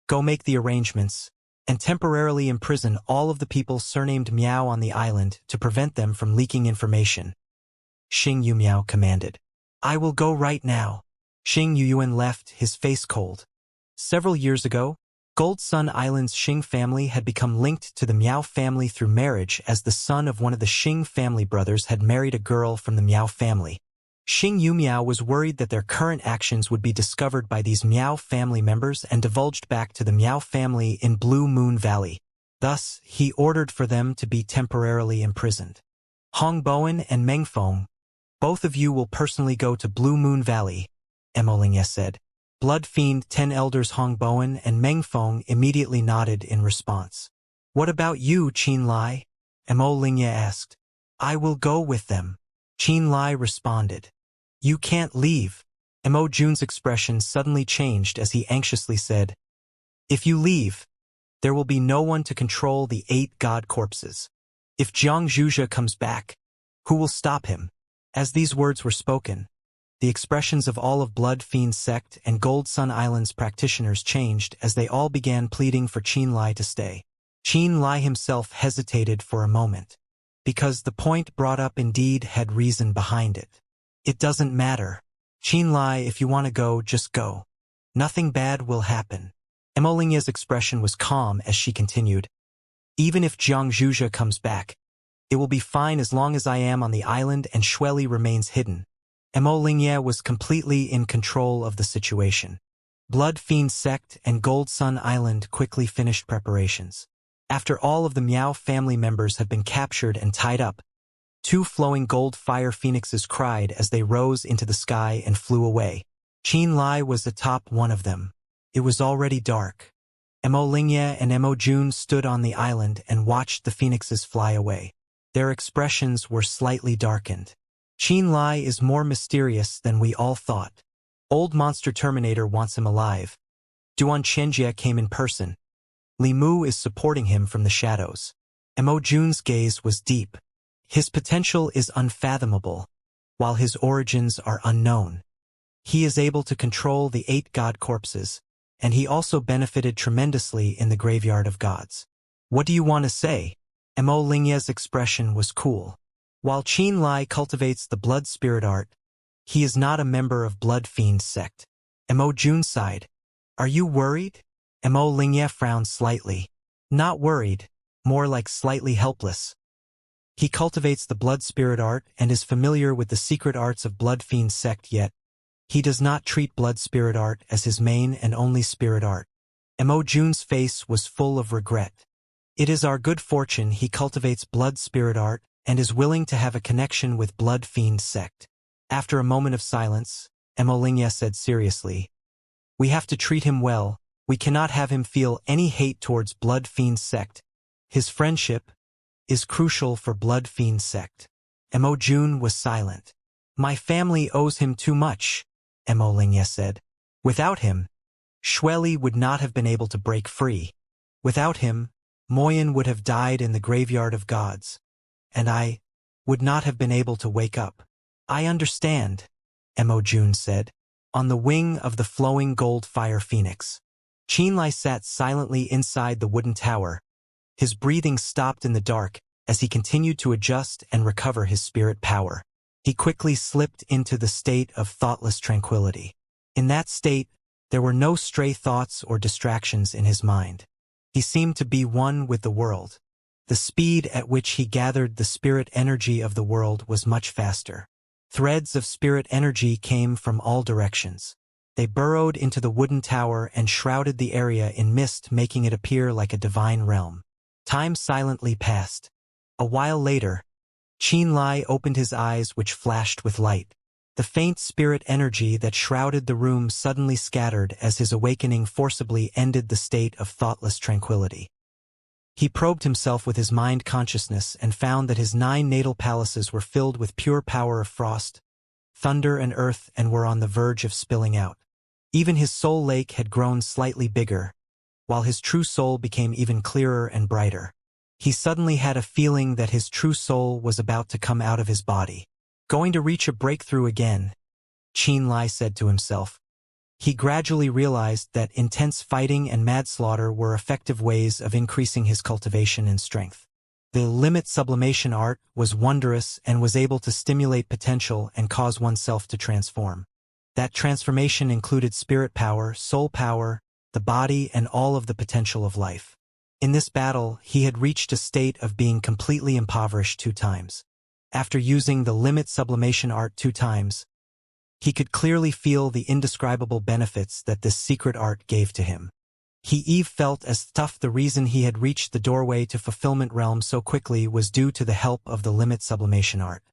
go make the arrangements, and temporarily imprison all of the people surnamed Miao on the island to prevent them from leaking information," Xing Yu Miao commanded. "I will go right now." Xing Yuyuan left, his face cold. Several years ago, Gold Sun Island's Xing family had become linked to the Miao family through marriage, as the son of one of the Xing family brothers had married a girl from the Miao family. Xing Yu Miao was worried that their current actions would be discovered by these Miao family members and divulged back to the Miao family in Blue Moon Valley. Thus, he ordered for them to be temporarily imprisoned. "Hong Bowen and Meng Feng, both of you will personally go to Blue Moon Valley," Mo Lingye said. Blood Fiend 10 elders Hong Bowen and Meng Feng immediately nodded in response. "What about you, Qin Lai?" Mo Lingye asked. "I will go with them," Qin Lai responded. "You can't leave." Mo Jun's expression suddenly changed as he anxiously said, "If you leave, there will be no one to control the 8 god corpses. If Jiang Zhuzhe comes back, who will stop him?" As these words were spoken, the expressions of all of Blood Fiend sect and Gold Sun Island's practitioners changed as they all began pleading for Qin Lai to stay. Qin Lai himself hesitated for a moment, because the point brought up indeed had reason behind it. "It doesn't matter. Qin Lai, if you want to go, just go. Nothing bad will happen." Mo Lingye's expression was calm as she continued, "Even if Jiang Zhuzhe comes back, it will be fine as long as I am on the island and Shueli remains hidden." Mo Lingye was completely in control of the situation. Blood Fiend sect and Gold Sun Island quickly finished preparations. After all of the Miao family members had been captured and tied up, 2 flowing gold fire phoenixes cried as they rose into the sky and flew away. Qin Lai was atop one of them. It was already dark. Mo Lingye and Mo Jun stood on the island and watched the phoenixes fly away. Their expressions were slightly darkened. "Qin Lai is more mysterious than we all thought. Old Monster Terminator wants him alive. Duan Xianxia came in person. Li Mu is supporting him from the shadows." Mo Jun's gaze was deep. "His potential is unfathomable, while his origins are unknown. He is able to control the 8 god corpses, and he also benefited tremendously in the Graveyard of Gods." "What do you want to say?" Mo Lingye's expression was cool. "While Qin Lai cultivates the blood spirit art, he is not a member of Blood Fiend sect." Mo Jun sighed. "Are you worried?" Mo Lingye frowned slightly. "Not worried, more like slightly helpless. He cultivates the blood spirit art and is familiar with the secret arts of Blood Fiend sect, yet he does not treat blood spirit art as his main and only spirit art." Mo Jun's face was full of regret. "It is our good fortune he cultivates blood spirit art and is willing to have a connection with Blood Fiend sect." After a moment of silence, Mo Lingye said seriously, "We have to treat him well. We cannot have him feel any hate towards Blood Fiend sect. His friendship is crucial for Blood Fiend sect." Mo Jun was silent. "My family owes him too much," Mo Lingye said. "Without him, Shueli would not have been able to break free. Without him, Moyen would have died in the Graveyard of Gods, and I would not have been able to wake up." "I understand," Mo Jun said. on the wing of the flowing gold fire phoenix. Qianlai sat silently inside the wooden tower. His breathing stopped in the dark as he continued to adjust and recover his spirit power. He quickly slipped into the state of thoughtless tranquility. In that state, there were no stray thoughts or distractions in his mind. He seemed to be one with the world. The speed at which he gathered the spirit energy of the world was much faster. Threads of spirit energy came from all directions. They burrowed into the wooden tower and shrouded the area in mist, making it appear like a divine realm. Time silently passed. A while later, Qianlai opened his eyes, which flashed with light. The faint spirit energy that shrouded the room suddenly scattered as his awakening forcibly ended the state of thoughtless tranquility. He probed himself with his mind consciousness and found that his 9 natal palaces were filled with pure power of frost, thunder and earth, and were on the verge of spilling out. Even his soul lake had grown slightly bigger, while his true soul became even clearer and brighter. He suddenly had a feeling that his true soul was about to come out of his body. Going to reach a breakthrough again, Qianlai said to himself. He gradually realized that intense fighting and manslaughter were effective ways of increasing his cultivation and strength. The limit sublimation art was wondrous and was able to stimulate potential and cause oneself to transform. That transformation included spirit power, soul power, the body, and all of the potential of life. In this battle, he had reached a state of being completely impoverished 2 times. After using the limit sublimation art 2 times, he could clearly feel the indescribable benefits that this secret art gave to him. He felt as tough. The reason he had reached the doorway to fulfillment realm so quickly was due to the help of the limit sublimation art.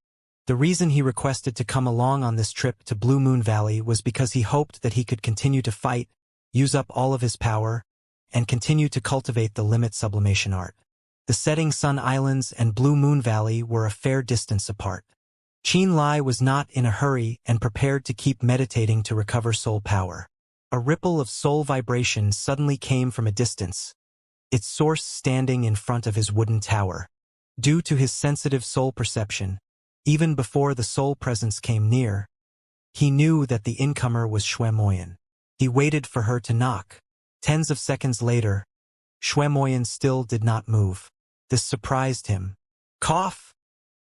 The reason he requested to come along on this trip to Blue Moon Valley was because he hoped that he could continue to fight, use up all of his power, and continue to cultivate the limit sublimation art. The setting Sun Islands and Blue Moon Valley were a fair distance apart. Qianlai was not in a hurry and prepared to keep meditating to recover soul power. A ripple of soul vibration suddenly came from a distance, its source standing in front of his wooden tower. Due to his sensitive soul perception, even before the soul presence came near, he knew that the incomer was Xue Moyan. He waited for her to knock. Tens of seconds later, Xue Moyan still did not move. This surprised him. Cough!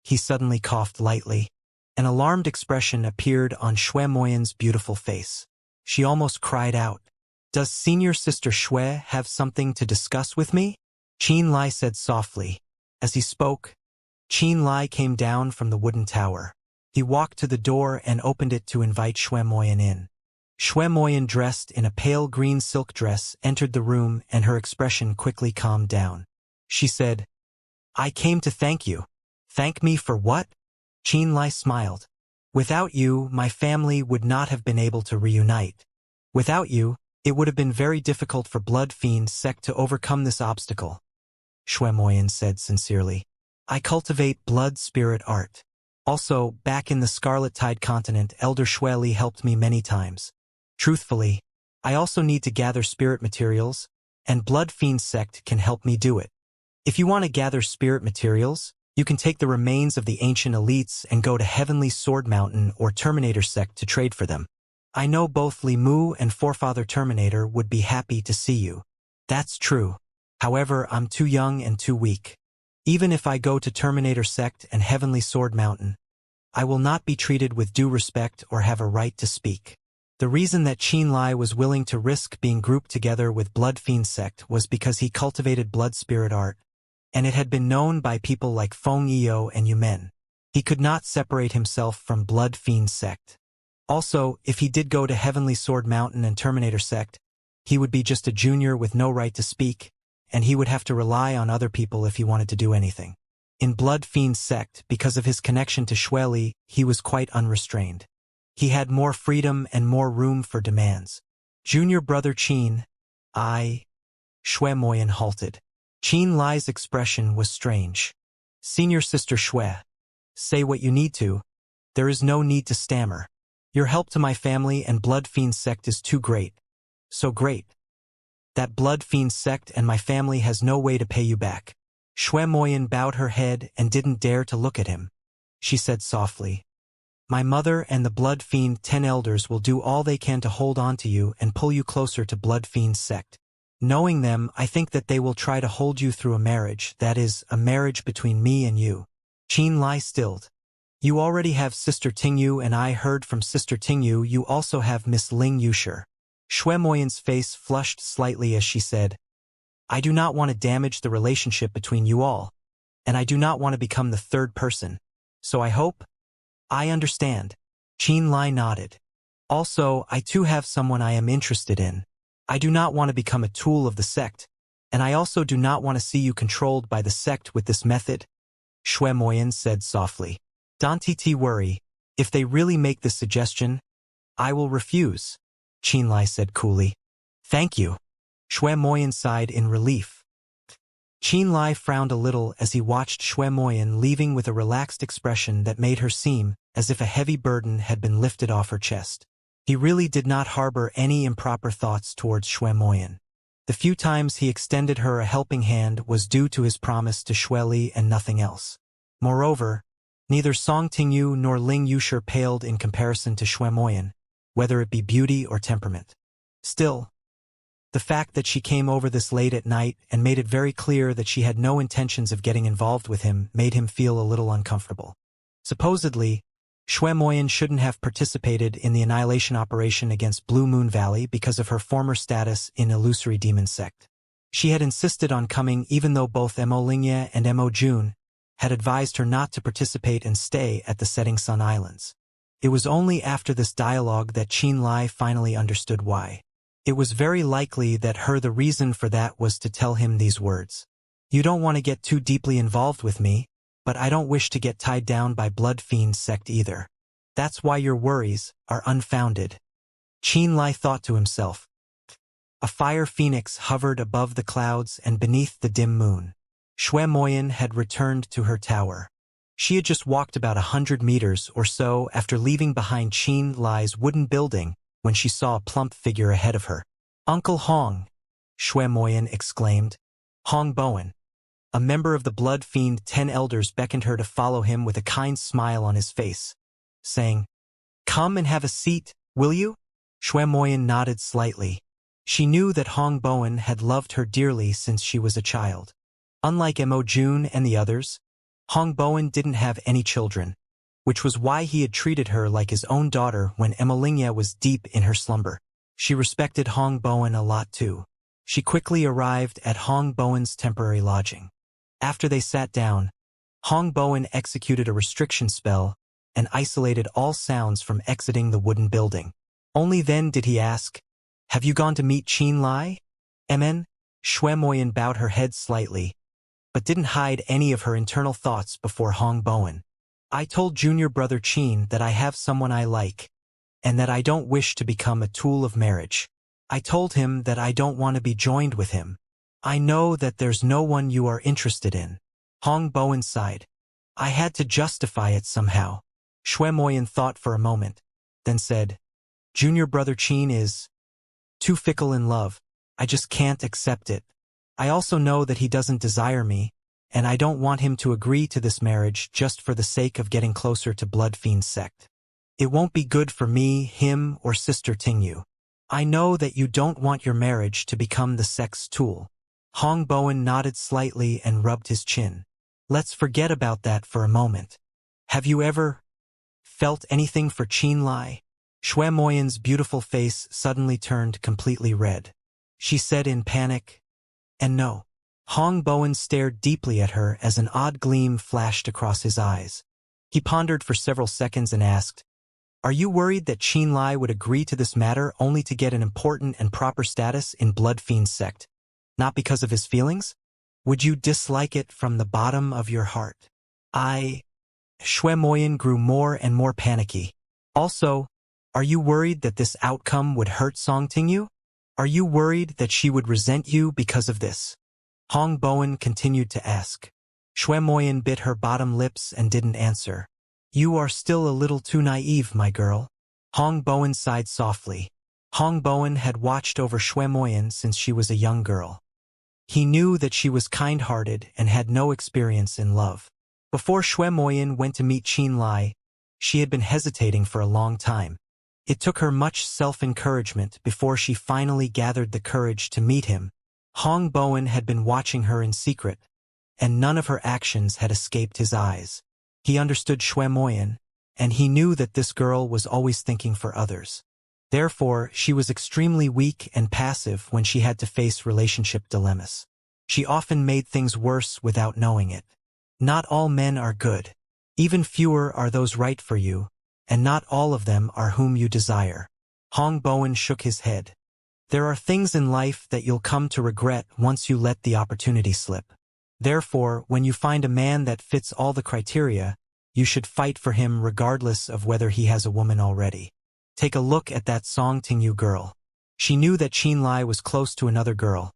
He suddenly coughed lightly. An alarmed expression appeared on Xue Moyan's beautiful face. She almost cried out. Does senior sister Xue have something to discuss with me? Qianlai said softly. As he spoke, Qianlai came down from the wooden tower. He walked to the door and opened it to invite Xue Moyan in. Xue Moyan, dressed in a pale green silk dress, entered the room, and her expression quickly calmed down. She said, I came to thank you. Thank me for what? Qianlai smiled. Without you, my family would not have been able to reunite. Without you, it would have been very difficult for Blood Fiend sect to overcome this obstacle. Xue Moyan said sincerely. I cultivate blood spirit art. Also, back in the Scarlet Tide continent, Elder Xue Li helped me many times. Truthfully, I also need to gather spirit materials, and Blood Fiend sect can help me do it. If you want to gather spirit materials, you can take the remains of the ancient elites and go to Heavenly Sword Mountain or Terminator sect to trade for them. I know both Li Mu and Forefather Terminator would be happy to see you. That's true. However, I'm too young and too weak. Even if I go to Terminator sect and Heavenly Sword Mountain, I will not be treated with due respect or have a right to speak. The reason that Qianlai was willing to risk being grouped together with Blood Fiend sect was because he cultivated blood spirit art, and it had been known by people like Feng Yio and Yumen. He could not separate himself from Blood Fiend sect. Also, if he did go to Heavenly Sword Mountain and Terminator sect, he would be just a junior with no right to speak, and he would have to rely on other people if he wanted to do anything. In Blood Fiend sect, because of his connection to Xue Li, he was quite unrestrained. He had more freedom and more room for demands. Junior brother Qin, Xue Moyan halted. Qianlai's expression was strange. Senior sister Xue, say what you need to. There is no need to stammer. Your help to my family and Blood Fiend sect is too great. So great that Blood Fiend sect and my family has no way to pay you back. Xue Moyan bowed her head and didn't dare to look at him. She said softly, My mother and the Blood Fiend 10 elders will do all they can to hold on to you and pull you closer to Blood Fiend's sect. Knowing them, I think that they will try to hold you through a marriage, that is, a marriage between me and you. Qin Lai stilled. You already have Sister Tingyu, and I heard from Sister Tingyu you also have Miss Ling Yushi. Shui Moyan's face flushed slightly as she said, I do not want to damage the relationship between you all, and I do not want to become the third person. So I hope? I understand. Qin Lai nodded. Also, I too have someone I am interested in. I do not want to become a tool of the sect, and I also do not want to see you controlled by the sect with this method, Shui Moyan said softly. Don't worry. If they really make this suggestion, I will refuse, Qin Lai said coolly. Thank you. Shui Moyan sighed in relief. Qin Lai frowned a little as he watched Shui Moyan leaving with a relaxed expression that made her seem as if a heavy burden had been lifted off her chest. He really did not harbor any improper thoughts towards Shui Moyan. The few times he extended her a helping hand was due to his promise to Shui Li and nothing else. Moreover, neither Song Tingyu nor Ling Yushi paled in comparison to Shui Moyan, whether it be beauty or temperament. Still, the fact that she came over this late at night and made it very clear that she had no intentions of getting involved with him made him feel a little uncomfortable. Supposedly, Shui Moyan shouldn't have participated in the Annihilation operation against Blue Moon Valley because of her former status in Illusory Demon Sect. She had insisted on coming even though both Mo Lingye and Mo Jun had advised her not to participate and stay at the Setting Sun Islands. It was only after this dialogue that Qin Lai finally understood why. It was very likely that the reason for that was to tell him these words. You don't want to get too deeply involved with me, but I don't wish to get tied down by Blood Fiend sect either. That's why your worries are unfounded. Qin Lai thought to himself. A fire phoenix hovered above the clouds and beneath the dim moon. Shui Moyan had returned to her tower. She had just walked about 100 meters or so after leaving behind Qin Lai's wooden building when she saw a plump figure ahead of her. Uncle Hong, Shui Moyan exclaimed. Hong Bowen. A member of the Blood Fiend 10 elders beckoned her to follow him with a kind smile on his face, saying, Come and have a seat, will you? Shui Moyan nodded slightly. She knew that Hong Bowen had loved her dearly since she was a child. Unlike Mo Jun and the others, Hong Bowen didn't have any children, which was why he had treated her like his own daughter when Mo Lingye was deep in her slumber. She respected Hong Bowen a lot too. She quickly arrived at Hong Bowen's temporary lodging. After they sat down, Hong Bowen executed a restriction spell and isolated all sounds from exiting the wooden building. Only then did he ask, Have you gone to meet Qin Lai? Mn? Shui Moyan bowed her head slightly, but didn't hide any of her internal thoughts before Hong Bowen. I told junior brother Qin that I have someone I like, and that I don't wish to become a tool of marriage. I told him that I don't want to be joined with him. I know that there's no one you are interested in. Hong Bowen sighed. I had to justify it somehow. Shui Moyan thought for a moment, then said, Junior brother Qin is too fickle in love. I just can't accept it. I also know that he doesn't desire me, and I don't want him to agree to this marriage just for the sake of getting closer to Blood Fiend's sect. It won't be good for me, him, or Sister Tingyu. I know that you don't want your marriage to become the sect's tool. Hong Bowen nodded slightly and rubbed his chin. Let's forget about that for a moment. Have you ever felt anything for Qin Lai? Shui Moyan's beautiful face suddenly turned completely red. She said in panic, And no. Hong Bowen stared deeply at her as an odd gleam flashed across his eyes. He pondered for several seconds and asked, Are you worried that Qin Lai would agree to this matter only to get an important and proper status in Blood Fiend's sect? Not because of his feelings? Would you dislike it from the bottom of your heart? Shui Moyan grew more and more panicky. Also, are you worried that this outcome would hurt Song Tingyu? Are you worried that she would resent you because of this? Hong Bowen continued to ask. Shui Moyan bit her bottom lips and didn't answer. You are still a little too naive, my girl. Hong Bowen sighed softly. Hong Bowen had watched over Shui Moyan since she was a young girl. He knew that she was kind-hearted and had no experience in love. Before Shui Moyan went to meet Qin Lai, She had been hesitating for a long time. It took her much self-encouragement before she finally gathered the courage to meet him. Hong Bowen had been watching her in secret, and none of her actions had escaped his eyes. He understood Shui Moyan, and he knew that this girl was always thinking for others. Therefore, she was extremely weak and passive when she had to face relationship dilemmas. She often made things worse without knowing it. Not all men are good. Even fewer are those right for you, and not all of them are whom you desire. Hong Bowen shook his head. There are things in life that you'll come to regret once you let the opportunity slip. Therefore, when you find a man that fits all the criteria, you should fight for him regardless of whether he has a woman already. Take a look at that Song Tingyu girl. She knew that Qin Lai was close to another girl,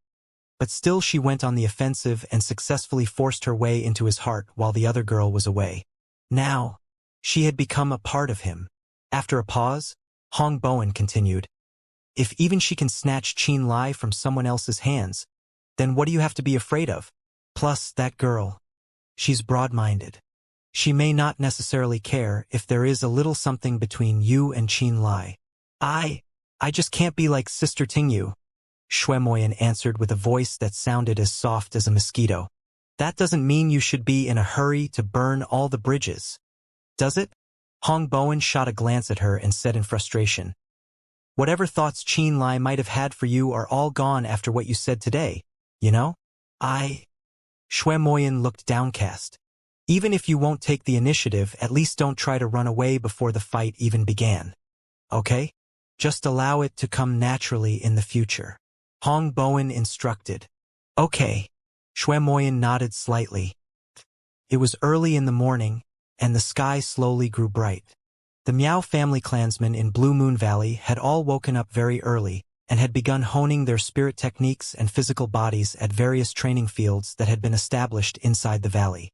but still she went on the offensive and successfully forced her way into his heart while the other girl was away. Now, she had become a part of him. After a pause, Hong Bowen continued, if even she can snatch Qin Lai from someone else's hands, then what do you have to be afraid of? Plus, that girl. She's broad-minded. She may not necessarily care if there is a little something between you and Qin Lai. I just can't be like Sister Tingyu, Shui Moyan answered with a voice that sounded as soft as a mosquito. That doesn't mean you should be in a hurry to burn all the bridges, does it? Hong Bowen shot a glance at her and said in frustration, whatever thoughts Qin Lai might have had for you are all gone after what you said today, you know? Shui Moyan looked downcast. Even if you won't take the initiative, at least don't try to run away before the fight even began. Okay? Just allow it to come naturally in the future. Hong Bowen instructed. Okay. Shui Moyan nodded slightly. It was early in the morning, and the sky slowly grew bright. The Miao family clansmen in Blue Moon Valley had all woken up very early, and had begun honing their spirit techniques and physical bodies at various training fields that had been established inside the valley.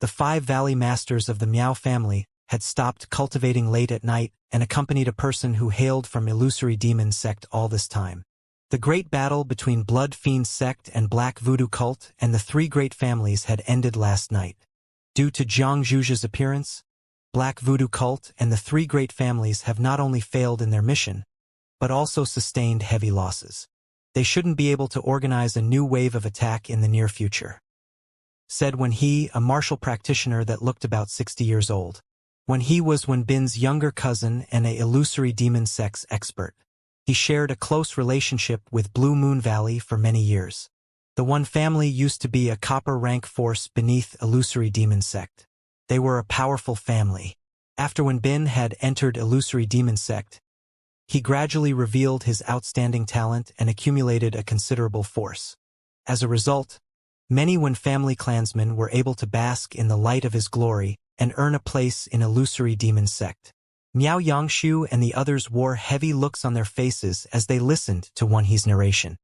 The 5 valley masters of the Miao family had stopped cultivating late at night and accompanied a person who hailed from Illusory Demon sect all this time. The great battle between Blood Fiend sect and Black Voodoo cult and the 3 great families had ended last night. Due to Jiang Zhuzha's appearance, Black Voodoo cult and the 3 great families have not only failed in their mission, but also sustained heavy losses. They shouldn't be able to organize a new wave of attack in the near future. Said Wen He, a martial practitioner that looked about 60 years old. Wen He was Wen Bin's younger cousin and a illusory demon sex expert. He shared a close relationship with Blue Moon Valley for many years. The Wen family used to be a copper rank force beneath illusory demon sect. They were a powerful family. After Wen Bin had entered illusory demon sect, he gradually revealed his outstanding talent and accumulated a considerable force. As a result, many Wen family clansmen were able to bask in the light of his glory and earn a place in illusory demon sect. Miao Yangshu and the others wore heavy looks on their faces as they listened to Wen He's narration.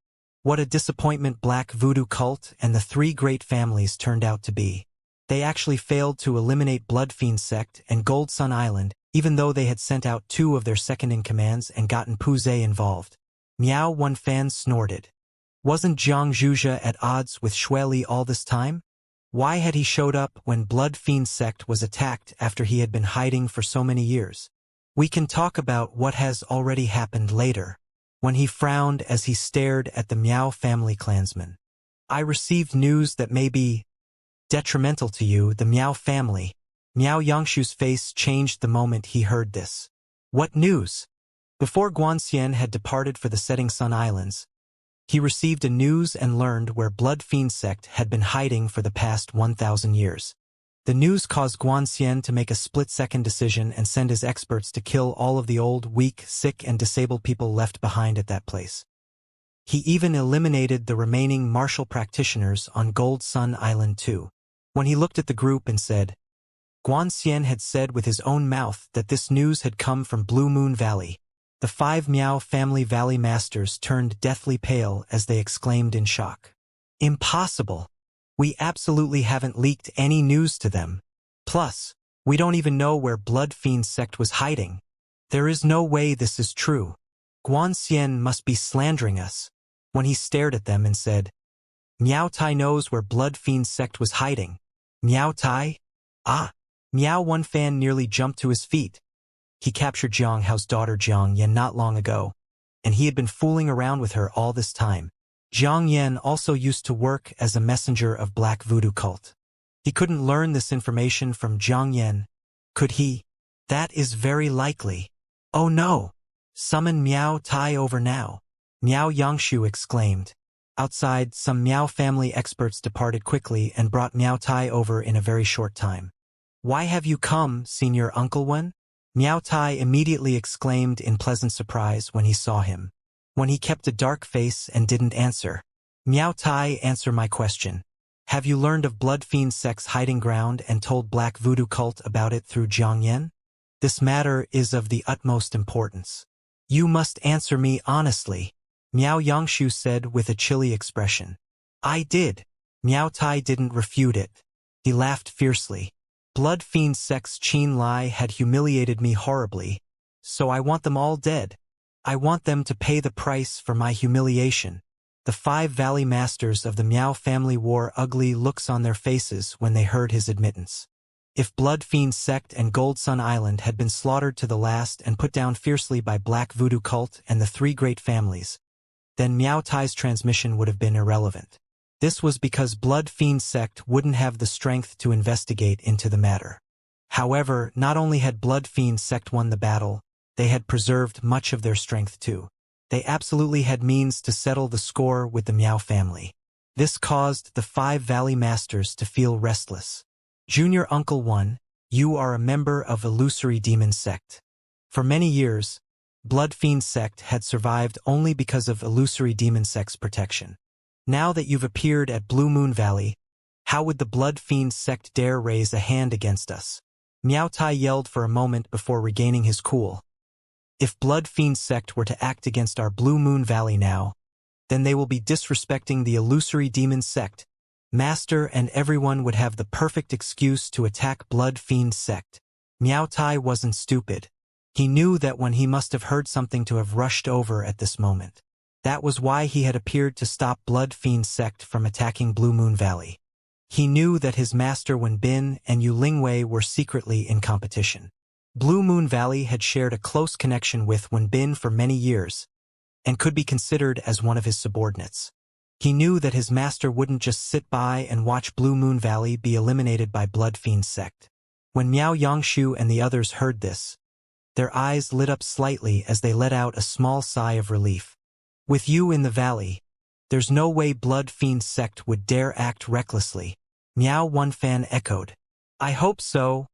What a disappointment Black Voodoo cult and the 3 great families turned out to be. They actually failed to eliminate Blood Fiend sect and Gold Sun Island, even though they had sent out 2 of their second-in-commands and gotten Pu Zhe involved. Miao Wen Fan snorted. Wasn't Jiang Zhuzha at odds with Shui Li all this time? Why had he showed up when Blood Fiend sect was attacked after he had been hiding for so many years? We can talk about what has already happened later. When he frowned as he stared at the Miao family clansmen. I received news that may be detrimental to you, the Miao family. Miao Yangshu's face changed the moment he heard this. What news? Before Guanxian had departed for the Setting Sun Islands, he received a news and learned where Blood Fiend sect had been hiding for the past 1,000 years. The news caused Guanxian to make a split-second decision and send his experts to kill all of the old, weak, sick, and disabled people left behind at that place. He even eliminated the remaining martial practitioners on Gold Sun Island too. When he looked at the group and said, Guanxian had said with his own mouth that this news had come from Blue Moon Valley. The 5 Miao family valley masters turned deathly pale as they exclaimed in shock. Impossible! We absolutely haven't leaked any news to them. Plus, we don't even know where Blood Fiend sect was hiding. There is no way this is true. Guanxian must be slandering us. When he stared at them and said, Miao Tai knows where Blood Fiend sect was hiding. Miao Tai? Ah! Miao One fan nearly jumped to his feet. He captured Jiang Hao's daughter Jiang Yan not long ago, and he had been fooling around with her all this time. Jiang Yan also used to work as a messenger of Black Voodoo cult. He couldn't learn this information from Jiang Yan, could he? That is very likely. Oh no! Summon Miao Tai over now. Miao Yangshu exclaimed. Outside, some Miao family experts departed quickly and brought Miao Tai over in a very short time. Why have you come, Senior Uncle Wen? Miao Tai immediately exclaimed in pleasant surprise when he saw him. When he kept a dark face and didn't answer. Miao Tai, answer my question. Have you learned of Blood Fiend Sect's hiding ground and told Black Voodoo cult about it through Jiang Yan? This matter is of the utmost importance. You must answer me honestly, Miao Yangshu said with a chilly expression. I did. Miao Tai didn't refute it. He laughed fiercely. Blood Fiend Sect's Qin Lai had humiliated me horribly, so I want them all dead. I want them to pay the price for my humiliation. The 5 Valley Masters of the Miao family wore ugly looks on their faces when they heard his admittance. If Blood Fiend Sect and Gold Sun Island had been slaughtered to the last and put down fiercely by Black Voodoo cult and the 3 great families, then Miao Tai's transmission would have been irrelevant. This was because Blood Fiend Sect wouldn't have the strength to investigate into the matter. However, not only had Blood Fiend Sect won the battle, they had preserved much of their strength too. They absolutely had means to settle the score with the Miao family. This caused the 5 Valley Masters to feel restless. Junior Uncle One, you are a member of Illusory Demon Sect. For many years, Blood Fiend Sect had survived only because of Illusory Demon Sect's protection. Now that you've appeared at Blue Moon Valley, how would the Blood Fiend Sect dare raise a hand against us? Miao Tai yelled for a moment before regaining his cool. If Blood Fiend Sect were to act against our Blue Moon Valley now, then they will be disrespecting the Illusory Demon Sect. Master and everyone would have the perfect excuse to attack Blood Fiend Sect. Miao Tai wasn't stupid. He knew that when he must have heard something to have rushed over at this moment. That was why he had appeared to stop Blood Fiend Sect from attacking Blue Moon Valley. He knew that his master Wen Bin and Yu Lingwei were secretly in competition. Blue Moon Valley had shared a close connection with Wen Bin for many years, and could be considered as one of his subordinates. He knew that his master wouldn't just sit by and watch Blue Moon Valley be eliminated by Blood Fiend Sect. When Miao Yangshu and the others heard this, their eyes lit up slightly as they let out a small sigh of relief. With you in the valley, there's no way Blood Fiend Sect would dare act recklessly, Miao One fan echoed. I hope so.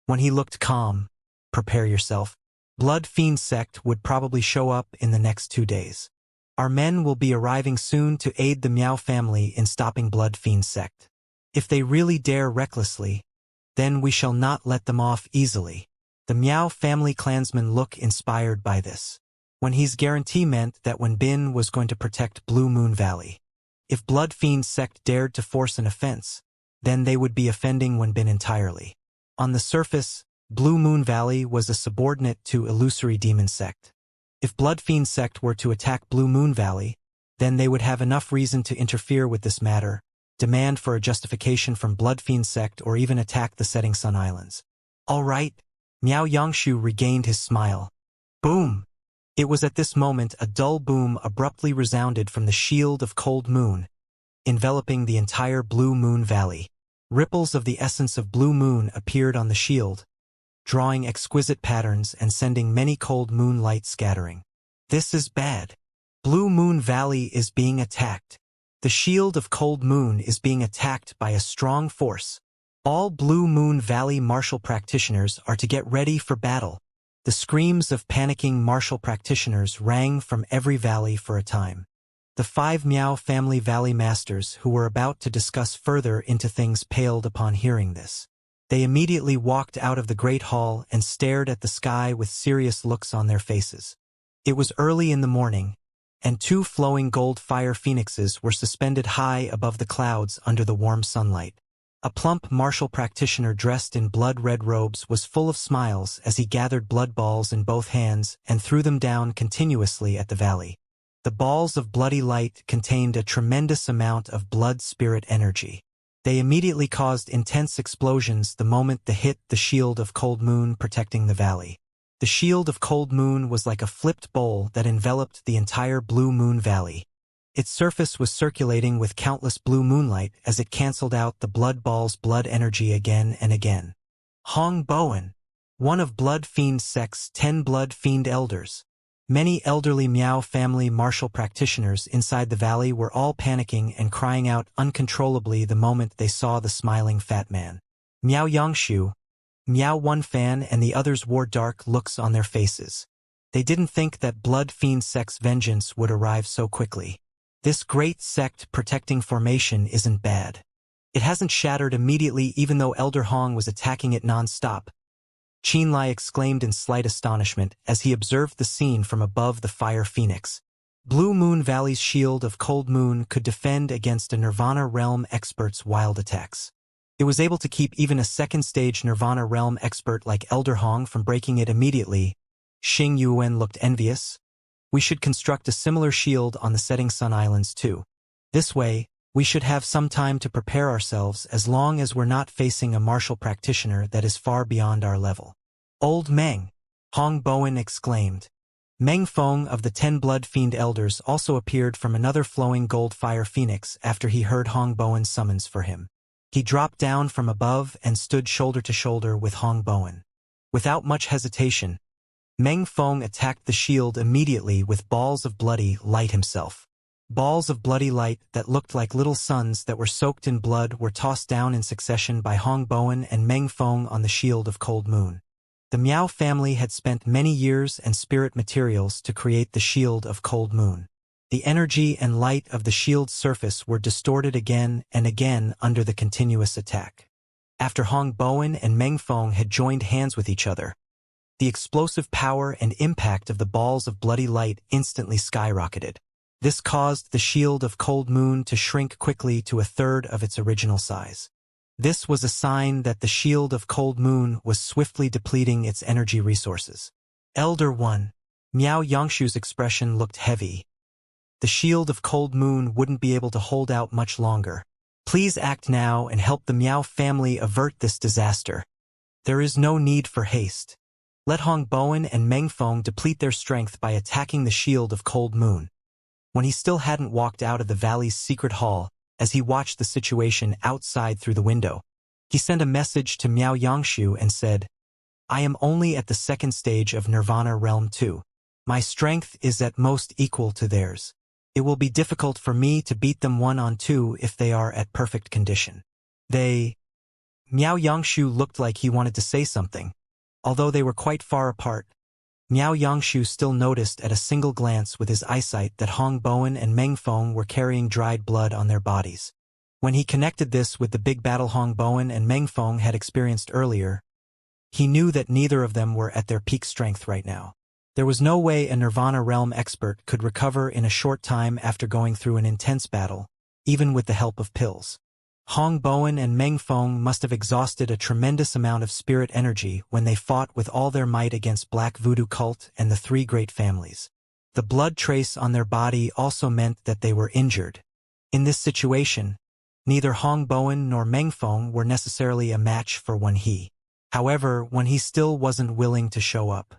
When he looked calm, prepare yourself. Blood Fiend Sect would probably show up in the next 2 days. Our men will be arriving soon to aid the Miao family in stopping Blood Fiend Sect. If they really dare recklessly, then we shall not let them off easily. The Miao family clansmen look inspired by this. When his guarantee meant that Wen Bin was going to protect Blue Moon Valley. If Blood Fiend Sect dared to force an offense, then they would be offending Wen Bin entirely. On the surface, Blue Moon Valley was a subordinate to Illusory Demon Sect. If Blood Fiend Sect were to attack Blue Moon Valley, then they would have enough reason to interfere with this matter, demand for a justification from Blood Fiend Sect or even attack the Setting Sun Islands. All right, Miao Yangshu regained his smile. Boom! It was at this moment a dull boom abruptly resounded from the shield of Cold Moon, enveloping the entire Blue Moon Valley. Ripples of the essence of Blue Moon appeared on the shield, drawing exquisite patterns and sending many cold moonlight scattering. This is bad. Blue Moon Valley is being attacked. The shield of Cold Moon is being attacked by a strong force. All Blue Moon Valley martial practitioners are to get ready for battle. The screams of panicking martial practitioners rang from every valley for a time. The 5 Miao family valley masters who were about to discuss further into things paled upon hearing this. They immediately walked out of the great hall and stared at the sky with serious looks on their faces. It was early in the morning, and 2 flowing gold fire phoenixes were suspended high above the clouds under the warm sunlight. A plump martial practitioner dressed in blood-red robes was full of smiles as he gathered blood balls in both hands and threw them down continuously at the valley. The balls of bloody light contained a tremendous amount of blood spirit energy. They immediately caused intense explosions the moment they hit the shield of Cold Moon protecting the valley. The shield of Cold Moon was like a flipped bowl that enveloped the entire Blue Moon Valley. Its surface was circulating with countless blue moonlight as it cancelled out the Blood Ball's blood energy again and again. Hong Bowen, one of Blood Fiend Sect's 10 Blood Fiend Elders. Many elderly Miao family martial practitioners inside the valley were all panicking and crying out uncontrollably the moment they saw the smiling fat man. Miao Yangshu, Miao One Fan and the others wore dark looks on their faces. They didn't think that Blood Fiend Sect's vengeance would arrive so quickly. This great sect protecting formation isn't bad. It hasn't shattered immediately even though Elder Hong was attacking it non-stop. Qianlai exclaimed in slight astonishment as he observed the scene from above the Fire Phoenix. Blue Moon Valley's shield of Cold Moon could defend against a Nirvana Realm expert's wild attacks. It was able to keep even a second-stage Nirvana Realm expert like Elder Hong from breaking it immediately. Xing Yuan looked envious. We should construct a similar shield on the Setting Sun Islands too. This way, we should have some time to prepare ourselves as long as we're not facing a martial practitioner that is far beyond our level. Old Meng, Hong Bowen exclaimed. Meng Feng of the 10 Blood Fiend Elders also appeared from another flowing gold fire phoenix after he heard Hong Bowen's summons for him. He dropped down from above and stood shoulder to shoulder with Hong Bowen. Without much hesitation, Meng Feng attacked the shield immediately with balls of bloody light himself. Balls of bloody light that looked like little suns that were soaked in blood were tossed down in succession by Hong Bowen and Meng Feng on the shield of Cold Moon. The Miao family had spent many years and spirit materials to create the shield of Cold Moon. The energy and light of the shield's surface were distorted again and again under the continuous attack. After Hong Bowen and Meng Feng had joined hands with each other, the explosive power and impact of the balls of bloody light instantly skyrocketed. This caused the shield of Cold Moon to shrink quickly to a third of its original size. This was a sign that the shield of Cold Moon was swiftly depleting its energy resources. Elder One, Miao Yangshu's expression looked heavy. The shield of Cold Moon wouldn't be able to hold out much longer. Please act now and help the Miao family avert this disaster. There is no need for haste. Let Hong Bowen and Meng Feng deplete their strength by attacking the shield of Cold Moon. When he still hadn't walked out of the valley's secret hall, as he watched the situation outside through the window, he sent a message to Miao Yangshu and said, I am only at the second stage of Nirvana Realm 2. My strength is at most equal to theirs. It will be difficult for me to beat them 1-on-2 if they are at perfect condition. Miao Yangshu looked like he wanted to say something. Although they were quite far apart, Miao Yangshu still noticed at a single glance with his eyesight that Hong Bowen and Meng Feng were carrying dried blood on their bodies. When he connected this with the big battle Hong Bowen and Meng Feng had experienced earlier, he knew that neither of them were at their peak strength right now. There was no way a Nirvana Realm expert could recover in a short time after going through an intense battle, even with the help of pills. Hong Bowen and Meng Feng must have exhausted a tremendous amount of spirit energy when they fought with all their might against Black Voodoo Cult and the three great families. The blood trace on their body also meant that they were injured. In this situation, neither Hong Bowen nor Meng Feng were necessarily a match for Wen He. However, Wen He still wasn't willing to show up.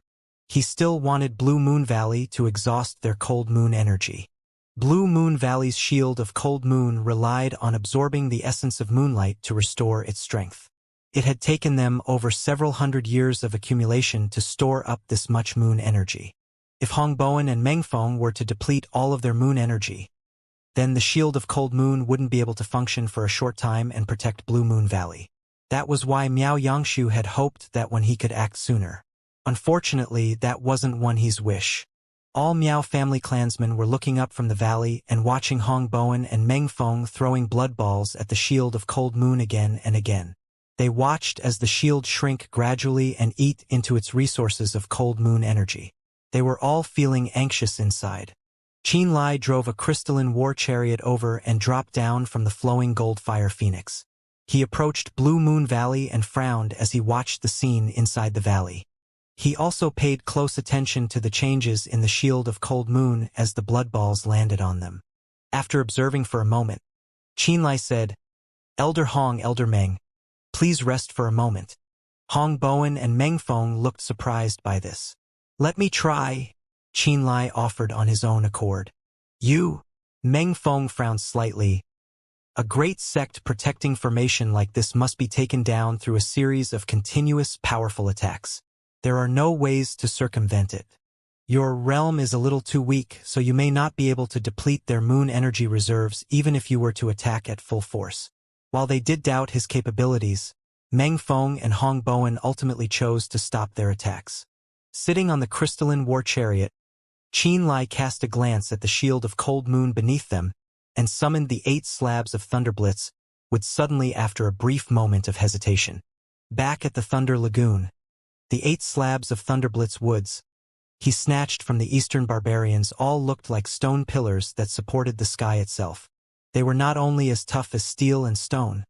He still wanted Blue Moon Valley to exhaust their Cold Moon energy. Blue Moon Valley's shield of Cold Moon relied on absorbing the essence of moonlight to restore its strength. It had taken them over several hundred years of accumulation to store up this much moon energy. If Hong Bowen and Meng Feng were to deplete all of their moon energy, then the shield of Cold Moon wouldn't be able to function for a short time and protect Blue Moon Valley. That was why Miao Yangshu had hoped that Wen He could act sooner. Unfortunately, that wasn't Wen He's wish. All Miao family clansmen were looking up from the valley and watching Hong Bowen and Meng Feng throwing blood balls at the shield of Cold Moon again and again. They watched as the shield shrink gradually and eat into its resources of Cold Moon energy. They were all feeling anxious inside. Qianlai drove a crystalline war chariot over and dropped down from the flowing gold fire phoenix. He approached Blue Moon Valley and frowned as he watched the scene inside the valley. He also paid close attention to the changes in the shield of Cold Moon as the blood balls landed on them. After observing for a moment, Qianlai said, Elder Hong, Elder Meng, please rest for a moment. Hong Bowen and Meng Feng looked surprised by this. Let me try, Qin Lai offered on his own accord. You? Meng Feng frowned slightly. A great sect protecting formation like this must be taken down through a series of continuous, powerful attacks. There are no ways to circumvent it. Your realm is a little too weak, so you may not be able to deplete their moon energy reserves even if you were to attack at full force. While they did doubt his capabilities, Meng Feng and Hong Bowen ultimately chose to stop their attacks. Sitting on the crystalline war chariot, Qin Lai cast a glance at the shield of cold moon beneath them and summoned the 8 slabs of thunderblitz, with suddenly after a brief moment of hesitation. Back at the Thunder Lagoon, the 8 slabs of thunderblitz woods he snatched from the eastern barbarians all looked like stone pillars that supported the sky itself. They were not only as tough as steel and stone,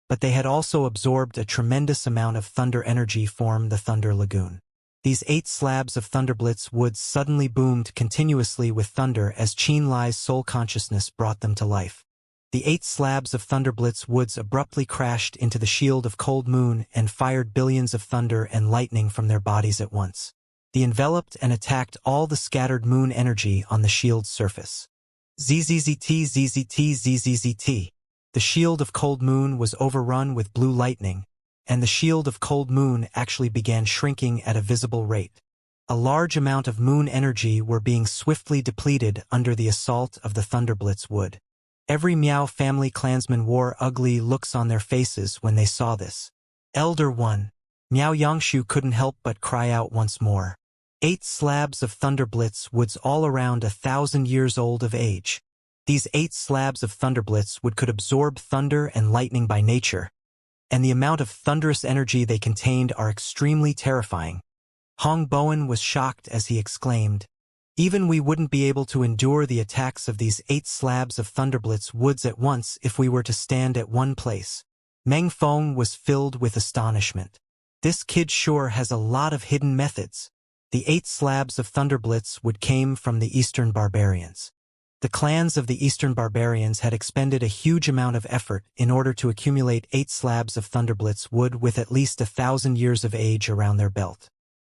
but they had also absorbed a tremendous amount of thunder energy from the Thunder Lagoon. These 8 slabs of thunderblitz woods suddenly boomed continuously with thunder as Qin Lai's soul consciousness brought them to life. The 8 slabs of thunderblitz woods abruptly crashed into the shield of cold moon and fired billions of thunder and lightning from their bodies at once. They enveloped and attacked all the scattered moon energy on the shield's surface. ZZZT, ZZT, ZZZT. The shield of cold moon was overrun with blue lightning, and the shield of cold moon actually began shrinking at a visible rate. A large amount of moon energy were being swiftly depleted under the assault of the thunderblitz wood. Every Miao family clansman wore ugly looks on their faces when they saw this. Elder One, Miao Yangshu couldn't help but cry out once more. 8 slabs of thunderblitz woods all around 1,000 years old of age. These 8 slabs of thunderblitz wood could absorb thunder and lightning by nature, and the amount of thunderous energy they contained are extremely terrifying. Hong Bowen was shocked as he exclaimed, "Even we wouldn't be able to endure the attacks of these 8 slabs of thunderblitz woods at once if we were to stand at one place." Meng Feng was filled with astonishment. This kid sure has a lot of hidden methods. The 8 slabs of thunderblitz wood came from the Eastern barbarians. The clans of the Eastern barbarians had expended a huge amount of effort in order to accumulate 8 slabs of thunderblitz wood with at least 1,000 years of age around their belt.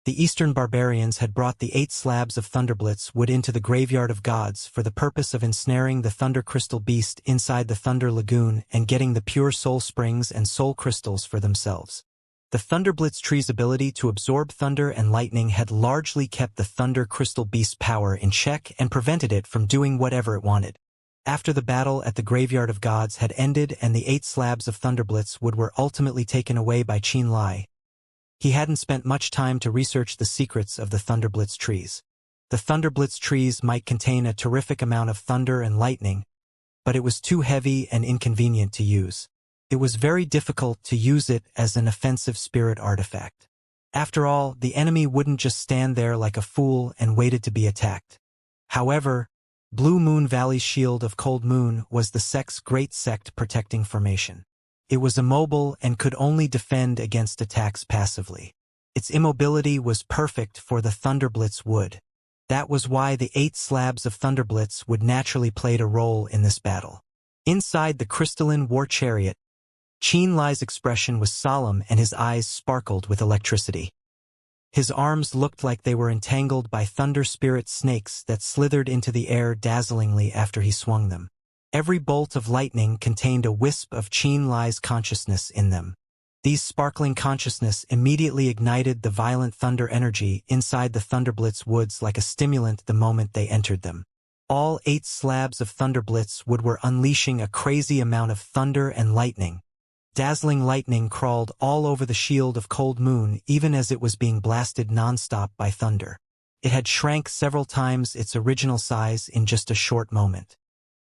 The Eastern barbarians had brought the 8 slabs of thunderblitz wood into the graveyard of gods for the purpose of ensnaring the thunder crystal beast inside the Thunder Lagoon and getting the pure soul springs and soul crystals for themselves. The Thunderblitz tree's ability to absorb thunder and lightning had largely kept the Thunder Crystal Beast's power in check and prevented it from doing whatever it wanted. After the battle at the Graveyard of Gods had ended and the 8 slabs of Thunderblitz wood were ultimately taken away by Qin Lai, he hadn't spent much time to research the secrets of the Thunderblitz trees. The Thunderblitz trees might contain a terrific amount of thunder and lightning, but it was too heavy and inconvenient to use. It was very difficult to use it as an offensive spirit artifact. After all, the enemy wouldn't just stand there like a fool and waited to be attacked. However, Blue Moon Valley's shield of cold moon was the sect's great sect protecting formation. It was immobile and could only defend against attacks passively. Its immobility was perfect for the Thunderblitz wood. That was why the 8 slabs of Thunderblitz would naturally played a role in this battle. Inside the crystalline war chariot, Qin Lai's expression was solemn and his eyes sparkled with electricity. His arms looked like they were entangled by thunder spirit snakes that slithered into the air dazzlingly after he swung them. Every bolt of lightning contained a wisp of Qin Lai's consciousness in them. These sparkling consciousness immediately ignited the violent thunder energy inside the Thunderblitz woods like a stimulant the moment they entered them. All 8 slabs of Thunderblitz wood were unleashing a crazy amount of thunder and lightning. Dazzling lightning crawled all over the shield of cold moon even as it was being blasted nonstop by thunder. It had shrank several times its original size in just a short moment.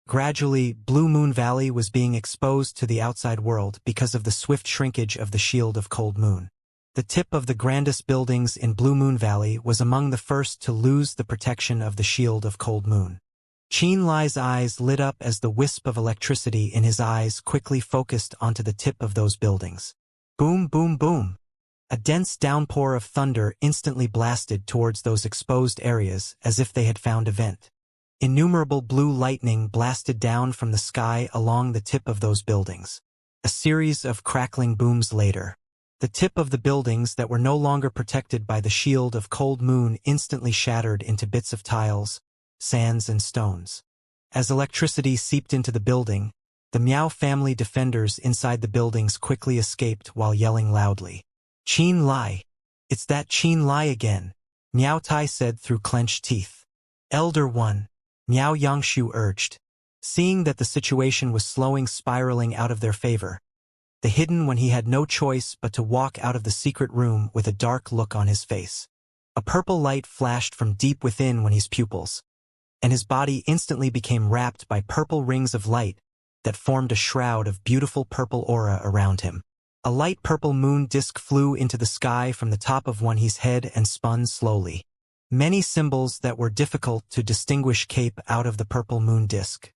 Gradually, Blue Moon Valley was being exposed to the outside world because of the swift shrinkage of the shield of cold moon. The tip of the grandest buildings in Blue Moon Valley was among the first to lose the protection of the shield of cold moon. Qin Lai's eyes lit up as the wisp of electricity in his eyes quickly focused onto the tip of those buildings. Boom, boom, boom. A dense downpour of thunder instantly blasted towards those exposed areas as if they had found a vent. Innumerable blue lightning blasted down from the sky along the tip of those buildings. A series of crackling booms later, the tip of the buildings that were no longer protected by the shield of cold moon instantly shattered into bits of tiles, sands and stones. As electricity seeped into the building, the Miao family defenders inside the buildings quickly escaped while yelling loudly. "Qin Lai! It's that Qin Lai again," Miao Tai said through clenched teeth. "Elder One," Miao Yangshu urged. Seeing that the situation was spiraling out of their favor, the hidden when he had no choice but to walk out of the secret room with a dark look on his face. A purple light flashed from deep within his pupils, and his body instantly became wrapped by purple rings of light that formed a shroud of beautiful purple aura around him. A light purple moon disk flew into the sky from the top of his head and spun slowly. Many symbols that were difficult to distinguish came out of the purple moon disk.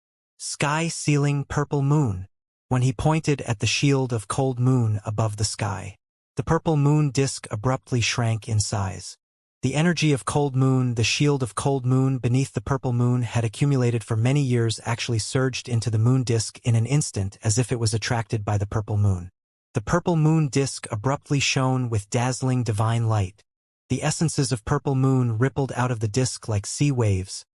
Sky ceiling purple moon. When he pointed at the shield of cold moon above the sky, the purple moon disk abruptly shrank in size. The energy of cold moon, the shield of cold moon beneath the purple moon had accumulated for many years, actually surged into the moon disk in an instant as if it was attracted by the purple moon. The purple moon disk abruptly shone with dazzling divine light. The essences of purple moon rippled out of the disk like sea waves,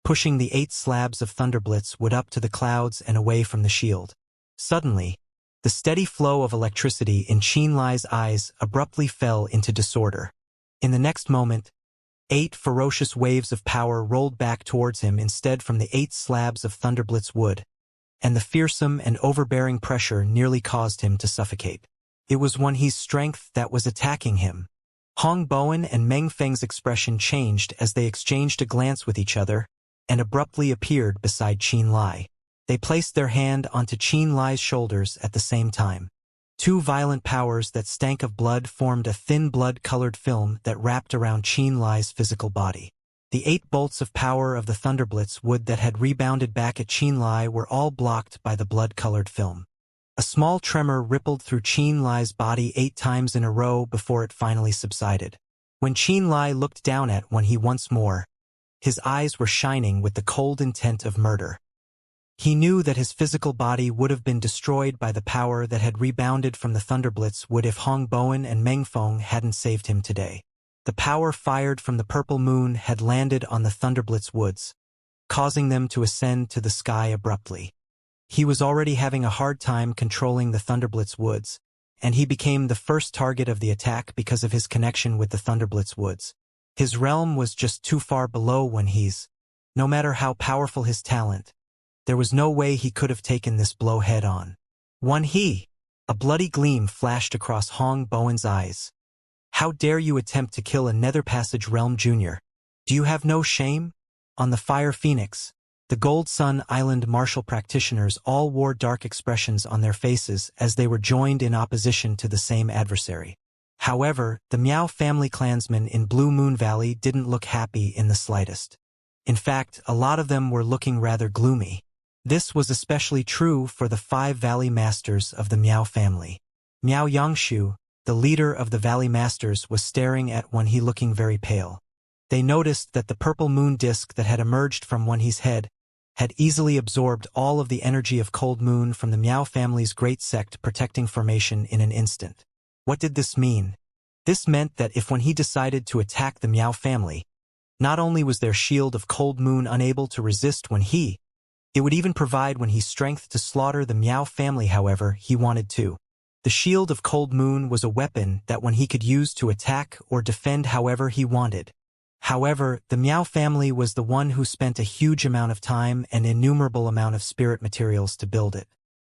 pushing the 8 slabs of thunderblitz wood up to the clouds and away from the shield. Suddenly, the steady flow of electricity in Qin Lai's eyes abruptly fell into disorder. In the next moment, 8 ferocious waves of power rolled back towards him instead from the 8 slabs of thunderblitz wood, and the fearsome and overbearing pressure nearly caused him to suffocate. It was Wenhe's strength that was attacking him. Hong Bowen and Meng Feng's expression changed as they exchanged a glance with each other, and abruptly appeared beside Qin Lai. They placed their hand onto Qin Lai's shoulders at the same time. 2 violent powers that stank of blood formed a thin blood-colored film that wrapped around Qin Lai's physical body. The 8 bolts of power of the thunderblitz wood that had rebounded back at Qin Lai were all blocked by the blood-colored film. A small tremor rippled through Qin Lai's body 8 times in a row before it finally subsided. When Qin Lai looked down at Wenhe once more, his eyes were shining with the cold intent of murder. He knew that his physical body would have been destroyed by the power that had rebounded from the thunderblitz wood if Hong Bowen and Meng Feng hadn't saved him today. The power fired from the purple moon had landed on the thunderblitz woods, causing them to ascend to the sky abruptly. He was already having a hard time controlling the thunderblitz woods, and he became the first target of the attack because of his connection with the thunderblitz woods. His realm was just too far below Wenhe's. No matter how powerful his talent, there was no way he could have taken this blow head-on. Wenhe! A bloody gleam flashed across Hong Bowen's eyes. "How dare you attempt to kill a Nether Passage Realm Junior? Do you have no shame?" On the Fire Phoenix, the Gold Sun Island martial practitioners all wore dark expressions on their faces as they were joined in opposition to the same adversary. However, the Miao family clansmen in Blue Moon Valley didn't look happy in the slightest. In fact, a lot of them were looking rather gloomy. This was especially true for the 5 Valley Masters of the Miao family. Miao Yangshu, the leader of the Valley Masters, was staring at Wenhe looking very pale. They noticed that the purple moon disk that had emerged from Wenhe's head had easily absorbed all of the energy of cold moon from the Miao family's great sect protecting formation in an instant. What did this mean? This meant that if Wenhe decided to attack the Miao family, not only was their shield of cold moon unable to resist Wenhe, it would even provide Wenhe's strength to slaughter the Miao family however he wanted to. The shield of cold moon was a weapon that Wenhe could use to attack or defend however he wanted. However, the Miao family was the one who spent a huge amount of time and innumerable amount of spirit materials to build it.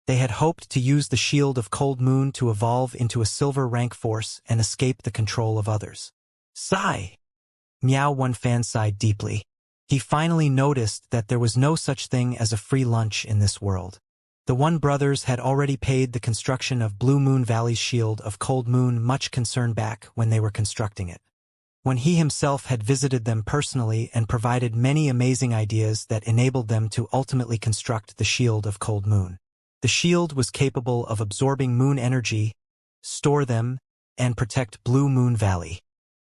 They had hoped to use the shield of cold moon to evolve into a silver rank force and escape the control of others. Sigh! Miao Wen Fan sighed deeply. He finally noticed that there was no such thing as a free lunch in this world. The One brothers had already paid the construction of Blue Moon Valley's shield of cold moon much concern back when they were constructing it. When he himself had visited them personally and provided many amazing ideas that enabled them to ultimately construct the shield of cold moon. The shield was capable of absorbing moon energy, store them, and protect Blue Moon Valley.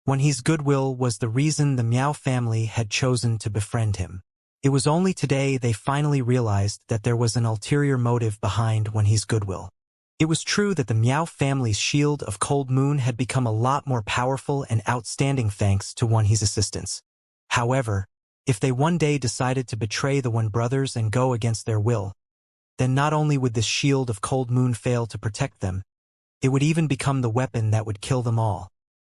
Wenhe's goodwill was the reason the Miao family had chosen to befriend him. It was only today they finally realized that there was an ulterior motive behind Wenhe's goodwill. It was true that the Miao family's shield of Cold Moon had become a lot more powerful and outstanding thanks to One He's assistance. However, if they one day decided to betray the One brothers and go against their will, then not only would this shield of Cold Moon fail to protect them, it would even become the weapon that would kill them all.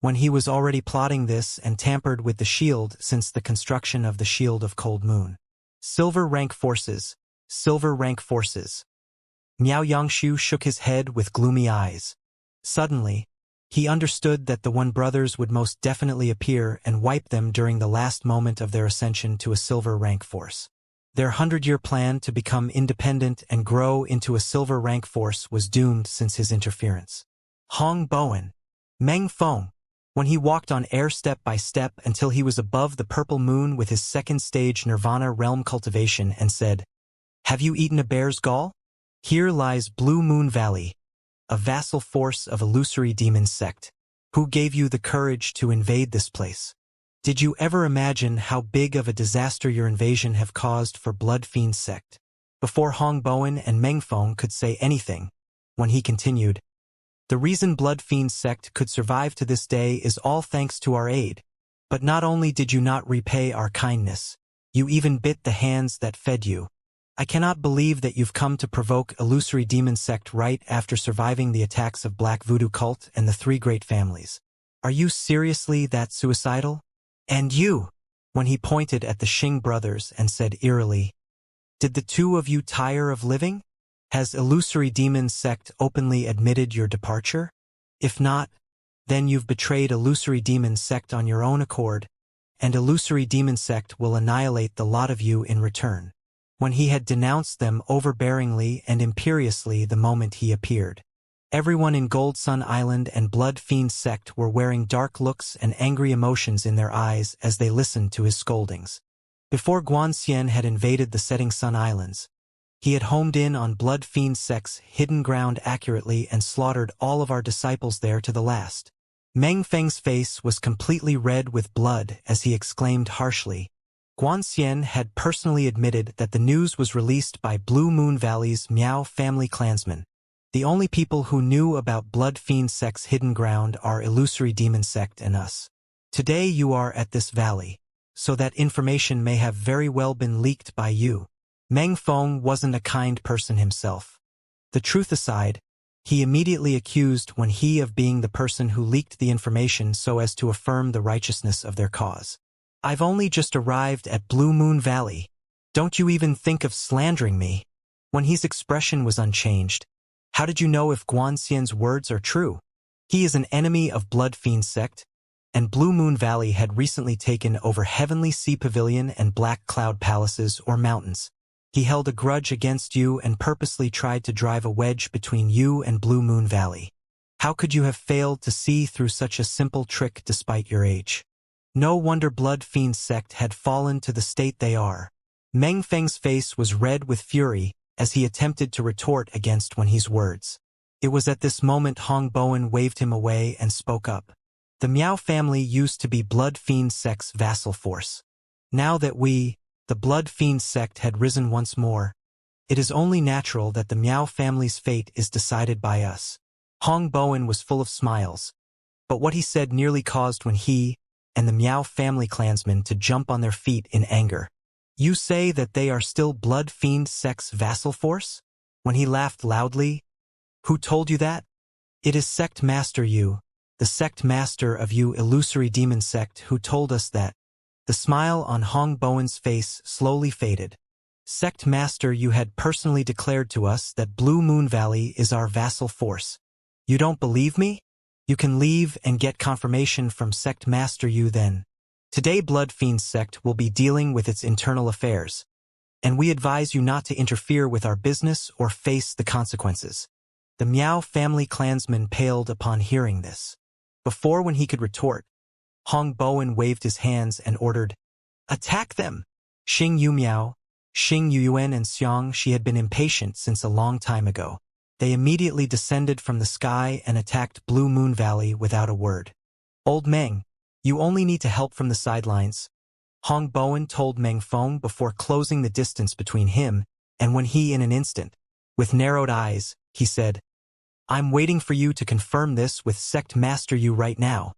When he was already plotting this and tampered with the shield since the construction of the shield of Cold Moon. Silver rank forces. Silver rank forces. Miao Yangshu shook his head with gloomy eyes. Suddenly, he understood that the One brothers would most definitely appear and wipe them during the last moment of their ascension to a silver rank force. Their 100-year plan to become independent and grow into a silver rank force was doomed since his interference. Hong Bowen. Meng Feng. When he walked on air step by step until he was above the purple moon with his second stage Nirvana realm cultivation and said, "Have you eaten a bear's gall? Here lies Blue Moon Valley, a vassal force of illusory demon sect. Who gave you the courage to invade this place? Did you ever imagine how big of a disaster your invasion have caused for Blood Fiend sect?" Before Hong Bowen and Meng Feng could say anything, when he continued, "The reason Blood Fiend sect could survive to this day is all thanks to our aid. But not only did you not repay our kindness, you even bit the hands that fed you. I cannot believe that you've come to provoke illusory demon sect right after surviving the attacks of Black Voodoo cult and the Three Great Families. Are you seriously that suicidal? And you," when he pointed at the Xing brothers and said eerily, "Did the two of you tire of living? Has illusory demon sect openly admitted your departure? If not, then you've betrayed illusory demon sect on your own accord, and illusory demon sect will annihilate the lot of you in return." When he had denounced them overbearingly and imperiously the moment he appeared, everyone in Gold Sun Island and Blood Fiend sect were wearing dark looks and angry emotions in their eyes as they listened to his scoldings. Before Guanxian had invaded the Setting Sun Islands, he had homed in on Blood Fiend sect's hidden ground accurately and slaughtered all of our disciples there to the last. Meng Feng's face was completely red with blood as he exclaimed harshly, Guanxian had personally admitted that the news was released by Blue Moon Valley's Miao family clansmen. The only people who knew about Blood Fiend sect's hidden ground are illusory demon sect and us. Today you are at this valley, so that information may have very well been leaked by you. Meng Feng wasn't a kind person himself. The truth aside, he immediately accused Wen He of being the person who leaked the information so as to affirm the righteousness of their cause. "I've only just arrived at Blue Moon Valley. Don't you even think of slandering me?" When his expression was unchanged. "How did you know if Guanxian's words are true? He is an enemy of Blood Fiend sect, and Blue Moon Valley had recently taken over Heavenly Sea Pavilion and Black Cloud Palaces or mountains. He held a grudge against you and purposely tried to drive a wedge between you and Blue Moon Valley. How could you have failed to see through such a simple trick despite your age? No wonder Blood Fiend sect had fallen to the state they are." Meng Feng's face was red with fury as he attempted to retort against Wen He's words. It was at this moment Hong Bowen waved him away and spoke up. "The Miao family used to be Blood Fiend sect's vassal force. Now that we, the Blood Fiend sect, had risen once more, it is only natural that the Miao family's fate is decided by us." Hong Bowen was full of smiles, but what he said nearly caused Wen He and the Miao family clansmen to jump on their feet in anger. "You say that they are still Blood Fiend sect's vassal force?" When he laughed loudly. "Who told you that?" "It is Sect Master Yu, the Sect Master of you illusory demon sect, who told us that." The smile on Hong Bowen's face slowly faded. "Sect Master Yu had personally declared to us that Blue Moon Valley is our vassal force. You don't believe me? You can leave and get confirmation from Sect Master Yu then. Today Blood Fiend sect will be dealing with its internal affairs, and we advise you not to interfere with our business or face the consequences." The Miao family clansman paled upon hearing this. Before Wen He could retort, Hong Bowen waved his hands and ordered, "Attack them!" Xing Yu Miao, Xing Yuyuan and Xianxia had been impatient since a long time ago. They immediately descended from the sky and attacked Blue Moon Valley without a word. "Old Meng, you only need to help from the sidelines," Hong Bowen told Meng Feng before closing the distance between him and Wen He in an instant. With narrowed eyes, he said, I'm waiting for you to confirm this with Sect Master Yu right now.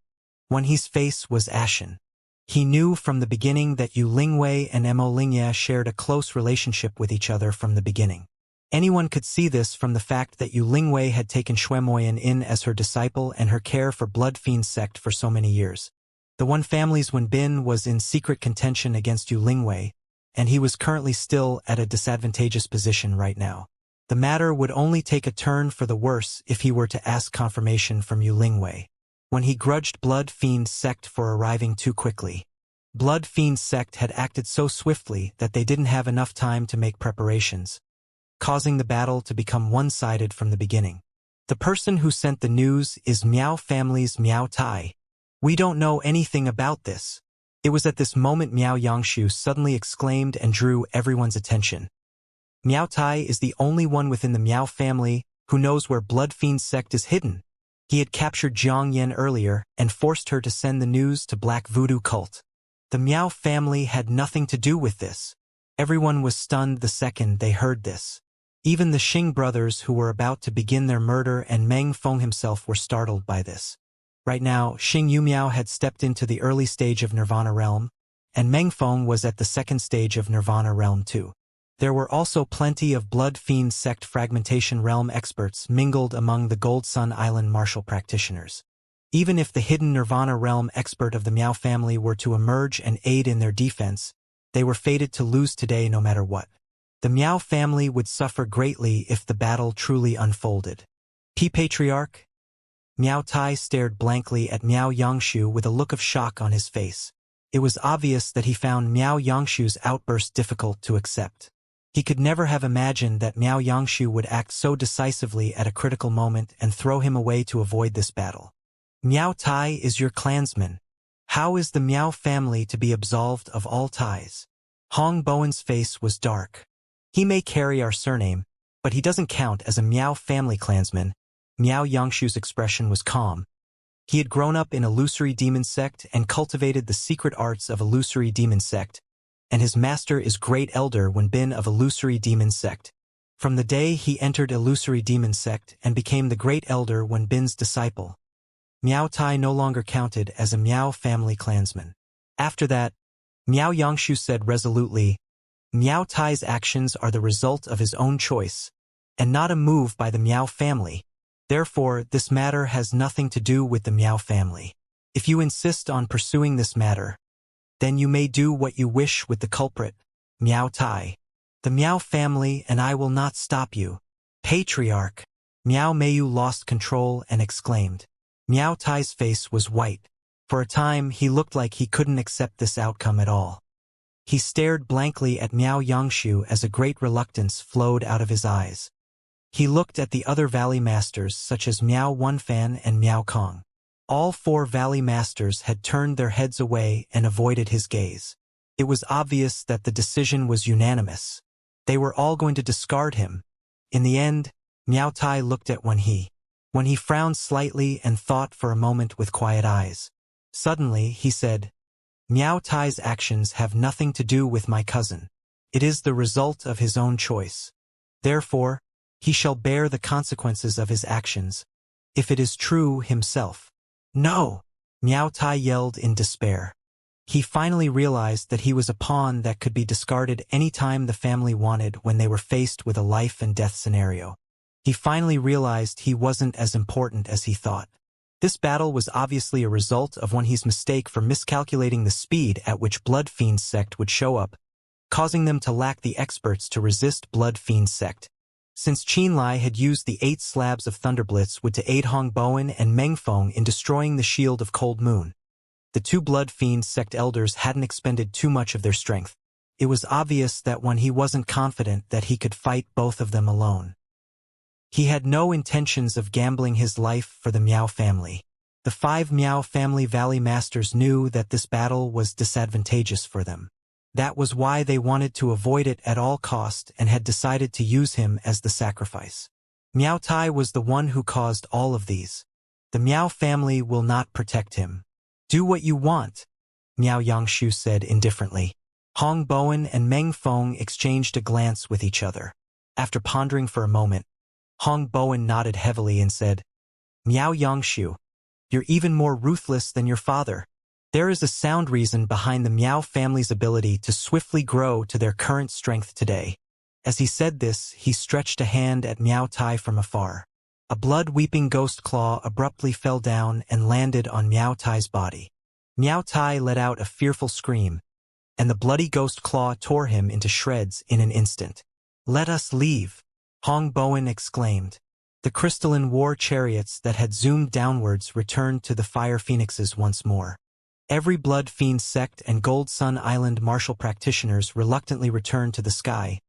Wen He's face was ashen. He knew from the beginning that Yu Lingwei and Mo Lingyue shared a close relationship with each other from the beginning. Anyone could see this from the fact that Yu Lingwei had taken Xuemoyan in as her disciple and her care for Blood Fiend sect for so many years. The Wen family's Wenbin was in secret contention against Yu Lingwei, and he was currently still at a disadvantageous position right now. The matter would only take a turn for the worse if he were to ask confirmation from Yu Lingwei. When he grudged Blood Fiend sect for arriving too quickly. Blood Fiend sect had acted so swiftly that they didn't have enough time to make preparations, causing the battle to become one-sided from the beginning. The person who sent the news is Miao family's Miao Tai. We don't know anything about this. It was at this moment Miao Yangshu suddenly exclaimed and drew everyone's attention. Miao Tai is the only one within the Miao family who knows where Blood Fiend sect is hidden. He had captured Jiang Yan earlier and forced her to send the news to Black Voodoo cult. The Miao family had nothing to do with this. Everyone was stunned the second they heard this. Even the Xing brothers who were about to begin their murder and Meng Feng himself were startled by this. Right now, Xing Yumiao had stepped into the early stage of Nirvana Realm, and Meng Feng was at the second stage of Nirvana Realm too. There were also plenty of Blood Fiend sect fragmentation realm experts mingled among the Gold Sun Island martial practitioners. Even if the hidden Nirvana Realm expert of the Miao family were to emerge and aid in their defense, they were fated to lose today no matter what. The Miao family would suffer greatly if the battle truly unfolded. P-Patriarch? Miao Tai stared blankly at Miao Yangshu with a look of shock on his face. It was obvious that he found Miao Yangshu's outburst difficult to accept. He could never have imagined that Miao Yangshu would act so decisively at a critical moment and throw him away to avoid this battle. Miao Tai is your clansman. How is the Miao family to be absolved of all ties? Hong Bowen's face was dark. He may carry our surname, but he doesn't count as a Miao family clansman. Miao Yangshu's expression was calm. He had grown up in illusory demon sect and cultivated the secret arts of illusory demon sect, and his master is Great Elder Wenbin of illusory demon sect. From the day he entered illusory demon sect and became the Great Elder Wenbin's disciple, Miao Tai no longer counted as a Miao family clansman. After that, Miao Yangshu said resolutely, Miao Tai's actions are the result of his own choice, and not a move by the Miao family. Therefore, this matter has nothing to do with the Miao family. If you insist on pursuing this matter, then you may do what you wish with the culprit, Miao Tai. The Miao family and I will not stop you. Patriarch. Miao Meiyu lost control and exclaimed. Miao Tai's face was white. For a time, he looked like he couldn't accept this outcome at all. He stared blankly at Miao Yangshu as a great reluctance flowed out of his eyes. He looked at the other Valley Masters such as Miao Wenfan and Miao Kong. All four Valley Masters had turned their heads away and avoided his gaze. It was obvious that the decision was unanimous. They were all going to discard him. In the end, Miao Tai looked at Wen He. Wen He frowned slightly and thought for a moment with quiet eyes. Suddenly, he said, Miao Tai's actions have nothing to do with my cousin. It is the result of his own choice. Therefore, he shall bear the consequences of his actions, if it is true himself. No! Miao Tai yelled in despair. He finally realized that he was a pawn that could be discarded any time the family wanted when they were faced with a life and death scenario. He finally realized he wasn't as important as he thought. This battle was obviously a result of Wen He's mistake for miscalculating the speed at which Blood Fiend sect would show up, causing them to lack the experts to resist Blood Fiend sect. Since Qinlai had used the 8 slabs of Thunderblitz would to aid Hong Bowen and Meng Feng in destroying the Shield of Cold Moon. The 2 Blood Fiend sect elders hadn't expended too much of their strength. It was obvious that Wen He wasn't confident that he could fight both of them alone. He had no intentions of gambling his life for the Miao family. The 5 Miao family Valley Masters knew that this battle was disadvantageous for them. That was why they wanted to avoid it at all cost and had decided to use him as the sacrifice. Miao Tai was the one who caused all of these. The Miao family will not protect him. Do what you want, Miao Yangshu said indifferently. Hong Bowen and Meng Feng exchanged a glance with each other. After pondering for a moment, Hong Bowen nodded heavily and said, Miao Yangshu, you're even more ruthless than your father. There is a sound reason behind the Miao family's ability to swiftly grow to their current strength today. As he said this, he stretched a hand at Miao Tai from afar. A blood-weeping ghost claw abruptly fell down and landed on Miao Tai's body. Miao Tai let out a fearful scream, and the bloody ghost claw tore him into shreds in an instant. Let us leave, Hong Bowen exclaimed. The crystalline war chariots that had zoomed downwards returned to the Fire Phoenixes once more. Every Blood Fiend sect and Gold Sun Island martial practitioners reluctantly returned to the sky,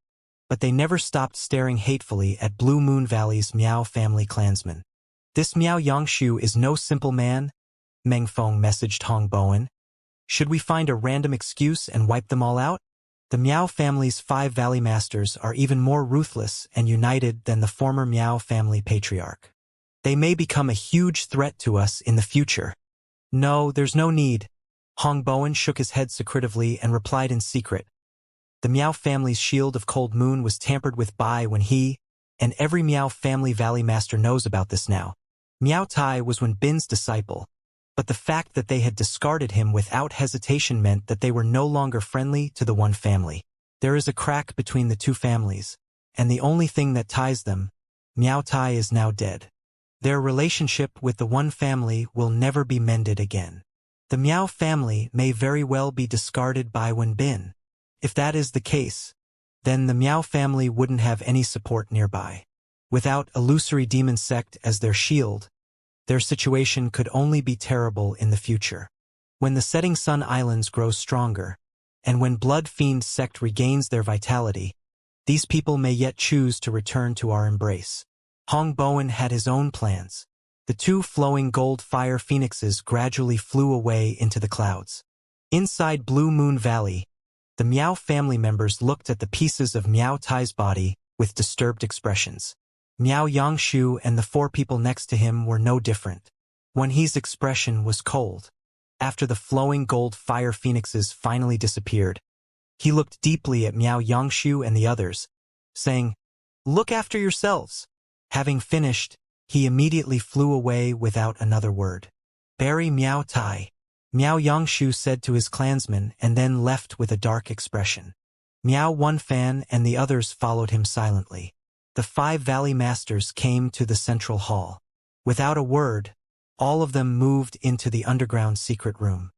but they never stopped staring hatefully at Blue Moon Valley's Miao family clansmen. This Miao Yangshu is no simple man, Meng Feng messaged Hong Bowen. Should we find a random excuse and wipe them all out? The Miao family's 5 Valley Masters are even more ruthless and united than the former Miao family patriarch. They may become a huge threat to us in the future. No, there's no need. Hong Bowen shook his head secretively and replied in secret. The Miao family's shield of Cold Moon was tampered with when he, and every Miao family Valley Master knows about this now. Miao Tai was Wen Bin's disciple, but the fact that they had discarded him without hesitation meant that they were no longer friendly to the one family. There is a crack between the two families, and the only thing that ties them, Miao Tai is now dead. Their relationship with the one family will never be mended again. The Miao family may very well be discarded by Wen Bin. If that is the case, then the Miao family wouldn't have any support nearby. Without Illusory Demon Sect as their shield, their situation could only be terrible in the future. When the Setting Sun Islands grow stronger, and when Blood Fiend Sect regains their vitality, these people may yet choose to return to our embrace. Hong Bowen had his own plans. The 2 flowing gold fire phoenixes gradually flew away into the clouds. Inside Blue Moon Valley, the Miao family members looked at the pieces of Miao Tai's body with disturbed expressions. Miao Yangshu and the 4 people next to him were no different. Wen He's expression was cold. After the flowing gold fire phoenixes finally disappeared, he looked deeply at Miao Yangshu and the others, saying, "Look after yourselves." Having finished, he immediately flew away without another word. "Bury Miao Tai," Miao Yangshu said to his clansmen and then left with a dark expression. Miao Wunfan and the others followed him silently. The 5 Valley Masters came to the central hall. Without a word, all of them moved into the underground secret room.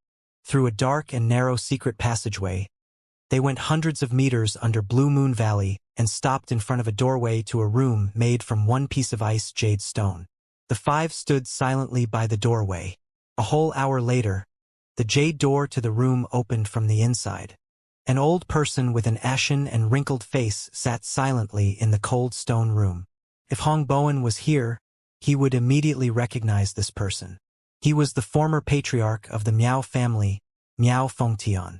Through a dark and narrow secret passageway, they went hundreds of meters under Blue Moon Valley and stopped in front of a doorway to a room made from one piece of ice jade stone. The 5 stood silently by the doorway. A whole hour later, the jade door to the room opened from the inside. An old person with an ashen and wrinkled face sat silently in the cold stone room. If Hong Bowen was here, he would immediately recognize this person. He was the former patriarch of the Miao family, Miao Fengtian.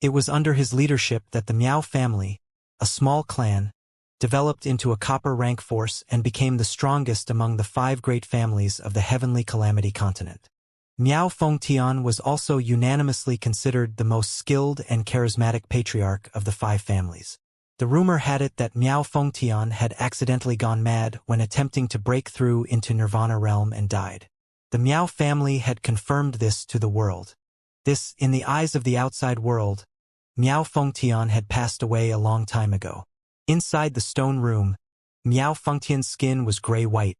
It was under his leadership that the Miao family, a small clan, developed into a copper rank force and became the strongest among the 5 great families of the Heavenly Calamity continent. Miao Fengtian was also unanimously considered the most skilled and charismatic patriarch of the 5 families. The rumor had it that Miao Fengtian had accidentally gone mad when attempting to break through into Nirvana realm and died. The Miao family had confirmed this to the world. This, in the eyes of the outside world, Miao Fengtian had passed away a long time ago. Inside the stone room, Miao Fengtian's skin was gray-white,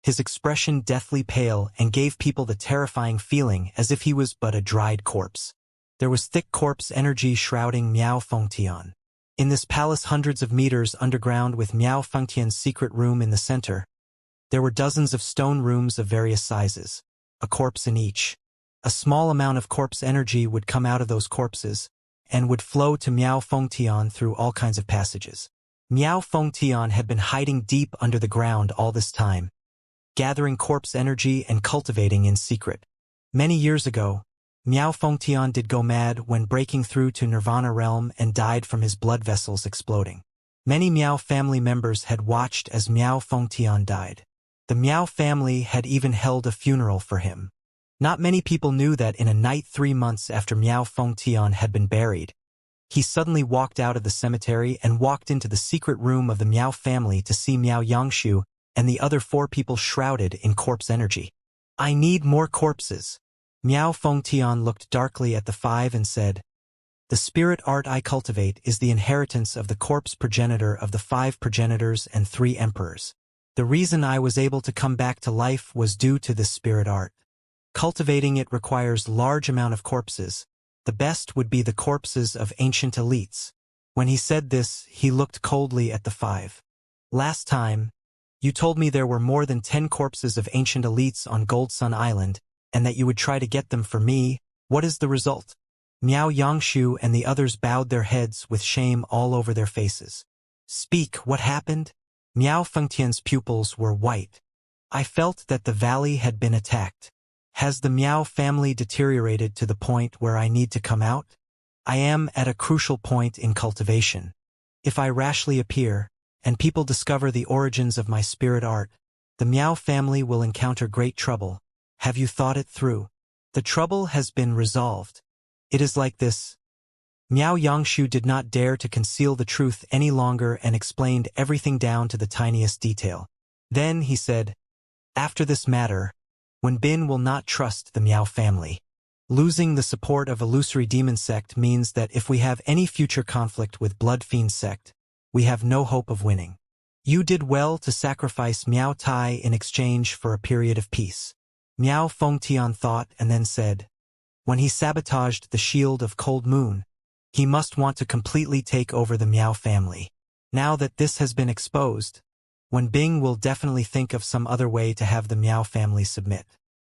his expression deathly pale, and gave people the terrifying feeling as if he was but a dried corpse. There was thick corpse energy shrouding Miao Fengtian. In this palace hundreds of meters underground with Miao Fengtian's secret room in the center, there were dozens of stone rooms of various sizes, a corpse in each. A small amount of corpse energy would come out of those corpses, and would flow to Miao Fengtian through all kinds of passages. Miao Fengtian had been hiding deep under the ground all this time, gathering corpse energy and cultivating in secret. Many years ago, Miao Fengtian did go mad when breaking through to Nirvana realm and died from his blood vessels exploding. Many Miao family members had watched as Miao Fengtian died. The Miao family had even held a funeral for him. Not many people knew that in a night 3 months after Miao Fengtian had been buried, he suddenly walked out of the cemetery and walked into the secret room of the Miao family to see Miao Yangshu and the other 4 people shrouded in corpse energy. I need more corpses. Miao Fengtian looked darkly at the 5 and said, the spirit art I cultivate is the inheritance of the corpse progenitor of the 5 progenitors and 3 emperors. The reason I was able to come back to life was due to this spirit art. Cultivating it requires large amount of corpses. The best would be the corpses of ancient elites. When he said this, he looked coldly at the 5. Last time, you told me there were more than 10 corpses of ancient elites on Gold Sun Island, and that you would try to get them for me. What is the result? Miao Yangshu and the others bowed their heads with shame all over their faces. Speak, what happened? Miao Fengtian's pupils were white. I felt that the valley had been attacked. Has the Miao family deteriorated to the point where I need to come out? I am at a crucial point in cultivation. If I rashly appear, and people discover the origins of my spirit art, the Miao family will encounter great trouble. Have you thought it through? The trouble has been resolved. It is like this. Miao Yangshu did not dare to conceal the truth any longer and explained everything down to the tiniest detail. Then he said, after this matter, Wen Bin will not trust the Miao family. Losing the support of Illusory Demon Sect means that if we have any future conflict with Blood Fiend Sect, we have no hope of winning. You did well to sacrifice Miao Tai in exchange for a period of peace. Miao Fengtian thought and then said, when he sabotaged the Shield of Cold Moon, he must want to completely take over the Miao family. Now that this has been exposed, Wen Bing will definitely think of some other way to have the Miao family submit.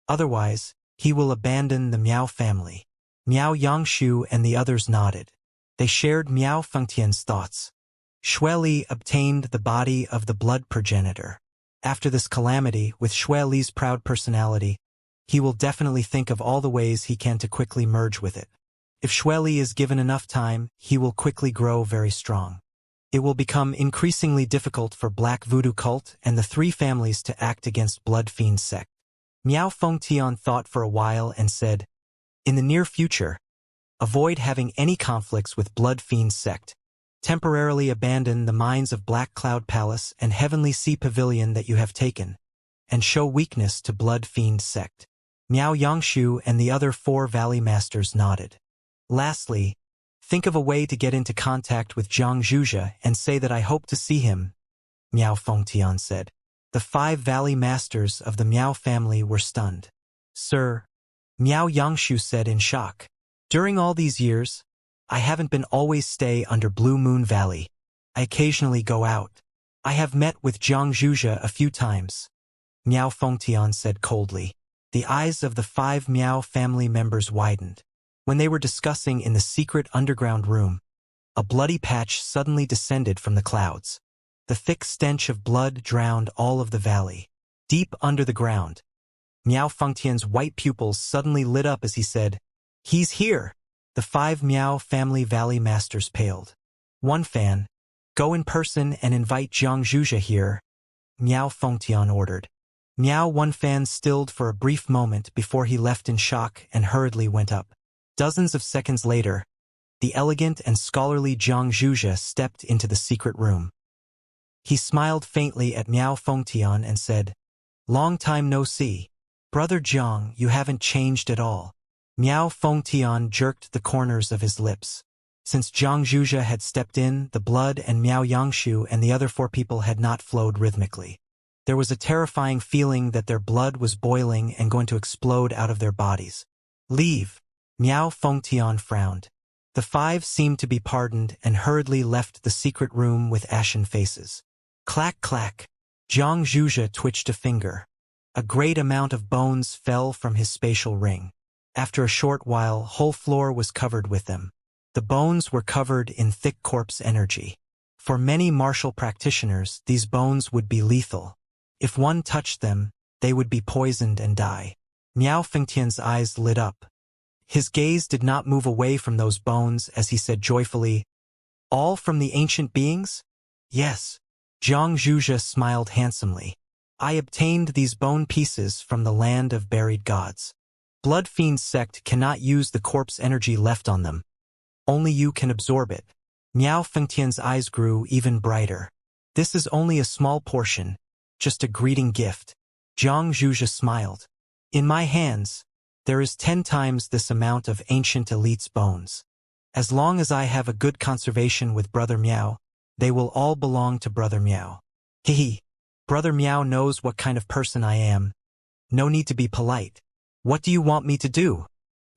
Otherwise, he will abandon the Miao family. Miao Yangshu and the others nodded. They shared Miao Fengtian's thoughts. Shueli obtained the body of the blood progenitor. After this calamity, with Shueli's proud personality, he will definitely think of all the ways he can to quickly merge with it. If Shueli is given enough time, he will quickly grow very strong. It will become increasingly difficult for Black Voodoo Cult and the 3 families to act against Blood Fiend Sect. Miao Fengtian thought for a while and said, in the near future, avoid having any conflicts with Blood Fiend Sect. Temporarily abandon the mines of Black Cloud Palace and Heavenly Sea Pavilion that you have taken, and show weakness to Blood Fiend Sect. Miao Yangshu and the other 4 Valley Masters nodded. Lastly, think of a way to get into contact with Zhang Zhuzhe and say that I hope to see him, Miao Fengtian said. The 5 Valley Masters of the Miao family were stunned. Sir, Miao Yangshu said in shock. During all these years, I haven't been always stay under Blue Moon Valley. I occasionally go out. I have met with Zhang Zhuzhe a few times. Miao Fengtian said coldly. The eyes of the 5 Miao family members widened. When they were discussing in the secret underground room, a bloody patch suddenly descended from the clouds. The thick stench of blood drowned all of the valley. Deep under the ground, Miao Fengtian's white pupils suddenly lit up as he said, he's here! The 5 Miao family Valley Masters paled. One fan, go in person and invite Zhang Zhuzhe here, Miao Fengtian ordered. Miao One fan stilled for a brief moment before he left in shock and hurriedly went up. Dozens of seconds later, the elegant and scholarly Zhang Zhuzhe stepped into the secret room. He smiled faintly at Miao Fengtian and said, long time no see. Brother Zhang, you haven't changed at all. Miao Fengtian jerked the corners of his lips. Since Zhang Zhuzhe had stepped in, the blood and Miao Yangshu and the other 4 people had not flowed rhythmically. There was a terrifying feeling that their blood was boiling and going to explode out of their bodies. Leave. Miao Fengtian frowned. The 5 seemed to be pardoned and hurriedly left the secret room with ashen faces. Clack clack. Zhang Zhuzhe twitched a finger. A great amount of bones fell from his spatial ring. After a short while, whole floor was covered with them. The bones were covered in thick corpse energy. For many martial practitioners, these bones would be lethal. If one touched them, they would be poisoned and die. Miao Fengtian's eyes lit up. His gaze did not move away from those bones as he said joyfully, all from the ancient beings? Yes. Zhang Zhuzhe smiled handsomely. I obtained these bone pieces from the land of buried gods. Blood Fiend Sect cannot use the corpse energy left on them. Only you can absorb it. Miao Fengtian's eyes grew even brighter. This is only a small portion. just a greeting gift. Jiang Zhuge smiled. In my hands, there is 10 times this amount of ancient elite's bones. As long as I have a good conservation with Brother Miao, they will all belong to Brother Miao. Hehe. Brother Miao knows what kind of person I am. No need to be polite. What do you want me to do?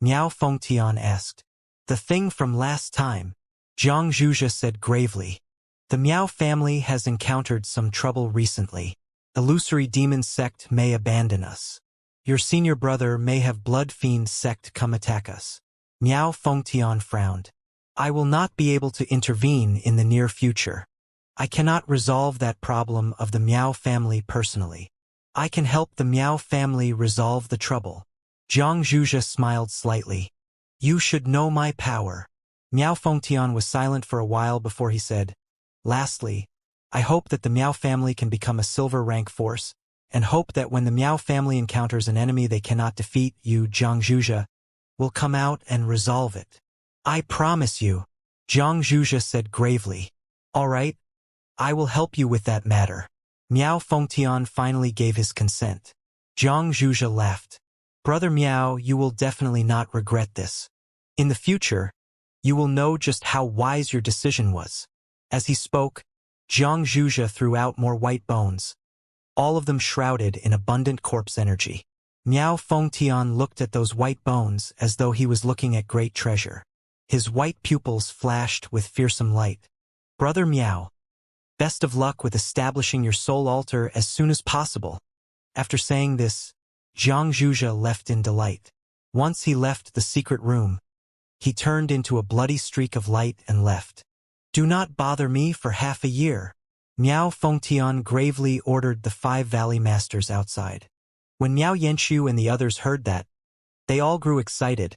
Miao Fengtian asked. The thing from last time, Jiang Zhuge said gravely. The Miao family has encountered some trouble recently. Illusory demon sect may abandon us. Your senior brother may have blood fiend sect come attack us. Miao Fengtian frowned. I will not be able to intervene in the near future. I cannot resolve that problem of the Miao family personally. I can help the Miao family resolve the trouble. Jiang Zhuge smiled slightly. You should know my power. Miao Fengtian was silent for a while before he said, lastly, I hope that the Miao family can become a silver rank force, and hope that when the Miao family encounters an enemy they cannot defeat, you, Jiang Zhuge, will come out and resolve it. I promise you, Jiang Zhuge said gravely. All right, I will help you with that matter. Miao Fengtian finally gave his consent. Jiang Zhuge laughed. Brother Miao, you will definitely not regret this. In the future, you will know just how wise your decision was. As he spoke, Jiang Zhuge threw out more white bones, all of them shrouded in abundant corpse energy. Miao Fengtian looked at those white bones as though he was looking at great treasure. His white pupils flashed with fearsome light. Brother Miao, best of luck with establishing your soul altar as soon as possible. After saying this, Jiang Zhuge left in delight. Once he left the secret room, he turned into a bloody streak of light and left. Do not bother me for half a year. Miao Fengtian gravely ordered the 5 Valley Masters outside. When Miao Yanqiu and the others heard that, they all grew excited,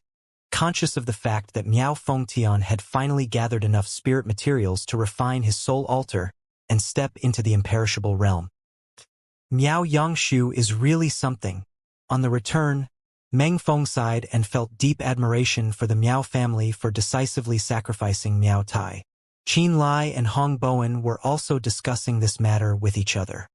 conscious of the fact that Miao Fengtian had finally gathered enough spirit materials to refine his soul altar and step into the imperishable realm. Miao Yanqiu is really something. On the return, Meng Feng sighed and felt deep admiration for the Miao family for decisively sacrificing Miao Tai. Qin Lai and Hong Bowen were also discussing this matter with each other.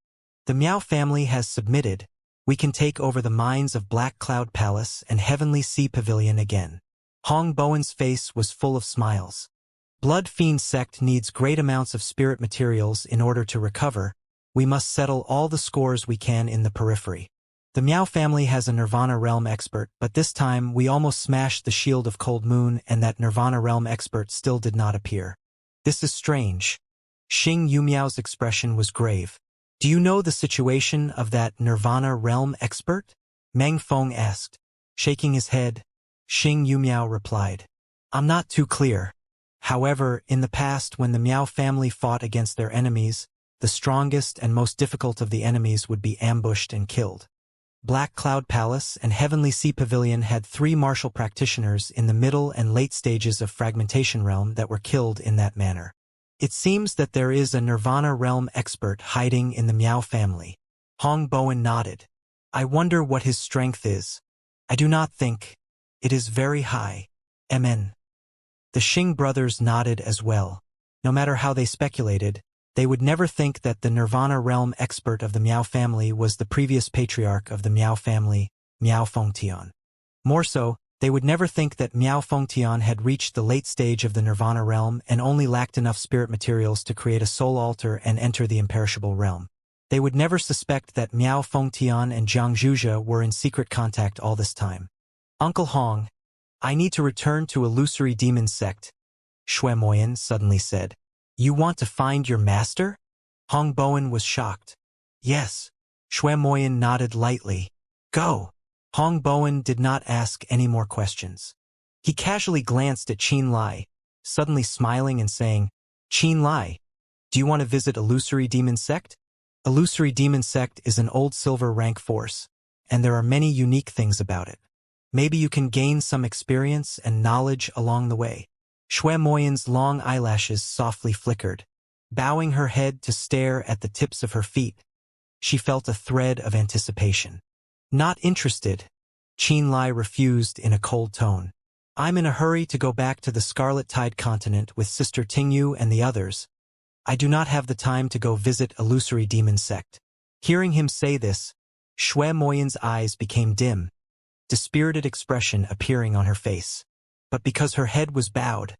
The Miao family has submitted. We can take over the mines of Black Cloud Palace and Heavenly Sea Pavilion again. Hong Bowen's face was full of smiles. Blood Fiend sect needs great amounts of spirit materials in order to recover. We must settle all the scores we can in the periphery. The Miao family has a Nirvana Realm expert, but this time we almost smashed the Shield of Cold Moon and that Nirvana Realm expert still did not appear. This is strange. Xing Yumiao's expression was grave. Do you know the situation of that Nirvana Realm expert? Meng Feng asked. Shaking his head, Xing Yumiao replied. I'm not too clear. However, in the past when the Miao family fought against their enemies, the strongest and most difficult of the enemies would be ambushed and killed. Black Cloud Palace and Heavenly Sea Pavilion had 3 martial practitioners in the middle and late stages of Fragmentation Realm that were killed in that manner. It seems that there is a Nirvana Realm expert hiding in the Miao family. Hong Bowen nodded. I wonder what his strength is. I do not think. It is very high. Mn. The Xing brothers nodded as well. No matter how they speculated, they would never think that the Nirvana Realm expert of the Miao family was the previous patriarch of the Miao family, Miao Fengtian. More so, they would never think that Miao Fengtian had reached the late stage of the Nirvana Realm and only lacked enough spirit materials to create a soul altar and enter the imperishable realm. They would never suspect that Miao Fengtian and Jiang Zhuge were in secret contact all this time. Uncle Hong, I need to return to Illusory Demon Sect, Xue Moyan suddenly said. You want to find your master? Hong Bowen was shocked. Yes. Xue Moyan nodded lightly. Go. Hong Bowen did not ask any more questions. He casually glanced at Qin Lai, suddenly smiling and saying, Qin Lai, do you want to visit Illusory Demon Sect? Illusory Demon Sect is an old silver rank force, and there are many unique things about it. Maybe you can gain some experience and knowledge along the way. Xue Moyan's long eyelashes softly flickered. Bowing her head to stare at the tips of her feet, she felt a thread of anticipation. Not interested, Qin Lai refused in a cold tone. I'm in a hurry to go back to the Scarlet Tide continent with Sister Tingyu and the others. I do not have the time to go visit Illusory Demon Sect. Hearing him say this, Shui Moyan's eyes became dim, dispirited expression appearing on her face. But because her head was bowed,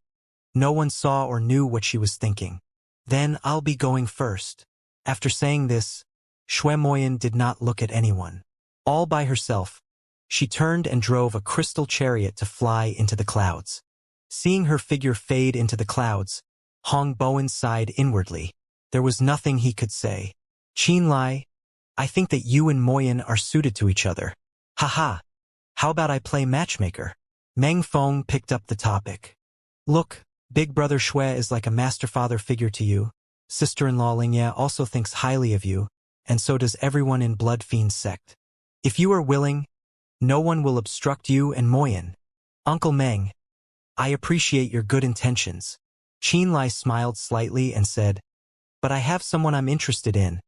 no one saw or knew what she was thinking. Then I'll be going first. After saying this, Shui Moyan did not look at anyone. All by herself, she turned and drove a crystal chariot to fly into the clouds. Seeing her figure fade into the clouds, Hong Bowen sighed inwardly. There was nothing he could say. Qin Lai, I think that you and Moyan are suited to each other. Haha. How about I play matchmaker? Meng Feng picked up the topic. Look, big brother Shui is like a master-father figure to you. Sister-in-law Lingya also thinks highly of you, and so does everyone in Blood Fiend sect. If you are willing, no one will obstruct you and Moyan. Uncle Meng, I appreciate your good intentions. Qin Lai smiled slightly and said, but I have someone I'm interested in,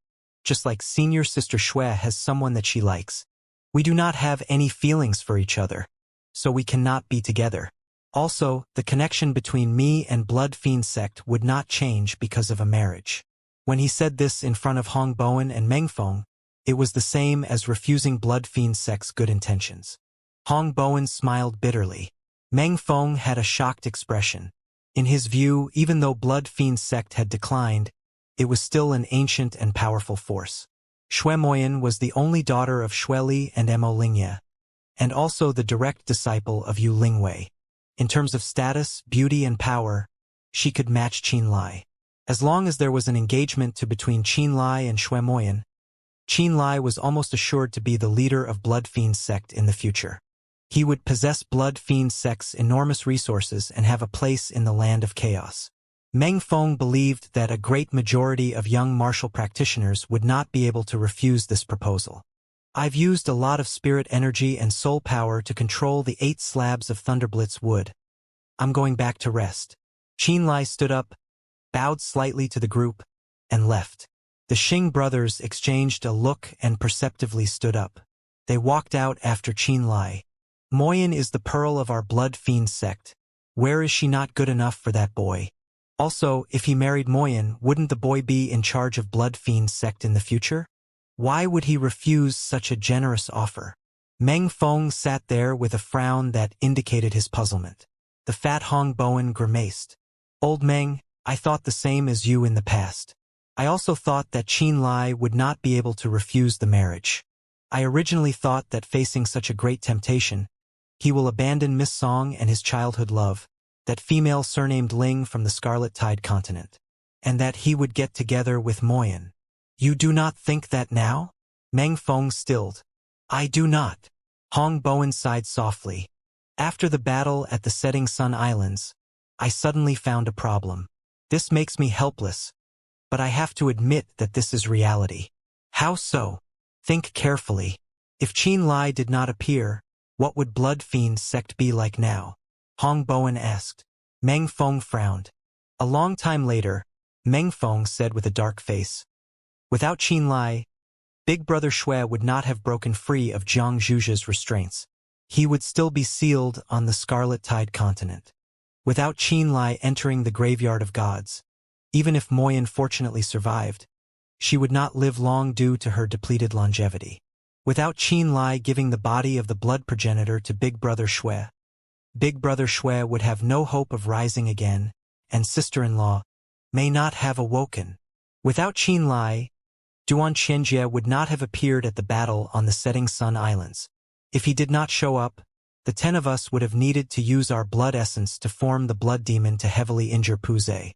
just like senior sister Shui has someone that she likes. We do not have any feelings for each other, so we cannot be together. Also, the connection between me and Blood Fiend sect would not change because of a marriage. When he said this in front of Hong Bowen and Meng Feng, it was the same as refusing Blood Fiend sect's good intentions. Hong Bowen smiled bitterly. Meng Feng had a shocked expression. In his view, even though Blood Fiend sect had declined, it was still an ancient and powerful force. Shui Moyan was the only daughter of Shui Li and Mo Lingye, and also the direct disciple of Yu Lingwei. In terms of status, beauty, and power, she could match Qin Lai. As long as there was an engagement between Qin Lai and Shui Moyan, Qin Lai was almost assured to be the leader of Blood Fiend sect in the future. He would possess Blood Fiend sect's enormous resources and have a place in the land of chaos. Meng Feng believed that a great majority of young martial practitioners would not be able to refuse this proposal. I've used a lot of spirit energy and soul power to control the 8 slabs of Thunderblitz wood. I'm going back to rest. Qin Lai stood up, bowed slightly to the group, and left. The Xing brothers exchanged a look and perceptively stood up. They walked out after Qin Lai. Moyan is the pearl of our Blood Fiend sect. Where is she not good enough for that boy? Also, if he married Moyan, wouldn't the boy be in charge of Blood Fiend sect in the future? Why would he refuse such a generous offer? Meng Feng sat there with a frown that indicated his puzzlement. The fat Hong Bowen grimaced. Old Meng, I thought the same as you in the past. I also thought that Qin Lai would not be able to refuse the marriage. I originally thought that facing such a great temptation, he will abandon Miss Song and his childhood love, that female surnamed Ling from the Scarlet Tide continent, and that he would get together with Moyan. You do not think that now? Meng Feng stilled. I do not. Hong Bowen sighed softly. After the battle at the Setting Sun Islands, I suddenly found a problem. This makes me helpless, but I have to admit that this is reality. How so? Think carefully. If Qin Lai did not appear, what would Blood Fiend sect be like now? Hong Bowen asked. Meng Feng frowned. A long time later, Meng Feng said with a dark face, without Qin Lai, Big Brother Shui would not have broken free of Jiang Zhujia's restraints. He would still be sealed on the Scarlet Tide continent. Without Qin Lai entering the Graveyard of Gods, even if Moyan fortunately survived, she would not live long due to her depleted longevity. Without Qin Lai giving the body of the blood progenitor to Big Brother Shui would have no hope of rising again, and sister-in-law may not have awoken. Without Qin Lai, Duan Xianxia would not have appeared at the battle on the Setting Sun Islands. If he did not show up, the 10 of us would have needed to use our blood essence to form the blood demon to heavily injure Puze.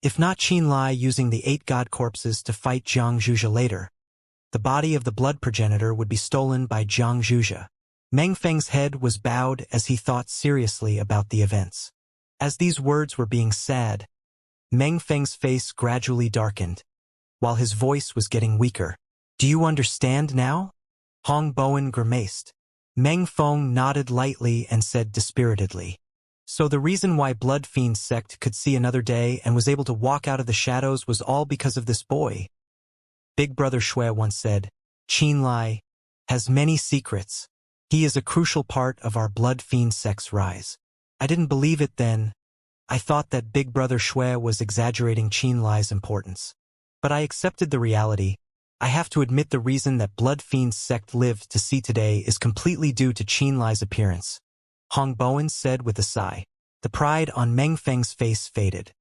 If not Qin Lai using the 8 god corpses to fight Jiang Zhuzhe later, the body of the blood progenitor would be stolen by Jiang Zhuzhe. Meng Feng's head was bowed as he thought seriously about the events. As these words were being said, Meng Feng's face gradually darkened, while his voice was getting weaker. Do you understand now? Hong Bowen grimaced. Meng Feng nodded lightly and said dispiritedly, so the reason why Blood Fiend sect could see another day and was able to walk out of the shadows was all because of this boy. Big Brother Shui once said, Qin Lai has many secrets. He is a crucial part of our Blood Fiend sect's rise. I didn't believe it then. I thought that Big Brother Shui was exaggerating Qin Lai's importance. But I accepted the reality. I have to admit the reason that Blood Fiend's sect lived to see today is completely due to Qin Lai's appearance, Hong Bowen said with a sigh. The pride on Meng Feng's face faded.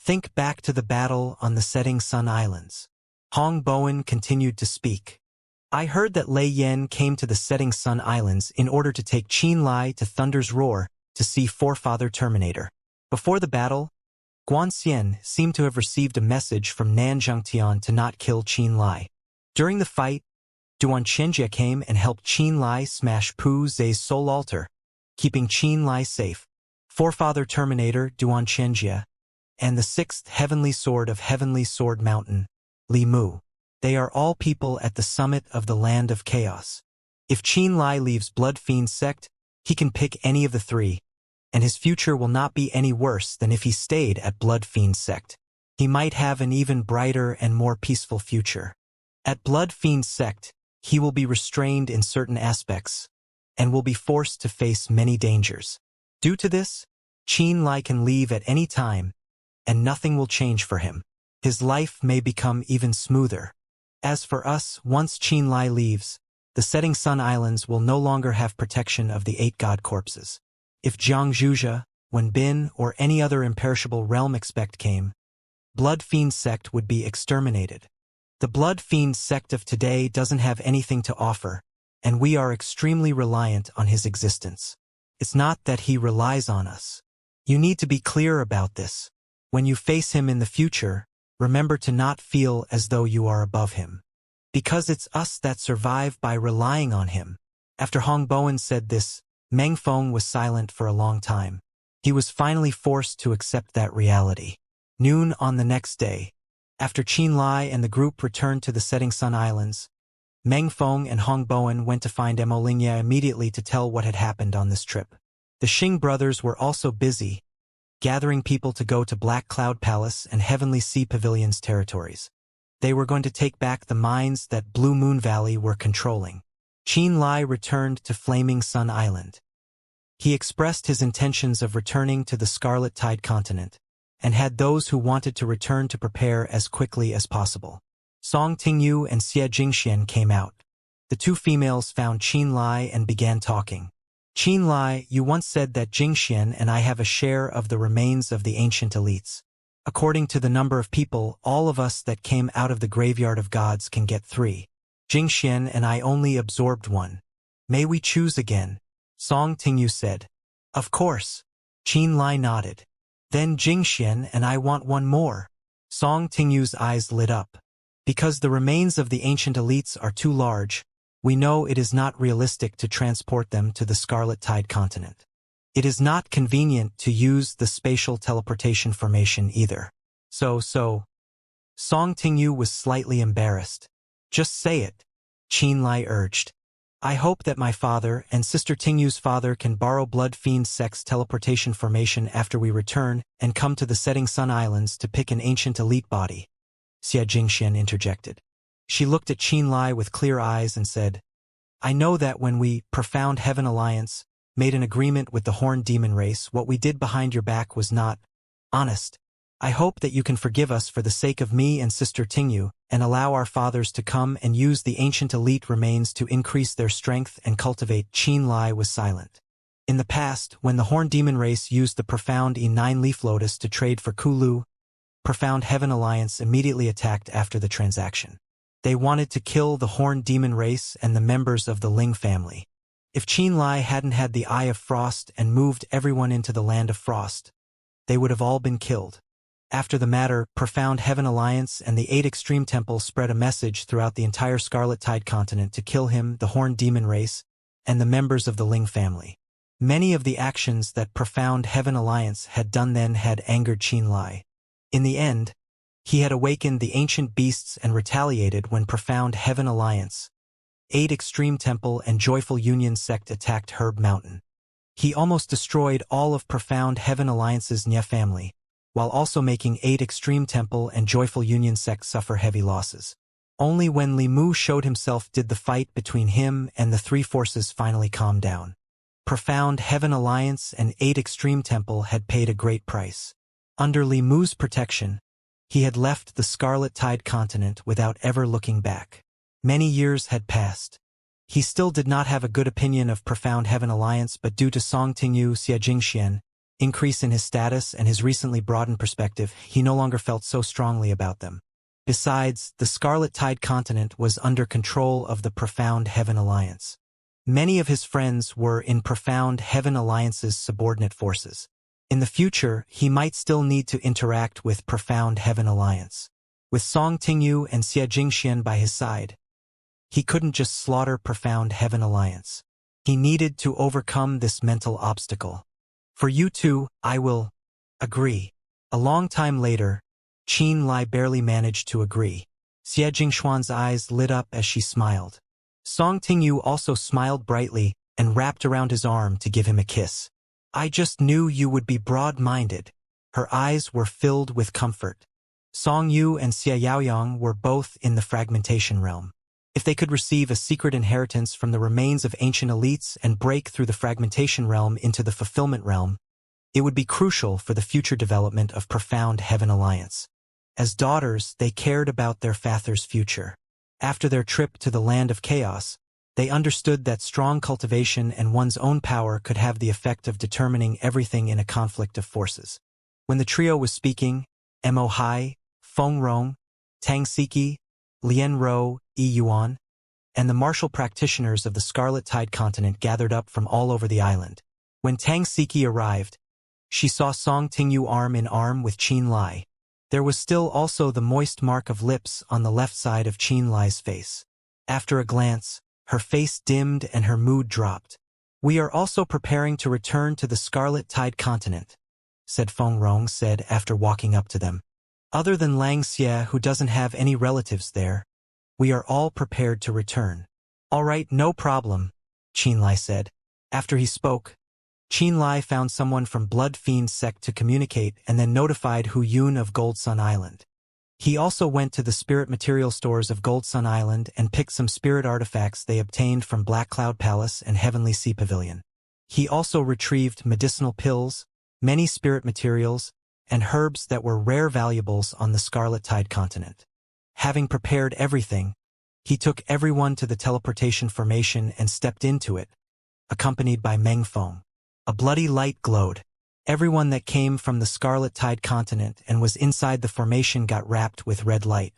Think back to the battle on the Setting Sun Islands. Hong Bowen continued to speak. I heard that Lei Yan came to the Setting Sun Islands in order to take Qin Lai to Thunder's Roar to see Forefather Terminator. Before the battle, Guan Xian seemed to have received a message from Nan Zhengtian to not kill Qin Lai. During the fight, Duan Xianxia came and helped Qin Lai smash Pu Zei's soul altar, keeping Qin Lai safe. Forefather Terminator Duan Xianxia, and the sixth Heavenly Sword of Heavenly Sword Mountain, Li Mu. They are all people at the summit of the Land of Chaos. If Qin Lai leaves Blood Fiend's sect, he can pick any of the three, and his future will not be any worse than if he stayed at Blood Fiend's sect. He might have an even brighter and more peaceful future. At Blood Fiend's sect, he will be restrained in certain aspects, and will be forced to face many dangers. Due to this, Qin Lai can leave at any time, and nothing will change for him. His life may become even smoother. As for us, once Qin Lai leaves, the Setting Sun Islands will no longer have protection of the 8 god corpses. If Jiang Zhuzhe, Wenbin, or any other imperishable realm expect came, Blood Fiend sect would be exterminated. The Blood Fiend sect of today doesn't have anything to offer, and we are extremely reliant on his existence. It's not that he relies on us. You need to be clear about this. When you face him in the future, remember to not feel as though you are above him. Because it's us that survive by relying on him. After Hong Bowen said this, Meng Feng was silent for a long time. He was finally forced to accept that reality. Noon on the next day, after Qin Lai and the group returned to the Setting Sun Islands, Meng Feng and Hong Bowen went to find Lingya immediately to tell what had happened on this trip. The Xing brothers were also busy, gathering people to go to Black Cloud Palace and Heavenly Sea Pavilion's territories. They were going to take back the mines that Blue Moon Valley were controlling. Qin Lai returned to Flaming Sun Island. He expressed his intentions of returning to the Scarlet Tide continent, and had those who wanted to return to prepare as quickly as possible. Song Tingyu and Xie Jingxian came out. The two females found Qin Lai and began talking. Qin Lai, you once said that Jingxian and I have a share of the remains of the ancient elites. According to the number of people, all of us that came out of the graveyard of gods can get 3. Jingxian and I only absorbed 1. May we choose again? Song Tingyu said. Of course. Qin Lai nodded. Then Jingxian and I want 1 more. Song Tingyu's eyes lit up. Because the remains of the ancient elites are too large, we know it is not realistic to transport them to the Scarlet Tide continent. It is not convenient to use the spatial teleportation formation either. So, Song Tingyu was slightly embarrassed. Just say it, Qin Lai urged. I hope that my father and Sister Tingyu's father can borrow Blood Fiend Sect's teleportation formation after we return and come to the Setting Sun Islands to pick an ancient elite body. Xie Jingxian interjected. She looked at Qin Lai with clear eyes and said, I know that when we, Profound Heaven Alliance, made an agreement with the Horned Demon race, what we did behind your back was not honest. I hope that you can forgive us for the sake of me and Sister Tingyu, and allow our fathers to come and use the ancient elite remains to increase their strength and cultivate. Qin Lai was silent. In the past, when the Horned Demon race used the Profound E9 Leaf Lotus to trade for Kulu, Profound Heaven Alliance immediately attacked after the transaction. They wanted to kill the Horned Demon race and the members of the Ling family. If Qin Lai hadn't had the Eye of Frost and moved everyone into the Land of Frost, they would have all been killed. After the matter, Profound Heaven Alliance and the 8 Extreme Temple spread a message throughout the entire Scarlet Tide continent to kill him, the Horned Demon race, and the members of the Ling family. Many of the actions that Profound Heaven Alliance had done then had angered Qin Lai. In the end, he had awakened the ancient beasts and retaliated when Profound Heaven Alliance, 8 Extreme Temple and Joyful Union sect attacked Herb Mountain. He almost destroyed all of Profound Heaven Alliance's Nya family, while also making 8 Extreme Temple and Joyful Union sect suffer heavy losses. Only when Li Mu showed himself did the fight between him and the 3 forces finally calm down. Profound Heaven Alliance and 8 Extreme Temple had paid a great price. Under Li Mu's protection, he had left the Scarlet Tide continent without ever looking back. Many years had passed. He still did not have a good opinion of Profound Heaven Alliance, but due to Song Tingyu Xiajingshian, increase in his status and his recently broadened perspective, he no longer felt so strongly about them. Besides, the Scarlet Tide continent was under control of the Profound Heaven Alliance. Many of his friends were in Profound Heaven Alliance's subordinate forces. In the future, he might still need to interact with Profound Heaven Alliance. With Song Tingyu and Xie Jingxian by his side, he couldn't just slaughter Profound Heaven Alliance. He needed to overcome this mental obstacle. For you two, I will agree. A long time later, Qin Lai barely managed to agree. Xie Jingshuan's eyes lit up as she smiled. Song Tingyu also smiled brightly and wrapped around his arm to give him a kiss. I just knew you would be broad-minded. Her eyes were filled with comfort. Song Yu and Xie Yaoyang were both in the fragmentation realm. If they could receive a secret inheritance from the remains of ancient elites and break through the fragmentation realm into the fulfillment realm, it would be crucial for the future development of Profound Heaven Alliance. As daughters, they cared about their father's future. After their trip to the land of chaos, they understood that strong cultivation and one's own power could have the effect of determining everything in a conflict of forces. When the trio was speaking, Mo Hai, Feng Rong, Tang Siki, Lian Ro, Yi Yuan, and the martial practitioners of the Scarlet Tide continent gathered up from all over the island. When Tang Siki arrived, she saw Song Tingyu arm in arm with Qin Lai. There was still also the moist mark of lips on the left side of Qin Lai's face. After a glance, her face dimmed and her mood dropped. We are also preparing to return to the Scarlet Tide continent, said Feng Rong after walking up to them. Other than Lang Xie, who doesn't have any relatives there, we are all prepared to return. All right, no problem, Qin Lai said. After he spoke, Qin Lai found someone from Blood Fiend sect to communicate and then notified Hu Yun of Gold Sun Island. He also went to the spirit material stores of Gold Sun Island and picked some spirit artifacts they obtained from Black Cloud Palace and Heavenly Sea Pavilion. He also retrieved medicinal pills, many spirit materials, and herbs that were rare valuables on the Scarlet Tide continent. Having prepared everything, he took everyone to the teleportation formation and stepped into it, accompanied by Meng Feng. A bloody light glowed. Everyone that came from the Scarlet Tide continent and was inside the formation got wrapped with red light.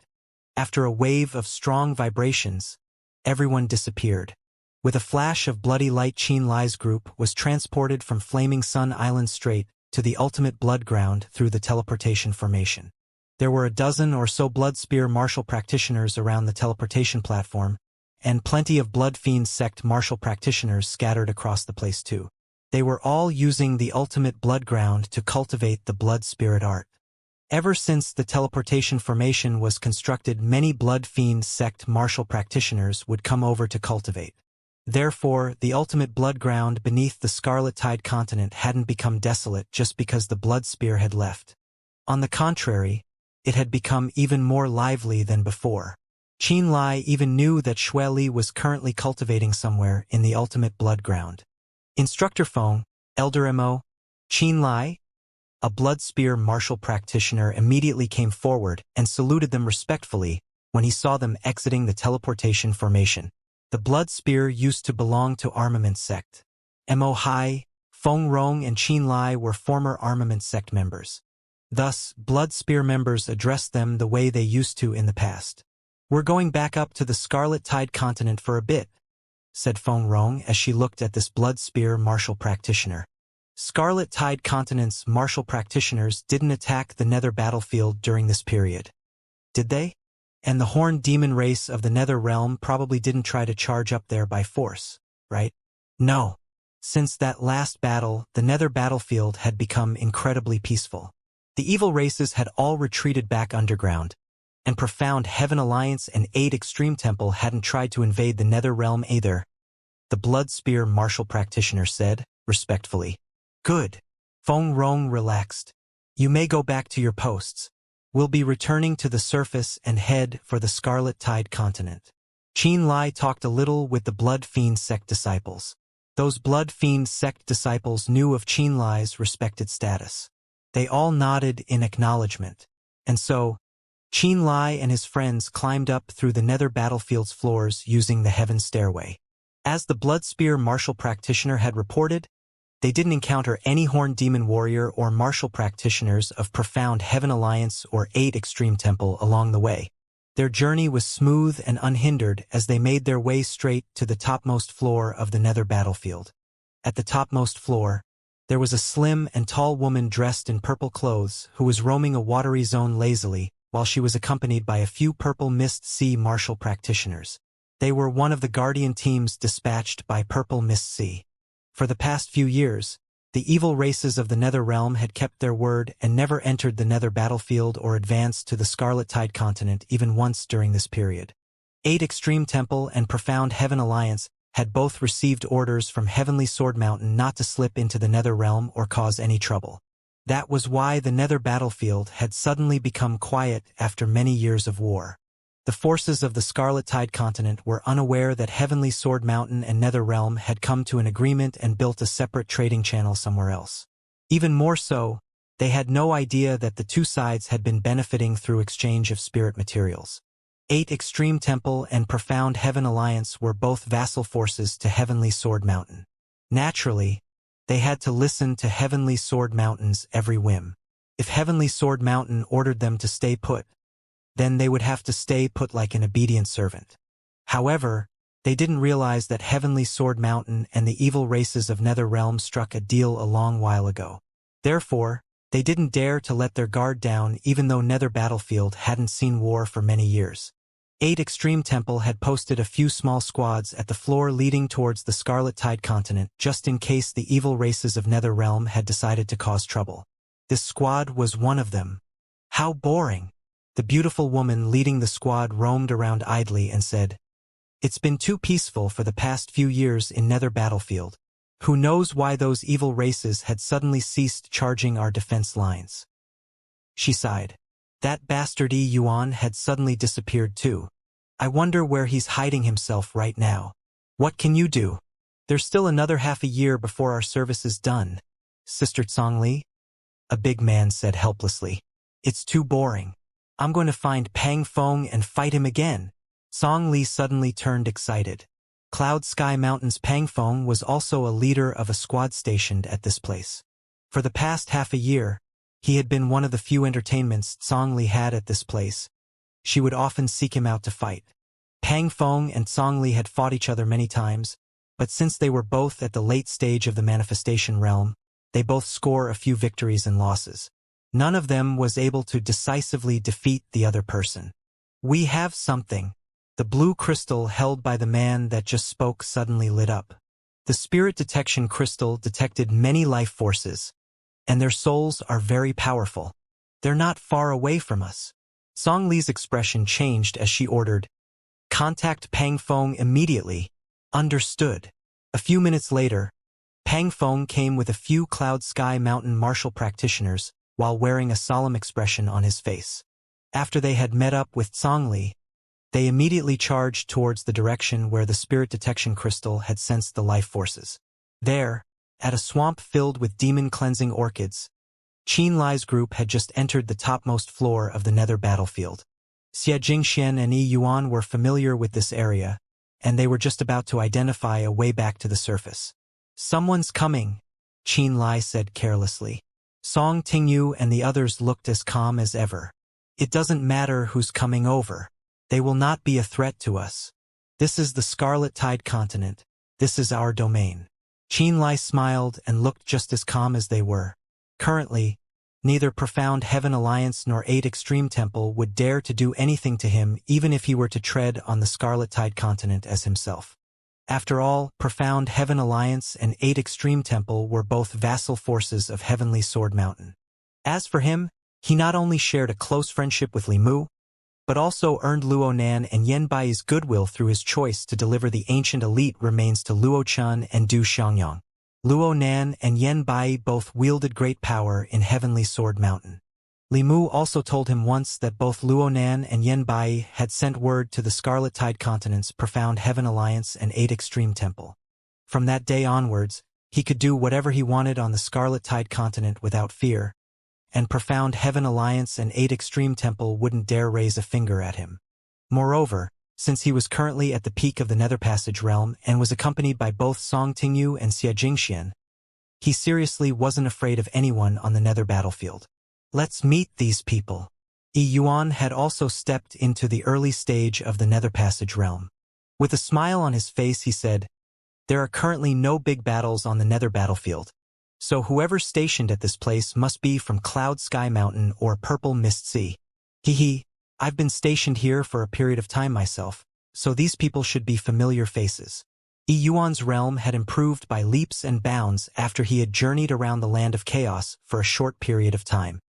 After a wave of strong vibrations, everyone disappeared. With a flash of bloody light, Qin Lai's group was transported from Flaming Sun Island straight to the ultimate blood ground through the teleportation formation. There were a dozen or so blood spear martial practitioners around the teleportation platform, and plenty of Blood Fiend sect martial practitioners scattered across the place too. They were all using the ultimate blood ground to cultivate the blood spirit art. Ever since the teleportation formation was constructed, many Blood Fiend sect martial practitioners would come over to cultivate. Therefore, the ultimate blood ground beneath the Scarlet Tide continent hadn't become desolate just because the blood spear had left. On the contrary, it had become even more lively than before. Qin Lai even knew that Xue Li was currently cultivating somewhere in the ultimate blood ground. Instructor Feng, Elder Mo, Qin Lai, a blood spear martial practitioner, immediately came forward and saluted them respectfully when he saw them exiting the teleportation formation. The blood spear used to belong to Armament sect. Mo Hai, Feng Rong and Qin Lai were former Armament sect members. Thus, blood spear members addressed them the way they used to in the past. We're going back up to the Scarlet Tide continent for a bit, said Feng Rong as she looked at this blood spear martial practitioner. Scarlet Tide continent's martial practitioners didn't attack the Nether battlefield during this period, did they? And the Horned Demon race of the Nether realm probably didn't try to charge up there by force, right? No. Since that last battle, the Nether battlefield had become incredibly peaceful. The evil races had all retreated back underground, and Profound Heaven Alliance and 8 Extreme Temple hadn't tried to invade the Nether realm either, the Blood Spear martial practitioner said, respectfully. Good. Feng Rong relaxed. You may go back to your posts. We'll be returning to the surface and head for the Scarlet Tide continent. Qin Lai talked a little with the Blood Fiend sect disciples. Those Blood Fiend sect disciples knew of Qin Lai's respected status. They all nodded in acknowledgement, and so, Qin Lai and his friends climbed up through the nether battlefield's floors using the Heaven Stairway. As the Bloodspear martial practitioner had reported, they didn't encounter any Horned Demon Warrior or martial practitioners of Profound Heaven Alliance or 8 Extreme Temple along the way. Their journey was smooth and unhindered as they made their way straight to the topmost floor of the nether battlefield. At the topmost floor, there was a slim and tall woman dressed in purple clothes who was roaming a watery zone lazily while she was accompanied by a few Purple Mist Sea martial practitioners. They were one of the Guardian teams dispatched by Purple Mist Sea. For the past few years, the evil races of the Nether Realm had kept their word and never entered the Nether battlefield or advanced to the Scarlet Tide continent even once during this period. 8 Extreme Temple and Profound Heaven Alliance had both received orders from Heavenly Sword Mountain not to slip into the Nether Realm or cause any trouble. That was why the Nether battlefield had suddenly become quiet after many years of war. The forces of the Scarlet Tide continent were unaware that Heavenly Sword Mountain and Nether Realm had come to an agreement and built a separate trading channel somewhere else. Even more so, they had no idea that the two sides had been benefiting through exchange of spirit materials. 8 Extreme Temple and Profound Heaven Alliance were both vassal forces to Heavenly Sword Mountain. Naturally, they had to listen to Heavenly Sword Mountain's every whim. If Heavenly Sword Mountain ordered them to stay put, then they would have to stay put like an obedient servant. However, they didn't realize that Heavenly Sword Mountain and the evil races of Nether Realm struck a deal a long while ago. Therefore, they didn't dare to let their guard down even though Nether Battlefield hadn't seen war for many years. 8 Extreme Temple had posted a few small squads at the floor leading towards the Scarlet Tide continent just in case the evil races of Nether Realm had decided to cause trouble. This squad was one of them. How boring! The beautiful woman leading the squad roamed around idly and said, "It's been too peaceful for the past few years in Nether Battlefield. Who knows why those evil races had suddenly ceased charging our defense lines?" She sighed. That bastard Yuan had suddenly disappeared too. I wonder where he's hiding himself right now. What can you do? There's still another half a year before our service is done, Sister Tsongli. A big man said helplessly. It's too boring. I'm going to find Pang Feng and fight him again. Song Li suddenly turned excited. Cloud Sky Mountain's Pang Feng was also a leader of a squad stationed at this place. For the past half a year, he had been one of the few entertainments Song Li had at this place. She would often seek him out to fight. Pang Feng and Song Li had fought each other many times, but since they were both at the late stage of the manifestation realm, they both score a few victories and losses. None of them was able to decisively defeat the other person. We have something. The blue crystal held by the man that just spoke suddenly lit up. The spirit detection crystal detected many life forces, and their souls are very powerful. They're not far away from us. Song Li's expression changed as she ordered, "Contact Pang Feng immediately." Understood. A few minutes later, Pang Feng came with a few Cloud Sky Mountain martial practitioners, while wearing a solemn expression on his face. After they had met up with Song Li, they immediately charged towards the direction where the spirit detection crystal had sensed the life forces. There, at a swamp filled with demon-cleansing orchids, Qin Lai's group had just entered the topmost floor of the Nether battlefield. Xie Jingxian and Yi Yuan were familiar with this area, and they were just about to identify a way back to the surface. "Someone's coming," Qin Lai said carelessly. Song Tingyu and the others looked as calm as ever. "It doesn't matter who's coming over. They will not be a threat to us. This is the Scarlet Tide continent. This is our domain." Qin Lai smiled and looked just as calm as they were. Currently, neither Profound Heaven Alliance nor 8 Extreme Temple would dare to do anything to him even if he were to tread on the Scarlet Tide continent as himself. After all, Profound Heaven Alliance and 8 Extreme Temple were both vassal forces of Heavenly Sword Mountain. As for him, he not only shared a close friendship with Li Mu, but also earned Luo Nan and Yen Bai's goodwill through his choice to deliver the ancient elite remains to Luo Chun and Du Xiangyang. Luo Nan and Yen Bai both wielded great power in Heavenly Sword Mountain. Li Mu also told him once that both Luo Nan and Yen Bai had sent word to the Scarlet Tide continent's Profound Heaven Alliance and 8 Extreme Temple. From that day onwards, he could do whatever he wanted on the Scarlet Tide continent without fear, and Profound Heaven Alliance and 8 Extreme Temple wouldn't dare raise a finger at him. Moreover, since he was currently at the peak of the Nether Passage realm and was accompanied by both Song Tingyu and Xianxia, he seriously wasn't afraid of anyone on the Nether battlefield. Let's meet these people. Yuan had also stepped into the early stage of the Nether Passage realm. With a smile on his face he said, "There are currently no big battles on the Nether battlefield, so whoever's stationed at this place must be from Cloud Sky Mountain or Purple Mist Sea. Hee. I've been stationed here for a period of time myself, so these people should be familiar faces." Yuan's realm had improved by leaps and bounds after he had journeyed around the Land of Chaos for a short period of time.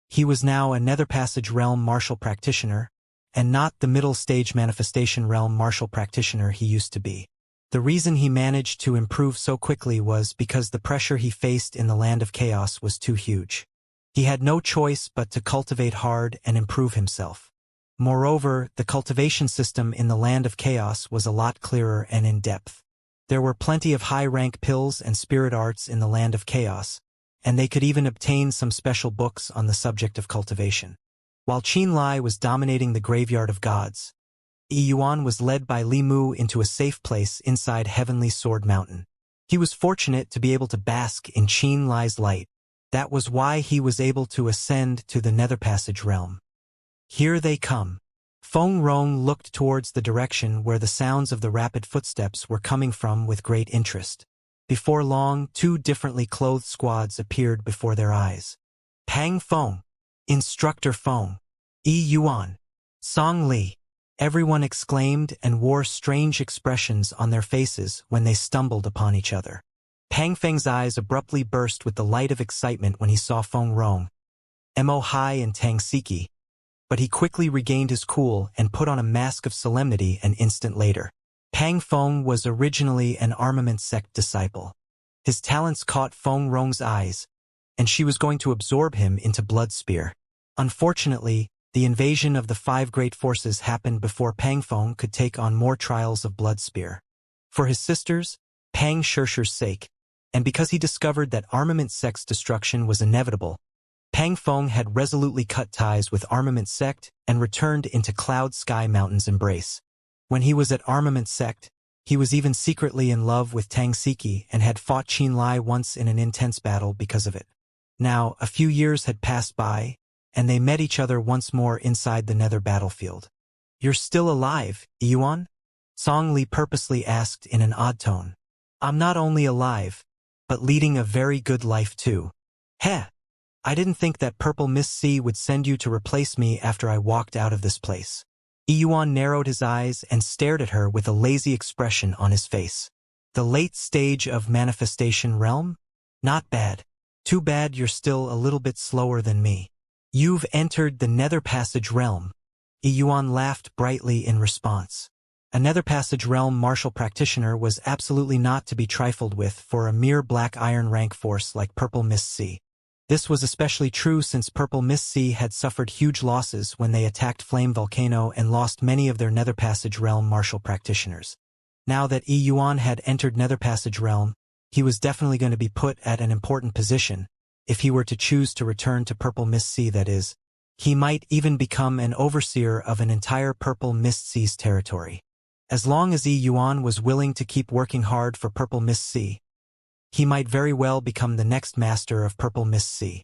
He was now a Nether Passage realm martial practitioner, and not the middle stage manifestation realm martial practitioner he used to be. The reason he managed to improve so quickly was because the pressure he faced in the Land of Chaos was too huge. He had no choice but to cultivate hard and improve himself. Moreover, the cultivation system in the Land of Chaos was a lot clearer and in-depth. There were plenty of high-rank pills and spirit arts in the Land of Chaos, and they could even obtain some special books on the subject of cultivation. While Qin Lai was dominating the Graveyard of Gods, Yuan was led by Li Mu into a safe place inside Heavenly Sword Mountain. He was fortunate to be able to bask in Qin Lai's light. That was why he was able to ascend to the Nether Passage realm. Here they come. Feng Rong looked towards the direction where the sounds of the rapid footsteps were coming from with great interest. Before long, 2 differently clothed squads appeared before their eyes. Pang Feng, Instructor Feng, Yuan, Song Li. Everyone exclaimed and wore strange expressions on their faces when they stumbled upon each other. Pang Feng's eyes abruptly burst with the light of excitement when he saw Feng Rong, Mo Hai and Tang Siki, but he quickly regained his cool and put on a mask of solemnity an instant later. Pang Feng was originally an armament sect disciple. His talents caught Feng Rong's eyes, and she was going to absorb him into Blood Spear. Unfortunately, the invasion of the 5 great forces happened before Pang Feng could take on more trials of Blood Spear. For his sisters, Pang Shirshir's sake, and because he discovered that armament sect's destruction was inevitable, Pang Feng had resolutely cut ties with Armament Sect and returned into Cloud Sky Mountain's embrace. When he was at Armament Sect, he was even secretly in love with Tang Siki and had fought Qin Lai once in an intense battle because of it. Now, a few years had passed by, and they met each other once more inside the Nether battlefield. "You're still alive, Yuan?" Song Li purposely asked in an odd tone. "I'm not only alive, but leading a very good life too." "Heh! I didn't think that Purple Mist Sea would send you to replace me after I walked out of this place." Yuan narrowed his eyes and stared at her with a lazy expression on his face. "The late stage of manifestation realm? Not bad. Too bad you're still a little bit slower than me." "You've entered the Nether Passage realm." Yuan laughed brightly in response. A Nether Passage realm martial practitioner was absolutely not to be trifled with for a mere black iron rank force like Purple Mist Sea. This was especially true since Purple Mist Sea had suffered huge losses when they attacked Flame Volcano and lost many of their Nether Passage realm martial practitioners. Now that Yuan had entered Nether Passage realm, he was definitely going to be put at an important position, if he were to choose to return to Purple Mist Sea, that is. He might even become an overseer of an entire Purple Mist Sea's territory. As long as Yuan was willing to keep working hard for Purple Mist Sea, he might very well become the next master of Purple Mist Sea.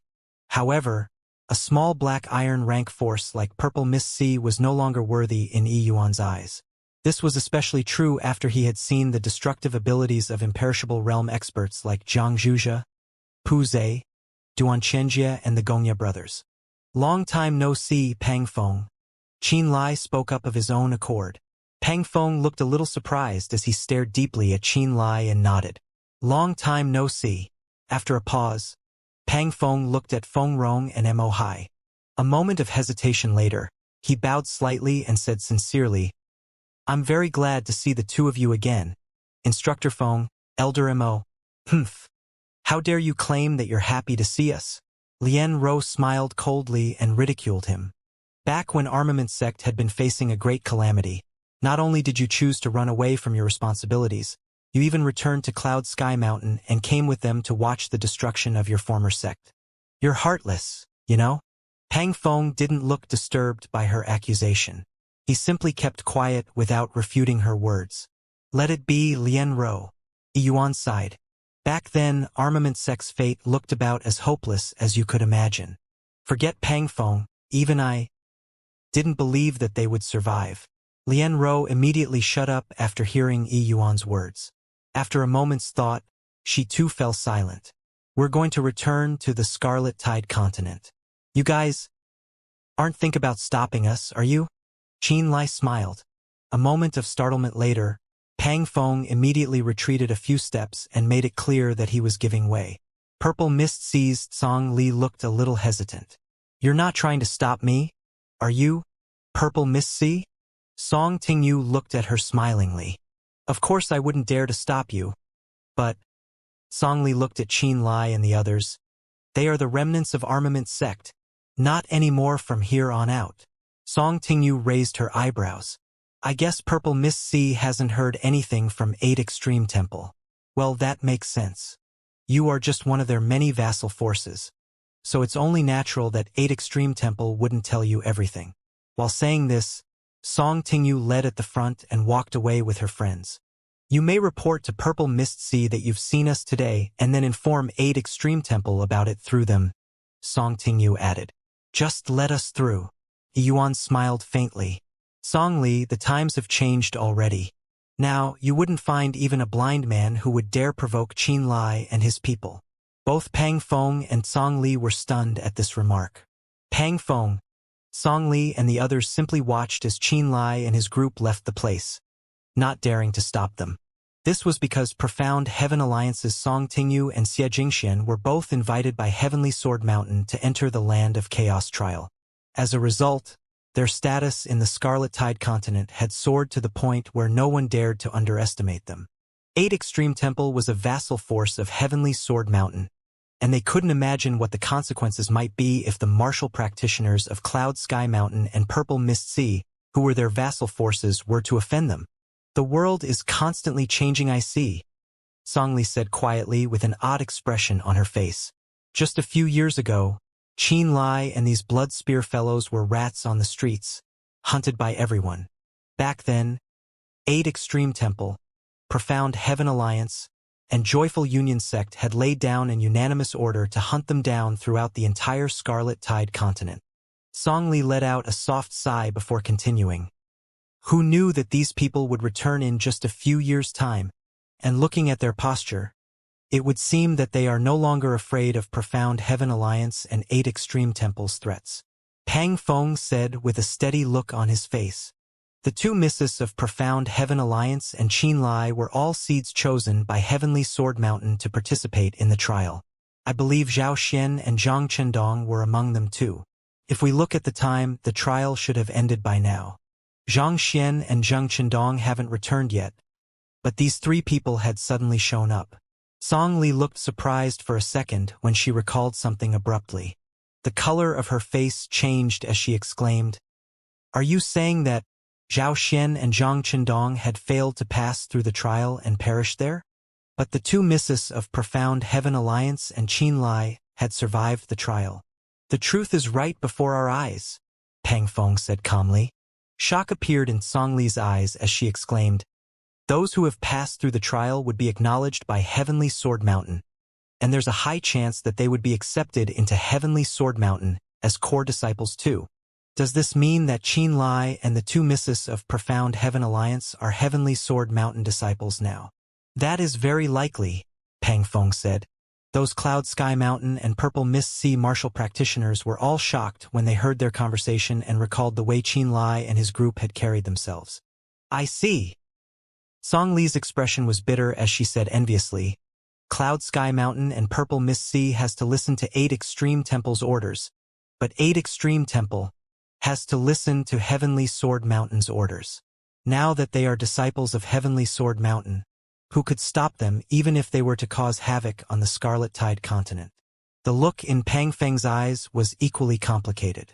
However, a small black iron rank force like Purple Mist Sea was no longer worthy in Yuan's eyes. This was especially true after he had seen the destructive abilities of imperishable realm experts like Zhang Zhuzhe, Pu Zhe, Duan Xianxia, and the Gongya brothers. "Long time no see, Pang Feng." Qin Lai spoke up of his own accord. Pang Feng looked a little surprised as he stared deeply at Qin Lai and nodded. "Long time no see." After a pause, Pang Feng looked at Feng Rong and Mo Hai. A moment of hesitation later, he bowed slightly and said sincerely, "I'm very glad to see the two of you again. Instructor Feng, Elder Mo. Humph. How dare you claim that you're happy to see us?" Lien Ro smiled coldly and ridiculed him. Back when Armament Sect had been facing a great calamity, not only did you choose to run away from your responsibilities, you even returned to Cloud Sky Mountain and came with them to watch the destruction of your former sect. "You're heartless," you know? Pang Feng didn't look disturbed by her accusation. He simply kept quiet without refuting her words. Let it be, Lian Ro. Yuan sighed. Back then, armament sect's fate looked about as hopeless as you could imagine. Forget Pang Feng, even I didn't believe that they would survive. Lian Ro immediately shut up after hearing Yuan's words. After a moment's thought, she too fell silent. We're going to return to the Scarlet Tide continent. You guys aren't think about stopping us, are you? Qin Lai smiled. A moment of startlement later, Pang Feng immediately retreated a few steps and made it clear that he was giving way. Purple mist seized Song Li looked a little hesitant. You're not trying to stop me, are you? Purple mist sea? Song Tingyu looked at her smilingly. Of course I wouldn't dare to stop you. But Song Li looked at Qin Lai and the others. They are the remnants of armament sect. Not anymore from here on out. Song Tingyu raised her eyebrows. I guess Purple Mist Sea hasn't heard anything from 8 Extreme Temple. Well, that makes sense. You are just one of their many vassal forces. So it's only natural that 8 Extreme Temple wouldn't tell you everything. While saying this, Song Tingyu led at the front and walked away with her friends. You may report to Purple Mist Sea that you've seen us today and then inform 8 Extreme Temple about it through them, Song Tingyu added. Just let us through. Yuan smiled faintly. Song Li, the times have changed already. Now, you wouldn't find even a blind man who would dare provoke Qin Lai and his people. Both Pang Feng and Song Li were stunned at this remark. Pang Feng, Song Li and the others simply watched as Qin Lai and his group left the place, not daring to stop them. This was because Profound Heaven Alliance's Song Tingyu and Xianxia were both invited by Heavenly Sword Mountain to enter the Land of Chaos Trial. As a result, their status in the Scarlet Tide continent had soared to the point where no one dared to underestimate them. 8 Extreme Temple was a vassal force of Heavenly Sword Mountain, and they couldn't imagine what the consequences might be if the martial practitioners of Cloud Sky Mountain and Purple Mist Sea, who were their vassal forces, were to offend them. The world is constantly changing, I see, Song Li said quietly with an odd expression on her face. Just a few years ago, Qin Lai and these blood spear fellows were rats on the streets, hunted by everyone. Back then, 8 Extreme Temple, Profound Heaven Alliance, and Joyful Union Sect had laid down an unanimous order to hunt them down throughout the entire Scarlet Tide continent. Song Li let out a soft sigh before continuing. Who knew that these people would return in just a few years' time? And looking at their posture, it would seem that they are no longer afraid of Profound Heaven Alliance and 8 Extreme Temple's threats. Pang Feng said with a steady look on his face. The 2 misses of Profound Heaven Alliance and Qin Lai were all seeds chosen by Heavenly Sword Mountain to participate in the trial. I believe Zhao Xian and Zhang Chendong were among them too. If we look at the time, the trial should have ended by now. Zhang Xian and Zhang Chendong haven't returned yet, but these 3 people had suddenly shown up. Song Li looked surprised for a second when she recalled something abruptly. The color of her face changed as she exclaimed, Are you saying that Zhao Xian and Zhang Chendong had failed to pass through the trial and perished there? But the 2 misses of Profound Heaven Alliance and Qin Lai had survived the trial. The truth is right before our eyes, Pang Feng said calmly. Shock appeared in Song Li's eyes as she exclaimed, Those who have passed through the trial would be acknowledged by Heavenly Sword Mountain, and there's a high chance that they would be accepted into Heavenly Sword Mountain as core disciples too. Does this mean that Qin Lai and the 2 misses of Profound Heaven Alliance are Heavenly Sword Mountain disciples now? That is very likely, Pang Feng said. Those Cloud Sky Mountain and Purple Mist Sea martial practitioners were all shocked when they heard their conversation and recalled the way Qin Lai and his group had carried themselves. I see. Song Li's expression was bitter as she said enviously, Cloud Sky Mountain and Purple Mist Sea has to listen to 8 Extreme Temple's orders, but 8 Extreme Temple has to listen to Heavenly Sword Mountain's orders. Now that they are disciples of Heavenly Sword Mountain, who could stop them even if they were to cause havoc on the Scarlet Tide continent? The look in Pang Feng's eyes was equally complicated.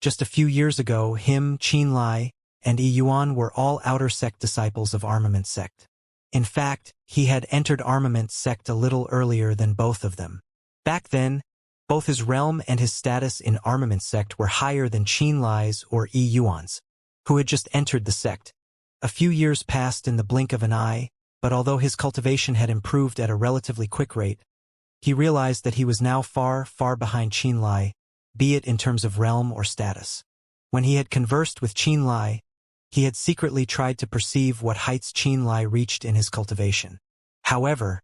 Just a few years ago, him, Qin Lai, and Yuan were all Outer Sect disciples of Armament Sect. In fact, he had entered Armament Sect a little earlier than both of them. Back then, Both his realm and his status in armament sect were higher than Qin Lai's or Yi Yuan's, who had just entered the sect. A few years passed in the blink of an eye, but although his cultivation had improved at a relatively quick rate, he realized that he was now far, far behind Qin Lai, be it in terms of realm or status. When he had conversed with Qin Lai, he had secretly tried to perceive what heights Qin Lai reached in his cultivation. However,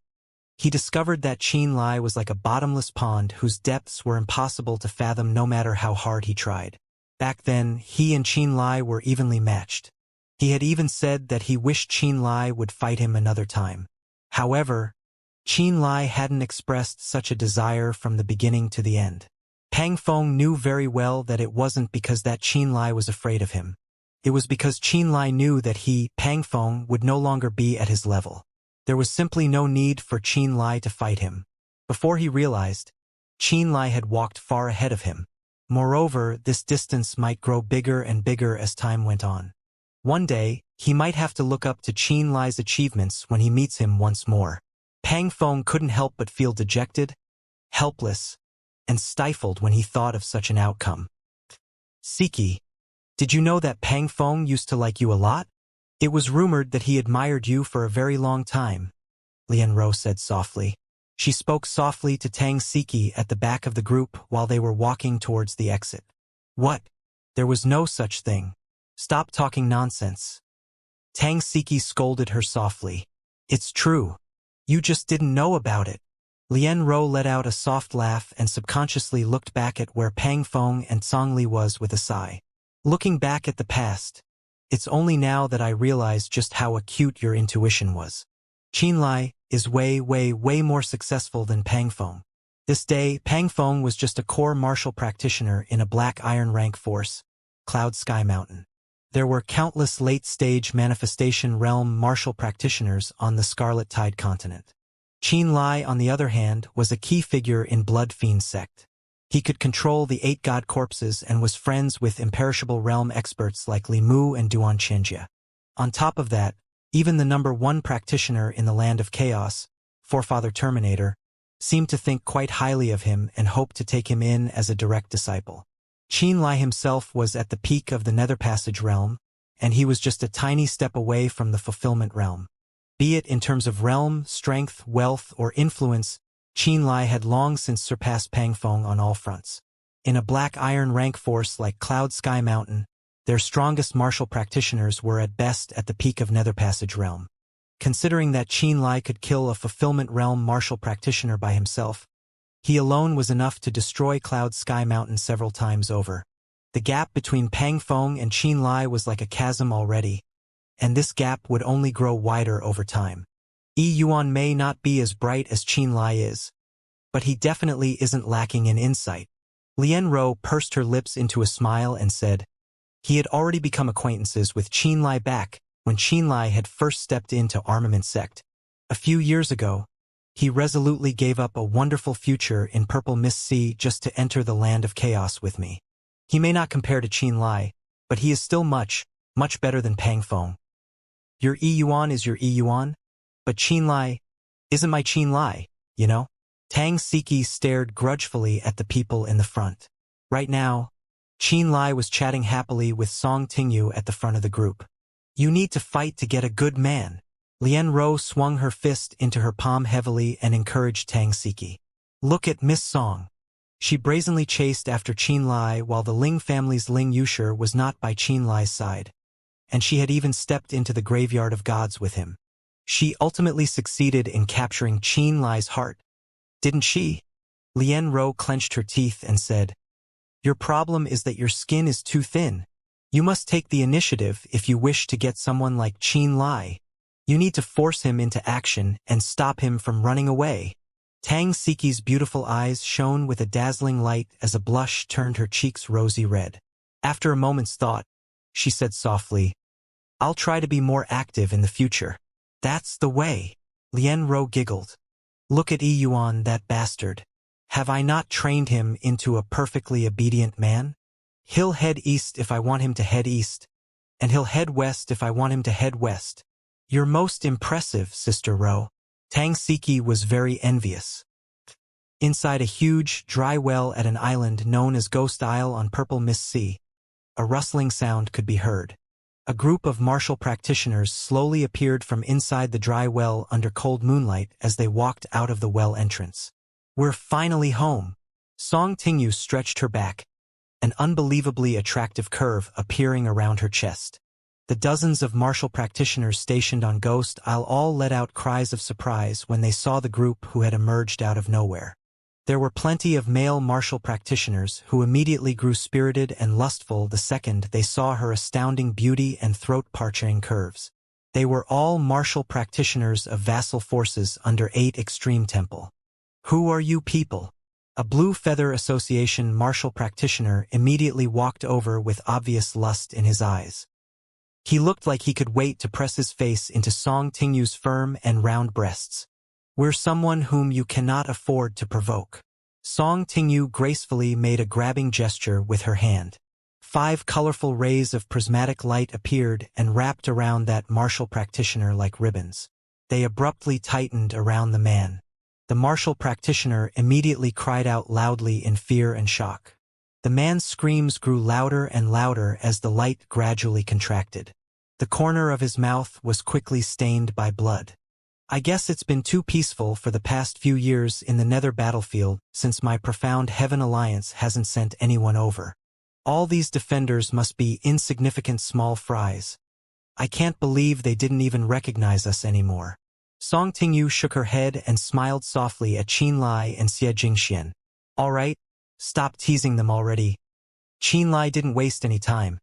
he discovered that Qin Lai was like a bottomless pond whose depths were impossible to fathom no matter how hard he tried. Back then, he and Qin Lai were evenly matched. He had even said that he wished Qin Lai would fight him another time. However, Qin Lai hadn't expressed such a desire from the beginning to the end. Pang Feng knew very well that it wasn't because that Qin Lai was afraid of him. It was because Qin Lai knew that he, Pang Feng, would no longer be at his level. There was simply no need for Qin Lai to fight him. Before he realized, Qin Lai had walked far ahead of him. Moreover, this distance might grow bigger and bigger as time went on. One day, he might have to look up to Qin Lai's achievements when he meets him once more. Pang Feng couldn't help but feel dejected, helpless, and stifled when he thought of such an outcome. Siki, did you know that Pang Feng used to like you a lot? It was rumored that he admired you for a very long time, Lian Ro said softly. She spoke softly to Tang Siki at the back of the group while they were walking towards the exit. What? There was no such thing. Stop talking nonsense. Tang Siki scolded her softly. It's true. You just didn't know about it. Lian Ro let out a soft laugh and subconsciously looked back at where Pang Feng and Songli was with a sigh. Looking back at the past, it's only now that I realize just how acute your intuition was. Qin Lai is way, way, way more successful than Pang Feng. This day, Pang Feng was just a core martial practitioner in a black iron rank force, Cloud Sky Mountain. There were countless late-stage manifestation realm martial practitioners on the Scarlet Tide continent. Qin Lai, on the other hand, was a key figure in Blood Fiend sect. He could control the 8 god corpses and was friends with imperishable realm experts like Li Mu and Duan Xianxia. On top of that, even the #1 practitioner in the Land of Chaos, Forefather Terminator, seemed to think quite highly of him and hoped to take him in as a direct disciple. Qin Lai himself was at the peak of the Nether Passage realm, and he was just a tiny step away from the Fulfillment realm. Be it in terms of realm, strength, wealth, or influence, Qin Lai had long since surpassed Pang Feng on all fronts. In a black iron rank force like Cloud Sky Mountain, their strongest martial practitioners were at best at the peak of Nether Passage realm. Considering that Qin Lai could kill a Fulfillment realm martial practitioner by himself, he alone was enough to destroy Cloud Sky Mountain several times over. The gap between Pang Feng and Qin Lai was like a chasm already, and this gap would only grow wider over time. Yi Yuan may not be as bright as Qin Lai is, but he definitely isn't lacking in insight. Lian Ro pursed her lips into a smile and said, he had already become acquaintances with Qin Lai back when Qin Lai had first stepped into Armament Sect. A few years ago, he resolutely gave up a wonderful future in Purple Mist Sea just to enter the Land of Chaos with me. He may not compare to Qin Lai, but he is still much, much better than Pang Feng. Your Yi Yuan is your Yi Yuan? But Qin Lai isn't my Qin Lai, you know? Tang Siki stared grudgefully at the people in the front. Right now, Qin Lai was chatting happily with Song Tingyu at the front of the group. You need to fight to get a good man. Lian Ro swung her fist into her palm heavily and encouraged Tang Siki. Look at Miss Song. She brazenly chased after Qin Lai while the Ling family's Ling Yushir was not by Qin Lai's side, and she had even stepped into the graveyard of gods with him. She ultimately succeeded in capturing Qin Lai's heart, didn't she? Lian Ro clenched her teeth and said, your problem is that your skin is too thin. You must take the initiative if you wish to get someone like Qin Lai. You need to force him into action and stop him from running away. Tang Siki's beautiful eyes shone with a dazzling light as a blush turned her cheeks rosy red. After a moment's thought, she said softly, I'll try to be more active in the future. That's the way. Lian Ro giggled. Look at Yi Yuan, that bastard. Have I not trained him into a perfectly obedient man? He'll head east if I want him to head east, and he'll head west if I want him to head west. You're most impressive, Sister Ro. Tang Siki was very envious. Inside a huge, dry well at an island known as Ghost Isle on Purple Mist Sea, a rustling sound could be heard. A group of martial practitioners slowly appeared from inside the dry well under cold moonlight as they walked out of the well entrance. "We're finally home." Song Tingyu stretched her back, an unbelievably attractive curve appearing around her chest. The dozens of martial practitioners stationed on Ghost Isle all let out cries of surprise when they saw the group who had emerged out of nowhere. There were plenty of male martial practitioners who immediately grew spirited and lustful the second they saw her astounding beauty and throat-parching curves. They were all martial practitioners of vassal forces under 8 Extreme Temple. "Who are you people?" A Blue Feather Association martial practitioner immediately walked over with obvious lust in his eyes. He looked like he could wait to press his face into Song Tingyu's firm and round breasts. "We're someone whom you cannot afford to provoke." Song Tingyu gracefully made a grabbing gesture with her hand. 5 colorful rays of prismatic light appeared and wrapped around that martial practitioner like ribbons. They abruptly tightened around the man. The martial practitioner immediately cried out loudly in fear and shock. The man's screams grew louder and louder as the light gradually contracted. The corner of his mouth was quickly stained by blood. "I guess it's been too peaceful for the past few years in the Nether battlefield since my profound Heaven Alliance hasn't sent anyone over. All these defenders must be insignificant small fries. I can't believe they didn't even recognize us anymore." Song Tingyu shook her head and smiled softly at Qianlai and Xianxia. "All right, stop teasing them already." Qianlai didn't waste any time.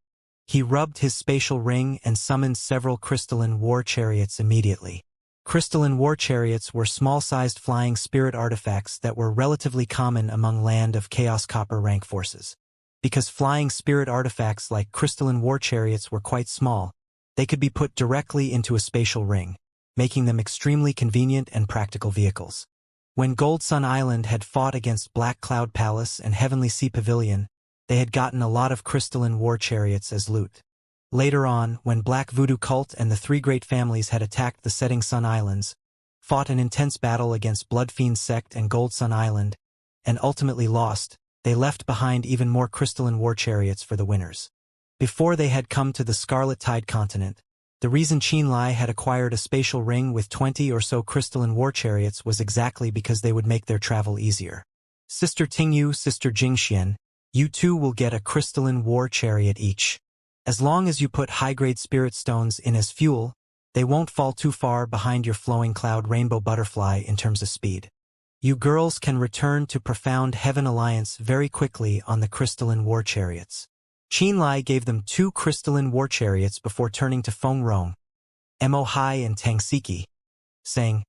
He rubbed his spatial ring and summoned several crystalline war chariots immediately. Crystalline war chariots were small-sized flying spirit artifacts that were relatively common among Land of Chaos Copper rank forces. Because flying spirit artifacts like crystalline war chariots were quite small, they could be put directly into a spatial ring, making them extremely convenient and practical vehicles. When Gold Sun Island had fought against Black Cloud Palace and Heavenly Sea Pavilion, they had gotten a lot of crystalline war chariots as loot. Later on, when Black Voodoo Cult and the 3 great families had attacked the Setting Sun Islands, fought an intense battle against Bloodfiend Sect and Gold Sun Island, and ultimately lost, they left behind even more crystalline war chariots for the winners. Before they had come to the Scarlet Tide continent, the reason Qianlai had acquired a spatial ring with 20 or so crystalline war chariots was exactly because they would make their travel easier. "Sister Tingyu, Sister Jingxian, you two will get a crystalline war chariot each. As long as you put high-grade spirit stones in as fuel, they won't fall too far behind your flowing cloud rainbow butterfly in terms of speed. You girls can return to Profound Heaven Alliance very quickly on the crystalline war chariots." Qianlai gave them 2 crystalline war chariots before turning to Feng Rong, Mo Hai and Tang Siki, saying,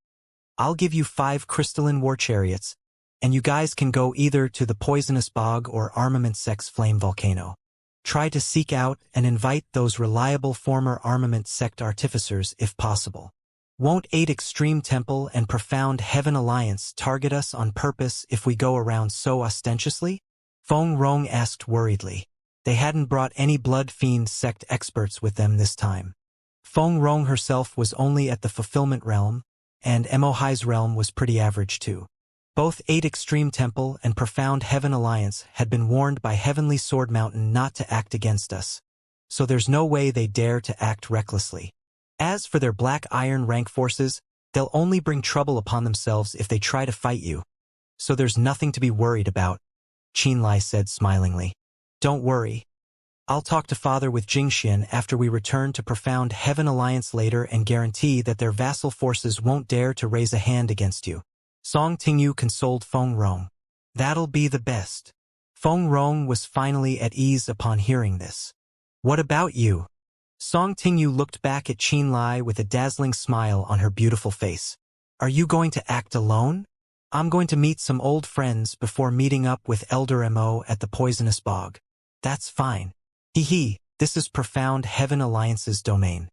"I'll give you 5 crystalline war chariots, and you guys can go either to the Poisonous Bog or Armament Sect's Flame Volcano. Try to seek out and invite those reliable former Armament Sect artificers if possible. Won't 8 Extreme Temple and Profound Heaven Alliance target us on purpose if we go around so ostentatiously?" Feng Rong asked worriedly. They hadn't brought any Bloodfiend Sect experts with them this time. Feng Rong herself was only at the Fulfillment Realm, and Mo Hai's realm was pretty average too. Both 8 Extreme Temple and Profound Heaven Alliance had been warned by Heavenly Sword Mountain not to act against us, so there's no way they dare to act recklessly. As for their Black Iron rank forces, they'll only bring trouble upon themselves if they try to fight you. So there's nothing to be worried about, Qianlai said smilingly. "Don't worry. I'll talk to Father with Jingxian after we return to Profound Heaven Alliance later and guarantee that their vassal forces won't dare to raise a hand against you." Song Tingyu consoled Feng Rong. "That'll be the best." Feng Rong was finally at ease upon hearing this. "What about you?" Song Tingyu looked back at Qianlai with a dazzling smile on her beautiful face. "Are you going to act alone?" "I'm going to meet some old friends before meeting up with Elder Mo at the Poisonous Bog." "That's fine. Hee, this is Profound Heaven Alliance's domain.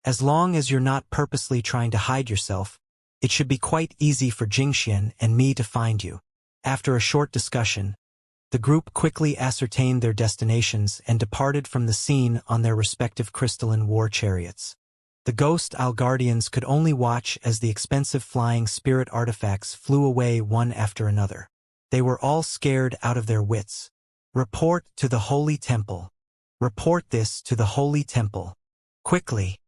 As long as you're not purposely trying to hide yourself, it should be quite easy for Jingxian and me to find you." After a short discussion, the group quickly ascertained their destinations and departed from the scene on their respective crystalline war chariots. The Ghost Isle Guardians could only watch as the expensive flying spirit artifacts flew away one after another. They were all scared out of their wits. "Report to the Holy Temple. Report this to the Holy Temple. Quickly."